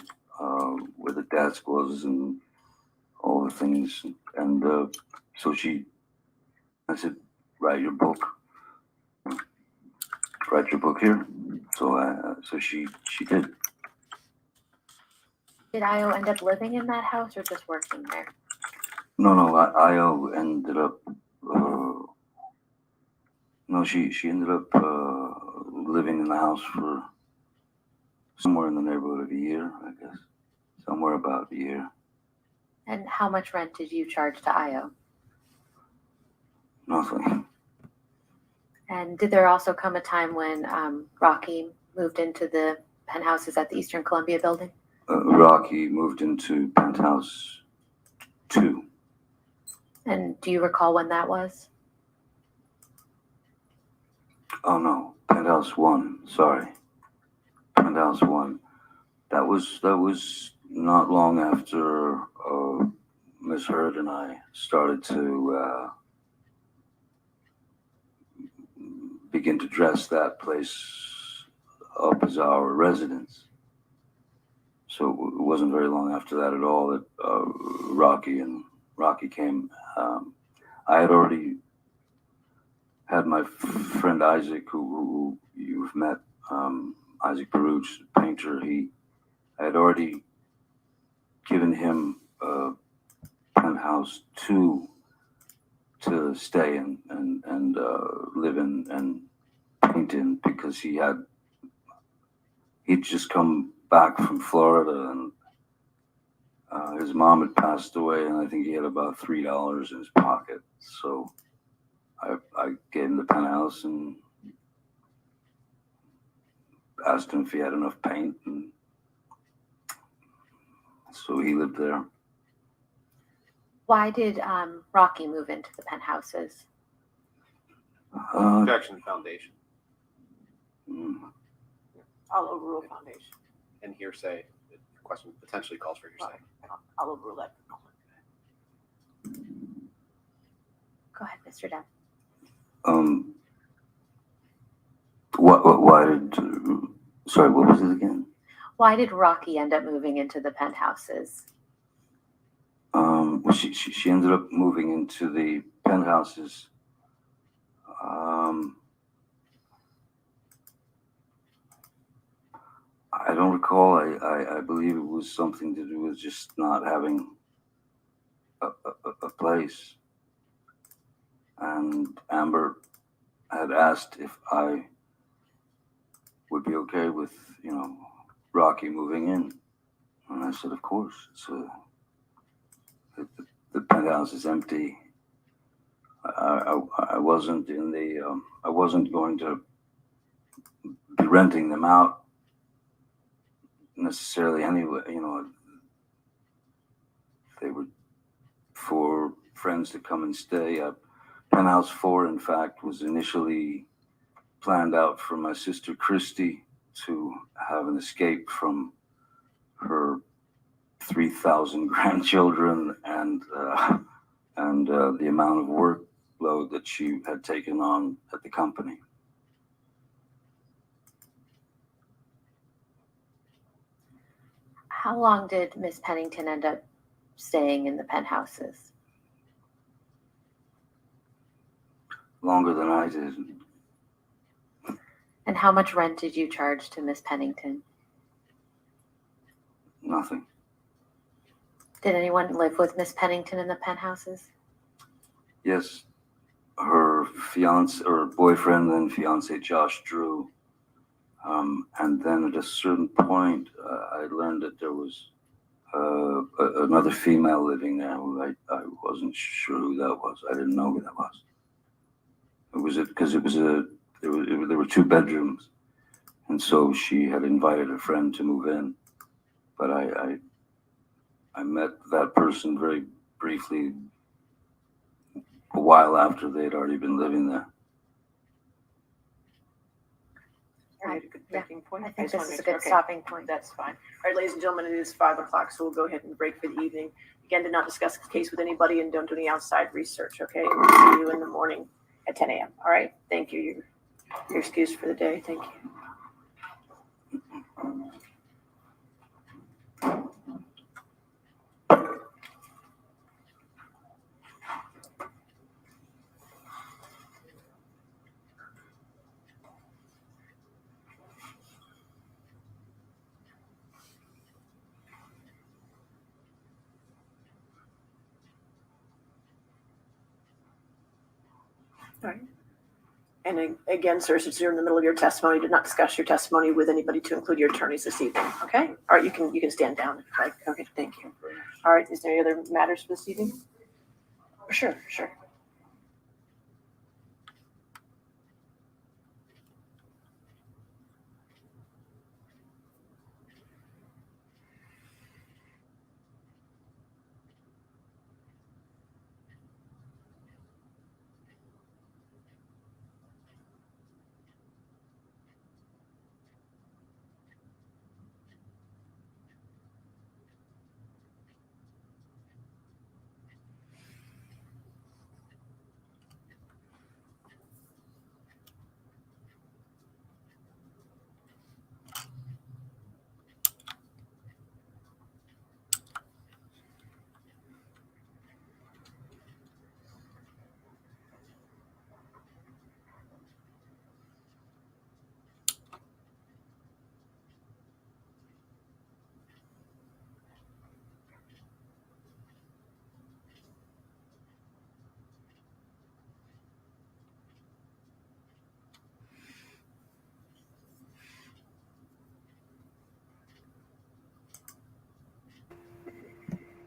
where the desk was and all the things, and so I said, write your book here. So she did. Did Io end up living in that house or just working there? No, Io ended up, no, she ended up living in the house for somewhere in the neighborhood of a year, I guess. Somewhere about a year. And how much rent did you charge to Io? Nothing. And did there also come a time when Rocky moved into the penthouses at the Eastern Columbia building? Rocky moved into penthouse 2. And do you recall when that was? Oh no, penthouse 1. Sorry, penthouse 1. That was not long after Miss Heard and I started to begin to dress that place up as our residence. So it wasn't very long after that at all that Rocky came. I had already had my friend Isaac, who you've met, Isaac Baruch, painter. I had already given him penthouse 2 to stay in and live in and paint in, because he'd just come back from Florida, and his mom had passed away, and I think he had about $3 in his pocket. So I gave him the penthouse and asked him if he had enough paint, and so he lived there. Why did Rocky move into the penthouses? Objection foundation I'll overrule foundation. and hearsay. The question potentially calls for hearsay. I'll overrule that. Go ahead, Mr. Depp. Why did, sorry, what was it again? Why did Rocky end up moving into the penthouses? Well, she ended up moving into the penthouses. I don't recall. I believe it was something to do with just not having a place. And Amber had asked if I would be okay with, Rocky moving in. And I said, of course. The penthouse is empty. I wasn't in the, I wasn't going to be renting them out necessarily anyway. They were for friends to come and stay. Penthouse 4, in fact, was initially planned out for my sister Christy to have an escape from her 3,000 grandchildren and the amount of workload that she had taken on at the company. How long did Miss Pennington end up staying in the penthouses? Longer than I did. And how much rent did you charge to Miss Pennington? Nothing. Did anyone live with Miss Pennington in the penthouses? Yes, her fiance or boyfriend and fiance Josh Drew. And then at a certain point, I learned that there was another female living there who I wasn't sure who that was. I didn't know who that was. There were 2 bedrooms, and so she had invited a friend to move in. But I met that person very briefly a while after they had already been living there. A good breaking point. I think just wanna this is a make good sure. Okay, stopping point. That's fine. All right, ladies and gentlemen, it is 5 o'clock, so we'll go ahead and break for the evening. Again, do not discuss the case with anybody and don't do any outside research, okay? We'll see you in the morning at 10 a.m. All right? Thank you. You're excused for the day. Thank you. All right. And again, sir, since you're in the middle of your testimony, did not discuss your testimony with anybody to include your attorneys this evening. Okay. All right. You can stand down if you like. Okay. Thank you. All right. Is there any other matters for this evening? Sure. Sure.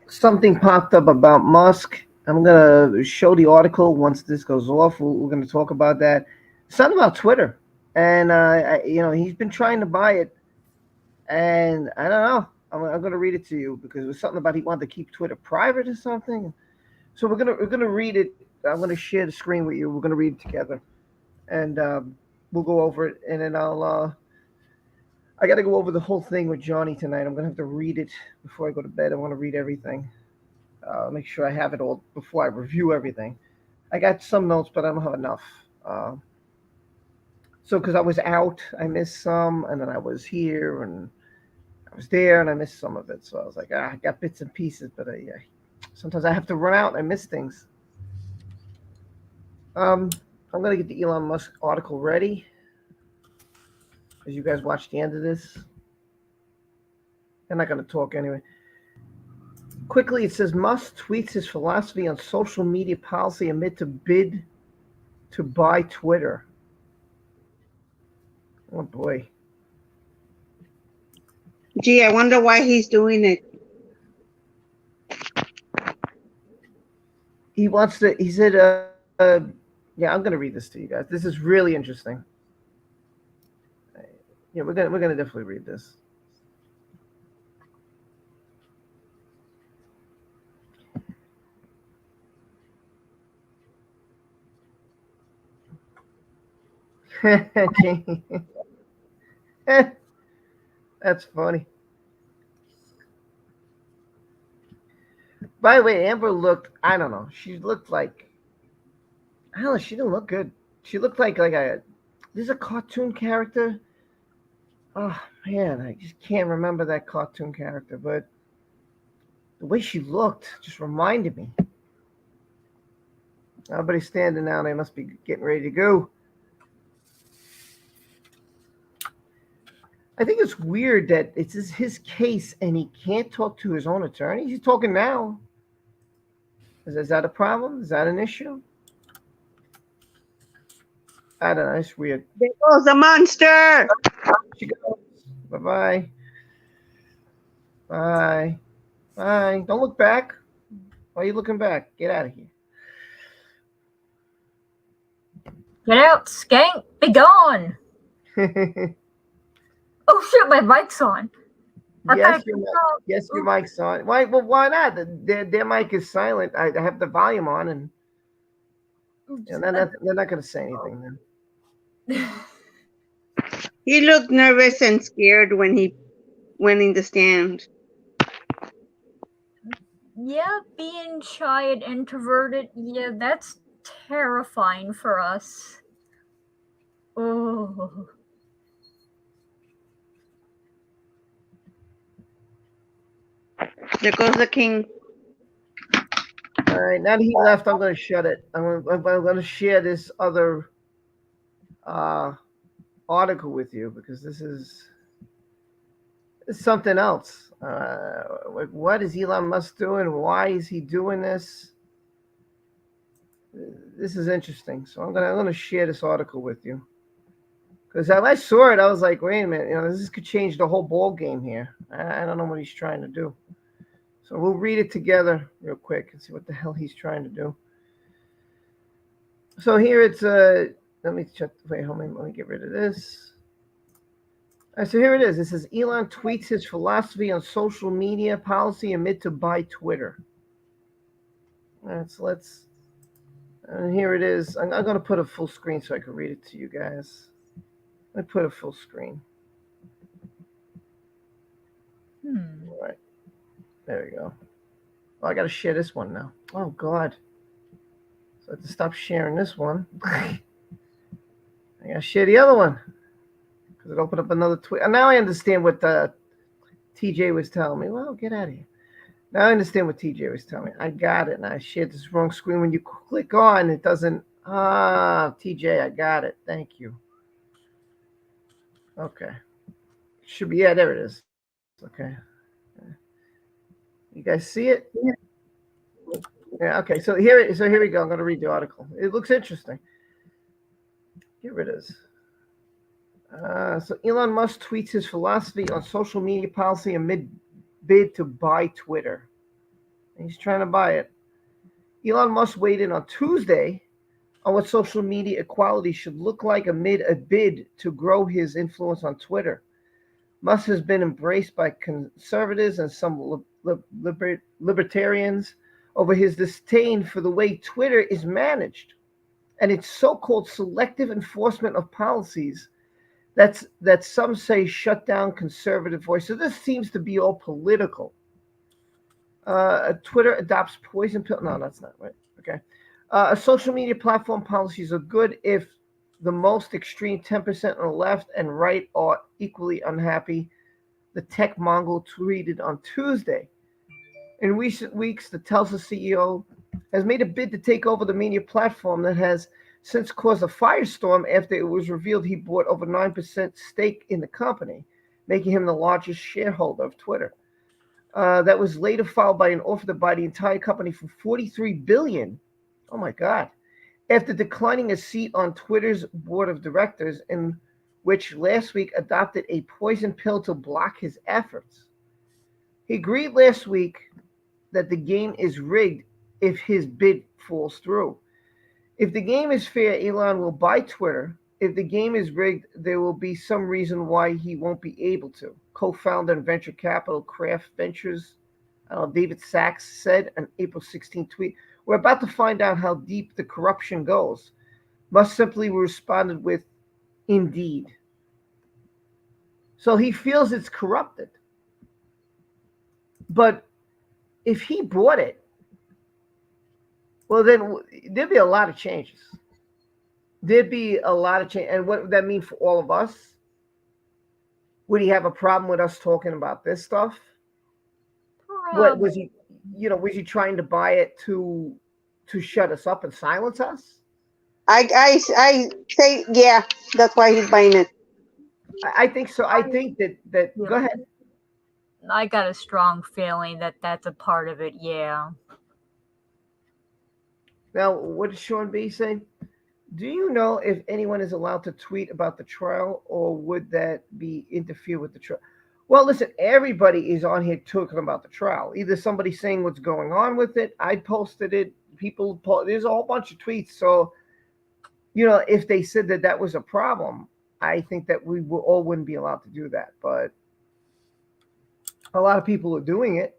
Something popped up about Musk. I'm gonna show the article once this goes off. We're gonna talk about that. Something about Twitter, and he's been trying to buy it, and I don't know. I'm gonna read it to you because it was something about he wanted to keep Twitter private or something. So we're gonna read it. I'm gonna share the screen with you. We're gonna read it together, and we'll go over it, and then I got to go over the whole thing with Johnny tonight. I'm gonna have to read it before I go to bed. I want to read everything. Make sure I have it all before I review everything. I got some notes, but I don't have enough. So because I was out, I missed some, and then I was here, and I was there, and I missed some of it. So I was like, I got bits and pieces, but sometimes I have to run out and I miss things. I'm gonna get the Elon Musk article ready as you guys watch the end of this. I'm not gonna talk anyway. Quickly, it says Musk tweets his philosophy on social media policy amid to bid to buy Twitter. Oh boy. Gee, I wonder why he's doing it. He wants to. He said, "Yeah, I'm gonna read this to you guys. This is really interesting. Yeah, we're gonna definitely read this." That's funny. By the way, Amber looked. I don't know. She looked like. I don't know. She didn't look good. She looked like a. There's a cartoon character. Oh man, I just can't remember that cartoon character, but the way she looked just reminded me. Everybody's standing now. They must be getting ready to go. I think it's weird that it's his case and he can't talk to his own attorney. He's talking now. Is that a problem? Is that an issue? I don't know. It's weird. There goes the monster. She goes. Bye-bye. Bye. Bye. Don't look back. Why are you looking back? Get out of here. Get out, skank! Be gone! Oh shit, my mic's on. Yes, your mic's on. Why? Well, why not? Their mic is silent. I have the volume on, and they're not going to say anything then. He looked nervous and scared when he went in the stand. Yeah, being shy and introverted, yeah, that's terrifying for us. Oh. There goes the king. All right, now that he left, I'm going to shut it. I'm going to share this other article with you because this is something else. What is Elon Musk doing? Why is he doing this? This is interesting. So I'm gonna share this article with you. Because when I saw it, I was like, wait a minute, this could change the whole ball game here. I don't know what he's trying to do. So we'll read it together real quick and see what the hell he's trying to do. So here it's let me check. Wait, hold on. Let me get rid of this. All right, so here it is. It says Elon tweets his philosophy on social media policy amid to buy Twitter. All right, so let's. And here it is. I'm going to put a full screen so I can read it to you guys. Let me put a full screen. All right. There we go. Oh, I got to share this one now. Oh, God. So I have to stop sharing this one. I got to share the other one. Because it opened up another tweet. And now I understand what TJ was telling me. Well, get out of here. Now I understand what TJ was telling me. I got it. And I shared this wrong screen. When you click on, it doesn't. TJ, I got it. Thank you. Okay. Should be, yeah, there it is. Okay. You guys see it? Yeah, okay. So here we go. I'm going to read the article. It looks interesting. Here it is. So Elon Musk tweets his philosophy on social media policy amid bid to buy Twitter. He's trying to buy it. Elon Musk weighed in on Tuesday on what social media equality should look like amid a bid to grow his influence on Twitter. Musk has been embraced by conservatives and some libertarians over his disdain for the way Twitter is managed and its so-called selective enforcement of policies that some say shut down conservative voice. So this seems to be all political. Twitter adopts poison pill. No, that's not right. Okay. Social media platform policies are good if the most extreme 10% on the left and right are equally unhappy, the tech mongol tweeted on Tuesday. In recent weeks, the Tesla CEO has made a bid to take over the media platform that has since caused a firestorm after it was revealed he bought over 9% stake in the company, making him the largest shareholder of Twitter. That was later followed by an offer to buy the entire company for $43 billion. Oh my God. After declining a seat on Twitter's board of directors, in which last week adopted a poison pill to block his efforts. He agreed last week that the game is rigged if his bid falls through. If the game is fair, Elon will buy Twitter. If the game is rigged, there will be some reason why he won't be able to. Co-founder and venture capital Craft Ventures, David Sachs, said an April 16 tweet, "We're about to find out how deep the corruption goes." Musk simply responded with, "Indeed." So he feels it's corrupted. But if he bought it, well, then there'd be a lot of changes. There'd be a lot of change. And what would that mean for all of us? Would he have a problem with us talking about this stuff? What was he, was he trying to buy it to shut us up and silence us? I say, yeah, that's why he's buying it. I think so. I think that go ahead. I got a strong feeling that that's a part of it, yeah. Now, what did Sean B say? Do you know if anyone is allowed to tweet about the trial, or would that be interfere with the trial? Well, listen, everybody is on here talking about the trial. Either somebody saying what's going on with it, I posted it, there's a whole bunch of tweets. So, if they said that was a problem, I think that we all wouldn't be allowed to do that. But a lot of people are doing it.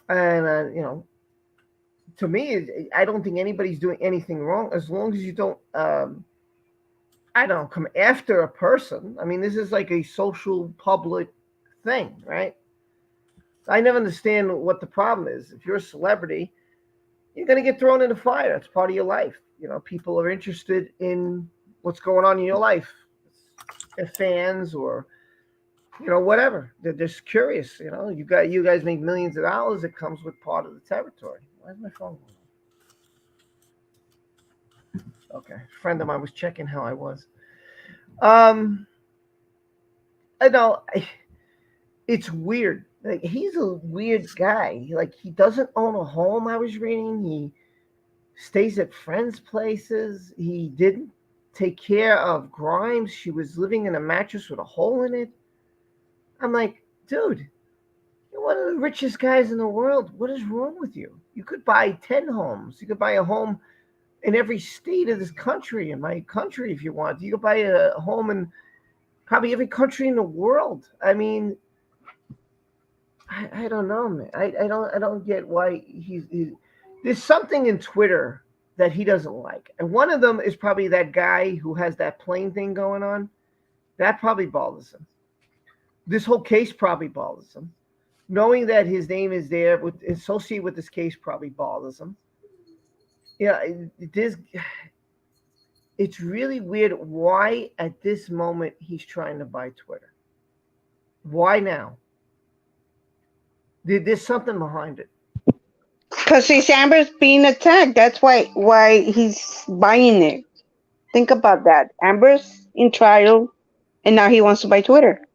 And, to me, I don't think anybody's doing anything wrong as long as you don't, come after a person. I mean, this is like a social public thing, right? I never understand what the problem is. If you're a celebrity, you're going to get thrown in the fire. It's part of your life. People are interested in what's going on in your life. They're fans or, whatever. They're just curious. You guys make millions of dollars. It comes with part of the territory. Where's my phone going? Okay. A friend of mine was checking how I was. I know it's weird. Like, he's a weird guy. Like, he doesn't own a home. I was reading. stays at friends' places. He didn't take care of Grimes. She was living in a mattress with a hole in it. I'm like, dude, you're one of the richest guys in the world. What is wrong with you? You could buy 10 homes. You could buy a home in every state of this country, in my country, if you want. You could buy a home in probably every country in the world. I mean, I don't know, man. I don't get why he's there's something in Twitter that he doesn't like. And one of them is probably that guy who has that plane thing going on. That probably bothers him. This whole case probably bothers him. Knowing that his name is there associated with this case probably bothers him. Yeah, it's really weird why at this moment he's trying to buy Twitter. Why now? There's something behind it. Because his Amber's being attacked. That's why he's buying it. Think about that. Amber's in trial, and now he wants to buy Twitter.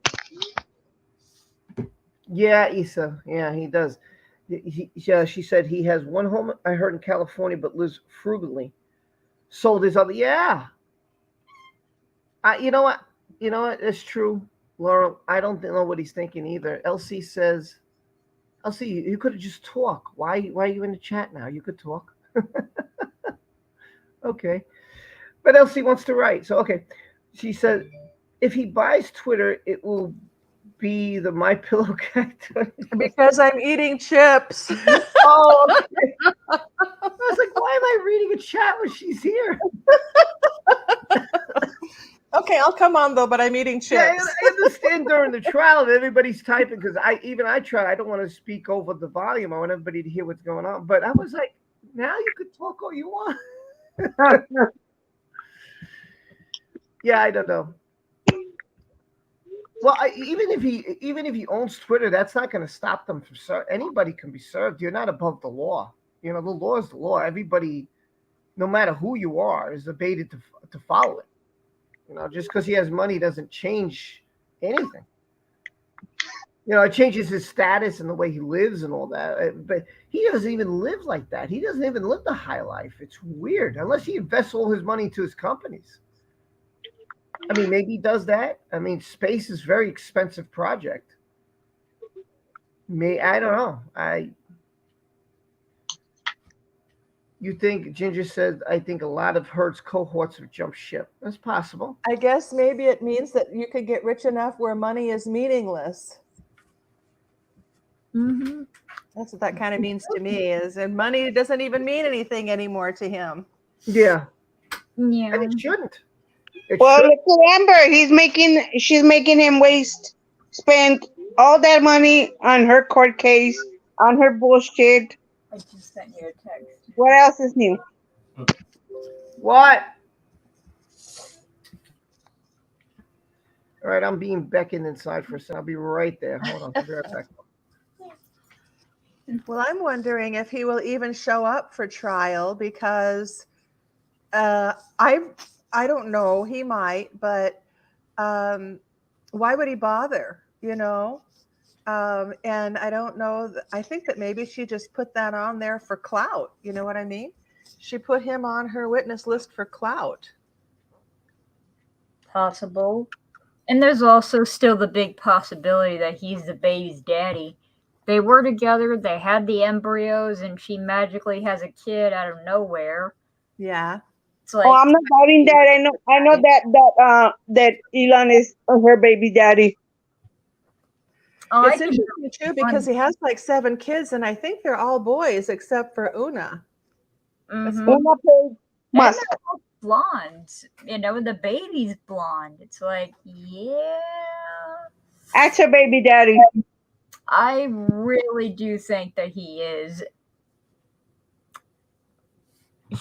Yeah, Issa. Yeah, he does. She said he has one home, I heard, in California, but lives frugally. Sold his other. Yeah. You know what? It's true, Laurel. I don't know what he's thinking either. LC says, LC, you could have just talked. Why are you in the chat now? You could talk. Okay. But LC wants to write. So, okay. She said, if he buys Twitter, it will be the My Pillow guy. Because I'm eating chips. Oh, okay. I was like, why am I reading a chat when she's here? Okay, I'll come on though, but I'm eating chips. Yeah, I understand during the trial that everybody's typing because I try. I don't want to speak over the volume. I want everybody to hear what's going on. But I was like, now you could talk all you want. Yeah, I don't know. Well, even if he owns Twitter, that's not going to stop them from anybody can be served. You're not above the law. The law is the law. Everybody, no matter who you are, is debated to follow it. Just because he has money doesn't change anything. It changes his status and the way he lives and all that. But he doesn't even live like that. He doesn't even live the high life. It's weird, unless he invests all his money into his companies. I mean, maybe he does that. I mean, space is a very expensive project. I don't know. You think, Ginger said, I think a lot of Herd's cohorts have jumped ship. That's possible. I guess maybe it means that you could get rich enough where money is meaningless. Mm-hmm. That's what that kind of means to me, and money doesn't even mean anything anymore to him. Yeah. Yeah. And it shouldn't. Well, look at Amber. She's making him spend all that money on her court case, on her bullshit. I just sent you a text. What else is new? What? All right, I'm being beckoned inside for a second. I'll be right there. Hold on. I'll be right back. Well, I'm wondering if he will even show up for trial because I don't know. He might, but why would he bother? And I don't know. I think that maybe she just put that on there for clout. You know what I mean? She put him on her witness list for clout. Possible. And there's also still the big possibility that he's the baby's daddy. They were together, they had the embryos, and she magically has a kid out of nowhere. Yeah. It's like, I'm not doubting that. I know that Elon is her baby daddy. It's interesting too because he has like 7 kids, and I think they're all boys except for Una. Mm-hmm. Una and they're all blonde. The baby's blonde. It's like, yeah. That's her baby daddy. I really do think that he is.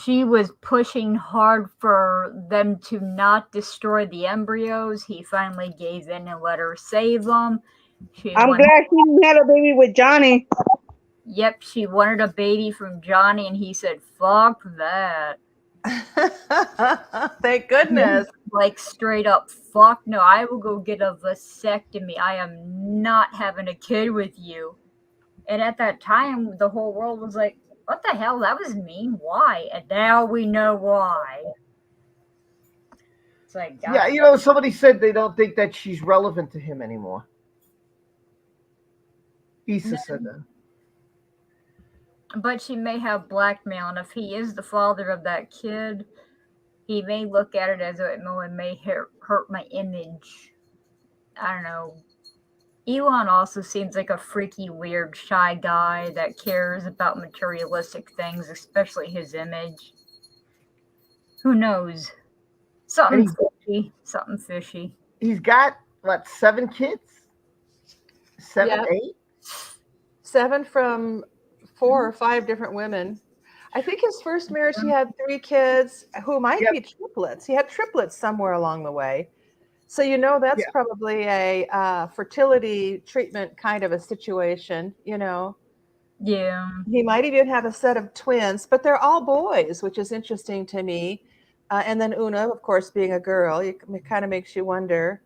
She was pushing hard for them to not destroy the embryos. He finally gave in and let her save them. I'm glad she didn't have a baby with Johnny. Yep, she wanted a baby from Johnny, and he said, fuck that. Thank goodness. Like, straight up, fuck no, I will go get a vasectomy. I am not having a kid with you. And at that time, the whole world was like, what the hell? That was mean. Why? And now we know why. It's like, God. Yeah, you know, somebody said they don't think that she's relevant to him anymore. Issa said that. But she may have blackmail, and if he is the father of that kid, he may look at it as it may hurt my image. I don't know. Elon also seems like a freaky, weird, shy guy that cares about materialistic things, especially his image. Who knows? Something fishy. Something fishy. He's got, what, 7 kids? 7, Yeah. 8? 7 from 4 or 5 different women. I think his first marriage, he had 3 kids who might be triplets. He had triplets somewhere along the way. So, you know, that's probably a fertility treatment kind of a situation, you know. Yeah. He might even have a set of twins, but they're all boys, which is interesting to me. And then Una, of course, being a girl, it kind of makes you wonder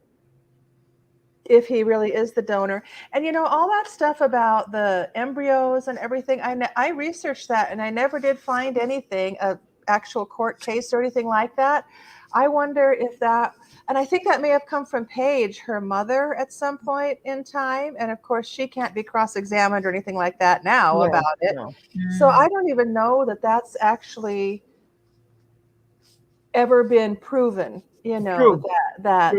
if he really is the donor. And, you know, all that stuff about the embryos and everything, I researched that and I never did find anything, an actual court case or anything like that. I wonder if that, and I think that may have come from Paige, her mother, at some point in time. And of course, she can't be cross-examined or anything like that now about it. No. So I don't even know that that's actually ever been proven, you know, that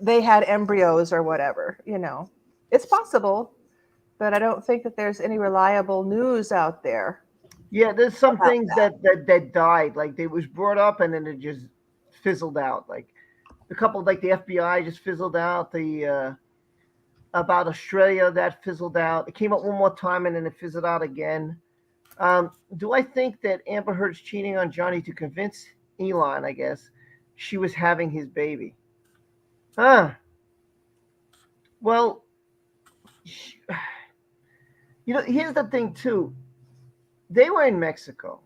they had embryos or whatever, you know. It's possible, but I don't think that there's any reliable news out there. Yeah, there's some things that died. Like they was brought up and then it just fizzled out. Like a couple, like the FBI just fizzled out. The about Australia, that fizzled out. It came up one more time and then it fizzled out again. Do I think that Amber Heard's cheating on Johnny to convince Elon, I guess, she was having his baby? Well, you know, here's the thing too. They were in Mexico,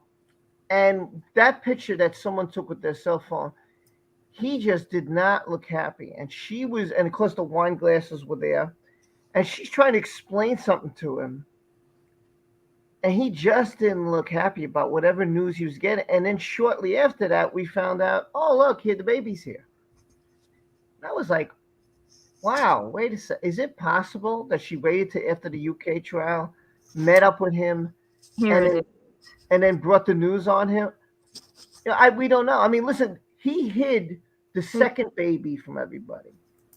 and that picture that someone took with their cell phone, he just did not look happy. And she was, and of course the wine glasses were there, and she's trying to explain something to him. And he just didn't look happy about whatever news he was getting. And then shortly after that, we found out, oh, look, here, the baby's here. And I was like, wow, wait a second. Is it possible that she waited to after the UK trial, met up with him, and then brought the news on him? You know, we don't know. I mean, listen, he hid the second baby from everybody.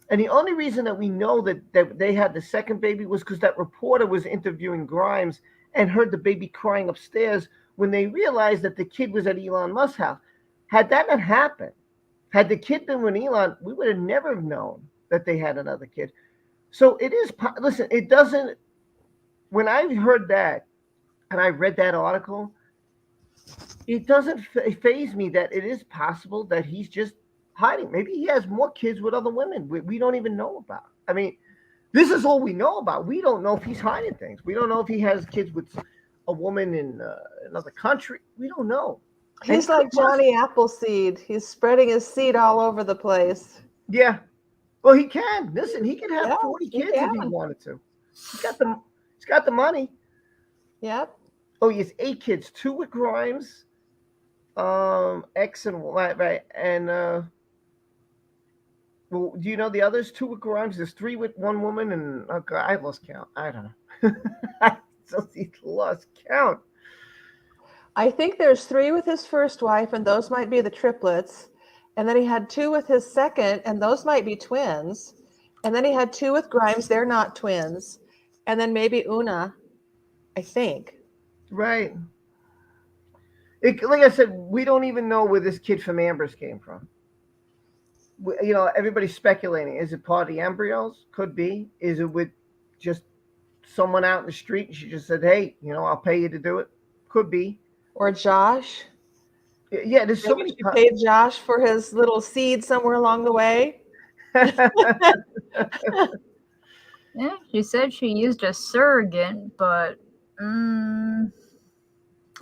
And the only reason that we know that they had the second baby was because that reporter was interviewing Grimes and heard the baby crying upstairs when they realized that the kid was at Elon Musk's house. Had that not happened, had the kid been with Elon, we would have never known that they had another kid. So it is, listen, it doesn't, when I heard that and I read that article, it doesn't faze me that it is possible that he's just hiding. Maybe he has more kids with other women we don't even know about. I mean, this is all we know about. We don't know if he's hiding things. We don't know if he has kids with a woman in another country. We don't know. He's like Johnny Appleseed. He's spreading his seed all over the place. Yeah. Well, he can. Listen, he can have 40 kids if he wanted to. He's got the money. Yep. Oh, he has 8 kids, 2 with Grimes, X and Y, right? And well, do you know the others? 2 with Grimes. There's 3 with one woman, and okay, I lost count. I don't know. I lost count. I think there's 3 with his first wife, and those might be the triplets. And then he had 2 with his second, and those might be twins. And then he had 2 with Grimes. They're not twins. And then maybe Una, I think. Right. Like I said, we don't even know where this kid from Amber's came from. You know, everybody's speculating. Is it part of the embryos? Could be. Is it with just someone out in the street and she just said, hey, you know, I'll pay you to do it? Could be. Or Josh. Yeah, there's so many. She paid Josh for his little seed somewhere along the way. Yeah, she said she used a surrogate, but I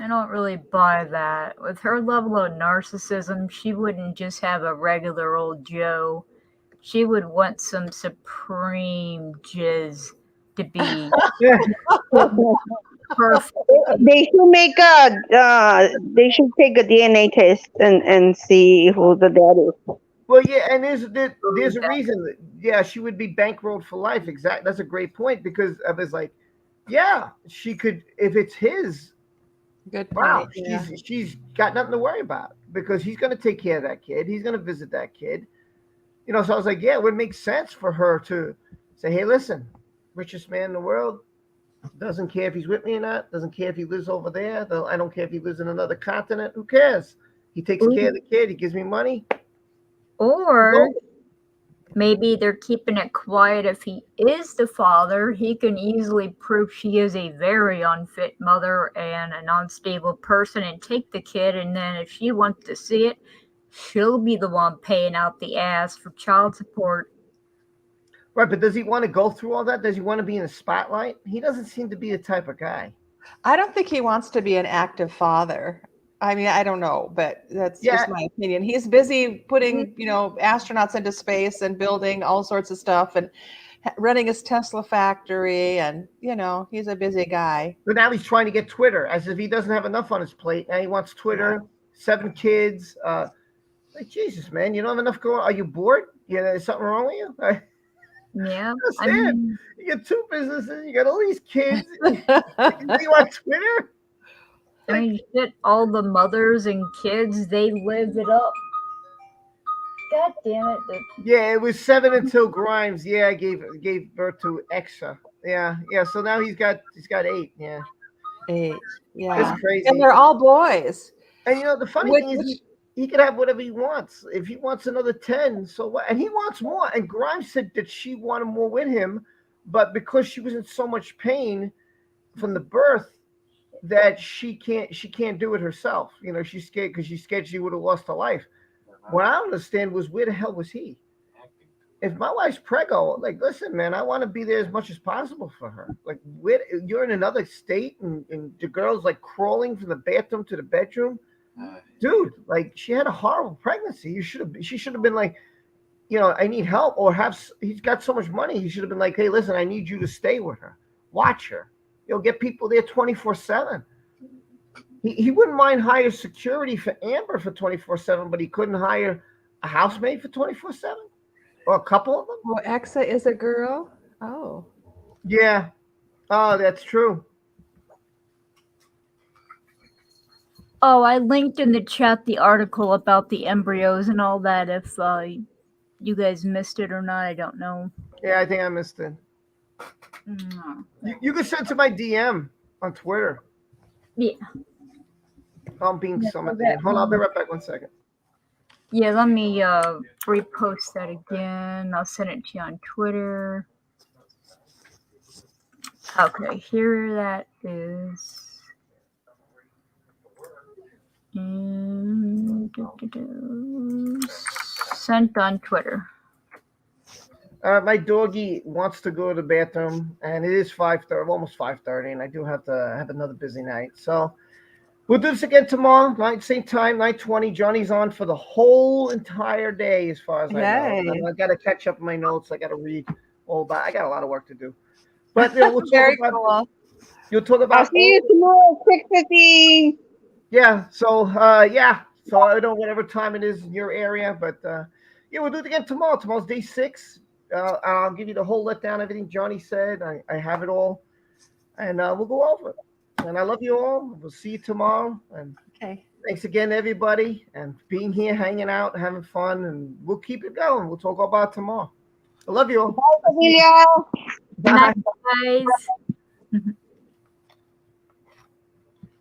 don't really buy that. With her level of narcissism, she wouldn't just have a regular old Joe. She would want some supreme jizz to be. Perfect. They should make they should take a DNA test and see who the dad is. Well, yeah, and there's a reason. Yeah, she would be bankrolled for life. Exactly. That's a great point because I was like, yeah, she could if it's his. Good Wow, point. Yeah. she's got nothing to worry about because he's going to take care of that kid. He's going to visit that kid. You know, so I was like, yeah, it would make sense for her to say, hey, listen, richest man in the world, doesn't care if he's with me or not, doesn't care if he lives over there. I don't care if he lives in another continent. Who cares? He takes care of the kid. He gives me money. Or maybe they're keeping it quiet. If he is the father, he can easily prove she is a very unfit mother and an unstable person and take the kid. And then if she wants to see it, she'll be the one paying out the ass for child support. Right, but does he want to go through all that? Does he want to be in the spotlight? He doesn't seem to be the type of guy. I don't think he wants to be an active father. I mean, I don't know, but that's just my opinion. He's busy putting, astronauts into space and building all sorts of stuff and running his Tesla factory. And, he's a busy guy. But now he's trying to get Twitter as if he doesn't have enough on his plate. Now he wants Twitter, 7 kids. Like, Jesus, man, you don't have enough going. Are you bored? There's something wrong with you? Yeah. You got 2 businesses. You got all these kids. You want Twitter? I mean, shit, all the mothers and kids, they live it up. God damn it. Yeah, it was 7 until Grimes. Yeah, gave birth to Exa. Yeah. So now he's got 8. Yeah. 8. Yeah. That's crazy. And they're all boys. And the funny thing is he could have whatever he wants. If he wants another 10, so what? And he wants more. And Grimes said that she wanted more with him, but because she was in so much pain from the birth, that she can't do it herself. She's scared because she's scared she would have lost her life. What I understand was where the hell was he? If my wife's preggo, like, listen, man, I want to be there as much as possible for her. Like, you're in another state and the girl's like crawling from the bathroom to the bedroom. Dude, like, she had a horrible pregnancy. She should have been like, I need help, or he's got so much money. He should have been like, hey, listen, I need you to stay with her, watch her. Get people there 24/7. He wouldn't mind hire security for Amber for 24/7, but he couldn't hire a housemaid for 24/7 or a couple of them. Oh, Exa is a girl. Oh, yeah. Oh, that's true. Oh, I linked in the chat the article about the embryos and all that. If you guys missed it or not, I don't know. Yeah, I think I missed it. You can send to my DM on Twitter. Yeah. I'm being summoned. Hold on, I'll be right back. 1 second. Yeah, let me repost that again. I'll send it to you on Twitter. Okay, here that is. Sent on Twitter. My doggy wants to go to the bathroom, and it is 5:30, almost 5:30, and I do have to have another busy night. So we'll do this again tomorrow, same time, 9:20. Johnny's on for the whole entire day, as far as I know. I got to catch up on my notes. I got to read all about. I got a lot of work to do. But we'll very cool. You'll talk about. I'll see you tomorrow, 6:15. Yeah. So So I don't know whatever time it is in your area, but we'll do it again tomorrow. Tomorrow's day 6. I'll give you the whole letdown, everything Johnny said. I have it all, and we'll go over it. And I love you all. We'll see you tomorrow. And thanks again, everybody, and being here, hanging out, having fun, and we'll keep it going. We'll talk about it tomorrow. I love you all. Bye, Amelia. Bye, guys.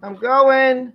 I'm going.